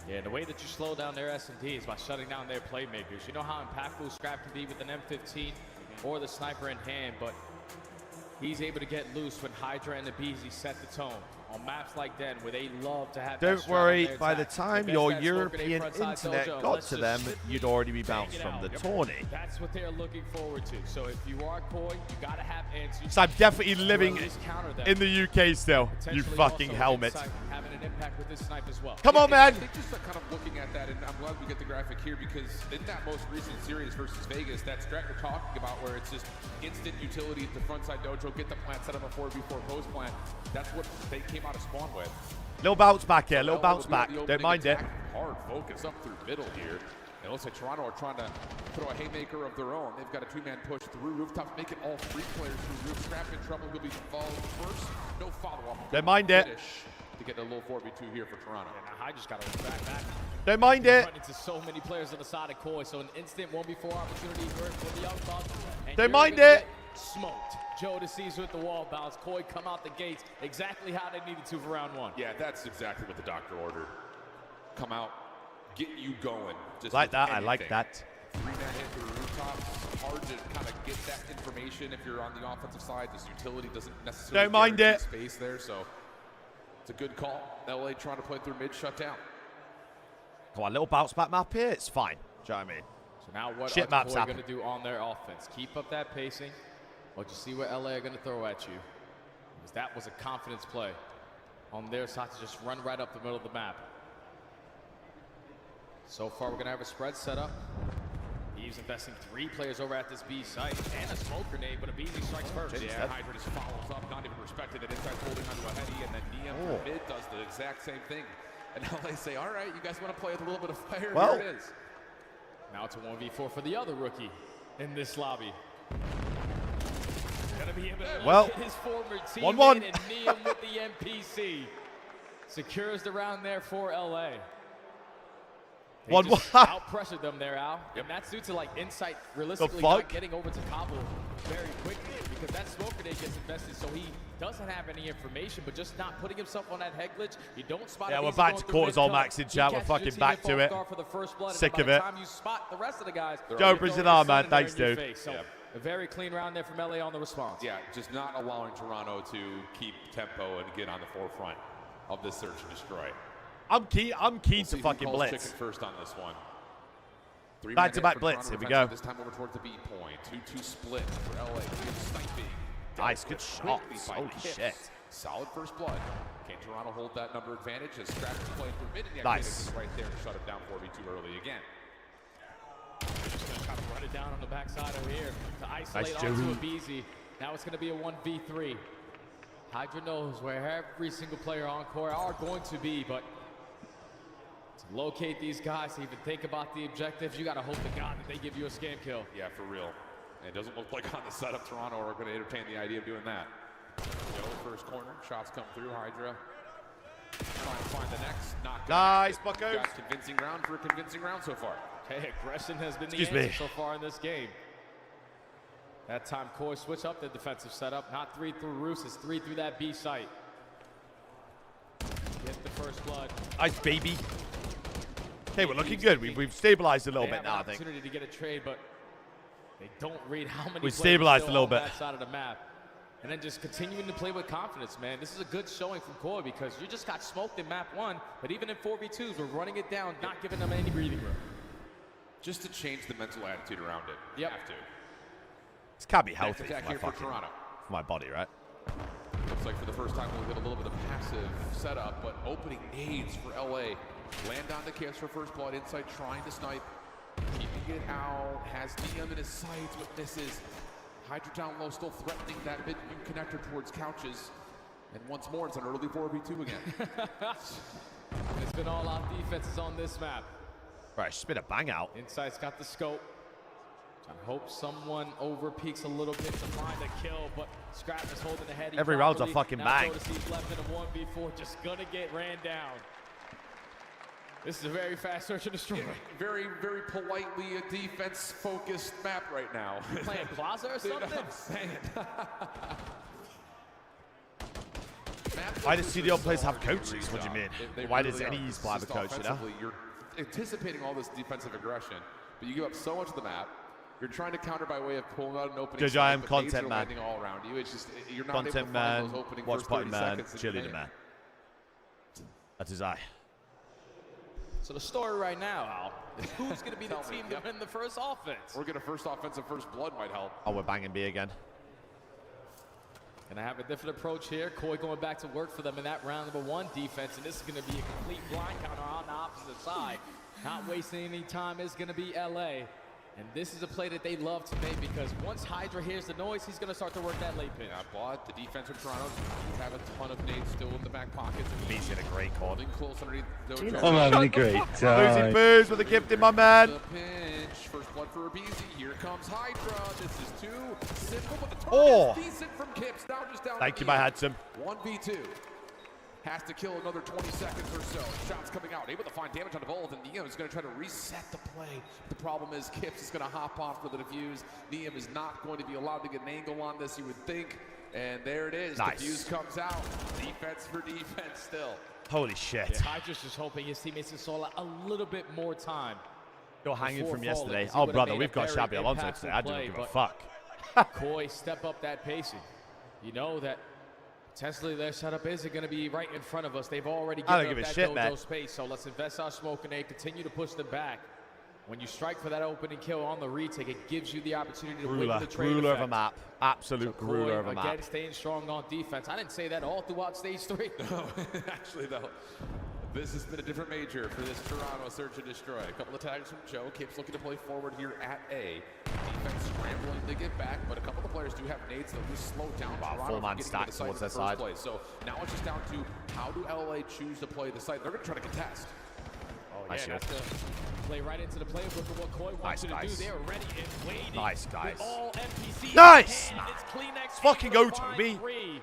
Yeah, the way that you slow down their S&D is by shutting down their playmakers. You know how impactful Scrap can be with an M15 or the sniper in hand, but he's able to get loose when Hydra and the Beezy set the tone. On maps like Den, where they love to have that Don't strap on worry, their by the attack. time They your best that smoke grenade European frontside internet dojo. got Let's to just them, simply you'd already be bang bounced it from out. the Yep. tourney. That's what they're looking forward to. So if you are Koi, you gotta have answers. So I'm definitely to living at least counter them. in the UK still. You Potentially fucking also helmet. Insight having an impact with this snipe as well. Come on, man. I think just kind of looking at that, and I'm glad we get the graphic here because in that most recent series versus Vegas, that strat you're talking about where it's just instant utility at the frontside dojo, get the plant set up before post plant. That's what they came out of spawn with. Little bounce back here. Little LA bounce will be on back. the Don't opening mind it. attack. Hard focus up through middle here. It looks like Toronto are trying to throw a haymaker of their own. They've got a two-man push through rooftops, make it all three players through roof. Scrap in trouble. He'll be followed first. No follow-up. Don't mind it. Finish to get a little 4v2 here for Toronto. Now I just got to back. Don't mind it. Run into so many players on the side of Koi, so an instant 1v4 opportunity for the Young Bucks. And Don't you're mind gonna it. get Smoked. Joe DeCesar with the wall bounce. Koi come out the gates exactly how they needed to for round one. Yeah, that's exactly what the doctor ordered. Come out, get you going. Just Like with that. I anything. like that. Three-man hit through rooftops. Hard to kind of get that information if you're on the offensive side. This utility doesn't necessarily Don't mind guarantee it. space there, so it's a good call. LA trying to play through mid shutdown. Come on, little bounce back map here. It's fine. Do you know what I mean? So now what Shit are maps Koi happen. going to do on their offense? Keep up that pacing. What you see what LA are going to throw at you. Because that was a confidence play on their side to just run right up the middle of the map. So far, we're going to have a spread set up. He's investing 3 players over at this B site and a smoke grenade, but a Beasley strikes first. Yeah, Hydra just follows up, not even respected it. Inside holding onto a heady, and then Neum from mid does the exact same thing. And now they say, all right, you guys want to play with a little bit of fire? Well, here it is. Now it's a 1v4 for the other rookie in this lobby. He's going to be able to look at his former teammate, and Neum with the MPC. Secures the round there for LA. They just out-pressured them there, Al. And that's due to, like, Insight realistically not getting over to Cabo very quickly, because that smoke grenade gets invested, so he doesn't have any information, but just not putting himself on that head glitch. You don't spot we're back to cortisol max in chat. We're fucking back to it. Sick of it. You spot the rest of the guys, Joe Brazil, man. Thanks, dude. So a very clean round there from LA on the response. Yeah, just not allowing Toronto to keep tempo and get on the forefront of this search and destroy. I'm keen to fucking blitz. Chicken first on this one. Back-to-back blitz. Here we go. This time over towards the B point. 2-2 split for LA. Sniping. Nice, good shots. Holy shit. Solid first blood. Can Toronto hold that number advantage as Stratus is playing through mid? And Nice. Right there to shut it down 4v2 early again. Just going to try to run it down on the backside over here to isolate onto a BZ. Now it's going to be a 1v3. Hydra knows where every single player on core are going to be, but to locate these guys, to even think about the objectives, you got to hope to God that they give you a scam kill. Yeah, for real. And it doesn't look like on the setup Toronto are going to entertain the idea of doing that. Joe, first corner, shots come through. Hydra trying to find the next. Nice, buckos. Got convincing round for a convincing round so far. Hey, aggression has been the answer so far in this game. That time, Koi switch up the defensive setup. Not 3 through Roos, it's 3 through that B site. Get the first blood. Nice, baby. Okay, we're looking good. We've stabilized a little bit now, I think. Opportunity to get a trade, but they don't read how many. We stabilized a little bit. On that side of the map. And then just continuing to play with confidence, man. This is a good showing from Koi because you just got smoked in map 1, but even in 4v2s, we're running it down, not giving them any breathing room. Just to change the mental attitude around it. Yep. You have to. This can't be healthy for Toronto. For my body, right? Looks like for the first time we'll get a little bit of passive setup, but opening nades for LA. Land on the kiss for first blood. Inside trying to snipe. Keeping it out. Has DM in his sights, but misses. Hydra down low, still threatening that mid connector towards couches. And once more, it's an early 4v2 again. It's been all out defenses on this map. Right, it's just been a bang out. Insight's got the scope. I hope someone over peaks a little bit to find a kill, but Scrap is holding the head. Every round's a fucking bang. He's left in a 1v4, just gonna get ran down. This is a very fast search and destroy. Yeah, very, very politely a defense-focused map right now. Playing Plaza or something? I'm saying. Why does CDL players have coaches? What do you mean? Why does any esports have a coach, you know? You're anticipating all this defensive aggression, but you give up so much of the map. You're trying to counter by way of pulling out an opening. Judge, I am content man. All around you. It's just you're not content able to man, find those opening watch first party 30 man, seconds cheerleader man. That is I. So the story right now, Al, is who's going to be the team to win the first offense? Or get a first offensive first blood might help. Oh, we're banging B again. Gonna have a different approach here. Koi going back to work for them in that round number 1 defense, and this is gonna be a complete blind counter on the opposite side. Not wasting any time is gonna be LA. And this is a play that they love to make because once Hydra hears the noise, he's gonna start to work that late pitch. Yeah, but the defense of Toronto have a ton of nades still in the back pockets. He's in a great call. Close underneath I'm having a great time. Boozy Booze with a gift in my man. The pinch. First blood for Abizi. Here comes Hydra. This is too simple, but the target is decent from Kips. Now just down. Thank you, my handsome. 1v2. Has to kill another 20 seconds or so. Shots coming out. Able to find damage on the Evolve, and Neum is going to try to reset the play. The problem is Kips is going to hop off for the defuse. Neum is not going to be allowed to get an angle on this, you would think. And there it is. Nice. Defuse comes out. Defense for defense still. Holy shit. Yeah, Hydra's just hoping his teammates can stall a little bit more time. You're hanging from yesterday. Oh, brother, we've got Shabby Alonso today. I don't give a fuck. Koi, step up that pacing. You know that potentially their setup isn't going to be right in front of us. They've already given up that dojo space, so let's invest our smoke and continue to push them back. When you strike for that opening kill on the retake, it gives you the opportunity to win Gruler, the trade Gruler of a effect. map. Absolute So Gruler Koi, of a map. again, staying strong on defense. I didn't say that all throughout stage 3. No, actually, though, this has been a different major for this Toronto search and destroy. A couple of tags from Joe. Kips looking to play forward here at A. Defense scrambling to get back, but a couple of players do have nades that just slow down Toronto from full-man getting to stack the site towards in the their side. first place. So now it's just down to how do LA choose to play the site. They're going to try to contest. Oh, Nice yeah, that's the play right into the playbook of what Koi wants you to do. They're ready and waiting. Nice, guys. With all NPCs Nice! in hand. It's Kleenex Fucking able go, to find Toby. 3.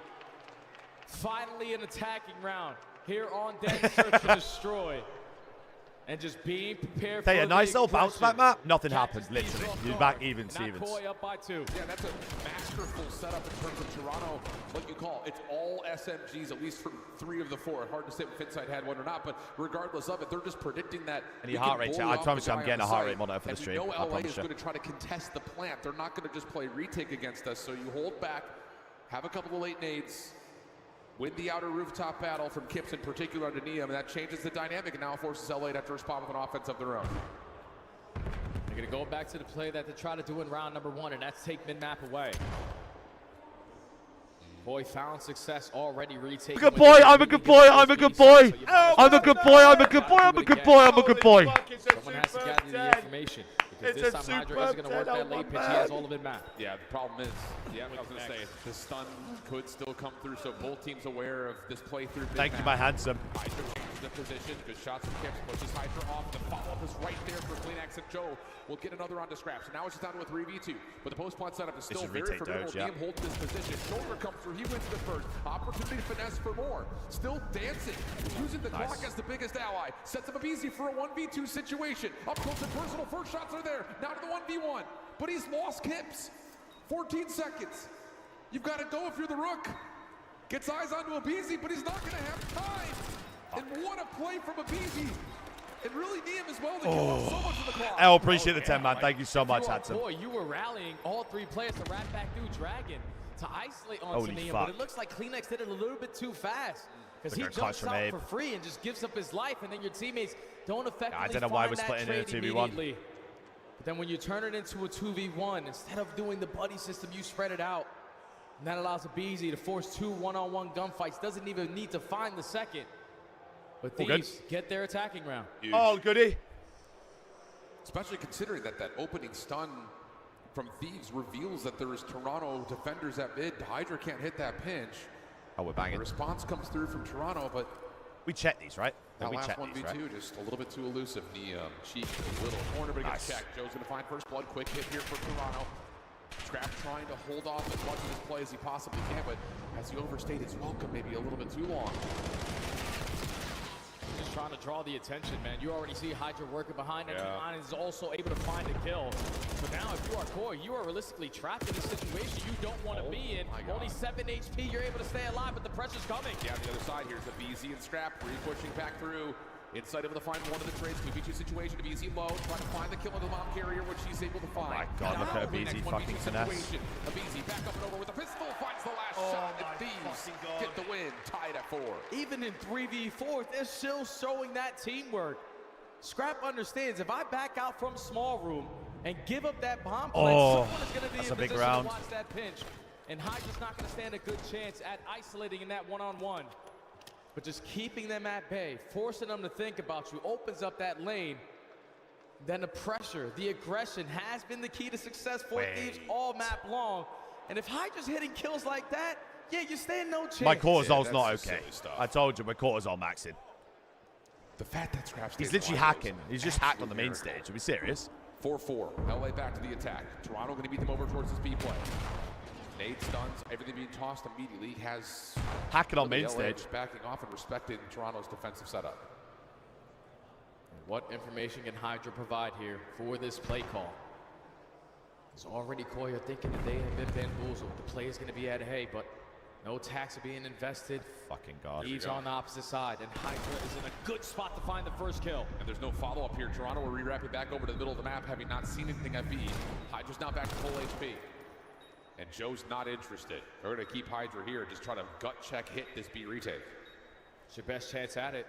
Finally an attacking round here on deck, search and destroy. And just being prepared for Hey, a nice little bounce back aggression. map. Nothing happened, literally. You're back even, Now Stevens. Koi up by 2. Yeah, that's a masterful setup in terms of Toronto. What you call it's all SMGs, at least for 3 of the 4. Hard to say if Finside had one or not, but regardless of it, they're just predicting that. Any we heart can rate blow check? I off promise the you I'm guy getting on a the heart site, rate monitor for the and stream. we know I LA promise is you. going to try to contest the plant. They're not going to just play retake against us, so you hold back, have a couple of late nades, win the outer rooftop battle from Kips in particular to Neum, and that changes the dynamic and now forces LA to have to respond with an offense of their own. They're going to go back to the play that they try to do in round number 1, and that's take mid-map away. Boy found success already retaking. Good boy, I'm a good boy, I'm a good boy. I'm a good boy, I'm a good boy, I'm a good boy, I'm a good boy. Someone has to gather the information. Because this time Hydra isn't going to work that late pitch. He has all of it map. Yeah, the problem is, I was going to say, the stun could still come through, so both teams aware of this playthrough. Thank you, my handsome. Hydra changes the position. Good shots from Kips. Pushes Hydra off. The follow-up is right there for Kleenex, and Joe will get another onto Scrap. So now it's just down to a 3v2. But the post-plant setup is still should very retake formidable. Doge, yeah. Liam holds this position. Shoulder comes through. He wins the first. Opportunity to finesse for more. Still dancing. Using the clock as the biggest ally. Sets up a easy for a 1v2 situation. Up close and personal. First shots are there. Now to the 1v1. But he's lost Kips. 14 seconds. You've got to go if you're the Rook. Gets eyes onto Abizi, but he's not going to have time. And what a play from Abizi. And really Neum as well to kill off so much of the clock. I appreciate the 10, man. Thank you so much, handsome. Boy, you were rallying all 3 players to wrap back through Dragon to isolate onto Holy Neum, fuck. but it looks like Kleenex did it a little bit too fast. Because he Look at clutch jumps from out Abe. for free and just gives up his life, and then your teammates don't effectively I don't know why find we're that splitting it trade in a 2v1. immediately. But then when you turn it into a 2v1, instead of doing the buddy system, you spread it out. And that allows Abizi to force 2 one-on-one gunfights. Doesn't even need to find the second. But All good. Thieves get their attacking round. Huge. Oh, goody. Especially considering that opening stun from Thieves reveals that there is Toronto defenders at mid. Hydra can't hit that pinch. Oh, we're banging. The response comes through from Toronto, but we check these, right? that We last check 1v2 these, right? just a little bit too elusive. Neum, cheek, a little corner, but he gets Nice. checked. Joe's going to find first blood. Quick hit here for Toronto. Scrap trying to hold off as much of his play as he possibly can, but as he overstayed his welcome maybe a little bit too long. Just trying to draw the attention, man. You already see Hydra working behind him. Yeah. And is also able to find a kill. So now if you are Koi, you are realistically trapped in a situation you don't want to be in. my God. Only 7 HP, you're able to stay alive, but the pressure's coming. Yeah, the other side here's a BZ and Scrap pushing back through. Inside able to find one of the trades. 2v2 situation. BZ low, trying to find the kill of the bomb carrier, which he's able to find. my God, look at Kleenex, Abizi 1v2 fucking finesse. situation. Abizi back up and over with a pistol, finds the last shot, and Thieves get the win, tied at 4. Even in 3v4, they're still showing that teamwork. Scrap understands, if I back out from small room and give up that bomb plant, someone is going to be that's in a big position round. to watch that pinch. And Hydra's not going to stand a good chance at isolating in that one-on-one. But just keeping them at bay, forcing them to think about you, opens up that lane. Then the pressure, the aggression has been the key to success for Thieves all map long. And if Hydra's hitting kills like that, yeah, you stand no chance. My cortisol's Yeah, not that's okay. silly stuff. I told you, my cortisol maxing. The fact that Scrap's He's literally hacking. He's just hacked on the main stage. Are we serious? 4-4. LA back to the attack. Toronto going to beat them over towards this B play. Nade stuns, everything being tossed immediately. Has Hacking on really main LA stage. just backing off and respecting Toronto's defensive setup. What information can Hydra provide here for this play call? Because already Koi are thinking that they have been bamboozled. The play is going to be at hay, but no tax are being invested. Fucking God. Thieves on the opposite side, and Hydra is in a good spot to find the first kill. And there's no follow-up here. Toronto will re-wrap it back over to the middle of the map, having not seen anything at B. Hydra's now back to full HP. And Joe's not interested. They're going to keep Hydra here and just try to gut check hit this B retake. It's your best chance at it.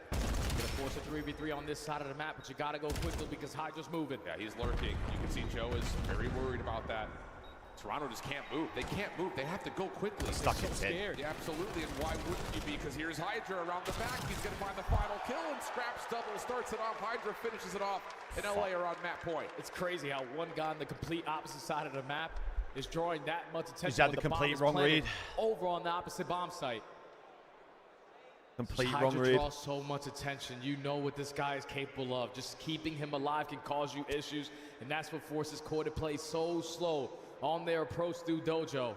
Gonna force a 3v3 on this side of the map, but you gotta go quickly because Hydra's moving. Yeah, he's lurking. You can see Joe is very worried about that. Toronto just can't move. They can't move. They have to go quickly. Stuck They're in so 10. scared. Yeah, absolutely. And why wouldn't you be? Because here's Hydra around the back. He's going to find the final kill, and Scraps double starts it off. Hydra finishes it off, and LA are on map point. It's crazy how one guy on the complete opposite side of the map is drawing that much attention. Is that when the bomb complete is wrong planted read? Over on the opposite bomb site. Complete Hydra wrong read. draws so much attention. You know what this guy is capable of. Just keeping him alive can cause you issues, and that's what forces Core to play so slow on their approach through Dojo.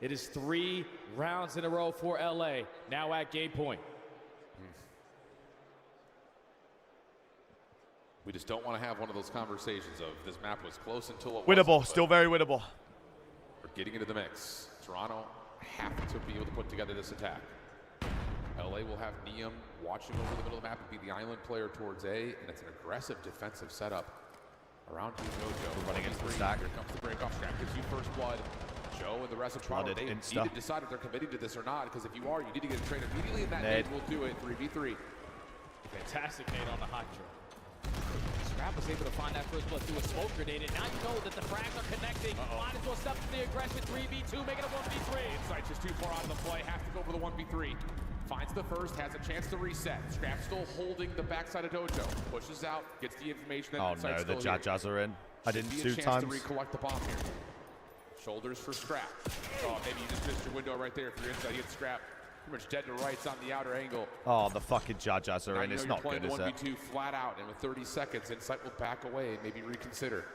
It is 3 rounds in a row for LA, now at game point. We just don't want to have one of those conversations of this map was close until it Winnable. wasn't, Still very winnable. We're getting into the mix. Toronto have to be able to put together this attack. LA will have Neum watching over the middle of the map and be the island player towards A, and it's an aggressive defensive setup around you, Jojo. Running into the stack. Here comes the break-off. Scrap gives you first blood. Joe and the rest of Toronto, they need to decide if they're committing to this or not, because if you are, you need to get a trade immediately, and that nade will do it. 3v3. Fantastic nade on the Hydra. Scrap was able to find that first blood through a smoke grenade, and now you know that the frags are connecting. Might as well step to the aggression. 3v2, making it 1v3. Insight just too far out of the play. Has to go for the 1v3. Finds the first, has a chance to reset. Scrap still holding the backside of Dojo. Pushes out, gets the information. That Oh no, the Jajjas are in. I didn't be a 2 chance times. to recollect the bomb here. Shoulders for Scrap. Oh, maybe you just missed your window right there. If you're inside, you get Scrap. Pretty much dead to rights on the outer angle. Oh, the fucking Jajjas are Now in. you know It's you're not playing good, is it? 1v2 flat out, and with 30 seconds, Insight will back away and maybe reconsider.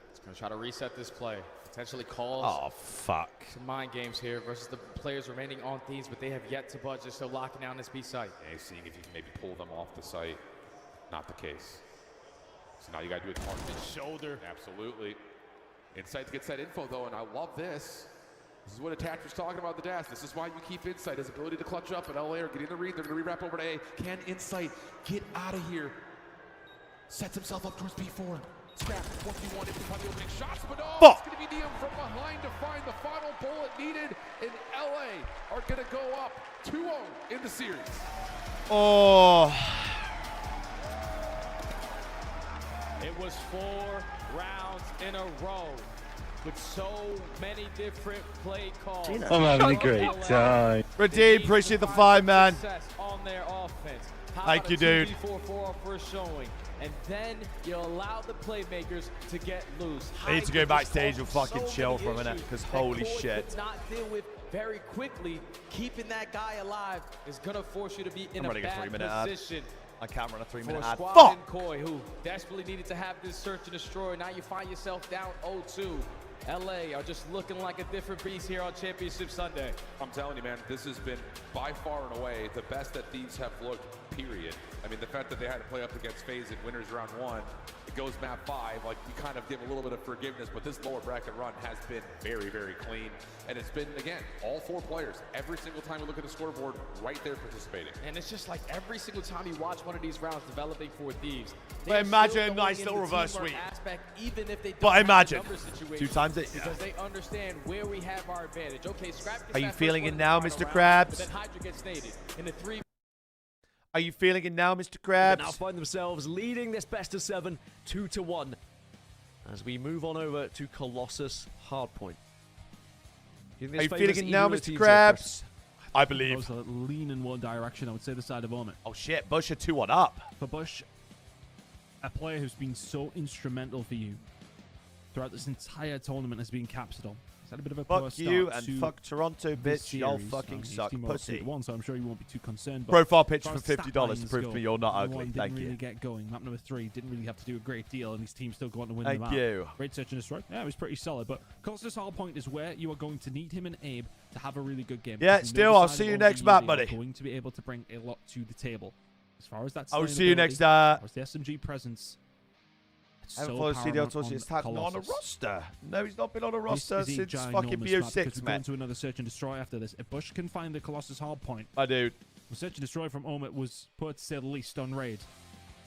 It's going to try to reset this play. Potentially calls. Oh, fuck. Some mind games here versus the players remaining on Thieves, but they have yet to budge. They're still locking down this B site. Yeah, seeing if you can maybe pull them off the site. Not the case. So now you got to do it hard. Shoulder. Absolutely. Insight gets that info, though, and I love this. This is what Attachment's talking about the dash. This is why you keep Insight, his ability to clutch up, and LA are getting the read. They're going to re-wrap over to A. Can Insight get out of here? Sets himself up towards B for him. Scrap, 1v1 if the opening shots, but no, it's going to be Neum from behind to find the final bullet needed, and LA are going to go up 2-0 in the series. Oh. It was 4 rounds in a row with so many different play calls. I'm having a great time. Redeem, appreciate the 5, man. On their offense. Thank you, dude. 2v4 for our first showing. And then you allow the playmakers to get loose. I need to go backstage and fucking chill for a minute, because holy shit. Not deal with very quickly. Keeping that guy alive is gonna force you to be in I'm a running a bad 3-minute ad. position. I can't run a 3-minute For ad. Squad Fuck! and Koi, who desperately needed to have this search and destroy. Now you find yourself down 0-2. LA are just looking like a different beast here on Championship Sunday. I'm telling you, man, this has been by far and away the best that Thieves have looked, period. I mean, the fact that they had to play up against FaZe in winners round 1, it goes map 5, like you kind of give a little bit of forgiveness, but this lower bracket run has been very, very clean. And it's been, again, all 4 players, every single time you look at the scoreboard, right there participating. And it's just like every single time you watch one of these rounds developing for Thieves. But imagine a nice little reverse sweep. Even if they don't But have the imagine, number situation, 2 times it. because they understand where we have our advantage. Okay, Scrap gets Are you that feeling first it one now, in the Mr. final Krabs? round, but then Hydra gets naded in the 3. Are you feeling it now, Mr. They Krabs? now find themselves leading this best of 7, 2-1, as we move on over to Colossus Hardpoint. Are you feeling it now, Mr. Krabs? I believe. Those that lean in one direction, I would say the side of Omen. Oh shit, Bush are 2-1 up. For Bush, a player who's been so instrumental for you throughout this entire tournament has been Capsidon. He's had a bit of a poor Fuck start you and to fuck Toronto, this bitch. Y'all series. fucking He's suck, team over pussy. 2-1, so I'm sure you won't be too concerned. But Profile picture as for far as $50 to stat prove lines to me go, you're not map ugly. one Thank didn't you. really get going. Map number 3 didn't really have to do a great deal, and his team still got to win Thank the map. you. Great search and destroy. Yeah, it was pretty solid. But Colossus Hardpoint is where you are going to need him and Abe to have a really good game. Yeah, because still, no I'll side see of you Omen next map, are buddy. going to be able to bring a lot to the table. As far as that I'll see you next, as the SMG presence. I haven't so followed CDL paramount towards on his tag. Not on a Colossus. roster. No, he's not been on a roster This is a since fucking ginormous map, because BO6, we're going man. to another search and destroy after this. If Bush can find the Colossus Hardpoint, I do. the search and destroy from Omit was, put to say the least, on raid.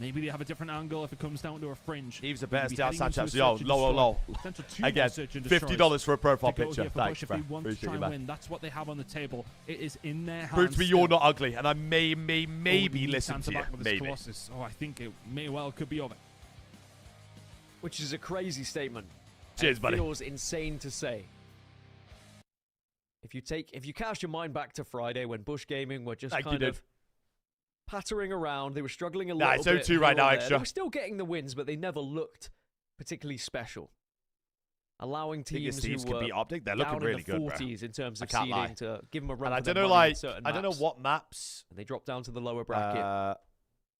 Maybe they have a different angle if it comes down to a fringe. Thieves the best Maybe out heading into Sanchez. a Yo, search and low. destroy. Potential two Again, more search and destroys $50 for a profile to go picture. here for Thanks, Bush. bro. If they want to Appreciate try you, and man. win, that's what they have on the table. It is in their hands. Prove to me still. you're not ugly, and I maybe Need listen answer to you. back with this Maybe. Colossus. Oh, I think it may well could be over. Which is a crazy statement. Cheers, It buddy. feels insane to say. If you cast your mind back to Friday when Bush Gaming were just Thank you, kind dude. of pattering around, they were struggling a Nah, little it's bit. 0-2 right here or now, there. extra. They were still getting the wins, but they never looked particularly special. Allowing teams Thieves who can were beat Optic. They're looking down really in the good, bro. 40s in terms I of can't seeding lie. to give them a run. And I for their don't know, money in like, certain I don't know maps. what maps. And they dropped down to the lower bracket.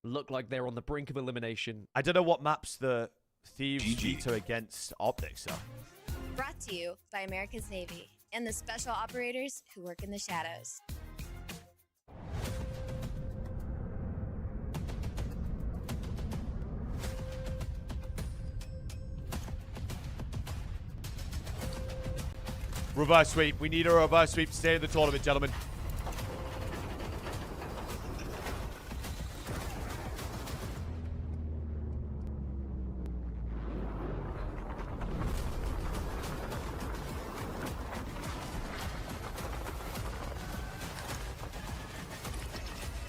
Look like they're on the brink of elimination. I don't know what maps the Thieves veto against Optics, though. Brought to you by America's Navy and the special operators who work in the shadows. Reverse sweep. We need a reverse sweep to stay in the tournament, gentlemen.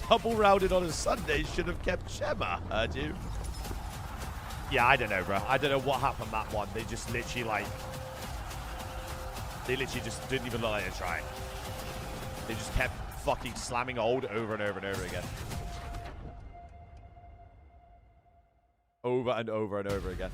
Double rounded on a Sunday should have kept Shema, heard you. Yeah, I don't know, bro. I don't know what happened that one. They just literally, like... They literally just didn't even look like they tried. They just kept fucking slamming old over and over and over again. Over and over and over again.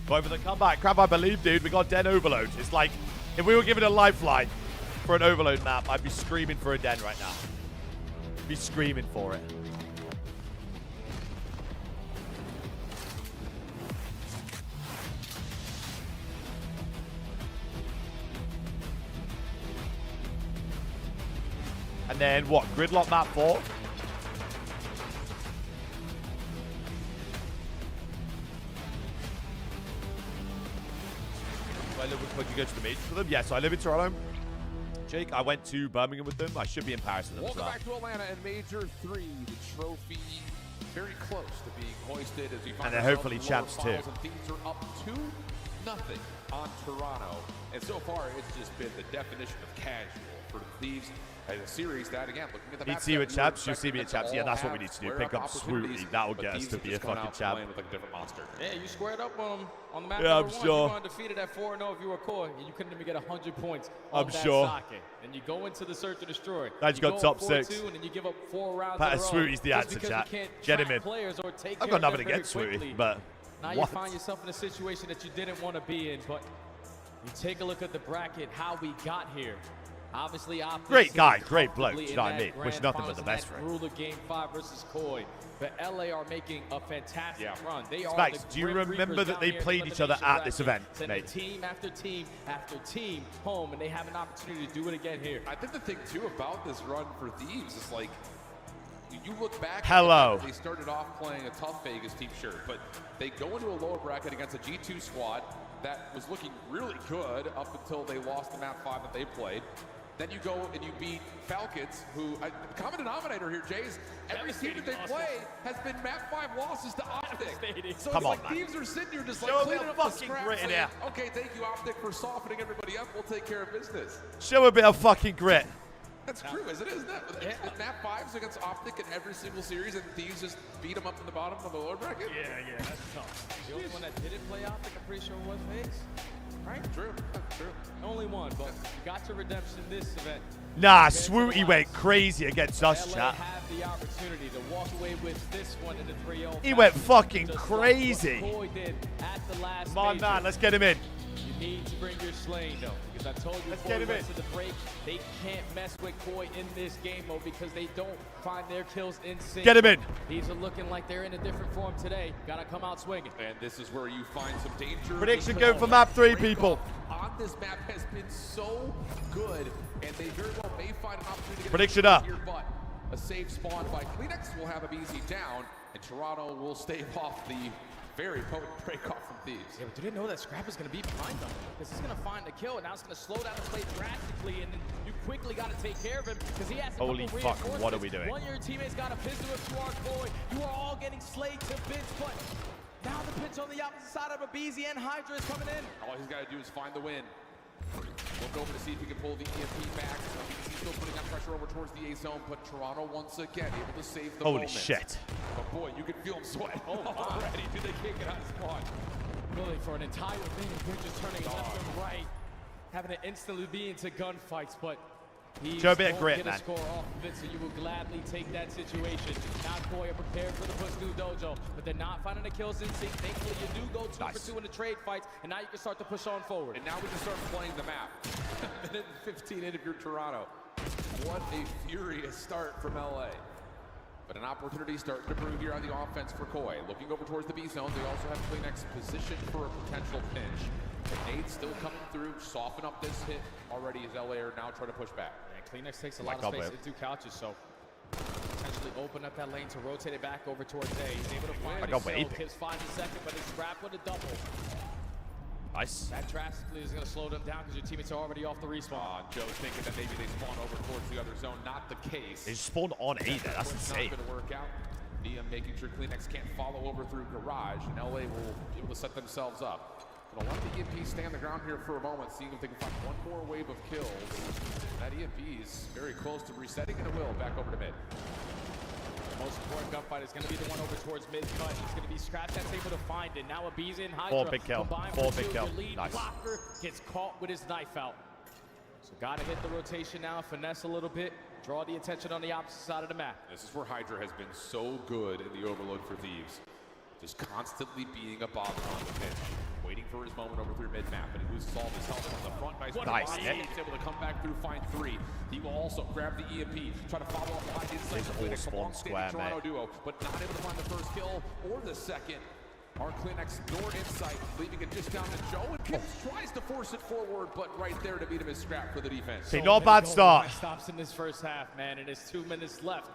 Going for the comeback. Crap, I believe, dude. We got Den Overload. It's like, if we were given a lifeline for an Overload map, I'd be screaming for a Den right now. Be screaming for it. And then what? Gridlock map 4? Would you go to the majors for them? Yes, I live in Toronto. Jake, I went to Birmingham with them. I should be in Paris with them as Welcome well. back to Atlanta and Major 3. The trophy very close to being hoisted as we find And they're ourselves hopefully in the champs lower too. finals, and Thieves are up 2-0 on Toronto. And so far, it's just been the definition of casual for the Thieves. And a series that, again, looking at the Need map, to see you at were champs. You'll see expecting me at them champs. to Yeah, all that's what we have need to do. square Pick up opportunities, Swooty. That'll but get us Thieves to have be a just gone fucking out champ. playing with like a different monster. Yeah, you squared up on the map. Yeah, I'm number one. sure. You were undefeated at 4-0 if you were core, and you couldn't even get 100 points I'm on that sure. socket. And you go into the search and destroy. Glad you got go top up 6. 4-2, and then you give up 4 rounds Pat in a row Swooty's the just answer, because chat. you can't Get him track in. players or take I've care got of nothing them against very Swooty, quickly. but Now you what? find yourself in a situation that you didn't want to be in, but you take a look at the bracket, how we got here. Obviously, Optics Great guy, is great bloke, comfortably you know in what I that mean? Wish grand nothing but finals the in best that for him. Ruler Game 5 versus Koi. But LA are making a fantastic run. They are Specs, the do you Grim remember Reapers that down they here in played the each other elimination at this bracket, event, sending mate? team after team after team home, and they have an opportunity to do it again here. I think the thing, too, about this run for Thieves is like, you look back, Hello. They started off playing a tough Vegas team, sure, but they go into a lower bracket against a G2 squad that was looking really good up until they lost the map 5 that they played. Then you go and you beat Falcons, who, the common denominator here, Jay, is every team that they play has been map 5 losses to Optic. So Come it's on, like man. Thieves are sitting here just Show like them cleaning the up the fucking scraps, grit in saying, there. okay, thank you, Optic, for softening everybody up. We'll take care of business. Show a bit of fucking grit. That's true, isn't it? Yeah. Map 5s against Optic in every single series, and Thieves just beat them up in the bottom of the lower bracket? Yeah, that's tough. The only one that didn't play Optic, I'm pretty sure, was FaZe. Right? True. Only one, but got to redemption this event. Nah, Swooty went crazy against us, LA chat. had the opportunity to walk away with this one in the 3-0. He went fucking Just crazy. Like what Koi did at the last Come on, major. man, let's get him in. You need to bring your slaying though, because I told you Let's before get we him went to the break, they can't mess with Koi in this game mode because they don't find their kills in sync. Get him in. These are looking like they're in a different form today. Gotta come out swinging. And this is where you find some danger. Prediction go for map 3, people. On this map has been so good, and they very well may find an opportunity to get Prediction a up. here, but A safe spawn by Kleenex will have Abizi down, and Toronto will stave off the very potent break-off from Thieves. Yeah, but do they know that Scrap is going to be behind them? Because he's going to find the kill, and now it's going to slow down the play drastically, and then you quickly got to take care of him, because he has a Holy couple fuck, reinforcements. what are we doing? One of your teammates got a pistol if you are Koi. You are all getting slayed to bits, but now the pitch on the opposite side of Abizi, and Hydra is coming in. All he's got to do is find the win. Look over to see if he can pull the EMP back. He's still putting on pressure over towards the A zone, but Toronto once again able to save the Holy moment. shit. But boy, you can feel him sweat already. Do they kick it out of spawn? Really, for an entire thing, they're just turning left and right, having to instantly be into gunfights, but he Show a bit of won't grit, get man. a score off of it, so you will gladly take that situation. Now Koi are prepared for the push through dojo, but they're not finding the kills in sync. Thankfully, you do go 2 for 2 in the trade fights, and now you can start to push on forward. And now we can start playing the map. Minute and 15 in if you're Toronto. What a furious start from LA. But an opportunity starting to brew here on the offense for Koi. Looking over towards the B zone, they also have Kleenex positioned for a potential pinch. And Nade still coming through, soften up this hit already as LA are now trying to push back. And Kleenex takes a lot of space into couches, so potentially open up that lane to rotate it back over towards A. He's able to find it. Kips finds a second, but it's Scrap with a double. Nice. That drastically is going to slow them down because your teammates are already off the respawn. Joe's thinking that maybe they spawn over towards the other zone. Not the case. They spawned on A there. That's insane. Not going to work out. Nia making sure Kleenex can't follow over through Garage, and LA will be able to set themselves up. Gonna let the EMP stay on the ground here for a moment, seeing if they can find one more wave of kills. That EMP is very close to resetting, and it will back over to mid. The most important gunfight is going to be the one over towards mid cut. It's going to be Scrap that's able to find it. Now Abizi and Hydra 4 big kill. combined 4 with big 2. kill. Your lead Nice. blocker gets caught with his knife out. So got to hit the rotation now, finesse a little bit, draw the attention on the opposite side of the map. This is where Hydra has been so good in the overload for Thieves. Just constantly being a bother on the pitch. Waiting for his moment over through mid-map, and he loses all of his health on the front. Nice. He's able to come back through, find 3. He will also grab the EMP, try to follow up behind inside the all spawn square, Toronto mate. duo, but not able to find the first kill or the second. Our Kleenex nor insight, leaving it just down to Joe, and Kips tries to force it forward, but right there to meet him is Scrap for the defense. See, not a bad start. Stops in this first half, man, and it's 2 minutes left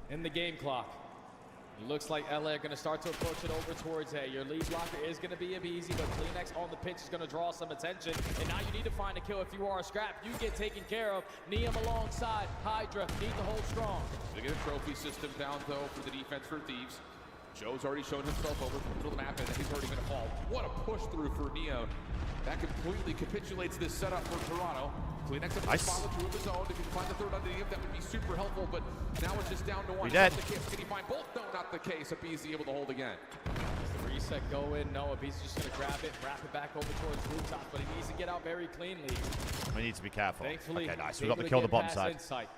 in the game clock. It looks like LA are going to start to approach it over towards A. Your lead blocker is going to be Abizi, but Kleenex on the pitch is going to draw some attention. And now you need to find a kill if you are a Scrap. You get taken care of. Neum alongside Hydra need to hold strong. They get a trophy system down, though, for the defense for Thieves. Joe's already shown himself over to the map, and he's already going to fall. What a push through for Neo. That completely capitulates this setup for Toronto. Kleenex up Nice. follow through the zone. If you can find the third underneath, that would be super helpful, but now it's just down to 1. We dead. Can he find both? No, not the case. Abizi able to hold again. Does the reset go in? No, Abizi's just going to grab it, wrap it back over towards rooftop, but he needs to get out very cleanly. We need to be careful. Thankfully, Okay, nice. he's We got able the to kill on the get bottom past side. Insight.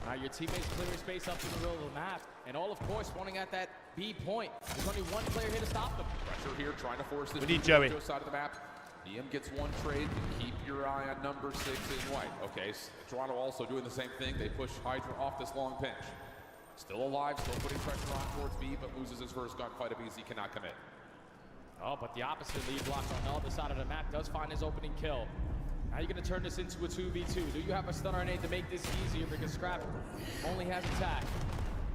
Now your teammates clearing space up in the middle of the map, and all of course wanting at that B point. There's only one player here to stop them. Pressure here, trying to force this We need to Joey. Joe side of the map. Niem gets 1 trade. Keep your eye on number 6 in white. Okay, Toronto also doing the same thing. They push Hydra off this long pinch. Still alive, still putting pressure on towards B, but loses his first gunfight. Abizi cannot commit. Oh, but the opposite lead blocker on the other side of the map does find his opening kill. Now you're going to turn this into a 2v2. Do you have a stunner nade to make this easier? Because Scrap only has attack.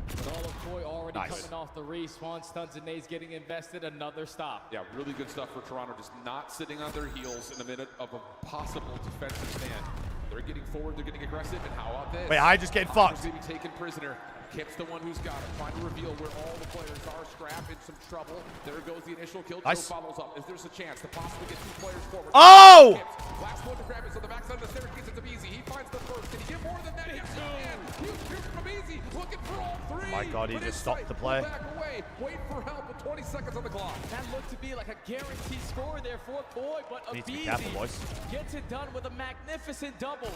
But all of Koi already coming off the respawn. Stuns and nades getting invested. Another stop. Yeah, really good stuff for Toronto. Just not sitting on their heels in the minute of a possible defensive stand. They're getting forward, they're getting aggressive, and how about this? Wait, I just getting fucked. Going to be taken prisoner. Kip's the one who's got it. Trying to reveal where all the players are. Scrap in some trouble. There goes the initial kill. Nice. Joe follows up. Is there's a chance to possibly get 2 players forward? Oh! Kips. Last one to grab is on the backside of the staircase. It's Abizi. He finds the first. Can he get more than that? Yes, he can. Huge shoot from Abizi. Looking for all 3. My God, he But just Insight stopped the will play. Back away. Wait for help with 20 seconds on the clock. That looked to be like a guaranteed score there for Koi, but Need to be careful, boys. gets it done with a magnificent double.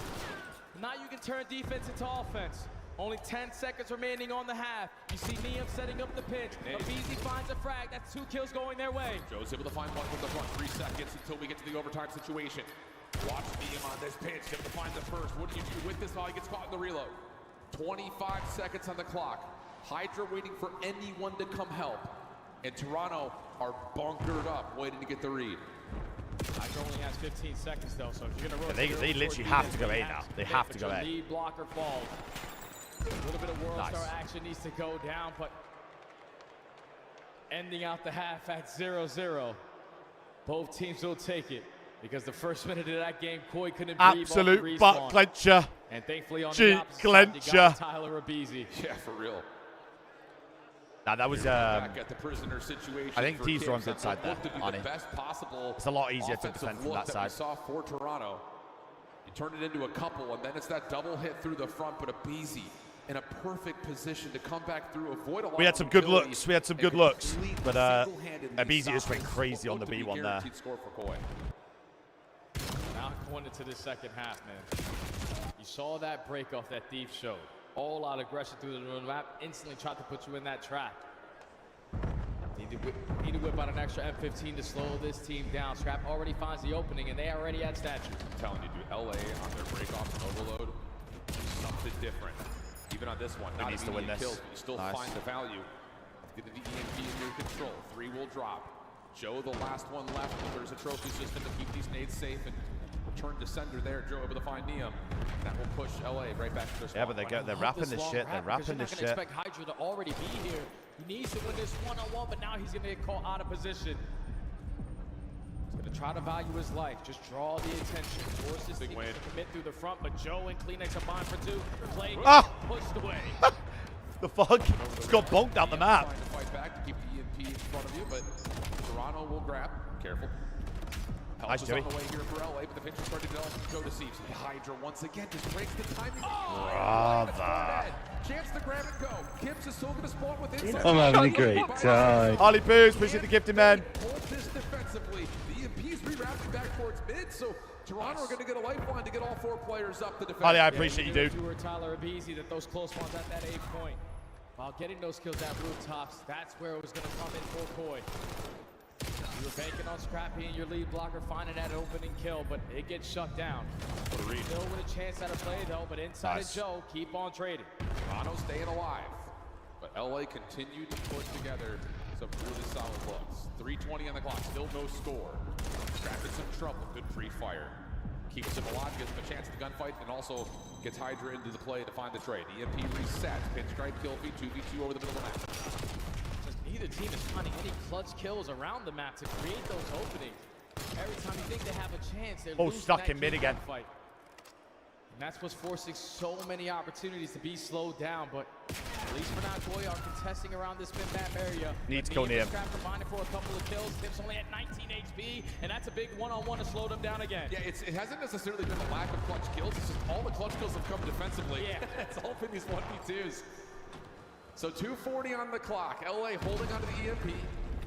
Now you can turn defense into offense. Only 10 seconds remaining on the half. You see Niem setting up the pinch. Abizi finds a frag. That's 2 kills going their way. Joe's able to find one from the front. 3 seconds until we get to the overtime situation. Watch Niem on this pinch. Able to find the first. What do you do with this while he gets caught in the reload? 25 seconds on the clock. Hydra waiting for anyone to come help. And Toronto are bunkered up, waiting to get the read. Hydra only has 15 seconds though, so if you're gonna rotate, They literally have to go A now. They have to go A. Lead blocker falls. A little bit of World Nice. Star action needs to go down, but ending out the half at 0-0. Both teams will take it because the first minute of that game, Koi couldn't breathe Absolute off the butt respawn. clencher. And thankfully on Cheek the opposite side, you clencher. got Tyler Abizi. Yeah, for real. Nah, that was back at the prisoner situation. I think for Thieves were on Kipps. good side That there, looked to be Arnie. the best possible It's a lot easier to offensive defend from look that side. We saw for Toronto. You turn it into a couple, and then it's that double hit through the front, but Abizi in a perfect position to come back through, avoid a lot We had of some good mobility, looks. We had some and good looks. completely But single-handedly Abizi just stop went crazy on the what looked to be B1 there. guaranteed score for Koi. Now going into the second half, man. You saw that break off that Thief showed. All out aggression through the map. Instantly tried to put you in that trap. Need to whip out an extra M15 to slow this team down. Scrap already finds the opening, and they already at statue. I'm telling you, dude, LA on their breakoffs and overload, something different. Even on this one, not needs to win immediate this. kills, but you still Nice. find the value. Get the EMP in your control. 3 will drop. Joe, the last one left. There's a trophy system to keep these nades safe and return to sender there. Joe able to find Neum. That will push LA right back to their spot. Yeah, but they're wrapping this shit. They're wrapping this You're shit. not going to expect Hydra to already be here. He needs to win this one-on-one, but now he's going to get caught out of position. He's going to try to value his life. Just draw the attention. Force his team to commit through the front, but Joe and Kleenex combined for 2. Play pushed away. The fuck? Just got bonked out the map. Trying to fight back to keep the EMP in front of you, but Toronto will grab. Careful. Help Nice, is Joey. on the way here for LA, but the pinch is starting to go to Seeps. Hydra once again just breaks the timing. Brother. Chance to grab and go. Kipps is still going to spawn with inside. I'm having a great time. Harley Boos, appreciate the gifted man. Hold this defensively. The EMP's rerouting back towards mid, so Toronto are going to get a lifeline to get all 4 players up to defend. Harley, I appreciate you, dude. You were Tyler Abizi that those close ones at that A point. While getting those kills at rooftops, that's where it was going to come in for Koi. You were banking on Scrappy and your lead blocker finding that opening kill, but it gets shut down. Still with a chance at a play though, but inside of Joe, keep on trading. Toronto staying alive, but LA continued to put together some really solid looks. 3:20 on the clock, still no score. Scrap in some trouble, good free fire. Keeps him alive, gives him a chance at the gunfight, and also gets Hydra into the play to find the trade. EMP resets, pinstripe kill feed, 2v2 over the middle of the map. Just neither team is finding any clutch kills around the map to create those openings. Every time you think they have a chance, they're losing stuck that in mid key again. gunfight. And that's what's forcing so many opportunities to be slowed down, but at least for now, Koi are contesting around this mid-map area. Needs But go Neem near. and Scrap combining for a couple of kills. Tips only at 19 HP, and that's a big one-on-one to slow them down again. Yeah, it hasn't necessarily been a lack of clutch kills, it's just all the clutch kills have come defensively. Yeah. It's all been these 1v2s. So 2:40 on the clock, LA holding onto the EMP.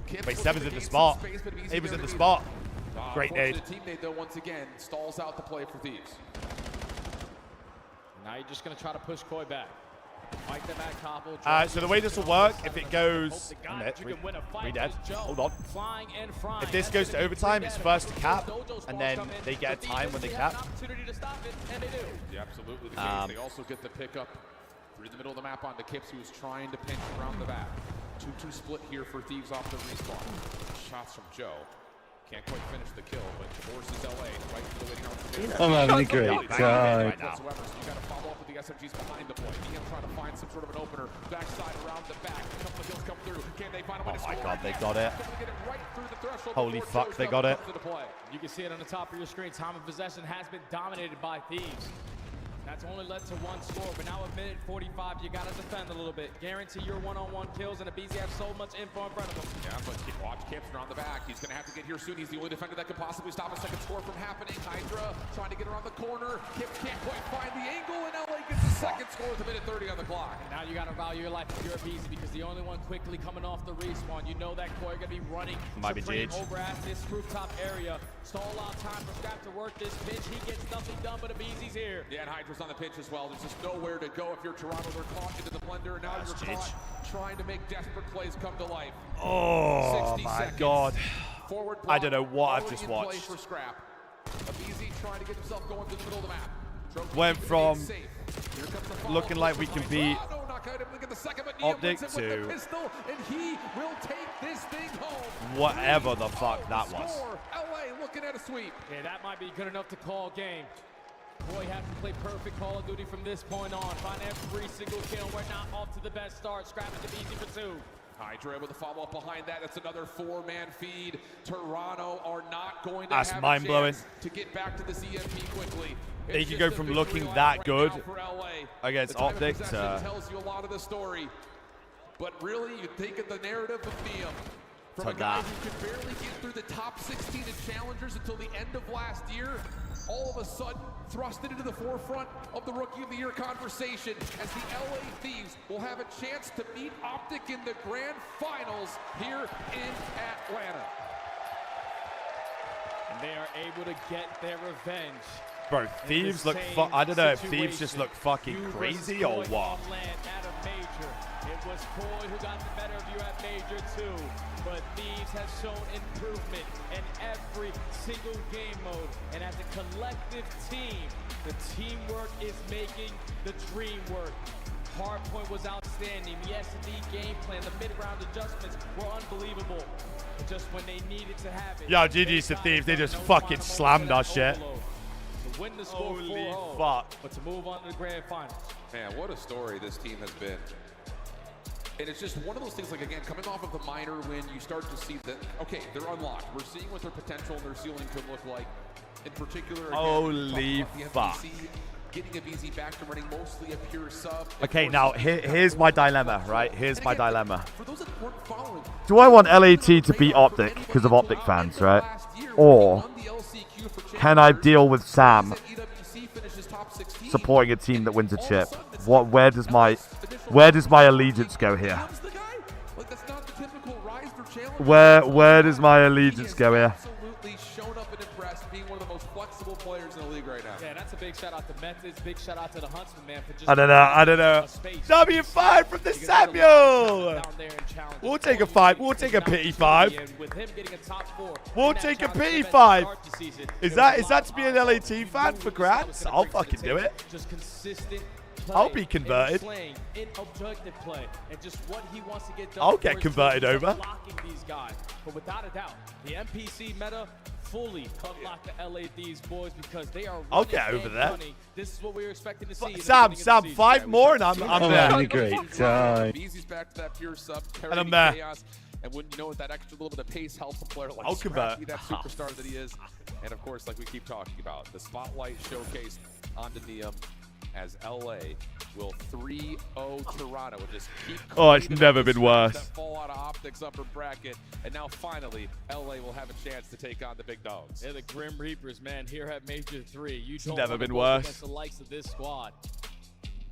Kipps Wait, looking Seven's to in the gain spot. some space, but Easy He was there in the to spot. meet. Great nade. Unfortunate teammate though, once again, stalls out the play for Thieves. Now you're just going to try to push Koi back. Fight them at Cobble. So the way this will work, if it goes... Hope to God you can win a fight, We dead. because Joe Hold on. flying and frying. If this That's goes to gonna be overtime, three it's dead. first to Those cap, Dojo and spawns then come in. they get a The time when they defense, have cap. an opportunity to stop it, and they do. Yeah, absolutely the case. They also get the pickup through the middle of the map onto Kipps, who was trying to pinch around the back. 2-2 split here for Thieves off the respawn. Shots from Joe. Can't quite finish the kill, but forces LA right to the waiting out for the I'm having a great time. whatsoever, so you got to follow up with the SMGs behind the point. Ian trying to find some sort of an opener. Backside around the back. A couple of kills come through. Can they find a way to Oh my score? God, they Yes. got it. Able to get it right through the threshold Holy before fuck, Joe's they number got it. comes into play. You can see it on the top of your screen. Time of possession has been dominated by Thieves. That's only led to one score, but now at minute 45, you got to defend a little bit. Guarantee your one-on-one kills, and Abizi have so much info in front of him. Yeah, but watch Kipps around the back. He's going to have to get here soon. He's the only defender that could possibly stop a second score from happening. Hydra trying to get around the corner. Kipps can't quite find the angle, and LA gets the second score with a minute 30 on the clock. And now you got to value your life if you're Abizi, because the only one quickly coming off the respawn. You know that Koi are going to be running Might be supreme GH. over at this rooftop area. Stall out time for Scrap to work this pitch. He gets nothing done, but Abizi's here. Yeah, and Hydra's on the pitch as well. There's just nowhere to go if you're Toronto. They're caught into the blender, and now you're caught trying to make desperate plays come to life. Oh 60 my seconds. God. Forward I block don't know what I've already just in play watched. for Scrap. Abizi trying to get himself going to the middle of the map. Trophy Went keeping from it safe. Here comes the follow. looking like we can beat Oh, no, knockout him. Look at the second, but Neum Optic wins it with to the pistol, and he will take this thing home. whatever the fuck that was. Score. LA looking at a sweep. Yeah, that might be good enough to call game. Boy, you have to play perfect Call of Duty from this point on. Find every single kill. We're not off to the best start. Scrapping to easy for 2. Hydra with a follow-up behind that. That's another 4-man feed. Toronto are not going to That's have mind-blowing. a chance to get back to the CMP quickly. They It's can just go a from victory looking lap that right good now for LA. against The time of Optic possession to tells you a lot of the story. But really, you think of the narrative of Neum. From To a guy that. who could barely get through the top 16 in challengers until the end of last year, all of a sudden thrusted into the forefront of the Rookie of the Year conversation as the LA Thieves will have a chance to meet Optic in the grand finals here in Atlanta. And they are able to get their revenge. Bro, Thieves look I don't know if Thieves just look fucking You crazy versus or Koi what. on land at a major. It was Koi who got the better of you at major 2, but Thieves has shown improvement in every single game mode. And as a collective team, the teamwork is making the dream work. Hardpoint was outstanding. The S&D game plan, the mid-round adjustments were unbelievable. But just when they needed to have it. Yo, GG's to Thieves. They just fucking slammed our shit. To win the score Holy 4-0, fuck. but to move on to the grand finals. Man, what a story this team has been. And it's just one of those things, like, again, coming off of the minor win, you start to see that, okay, they're unlocked. We're seeing what their potential and their ceiling could look like. In particular, again, Holy the fuck. FBC, getting a VZ back to running mostly a pure sub. Okay, now here's my dilemma, right? Here's my dilemma. For those that weren't following, Do I want LAT to beat Optic because of Optic fans, right? Or can I deal with Sam supporting a team that wins a chip? Where does my allegiance go here? Where does my allegiance go here? Absolutely shown up and impressed, being one of the most flexible players in the league right now. Yeah, that's a big shout out to Methods. Big shout out to the Huntsman, man, for just I don't know. W5 from the Samuel. We'll take a 5. We'll take a pity 5. We'll take a pity 5. Is that to be an LAT fan for grants? I'll fucking do it. Just consistent play, I'll be converted. playing in objective play, and just what he wants to get done. I'll for get his converted team, over. Blocking these guys, but without a doubt, the NPC meta fully unlocked the LA Thieves boys because they are. I'll get over that. Running. This is what we were expecting to see. Sam, 5 more and I'm there. having a great time. Easy's back to that pure sub, And I'm carrying there. chaos. And wouldn't you know it, that extra little bit of pace helps a player like I'll convert. Scrappy, that superstar that he is. And of course, like we keep talking about, the spotlight showcased onto Neum as LA will 3-0 Toronto and just keep. Oh, it's cleaning never up the been scraps worse. that fall out of Optic's upper bracket, and now finally, LA will have a chance to take on the big dogs. They're the Grim Reapers, man. Here at Major 3, you don't never wanna been go worse. against the likes of this squad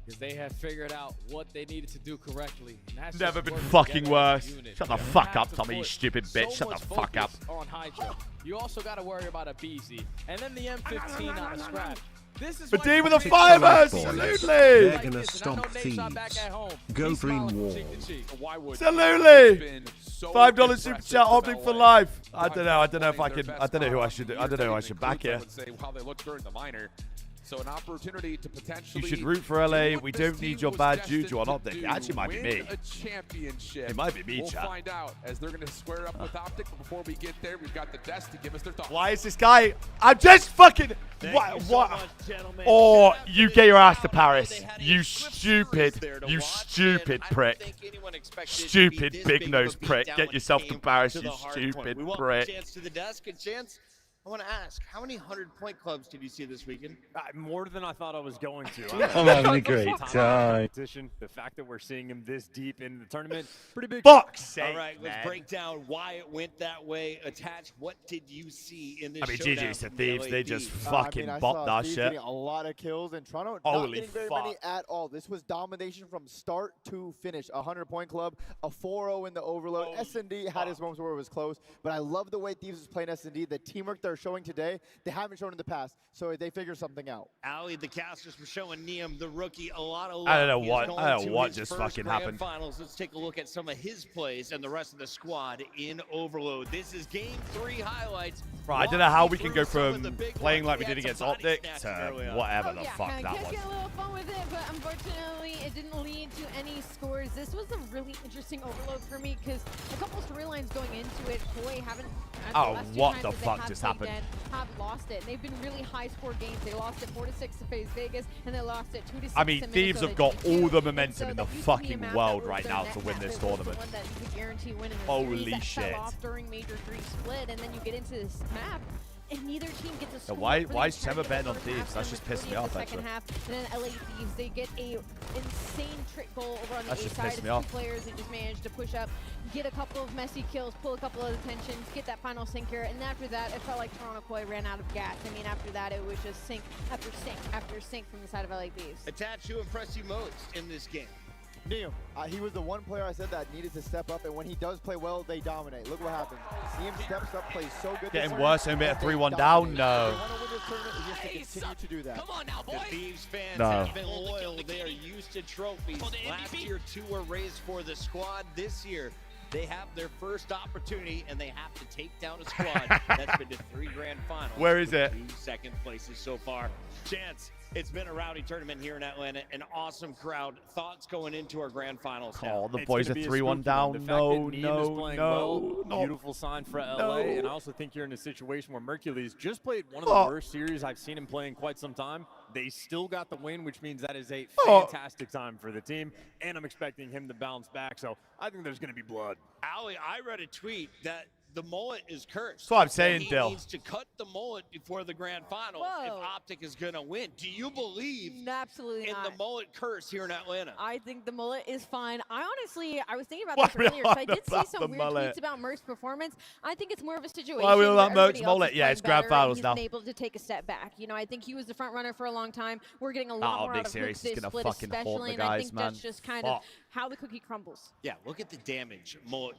because they have figured out what they needed to do correctly. And that's Never just been working fucking together as a worse. unit. Shut the You fuck have up, to Tommy, you put stupid so bitch. Shut much the fuck up. focus on Hydra. You also got to worry about a BZ, and then the M15 on a scrap. This is But why D with a you 5, pick absolutely. They're gonna stomp Thieves. Go green wall. Why would Absolutely. so $5 super impressive chat, with Optic for LA. life. I don't know if I Their can. best I don't know who I lineup should. of the I don't know who I year, should to back here. include them and say how they looked during the minor. So an opportunity to potentially. You should root for LA. do what We this don't team need your was bad destined juju on to Optic. It do, actually might be win me. A championship. It might be me, We'll chat. find out as they're going to square up with Optic. But before we get there, we've got the desk to give us their thoughts. Why is this guy? I'm just fucking. What? Oh, you get your ass to Paris. You stupid prick. Stupid big nose prick. Get yourself to Paris, you stupid We welcome prick. Chance to the desk. And Chance, I want to ask, how many 100-point clubs did you see this weekend? More than I thought I was going to. I'm having a great time. The fact that we're seeing him this deep into the tournament, pretty big. Fuck's sake, All right, let's man. break down why it went that way. Attach, what did you see in this I mean, showdown GG's to from the Thieves. LA They just Thieves? fucking I bopped saw that Thieves shit. getting a lot of kills, and Toronto not Holy getting very fuck. many at all. This was domination from start to finish. A 100-point club, a 4-0 in the overload. S&D had his moments where it was close, but I love the way Thieves is playing S&D. The teamwork they're showing today, they haven't shown in the past, so they figured something out. Ali, the casters for showing Neum, the rookie, a lot of luck. I don't know He is what- going I don't know to what his just first fucking grand happened. Finals. Let's take a look at some of his plays and the rest of the squad in overload. This is Game 3 highlights Right, I don't know how we can go from playing like we did against Optic to whatever the fuck that Kids was. get a little fun with it, but unfortunately it didn't lead to any scores. This was a really interesting overload for me because a couple storylines going into it, Koi haven't. Oh, what the fuck just happened? Have lost it. They've been really high score games. They lost it 4-6 to FaZe Vegas, and they lost it 2-6. I mean, to Thieves Minnesota have got G2. all the momentum in the that used to be a fucking map world that right was now their to net win map. this It was the tournament. one that you could guarantee win in the Holy series that shit. fell off during Major 3 split, and then you get into this map. And neither team gets a score. why for the is entirety Chema of the betting on first Thieves? half, That's and just the pissing me majority of off, the second actually. half. And then LA Thieves, they get a insane trick goal over on the That's A just side. pissing It's me two off. players who just managed to push up, get a couple of messy kills, pull a couple of attentions, get that final sinker. And after that, it felt like Toronto Koi ran out of gas. I mean, after that, it was just sink after sink after sink from the side of LA Thieves. Attach, who impressed you most in this game? Neum, he was the one player I said that needed to step up, and when he does play well, they dominate. Look what happens. Neum steps up, plays so good. Getting worse, and we at 3-1 down? No. They want to win this tournament, is just to continue to do that. Come on now, boys. The Thieves fans No. have been loyal. They are used to trophies. Last year, 2 were raised for the squad. This year, they have their first opportunity, and they have to take down a squad that's been to 3 grand finals. Where is it? 2 second places so far. Chance, it's been a rowdy tournament here in Atlanta. An awesome crowd. Thoughts going into our grand finals now? Oh, the boys are 3-1 down. No, no. Beautiful sign for LA, and I also think you're in a situation where Mercules just played one of the worst series I've seen him play in quite some time. They still got the win, which means that is a fantastic time for the team, and I'm expecting him to bounce back, so I think there's going to be blood. Ali, I read a tweet that the mullet is cursed. That's what I'm saying, he Dill. needs to cut the mullet before the grand finals if Optic is going to win. Do you believe Absolutely in not. the mullet curse here in Atlanta? I think the mullet is fine. I was thinking about Why this are we earlier, because I on did see about some the weird mullet? tweets about Merck's performance. I think it's more of a situation Why are we on where about Merck's everybody else mullet? is Yeah, playing it's grand better, and finals he's now. been able to take a step back. You know, I think he was the front runner for a long time. We're getting a That lot more Optic out of series Hook is this gonna split, fucking haunt especially, the and I guys, think man. that's just kind of Fuck. how the cookie crumbles. Yeah, look at the damage. Mullet,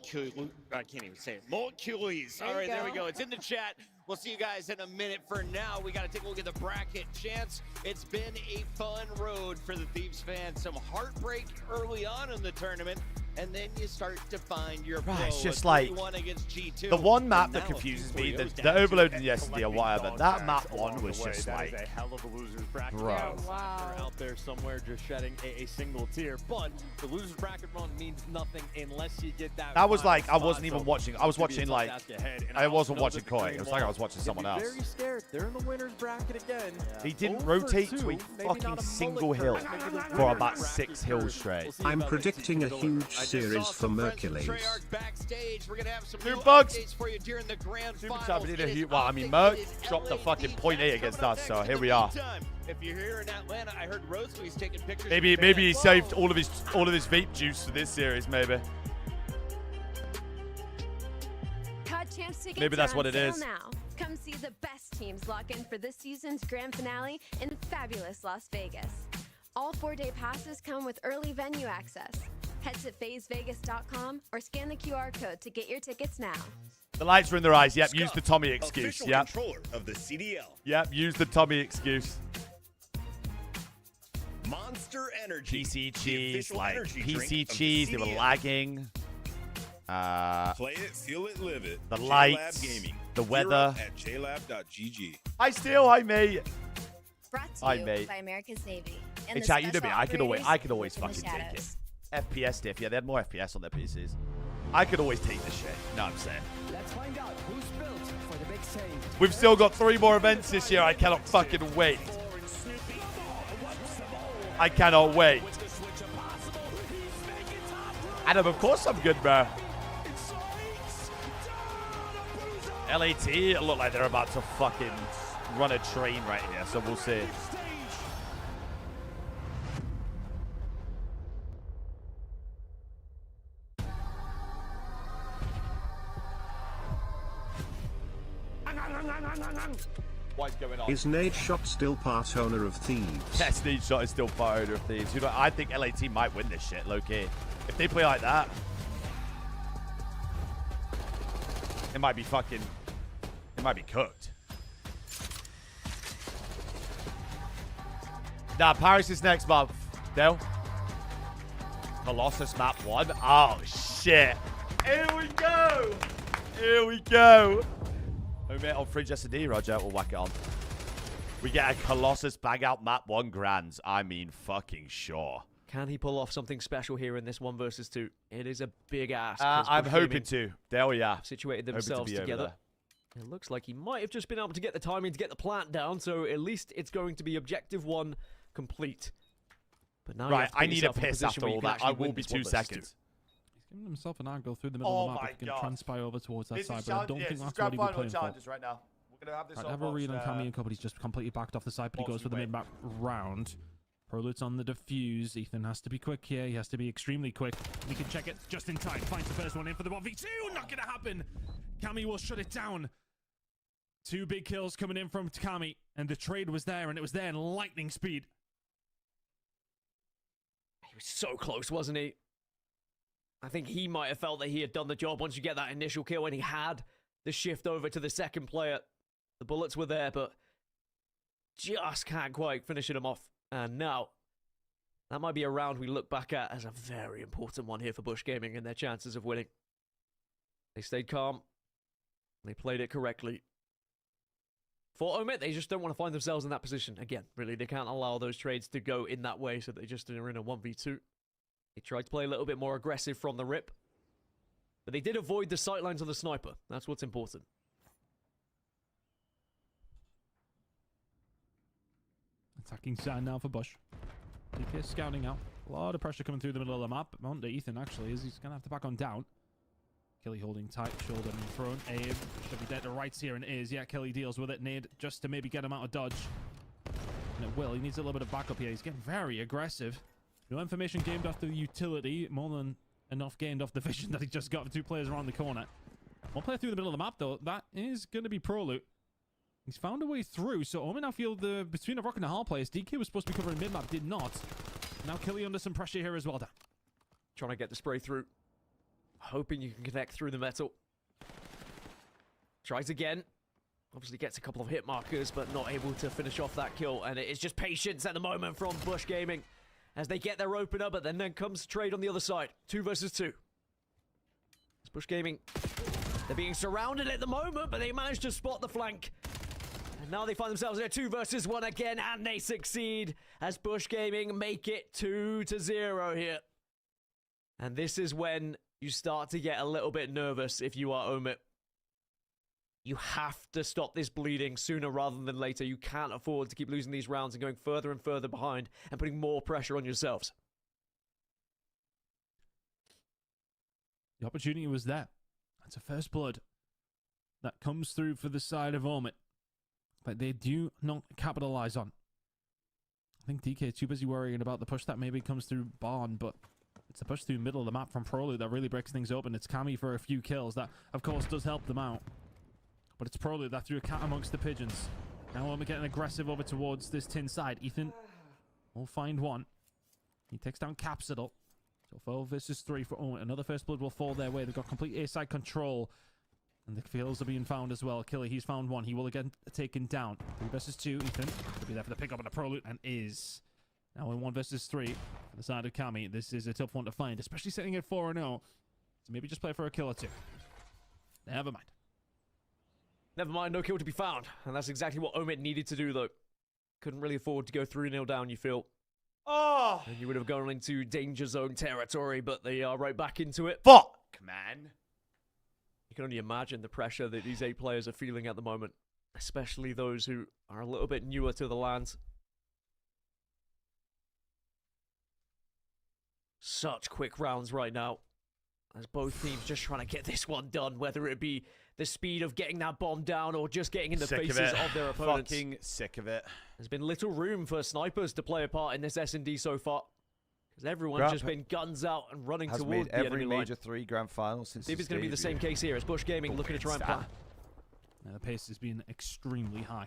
I can't even say it. Mullet Culies. All There you right, there we go. go. It's in the chat. We'll see you guys in a minute. For now, we got to take a look at the bracket. Chance, it's been a fun road for the Thieves fans. Some heartbreak early on in the tournament, and then you start to find your flow. Right, it's just A like 3-1 against G2. the one map And that now confuses Q3 me, goes the down. overload in the SD or whatever, that map one Along was the way, just that is like, a hell of a losers bracket. bro. Yeah, wow. Out there somewhere just shedding a single tear, but the losers bracket run means nothing unless you get that. that was final like, I spot, wasn't even so watching, I was it's gonna be a watching tough like, task ahead, and I also wasn't know watching that the Koi, Green it was like I Wall was watching can someone be else. Very scared. They're in the winners bracket again. He didn't 0 for rotate 2, to a maybe fucking not a single mullet hill curse, maybe the for winners about bracket 6 hills straight. We'll see I'm about predicting a huge I just series saw for some friends from Mercules. Treyarch backstage. We're gonna have some Two new bucks. updates for you during the grand Super finals. Tap did It a is huge, well, I mean, Optic, Merc it is dropped the LA fucking Thieves. .8 That's against coming up us, so next. here In we the are. meantime, if you're here in Atlanta, I heard Rosalie taking pictures. Maybe of he fans. saved all of his vape juice for this series, maybe. COD Champs tickets Maybe that's are what on it sale is. now. Come see the best teams lock in for this season's grand finale in fabulous Las Vegas. All 4-day passes come with early venue access. Head to FazeVegas.com or scan the QR code to get your tickets now. The lights are in their eyes. Yep, use the Tommy excuse. Official Yep. controller of the CDL. Yep, use the Tommy excuse. Monster Energy. PC the cheese, official like energy PC drink of the cheese, they were CDL. lagging. Play it, feel it, live it. The JLab lights, Gaming. the Hero weather. At jlab.gg. Hi, mate. Brought to Hi, you mate. by America's Navy. Hey, And the chat, you know special me. I could always operators who fucking work in the take it. shadows. FPS diff. Yeah, they had more FPS on their PCs. I could always take this shit. No, I'm saying. Let's find out who's built for the big save. We've still got 3 more events this year. I cannot fucking wait. I cannot wait. Adam, of course I'm good, bro. LAT look like they're about to fucking run a train right here, so we'll see. What's going on? Is Nade Shot still part owner of Thieves? Yes, Nade Shot is still part owner of Thieves. You know, I think LAT might win this shit, low-key. If they play like that, it might be fucking... It might be cooked. Nah, Paris is next month. Dale? Colossus map 1? Oh, shit. Here we go. Here we go. Omit on Fringe S&D, Roger. We'll whack it on. We get a Colossus bag out map, 1 grand. I mean, fucking sure. Can he pull off something special here in this 1 versus 2? It is a big ask. I'm hoping to. There we are. Situated themselves together. It looks like he might have just been able to get the timing to get the plant down, so at least it's going to be objective 1 complete. But now right, I need a piss after all that. I will be 2 seconds. He's giving himself an angle through the middle of the map. He can transpire over towards that side, but I don't think that's what he'll be playing for. Right now. We're gonna have this have a read on Cammy and Cup, but he's just completely backed off the side, but he goes for the mid-map round. Prolute's on the defuse. Ethan has to be quick here. He has to be extremely quick. He can check it just in time. Finds the first one in for the 1v2. Not gonna happen. Cammy will shut it down. 2 big kills coming in from Cammy, and the trade was there, and it was there in lightning speed. He was so close, wasn't he? I think he might have felt that he had done the job once you get that initial kill, and he had the shift over to the second player. The bullets were there, but just can't quite finish him off. And now, that might be a round we look back at as a very important one here for Bush Gaming and their chances of winning. They stayed calm. They played it correctly. For Omit, they just don't want to find themselves in that position. Again, really, they can't allow those trades to go in that way, so they just are in a 1v2. They tried to play a little bit more aggressive from the rip. But they did avoid the sightlines of the sniper. That's what's important. Attacking side now for Bush. DK scouting out. A lot of pressure coming through the middle of the map. Onto Ethan, actually, is he's going to have to back on down. Kelly holding tight, shoulder and thrown. Abe should be dead to rights here, and is. Yeah, Kelly deals with it. Nade just to maybe get him out of dodge. And it will. He needs a little bit of backup here. He's getting very aggressive. No information gained off the utility. More than enough gained off the vision that he just got for 2 players around the corner. 1 player through the middle of the map, though. That is going to be Prolute. He's found a way through, so Omen now feel between a rock and a hard players. DK was supposed to be covering mid-map, did not. Now Killy under some pressure here as well. Trying to get the spray through. Hoping you can connect through the metal. Tries again. Obviously gets a couple of hit markers, but not able to finish off that kill. And it is just patience at the moment from Bush Gaming as they get their opener, but then comes trade on the other side. 2 versus 2. It's Bush Gaming. They're being surrounded at the moment, but they managed to spot the flank. And now they find themselves in a 2 versus 1 again, and they succeed as Bush Gaming make it 2-0 here. And this is when you start to get a little bit nervous if you are Omit. You have to stop this bleeding sooner rather than later. You can't afford to keep losing these rounds and going further and further behind and putting more pressure on yourselves. The opportunity was there. That's a first blood that comes through for the side of Omit. But they do not capitalize on. I think DK too busy worrying about the push that maybe comes through Barn, but it's the push through middle of the map from Prolute that really breaks things open. It's Cammy for a few kills. That, of course, does help them out. But it's Prolute that threw a cat amongst the pigeons. Now Omit getting aggressive over towards this tin side. Ethan will find one. He takes down Capsidal. So 4 versus 3 for Omit. Another first blood will fall their way. They've got complete A-side control. And the kills are being found as well. Killy, he's found one. He will again taken down. 3 versus 2. Ethan will be there for the pickup on the Prolute and is. Now in 1 versus 3 for the side of Cammy. This is a tough one to find, especially sitting at 4-0. So maybe just play for a kill or 2. Never mind. Never mind, no kill to be found. And that's exactly what Omit needed to do, though. Couldn't really afford to go 3-0 down, you feel. Oh! And you would have gone into danger zone territory, but they are right back into it. Fuck, man. You can only imagine the pressure that these 8 players are feeling at the moment. Especially those who are a little bit newer to the land. Such quick rounds right now. As both teams just trying to get this one done, whether it be the speed of getting that bomb down or just getting in the faces of their opponents. Fucking sick of it. There's been little room for snipers to play a part in this S&D so far. Because everyone's just been guns out and running towards the enemy every line. major 3 grand final since If it's going to be the same case here as Bush Gaming looking to try and plan. Now the pace has been extremely high.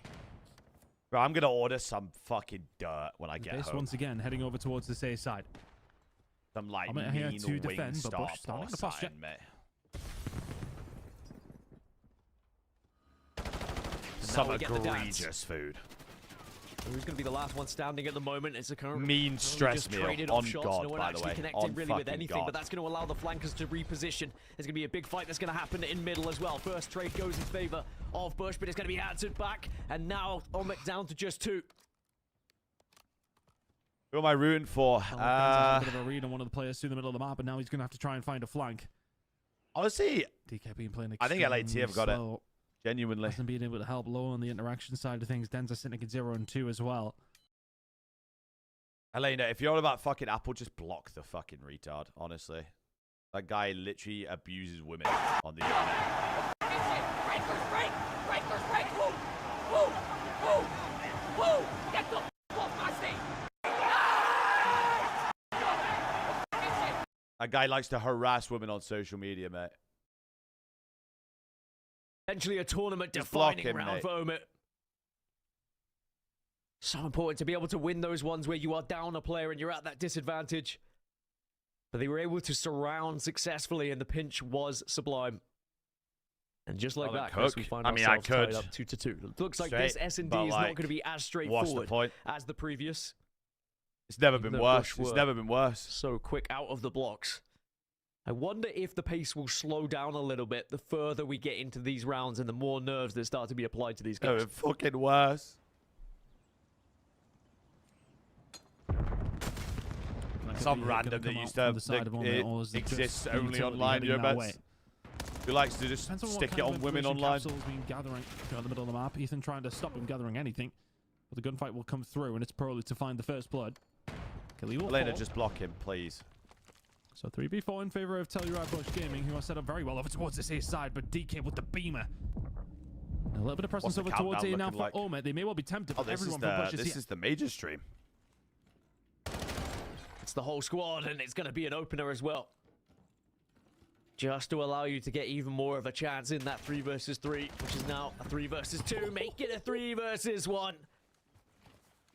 Right, I'm going to order some fucking dirt when I get home. Once again, heading over towards the A side. Some like I'm here to defend, but Wingstop Bush starting or to posture. something, mate. Some egregious food. Who's going to be the last one standing at the moment? It's a current mean stress just meal. traded On off shots. God, No one by the actually way. connecting On really with fucking anything, God. but that's going to allow the flankers to reposition. There's going to be a big fight that's going to happen in middle as well. First trade goes in favor of Bush, but it's going to be answered back, and now Omit down to just 2. Who am I rooting for? A bit of a read on one of the players through the middle of the map, and now he's going to have to try and find a flank. Honestly, DK being playing I think LAT have got slow. it. Genuinely. Hasn't been able to help low on the interaction side of things. Denza sitting at 0 and 2 as well. Elena, if you're all about fucking Apple, just block the fucking retard, honestly. That guy literally abuses women on the internet. Get the off my stage! That guy likes to harass women on social media, mate. Potentially a tournament Just block defining him, round mate. for Omit. So important to be able to win those ones where you are down a player and you're at that disadvantage. But they were able to surround successfully, and the pinch was sublime. And just like Well, that, then Chris, cook. we find I mean, I ourselves tied could. up 2-2. It looks like Straight, this S&D but, is not like, going to be as what's the straightforward point? as the previous. It's never been Even though worse. Bush It's were never been worse. So quick out of the blocks. I wonder if the pace will slow down a little bit the further we get into these rounds and the more nerves that start to be applied to these No, guys. it's fucking worse. Some random that used to exists only online, you bet. Who likes to just Depends on what stick it kind of on women information online. Capsule's been gathering throughout the middle of the map. Ethan trying to stop him gathering anything. But the gunfight will come through, and it's Pearly to find the first blood. Khalil will Elena, fall. just block him, please. So 3v4 in favor of Telluride Bush Gaming, who are set up very well over towards this A side, but DK with the beamer. A little bit of presence What's the over towards countdown A now looking for like? Omit. They may well be tempted, Oh, but this is everyone from Bush the is this here. is the major stream. It's the whole squad, and it's going to be an opener as well. Just to allow you to get even more of a chance in that 3 versus 3, which is now a 3 versus 2. Make it a 3 versus 1.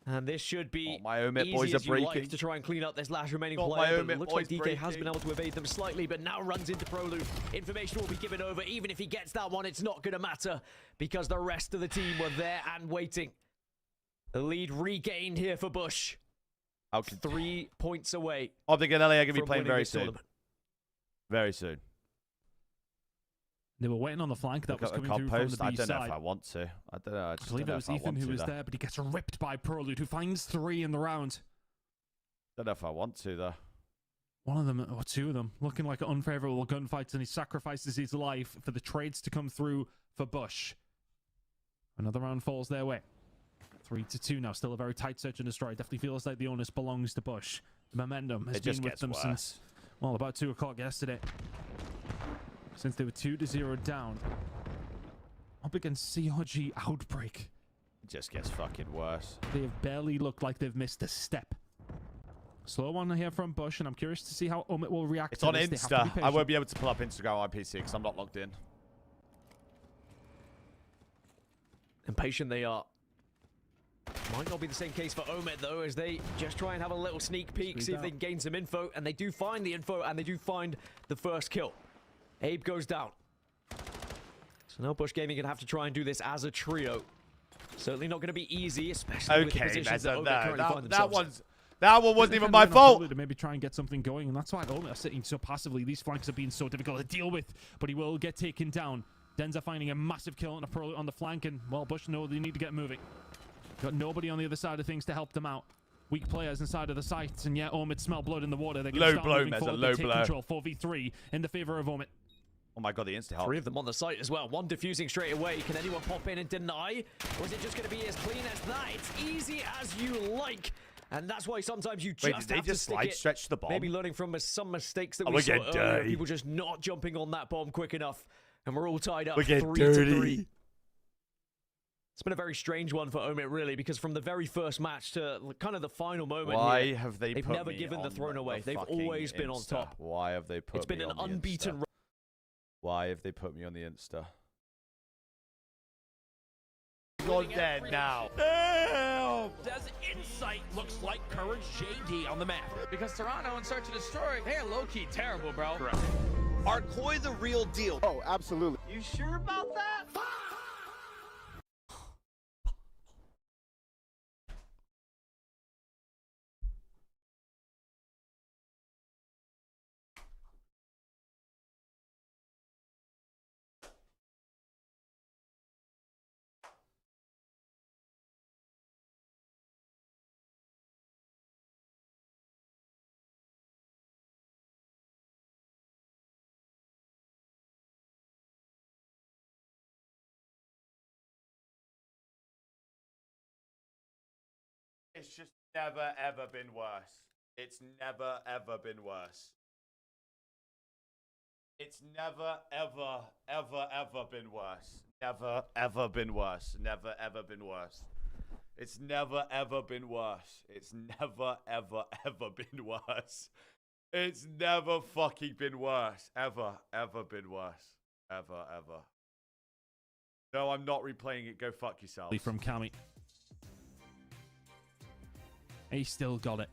And this should be my Omit easy boys as are you like breaking. to try and clean up this last remaining Got my player. But Omit it looks like boys DK has breaking. been able to evade them slightly, but now runs into Prolude. Information will be given over. Even if he gets that one, it's not going to matter because the rest of the team were there and waiting. The lead regained here for Bush. 3 points away. Optic and LA are going to be from playing winning very this soon. tournament. Very soon. They were waiting on the flank that Look was at the coming through from post. the I B don't know if side. I want to. I don't know. I I just believe don't it know was if I Ethan want who to was though. there, but he gets ripped by Prelude, who finds 3 in the round. Don't know if I want to though. One of them, or 2 of them, looking like unfavorable gunfights, and he sacrifices his life for the trades to come through for Bush. Another round falls their way. 3-2 now, still a very tight search and destroy. Definitely feels like the onus belongs to Bush. The momentum has It just been with gets them worse. since, well, about 2 o'clock yesterday. Since they were 2-0 down. Up against CRG Outbreak. It just gets fucking worse. They have barely looked like they've missed a step. Slow one here from Bush, and I'm curious to see how Omit will react It's to on this. They have to Insta. be I patient. won't be able to pull up Instagram on PC because I'm not logged in. Impatient they are. Might not be the same case for Omit, though, as they just try and have a little sneak peek, see if they can gain some info. And they do find the info, and they do find the first kill. Abe goes down. So now Bush Gaming going to have to try and do this as a trio. Certainly not going to be easy, especially with the Okay, positions Meza, that Omit currently find themselves in. that one wasn't even my Depending on fault. Prelude to maybe try and get something going, and that's why Omit are sitting so passively. These flanks are being so difficult to deal with, but he will get taken down. Denza finding a massive kill on a Prelude on the flank, and well, Bush know they need to get moving. Got nobody on the other side of things to help them out. Weak players inside of the sites, and yeah, Omit smell blood in the water. They're going to Low start blow, moving Meza, forward. low They take blow. control 4v3 in the favor of Omit. Oh my god, the insta help. 3 of them on the site as well. 1 defusing straight away. Can anyone pop in and deny? Or is it just going to be as clean as that? It's easy as you like. And that's why sometimes you Wait, just did they have to just stick slide it. stretch the bomb? Maybe learning from some mistakes that Oh, we we're saw getting earlier. dirty. People just not jumping on that bomb quick enough. And we're all tied up We're getting 3-3. dirty. It's been a very strange one for Omit, really, because from the very first match to kind of the final moment Why here, have they they've put never me given the on throne away. They've fucking always been on Insta? top. Why have they put It's been me an on the unbeaten Insta? run. Why have they put me on the Insta? God dead now. Damn! Does Insight looks like Courage JD on the map? Because Toronto and Search and Destroy, they're low-key terrible, bro. Correct. Are Koi the real deal? Oh, absolutely. You sure about that? It's just never, ever been worse. It's never, ever been worse. It's never, ever, ever, ever been worse. Never, ever been worse. Never, ever been worse. It's never, ever been worse. It's never, ever, ever been worse. It's never fucking been worse. Ever, ever been worse. Ever, ever. No, I'm not replaying it. Go fuck yourself. From Cammy. He still got it.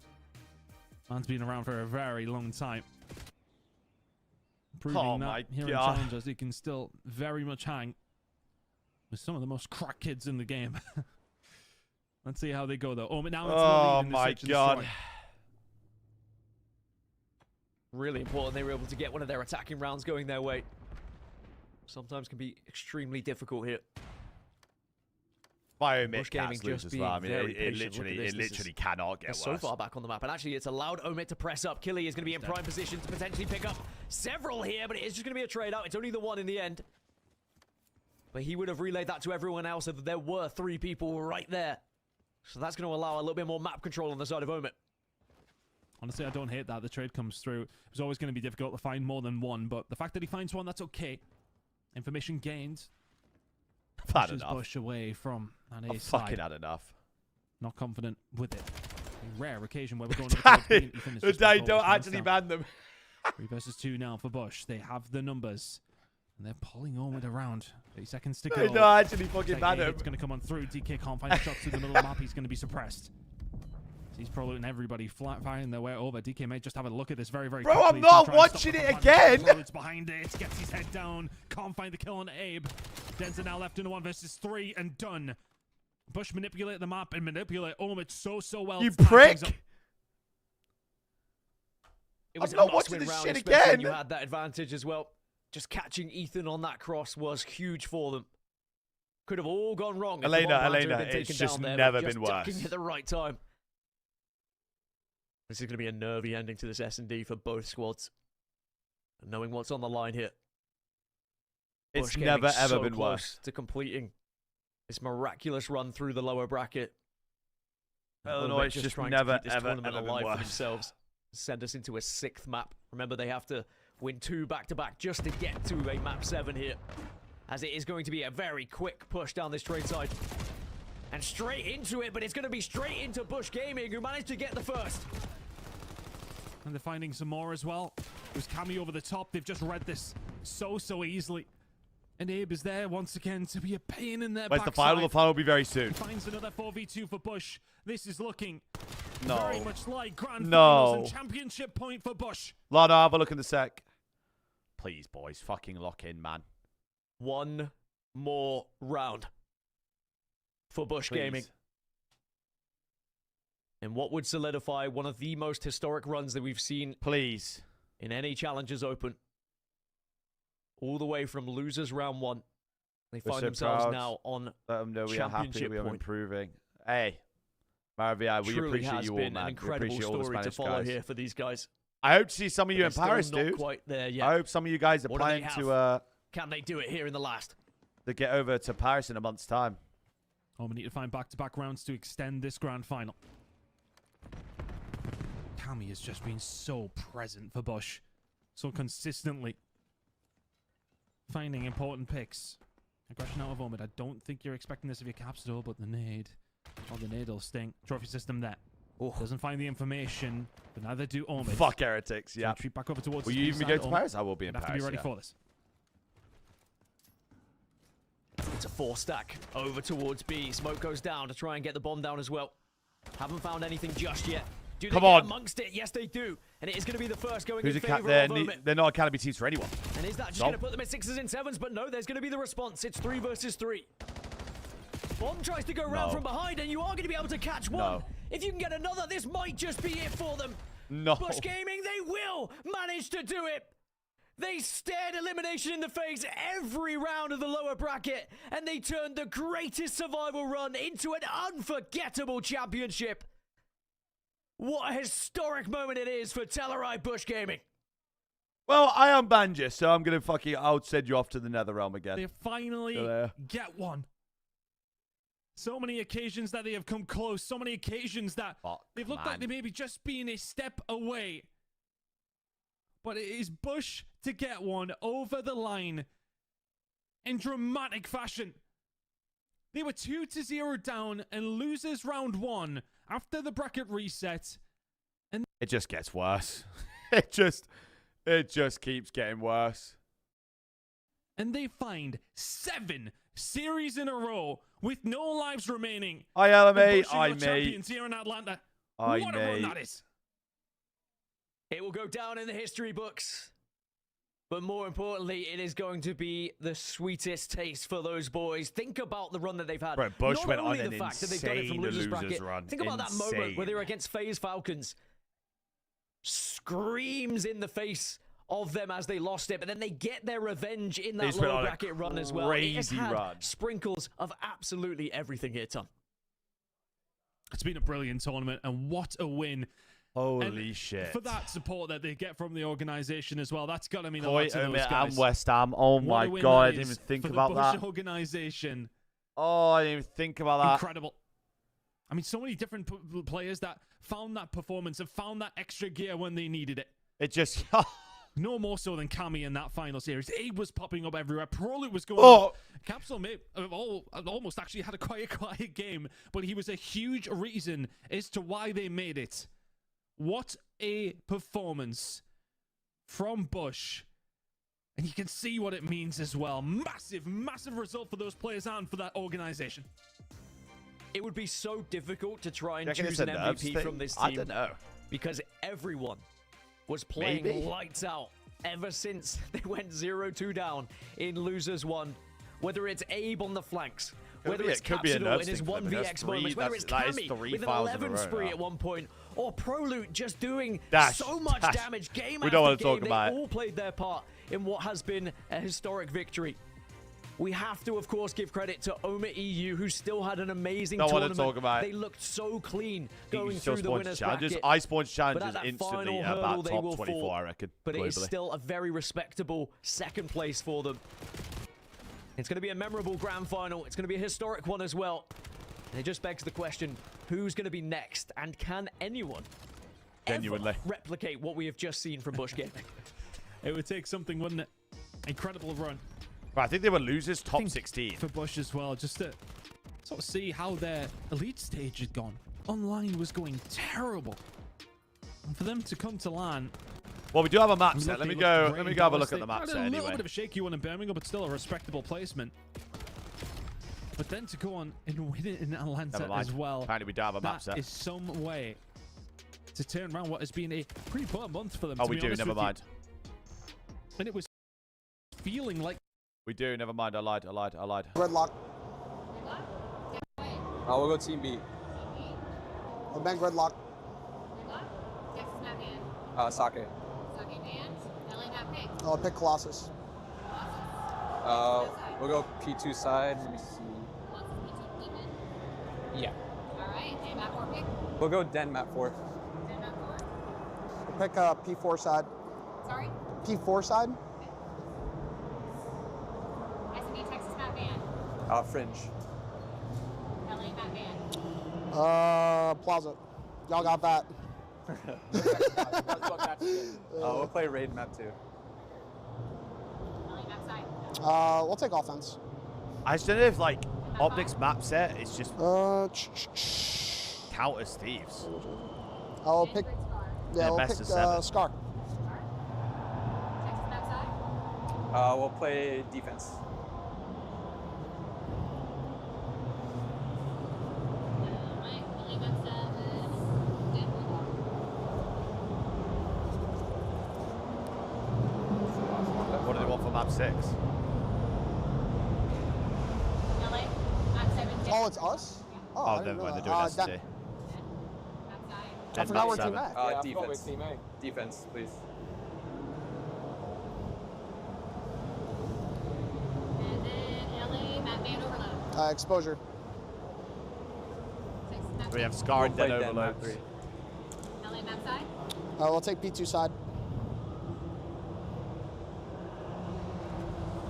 Man's been around for a very long time. Proving that here in Challengers, he can still very much hang with some of the most crack kids in the game. Let's see how they go, though. Now it's oh my god. Really important they were able to get one of their attacking rounds going their way. Sometimes can be extremely difficult here. Bush Gaming just as well. I mean, it literally cannot get worse. So far back on the map, and actually it's allowed Omid to press up. Killy is going to be in prime position to potentially pick up several here, but it is just going to be a trade out. It's only the one in the end. But he would have relayed that to everyone else, so that there were 3 people right there. So that's going to allow a little bit more map control on the side of Omid. Honestly, I don't hate that the trade comes through. It was always going to be difficult to find more than one, but the fact that he finds one, that's okay. Information gained. I've had enough. Bush away from an I've fucking had enough. Not confident with it. A rare occasion where we're going to They don't actually ban them. 3 versus 2 now for Bush. They have the numbers. And they're pulling Omid around. 30 seconds to go. They don't actually fucking ban him. It's going to come on through. DK can't find the shot through the middle of the map. He's going to be suppressed. He's probably letting everybody firing their way over. DK may just have a look at this very, very quickly. Bro, I'm not watching it again. It's behind it. Gets his head down. Can't find the kill on Abe. Denza now left in a 1 versus 3 and done. Bush manipulate the map and manipulate Omid so well. You prick. It was I'm not watching this shit again. When you had that advantage as well. Just catching Ethan on that cross was huge for them. Could have all gone wrong. Elena, it's just never been worse. At the right time. This is going to be a nervy ending to this S&D for both squads. And knowing what's on the line here. It's never, ever been worse. To completing this miraculous run through the lower bracket. Illinois is just never, ever been alive worse. For themselves. Send us into a 6th map. Remember, they have to win 2 back-to-back just to get to a map 7 here. As it is going to be a very quick push down this trade side. And straight into it, but it's going to be straight into Bush Gaming, who managed to get the first. And they're finding some more as well. It was Cammy over the top. They've just read this so easily. And Abe is there once again to be a pain in their Where's backside. the final? The final will be very soon. He finds another 4v2 for Bush. This is looking No. very much like grand No. finals and championship point for Bush. Lana, have a look in the sec. Please, boys, fucking lock in, man. 1 more round for Bush Please. Gaming. And what would solidify one of the most historic runs that we've seen in any Challengers Open. All the way from losers round 1. They We're find so themselves proud. now on Let them know we are happy, championship we are point. improving. Hey, Maravilla, we Truly appreciate has you all, been man. an incredible we appreciate all the story to Spanish follow guys. here for these guys. I hope to see some of you But in they're Paris, still not dude. quite there yet. I hope some of you guys are What do they planning have? to Can they do it here in the last? to get over to Paris in a month's time. Oh, we need to find back-to-back rounds to extend this grand final. Cammy has just been so present for Bush. So consistently. Finding important picks. Aggression out of Omid. I don't think you're expecting this if you're Capsule, but the nade. Oh, the nade will sting. Trophy system there. Doesn't find the information, but neither do Omid. Fuck heretics, So yeah. retreat back over towards Will the you east even side. go to Omid, Paris? I will be in you'd have Paris, to be ready yeah. for this. It's a 4-stack over towards B. Smoke goes down to try and get the bomb down as well. Haven't found anything just yet. Do they Come get on. amongst it? Yes, they do. And it is going to be the first going Who's in a favor cat? of Omid. They're not academy teams for anyone. And is that just No. going to put them at 6s and 7s? But no, there's going to be the response. It's 3 versus 3. Bomb tries to go round No. from behind, and you are going to be able to catch one. No. If you can get another, this might just be it for them. No. Bush Gaming, they will manage to do it. They stared elimination in the face every round of the lower bracket, and they turned the greatest survival run into an unforgettable championship. What a historic moment it is for Telluride Bush Gaming. Well, I am Banja, so I'm going to I'll send you off to the Nether Realm again. They finally So there. get one. So many occasions that they have come close. So many occasions that they've looked like they may be just being a step away. But it is Bush to get one over the line in dramatic fashion. They were 2-0 down and losers round 1 after the bracket reset. And it just gets worse. It just keeps getting worse. And they find 7 series in a row with no lives remaining. Hi, LMA. Hi, mate. champions here in Atlanta. Hi, what a run that is. It will go down in the history books. But more importantly, it is going to be the sweetest taste for those boys. Think about the run that they've had. Bro, Bush Not went only on the an fact that they've done it from insane losers losers bracket. run. Think about that moment where they were against FaZe Falcons. Screams in the face of them as they lost it, but then they get their revenge in that lower bracket run as well. It has had sprinkles of absolutely everything here, Tom. It's been a brilliant tournament, and what a win. Holy shit. For that support that they get from the organization as well, that's got to mean a Koi, lot to those Omit, guys. and West Ham. Oh my god, I didn't even think about that. Organization. Oh, I didn't even think about that. Incredible. I mean, so many different players that found that performance and found that extra gear when they needed it. It just... No more so than Cammy in that final series. Abe was popping up everywhere. Prolute was going up. Capsule may have almost actually had a quiet game, but he was a huge reason as to why they made it. What a performance from Bush. And you can see what it means as well. Massive, massive result for those players and for that organization. It would be so difficult to try and Reckon choose it's an a nerves MVP thing? from this team. I don't know. Because everyone was playing Maybe. lights out ever since they went 0-2 down in Losers 1. Whether it's Abe on the flanks, whether it's Capsidor in his 1vx moments, whether it's Cammy with an 11 spree at one point, or Prolute just doing so much damage game after game. They all played their part in what has been a historic victory. We have to, of course, give credit to Omit EU, who still had an amazing tournament. Want to talk about they looked so clean going through the winners challenges. bracket. I spawned challenges But at that instantly final at about hurdle, they top will 24, fall. I reckon. But it is globally. still a very respectable second place for them. It's going to be a memorable grand final. It's going to be a historic one as well. And it just begs the question, who's going to be next? And can anyone ever replicate what we have just seen from Bush Gaming? It would take something, wouldn't it? Incredible run. But I think they were losers top 16. For Bush as well, just to sort of see how their elite stage had gone. Online was going terrible. And for them to come to LAN... Well, we do have a map set. Let me go have a look at the map set A little anyway. bit of a shaky one in Birmingham, but still a respectable placement. But then to go on and win it in Atlanta as well. Apparently we do have a map set. That is some way to turn around what has been a pretty poor month for them. Oh, we do. Never mind. And it was feeling like... We do. Never mind. I lied. Redlock. We'll go Team B. We'll bang Redlock. Sake. I'll pick Colossus. We'll go P2 side. Let me see. Yeah. Alright, and map 4 pick? We'll go Den map 4. Den map 4? We'll pick P4 side. Sorry? P4 side? S&D Texas map band. Fringe. LA map band. Plaza. Y'all got that. We'll play Raid map 2. LA map side. We'll take offense. I just don't know if like Optic's map set is just count as thieves. I'll pick. Yeah, we'll pick Scar. Texas map side. We'll play defense. Alright, LA map 7. Den Bulldog. What do they want for map 6? LA map 7. Oh, it's us? Oh, I didn't never mind. know They're doing that. ST. I forgot we're Team A. A. Defense. Defense, please. And then LA map band overload. Exposure. Texas map We have 6. Scar and Den overload. LA map side. We'll take P2 side.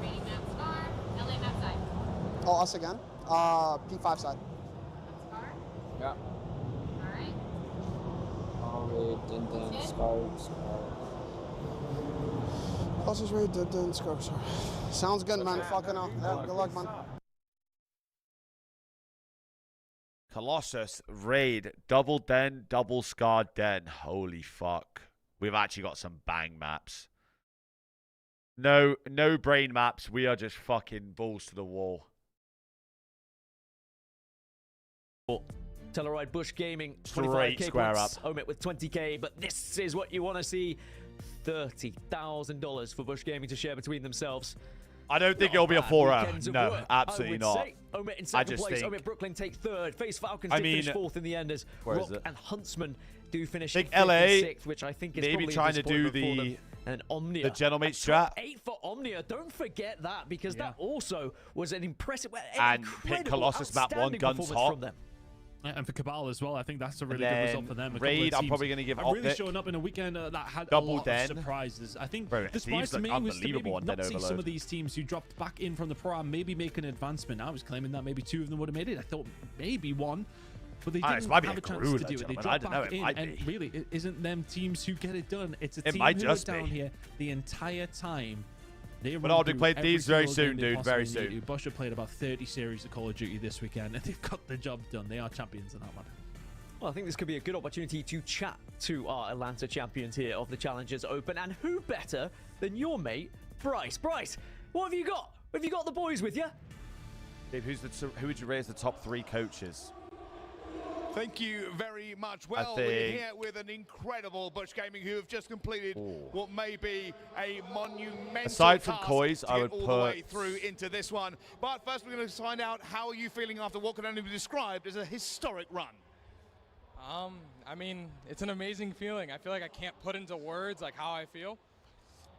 Rating map Scar. LA map side. Oh, us again? P5 side. Yeah. Alright. Raid, Din, Scar. Colossus, Raid, Din, Scar. Sounds good, man. Fucking hell. Yeah, good luck, man. Colossus, Raid, double Den, double Scar Den. Holy fuck. We've actually got some bang maps. No brain maps. We are just fucking balls to the wall. Telluride Bush Gaming, Straight 25k square points. up. Omit with 20k, but this is what you want to see. $30,000 for Bush Gaming to share between themselves. I don't think it'll be a 4-0. No, absolutely not. Omit in I second just place. think... Omit Brooklyn take third. FaZe Falcons I do mean, finish fourth in the end as where is Rock it? and Huntsman do finish I think fifth and LA sixth, which I think is maybe probably trying to do a disappointment for them. And Omnia. the gentleman A strat. top 8 for Omnia. Don't forget that, because that also was an impressive, And pick Colossus map 1, guns performance hot. from them. And for Cabal as well, I think that's a really And good then result for them. Raid, I'm probably going to give really Optic. showing up in a weekend that had Double a lot Den. of surprises. I think Bro, the surprise Thieves to look me was to maybe unbelievable on not Dead see some Overload. of these teams who dropped back in from the Pro Am maybe make an advancement. I was claiming that maybe 2 of them would have made it. I thought maybe 1. But they Ah, didn't this might be have a a chance Garuda, to do it. They gentlemen. I dropped don't know, back it in, might and be. really, it isn't them teams who get it done. It's a It team might who just are down be. here the entire time. They But run I'll be through playing every these very single soon, game they dude, very possibly need soon. to. Bosch have played about 30 series of Call of Duty this weekend, and they've got the job done. They are champions in that one. Well, I think this could be a good opportunity to chat to our Atlanta champions here of the Challengers Open, and who better than your mate, Bryce? Bryce, what have you got? Have you got the boys with you? Dave, who would you rate as the top 3 coaches? Thank you very much. Well, we're here with an incredible Bush Gaming who have just completed what may be a monumental Aside from task Koi's, to I get would all put- the way through into this one. But first, we're going to find out how are you feeling after what can only be described as a historic run. I mean, it's an amazing feeling. I feel like I can't put into words like how I feel,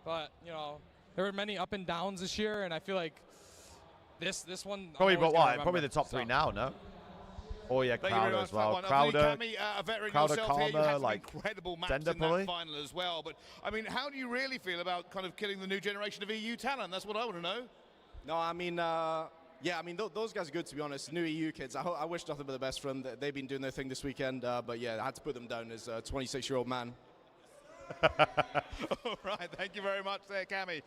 but you know, there were many up and downs this year, and I feel like this one. Probably, I'm but always gonna what? Probably remember. the top 3 So- now, no? Oh yeah, Thank you very Crowder much as for that well. one. Crowder, Cami, a veteran Crowder, yourself here. You had some like incredible matches Zender in probably. that final as well. But I mean, how do you really feel about kind of killing the new generation of EU talent? That's what I want to know. No, I mean, yeah, I mean, those guys are good, to be honest. New EU kids, I wish nothing but the best for them. They've been doing their thing this weekend, but yeah, I had to put them down as a 26-year-old man. All right, thank you very much there, Cami.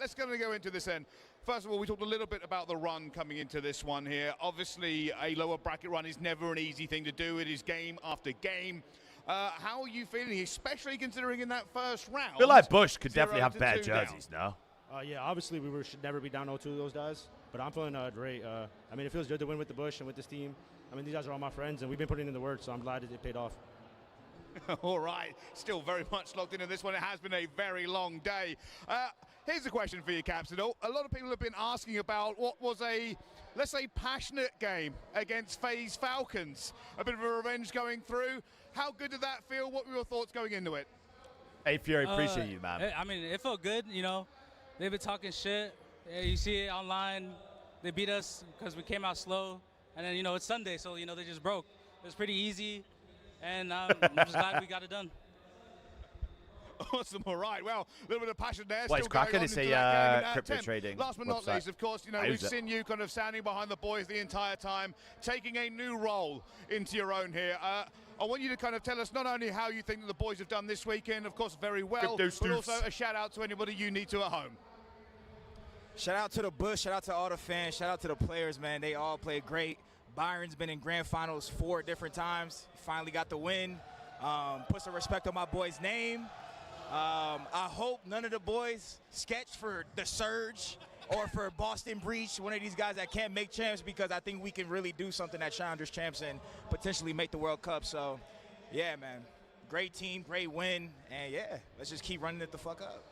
Let's go into this then. First of all, we talked a little bit about the run coming into this one here. Obviously, a lower bracket run is never an easy thing to do. It is game after game. How are you feeling, especially considering in that first round? I feel like Bush could 0 definitely have to better 2 down. jerseys now. Yeah, obviously we should never be down 0-2 to those guys, but I'm feeling great. I mean, it feels good to win with the Bush and with this team. I mean, these guys are all my friends, and we've been putting in the work, so I'm glad that it paid off. All right, still very much locked into this one. It has been a very long day. Here's a question for you, Captain. A lot of people have been asking about what was a, let's say, passionate game against FaZe Falcons. A bit of a revenge going through. How good did that feel? What were your thoughts going into it? Hey, Fury, appreciate you, man. I mean, it felt good, you know. They've been talking shit. Yeah, you see it online. They beat us because we came out slow. And then, you know, it's Sunday, so, you know, they just broke. It was pretty easy. And I'm just glad we got it done. Awesome. All right. Well, a little bit of passion there. Well, it's still going cracking. on It's into a that game in crypto 10. trading Last but not website. least, of course, you know, I we've use it. seen you kind of standing behind the boys the entire time, taking a new role into your own here. I want you to kind of tell us not only how you think that the boys have done this weekend, of course, very well, Crypto but also Stoops. a shout out to anybody you need to at home. Shout out to the Bush, shout out to all the fans, shout out to the players, man. They all played great. Byron's been in grand finals 4 different times. Finally got the win. Put some respect on my boy's name. I hope none of the boys sketch for the Surge or for Boston Breach, one of these guys that can't make champs, because I think we can really do something at Challengers Champs and potentially make the World Cup. So, yeah, man. Great team, great win, and yeah, let's just keep running it the fuck up.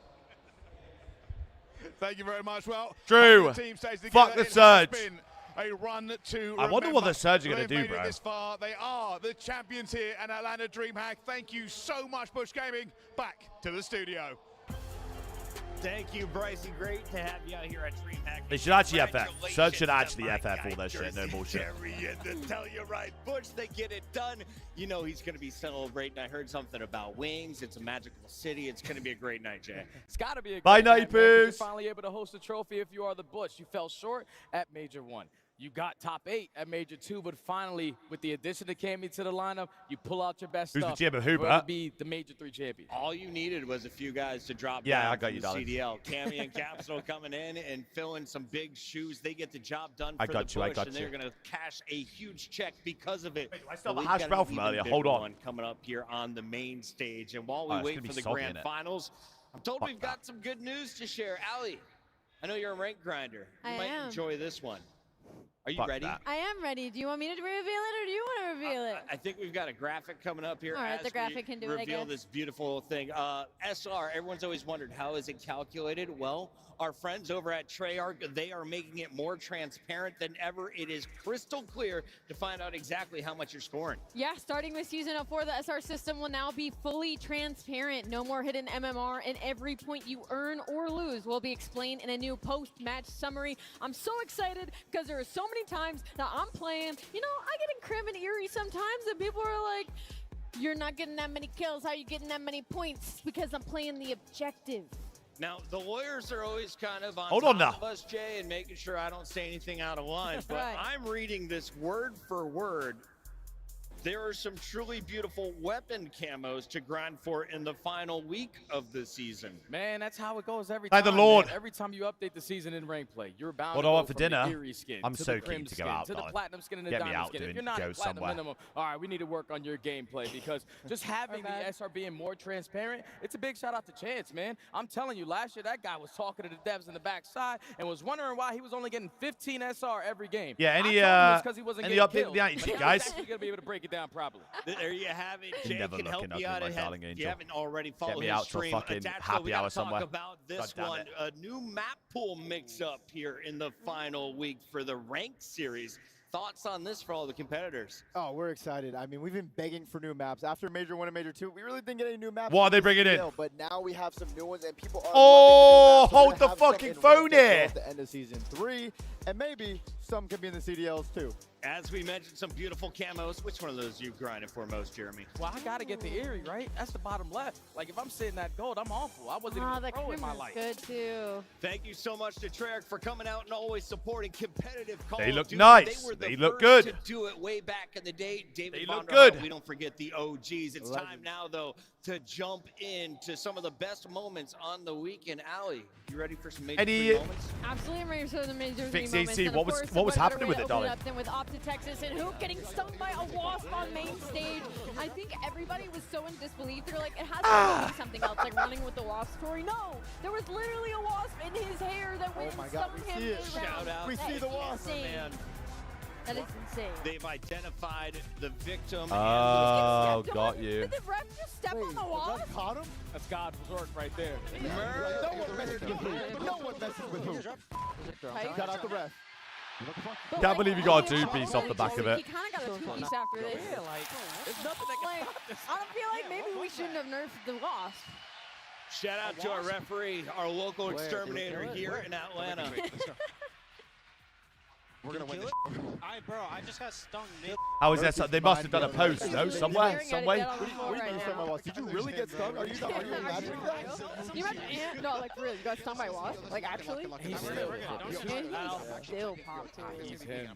Thank you very much. Well, Drew, the team stays together. fuck the It has Surge. been a run to I wonder what remember. the Surge are gonna They've do, made it bro. This far. They are the champions here in Atlanta DreamHack. Thank you so much, Bush Gaming. Back to the studio. Thank you, Brycey. Great to have you out here at DreamHack. They should actually FF. Surge Congratulations should to actually my FF guy, all their shit. No Jersey bullshit. Jerry, and to tell you right, Bush, they get it done. You know he's going to be celebrating. I heard something about wings. It's a magical city. It's going to be a great night, Jay. It's got to be a Bye, great night, Night man, 'cause You're Poos. finally able to host a trophy if you are the Bush. You fell short at Major 1. You got top 8 at Major 2, but finally, with the addition of Cammy to the lineup, you pull out your best Who's the stuff. Jim of Hubert? To be the Major 3 champion. All you needed was a few guys to drop Yeah, down I got from you, the darling. CDL. Cammy and Capsule coming in and filling some big shoes. They get the job done I for got the you, I Bush, got and you. they're going to cash a huge check because of it. I still But have a we've hash got brown an from even earlier. bigger Hold on. one coming up here on the main stage. And while we Oh, it's wait gonna for be the soggy, grand innit? finals, I'm told Fuck we've that. got some good news to share. Allie, I know you're a rank grinder. You I might am. enjoy this one. Are you Fuck ready? that. I am ready. Do you want me to reveal it or do you want to reveal it? I think we've got a graphic coming up here. All right, as the graphic we can do it, I reveal guess. this beautiful thing. SR, everyone's always wondered, how is it calculated? Well, our friends over at Treyarch, they are making it more transparent than ever. It is crystal clear to find out exactly how much you're scoring. Yeah, starting with Season 04, the SR system will now be fully transparent. No more hidden MMR, and every point you earn or lose will be explained in a new post-match summary. I'm so excited because there are so many times that I'm playing. You know, I get in Crim and Eerie sometimes, and people are like, you're not getting that many kills. How are you getting that many points? Because I'm playing the objective. Now, the lawyers are always kind of on Hold on top now. of us, Jay, and making sure I don't say anything out of line, but Right. I'm reading this word for word. There are some truly beautiful weapon camos to grind for in the final week of the season. Man, that's how it goes every Thank time. the Lord. Man. Every time you update the season in rank play, you're bound What to do I go want for from dinner? the Eerie skin I'm to so the keen Crim to go skin, out, to the darling. platinum skin and the Get me diamond out skin. doing If you're not go at platinum somewhere. minimum, all right, we need to work on your gameplay because just having the SR being more transparent, it's a big shout out to Chance, man. I'm telling you, last year that guy was talking to the devs in the backside and was wondering why he was only getting 15 SR every game. Yeah, I any, told him it's 'cause he wasn't any getting update with killed, the but attitude, he was guys? actually gonna be able to break it down properly. There you have it. Jay Never can help looking you ugly, out my if darling you angel. haven't already followed me his out to a stream. fucking Attached, happy we gotta hour somewhere. talk about this God damn one. it. A new map pool mix-up here in the final week for the ranked series. Thoughts on this for all the competitors? Oh, we're excited. I mean, we've been begging for new maps. After Major 1 and Major 2, we really didn't get any new maps. What are they bringing in? But now we have some new ones, and people are Oh, loving the new maps. So we're hold gonna the have some fucking in phone ranked as well here. At the end of Season 3, and maybe some could be in the CDLs too. As we mentioned, some beautiful camos. Which one of those are you grinding for most, Jeremy? Well, I gotta get the Eerie, right? That's the bottom left. Like, if I'm sitting at gold, I'm awful. I wasn't Oh, even the pro in Crim my is life. good too. Thank you so much to Treyarch for coming out and always supporting competitive Call They of look Duty. nice. They were the They look first good. to do it way back in the day. David They look Vonderhaar, good. we don't forget the OGs. It's time now, though, to jump into some of the best moments on the weekend. Allie, you ready for some major Any- three moments? Absolutely, I'm ready for the major Fix three moments. AC, And what of was- course, what was better happening way with to it, open darling? Up than with Opta Texas and Hoop getting stung by a wasp on main stage. I think everybody was so in disbelief. They're like, it has to be something else, like running with the wasp story. No, there was literally a wasp in his hair that went my and God, stung we him see it. around. Shout out. We That see is the wasp. insane. Man, That is insane. they've identified the victim. Oh, Stepped got on- you. Did the ref just step on the wasp? Caught him? That's God's work right there. No one messes with who. No one messes with who. Tight. Cut out the ref. But, Can't believe you got a really, two-piece off the back of it. He kind of got a two-piece after this. Yeah, like, there's nothing that can Like, stop this. I don't feel like maybe we shouldn't have nerfed the wasp. Shout out to our referee, our local exterminator here in Atlanta. We're gonna win this. Bro, I just got stung. How is that? They must have done a post, no? Somewhere, some way. What do you mean stung by wasp? Did you really get stung? Are you imagining that? You imagine, no, like for real, you got stung by a wasp? Like actually? He's still Still popped too. He's him.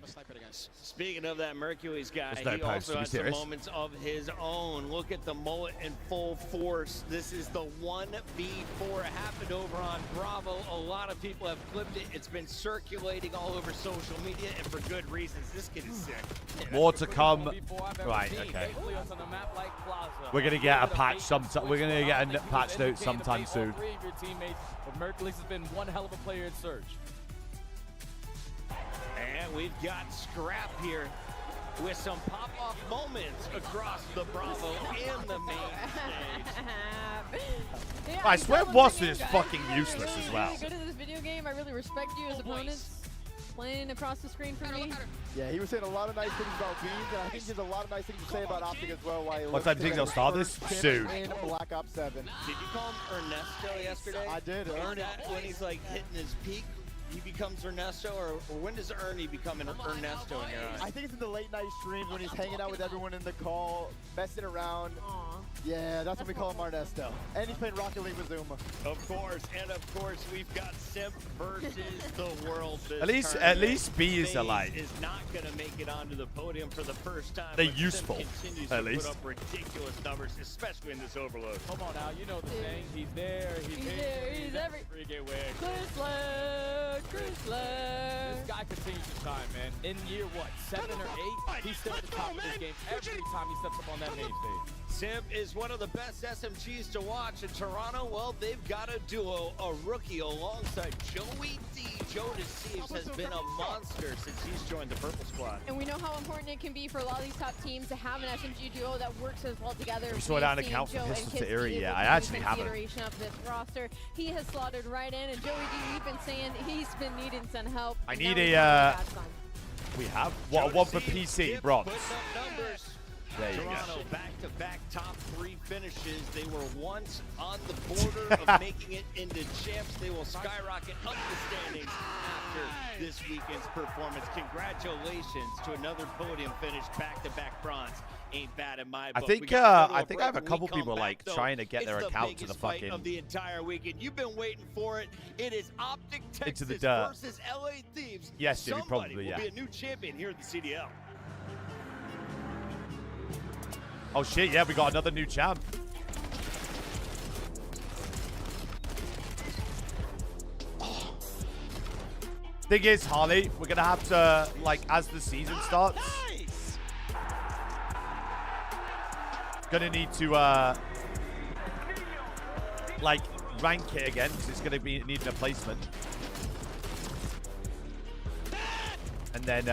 Speaking of that Mercules guy, There's no he post, also to be had some serious. moments of his own. Look at the mullet in full force. This is the 1v4. It happened over on Bravo. A lot of people have clipped it. It's been circulating all over social media, and for good reasons. This kid is sick. More to come. Right, okay. We're gonna get a patch sometime. We're gonna get a patch note sometime soon. Three of your teammates, but Mercules has been one hell of a player in Surge. And we've got Scrap here with some pop-off moments across the Bravo and the main stage. Yeah, I you swear tell them Wasp the is game, fucking guys. useless You're as well. really good at this video game. I really respect you as opponents. Playing across the screen for me. Yeah, he was saying a lot of nice things about Beans, and I think he has a lot of nice things to say about Optic as well. Why he What time do you think they'll start this? Soon. In Black Ops 7. Did you call him Ernesto yesterday? I did. When he's like hitting his peak, he becomes Ernesto, or when does Ernie become an Ernesto in your eyes? I think it's in the late night streams when he's hanging out with everyone in the call, messing around. Yeah, that's what we call him Arnesto. And he's playing Rocket League with Zuma. Of course, and of course, we've got Simp versus the world. This At least B is FaZe alive. is not going to make it onto the podium for the first time. They're but useful, Simp continues at to least. put up ridiculous numbers, especially in this overload. Come on now, you know the saying. He's there, he's He's here, there, he's every. Freaking way. Chrysler, Chrysler. This guy continues to shine, man. In year, what, 7 or 8? He's still at the top of this game every time he steps up on that main stage. Simp is one of the best SMGs to watch in Toronto. Well, they've got a duo, a rookie alongside Joey D. Joe Deceives has been a monster since he's joined the Purple Squad. And we know how important it can be for a lot of these top teams to have an SMG duo that works as well together. You saw that account from Pistols to Eerie? Yeah, I actually haven't. Consideration of this roster. He has slotted right in, and Joey D, we've been saying he's been needing some help. I and need now he's a, finally got some. We have what one for PC, bronze. There you Toronto go. back-to-back top 3 finishes. They were once on the border of making it into champs. They will skyrocket up the standings after this weekend's performance. Congratulations to another podium finish, back-to-back bronze. Ain't bad in my book. I think I have a couple people like trying to get their account to the fucking of the entire weekend. You've been waiting for it. It is Optic Texas into the dirt versus LA Thieves. Yes, Jimmy, Somebody probably, yeah. will be a new champion here at the CDL. Oh shit, yeah, we got another new champ. Thing is, Harley, we're gonna have to, like, as the season starts, gonna need to, like, rank it again, because it's gonna be needing a placement. And then,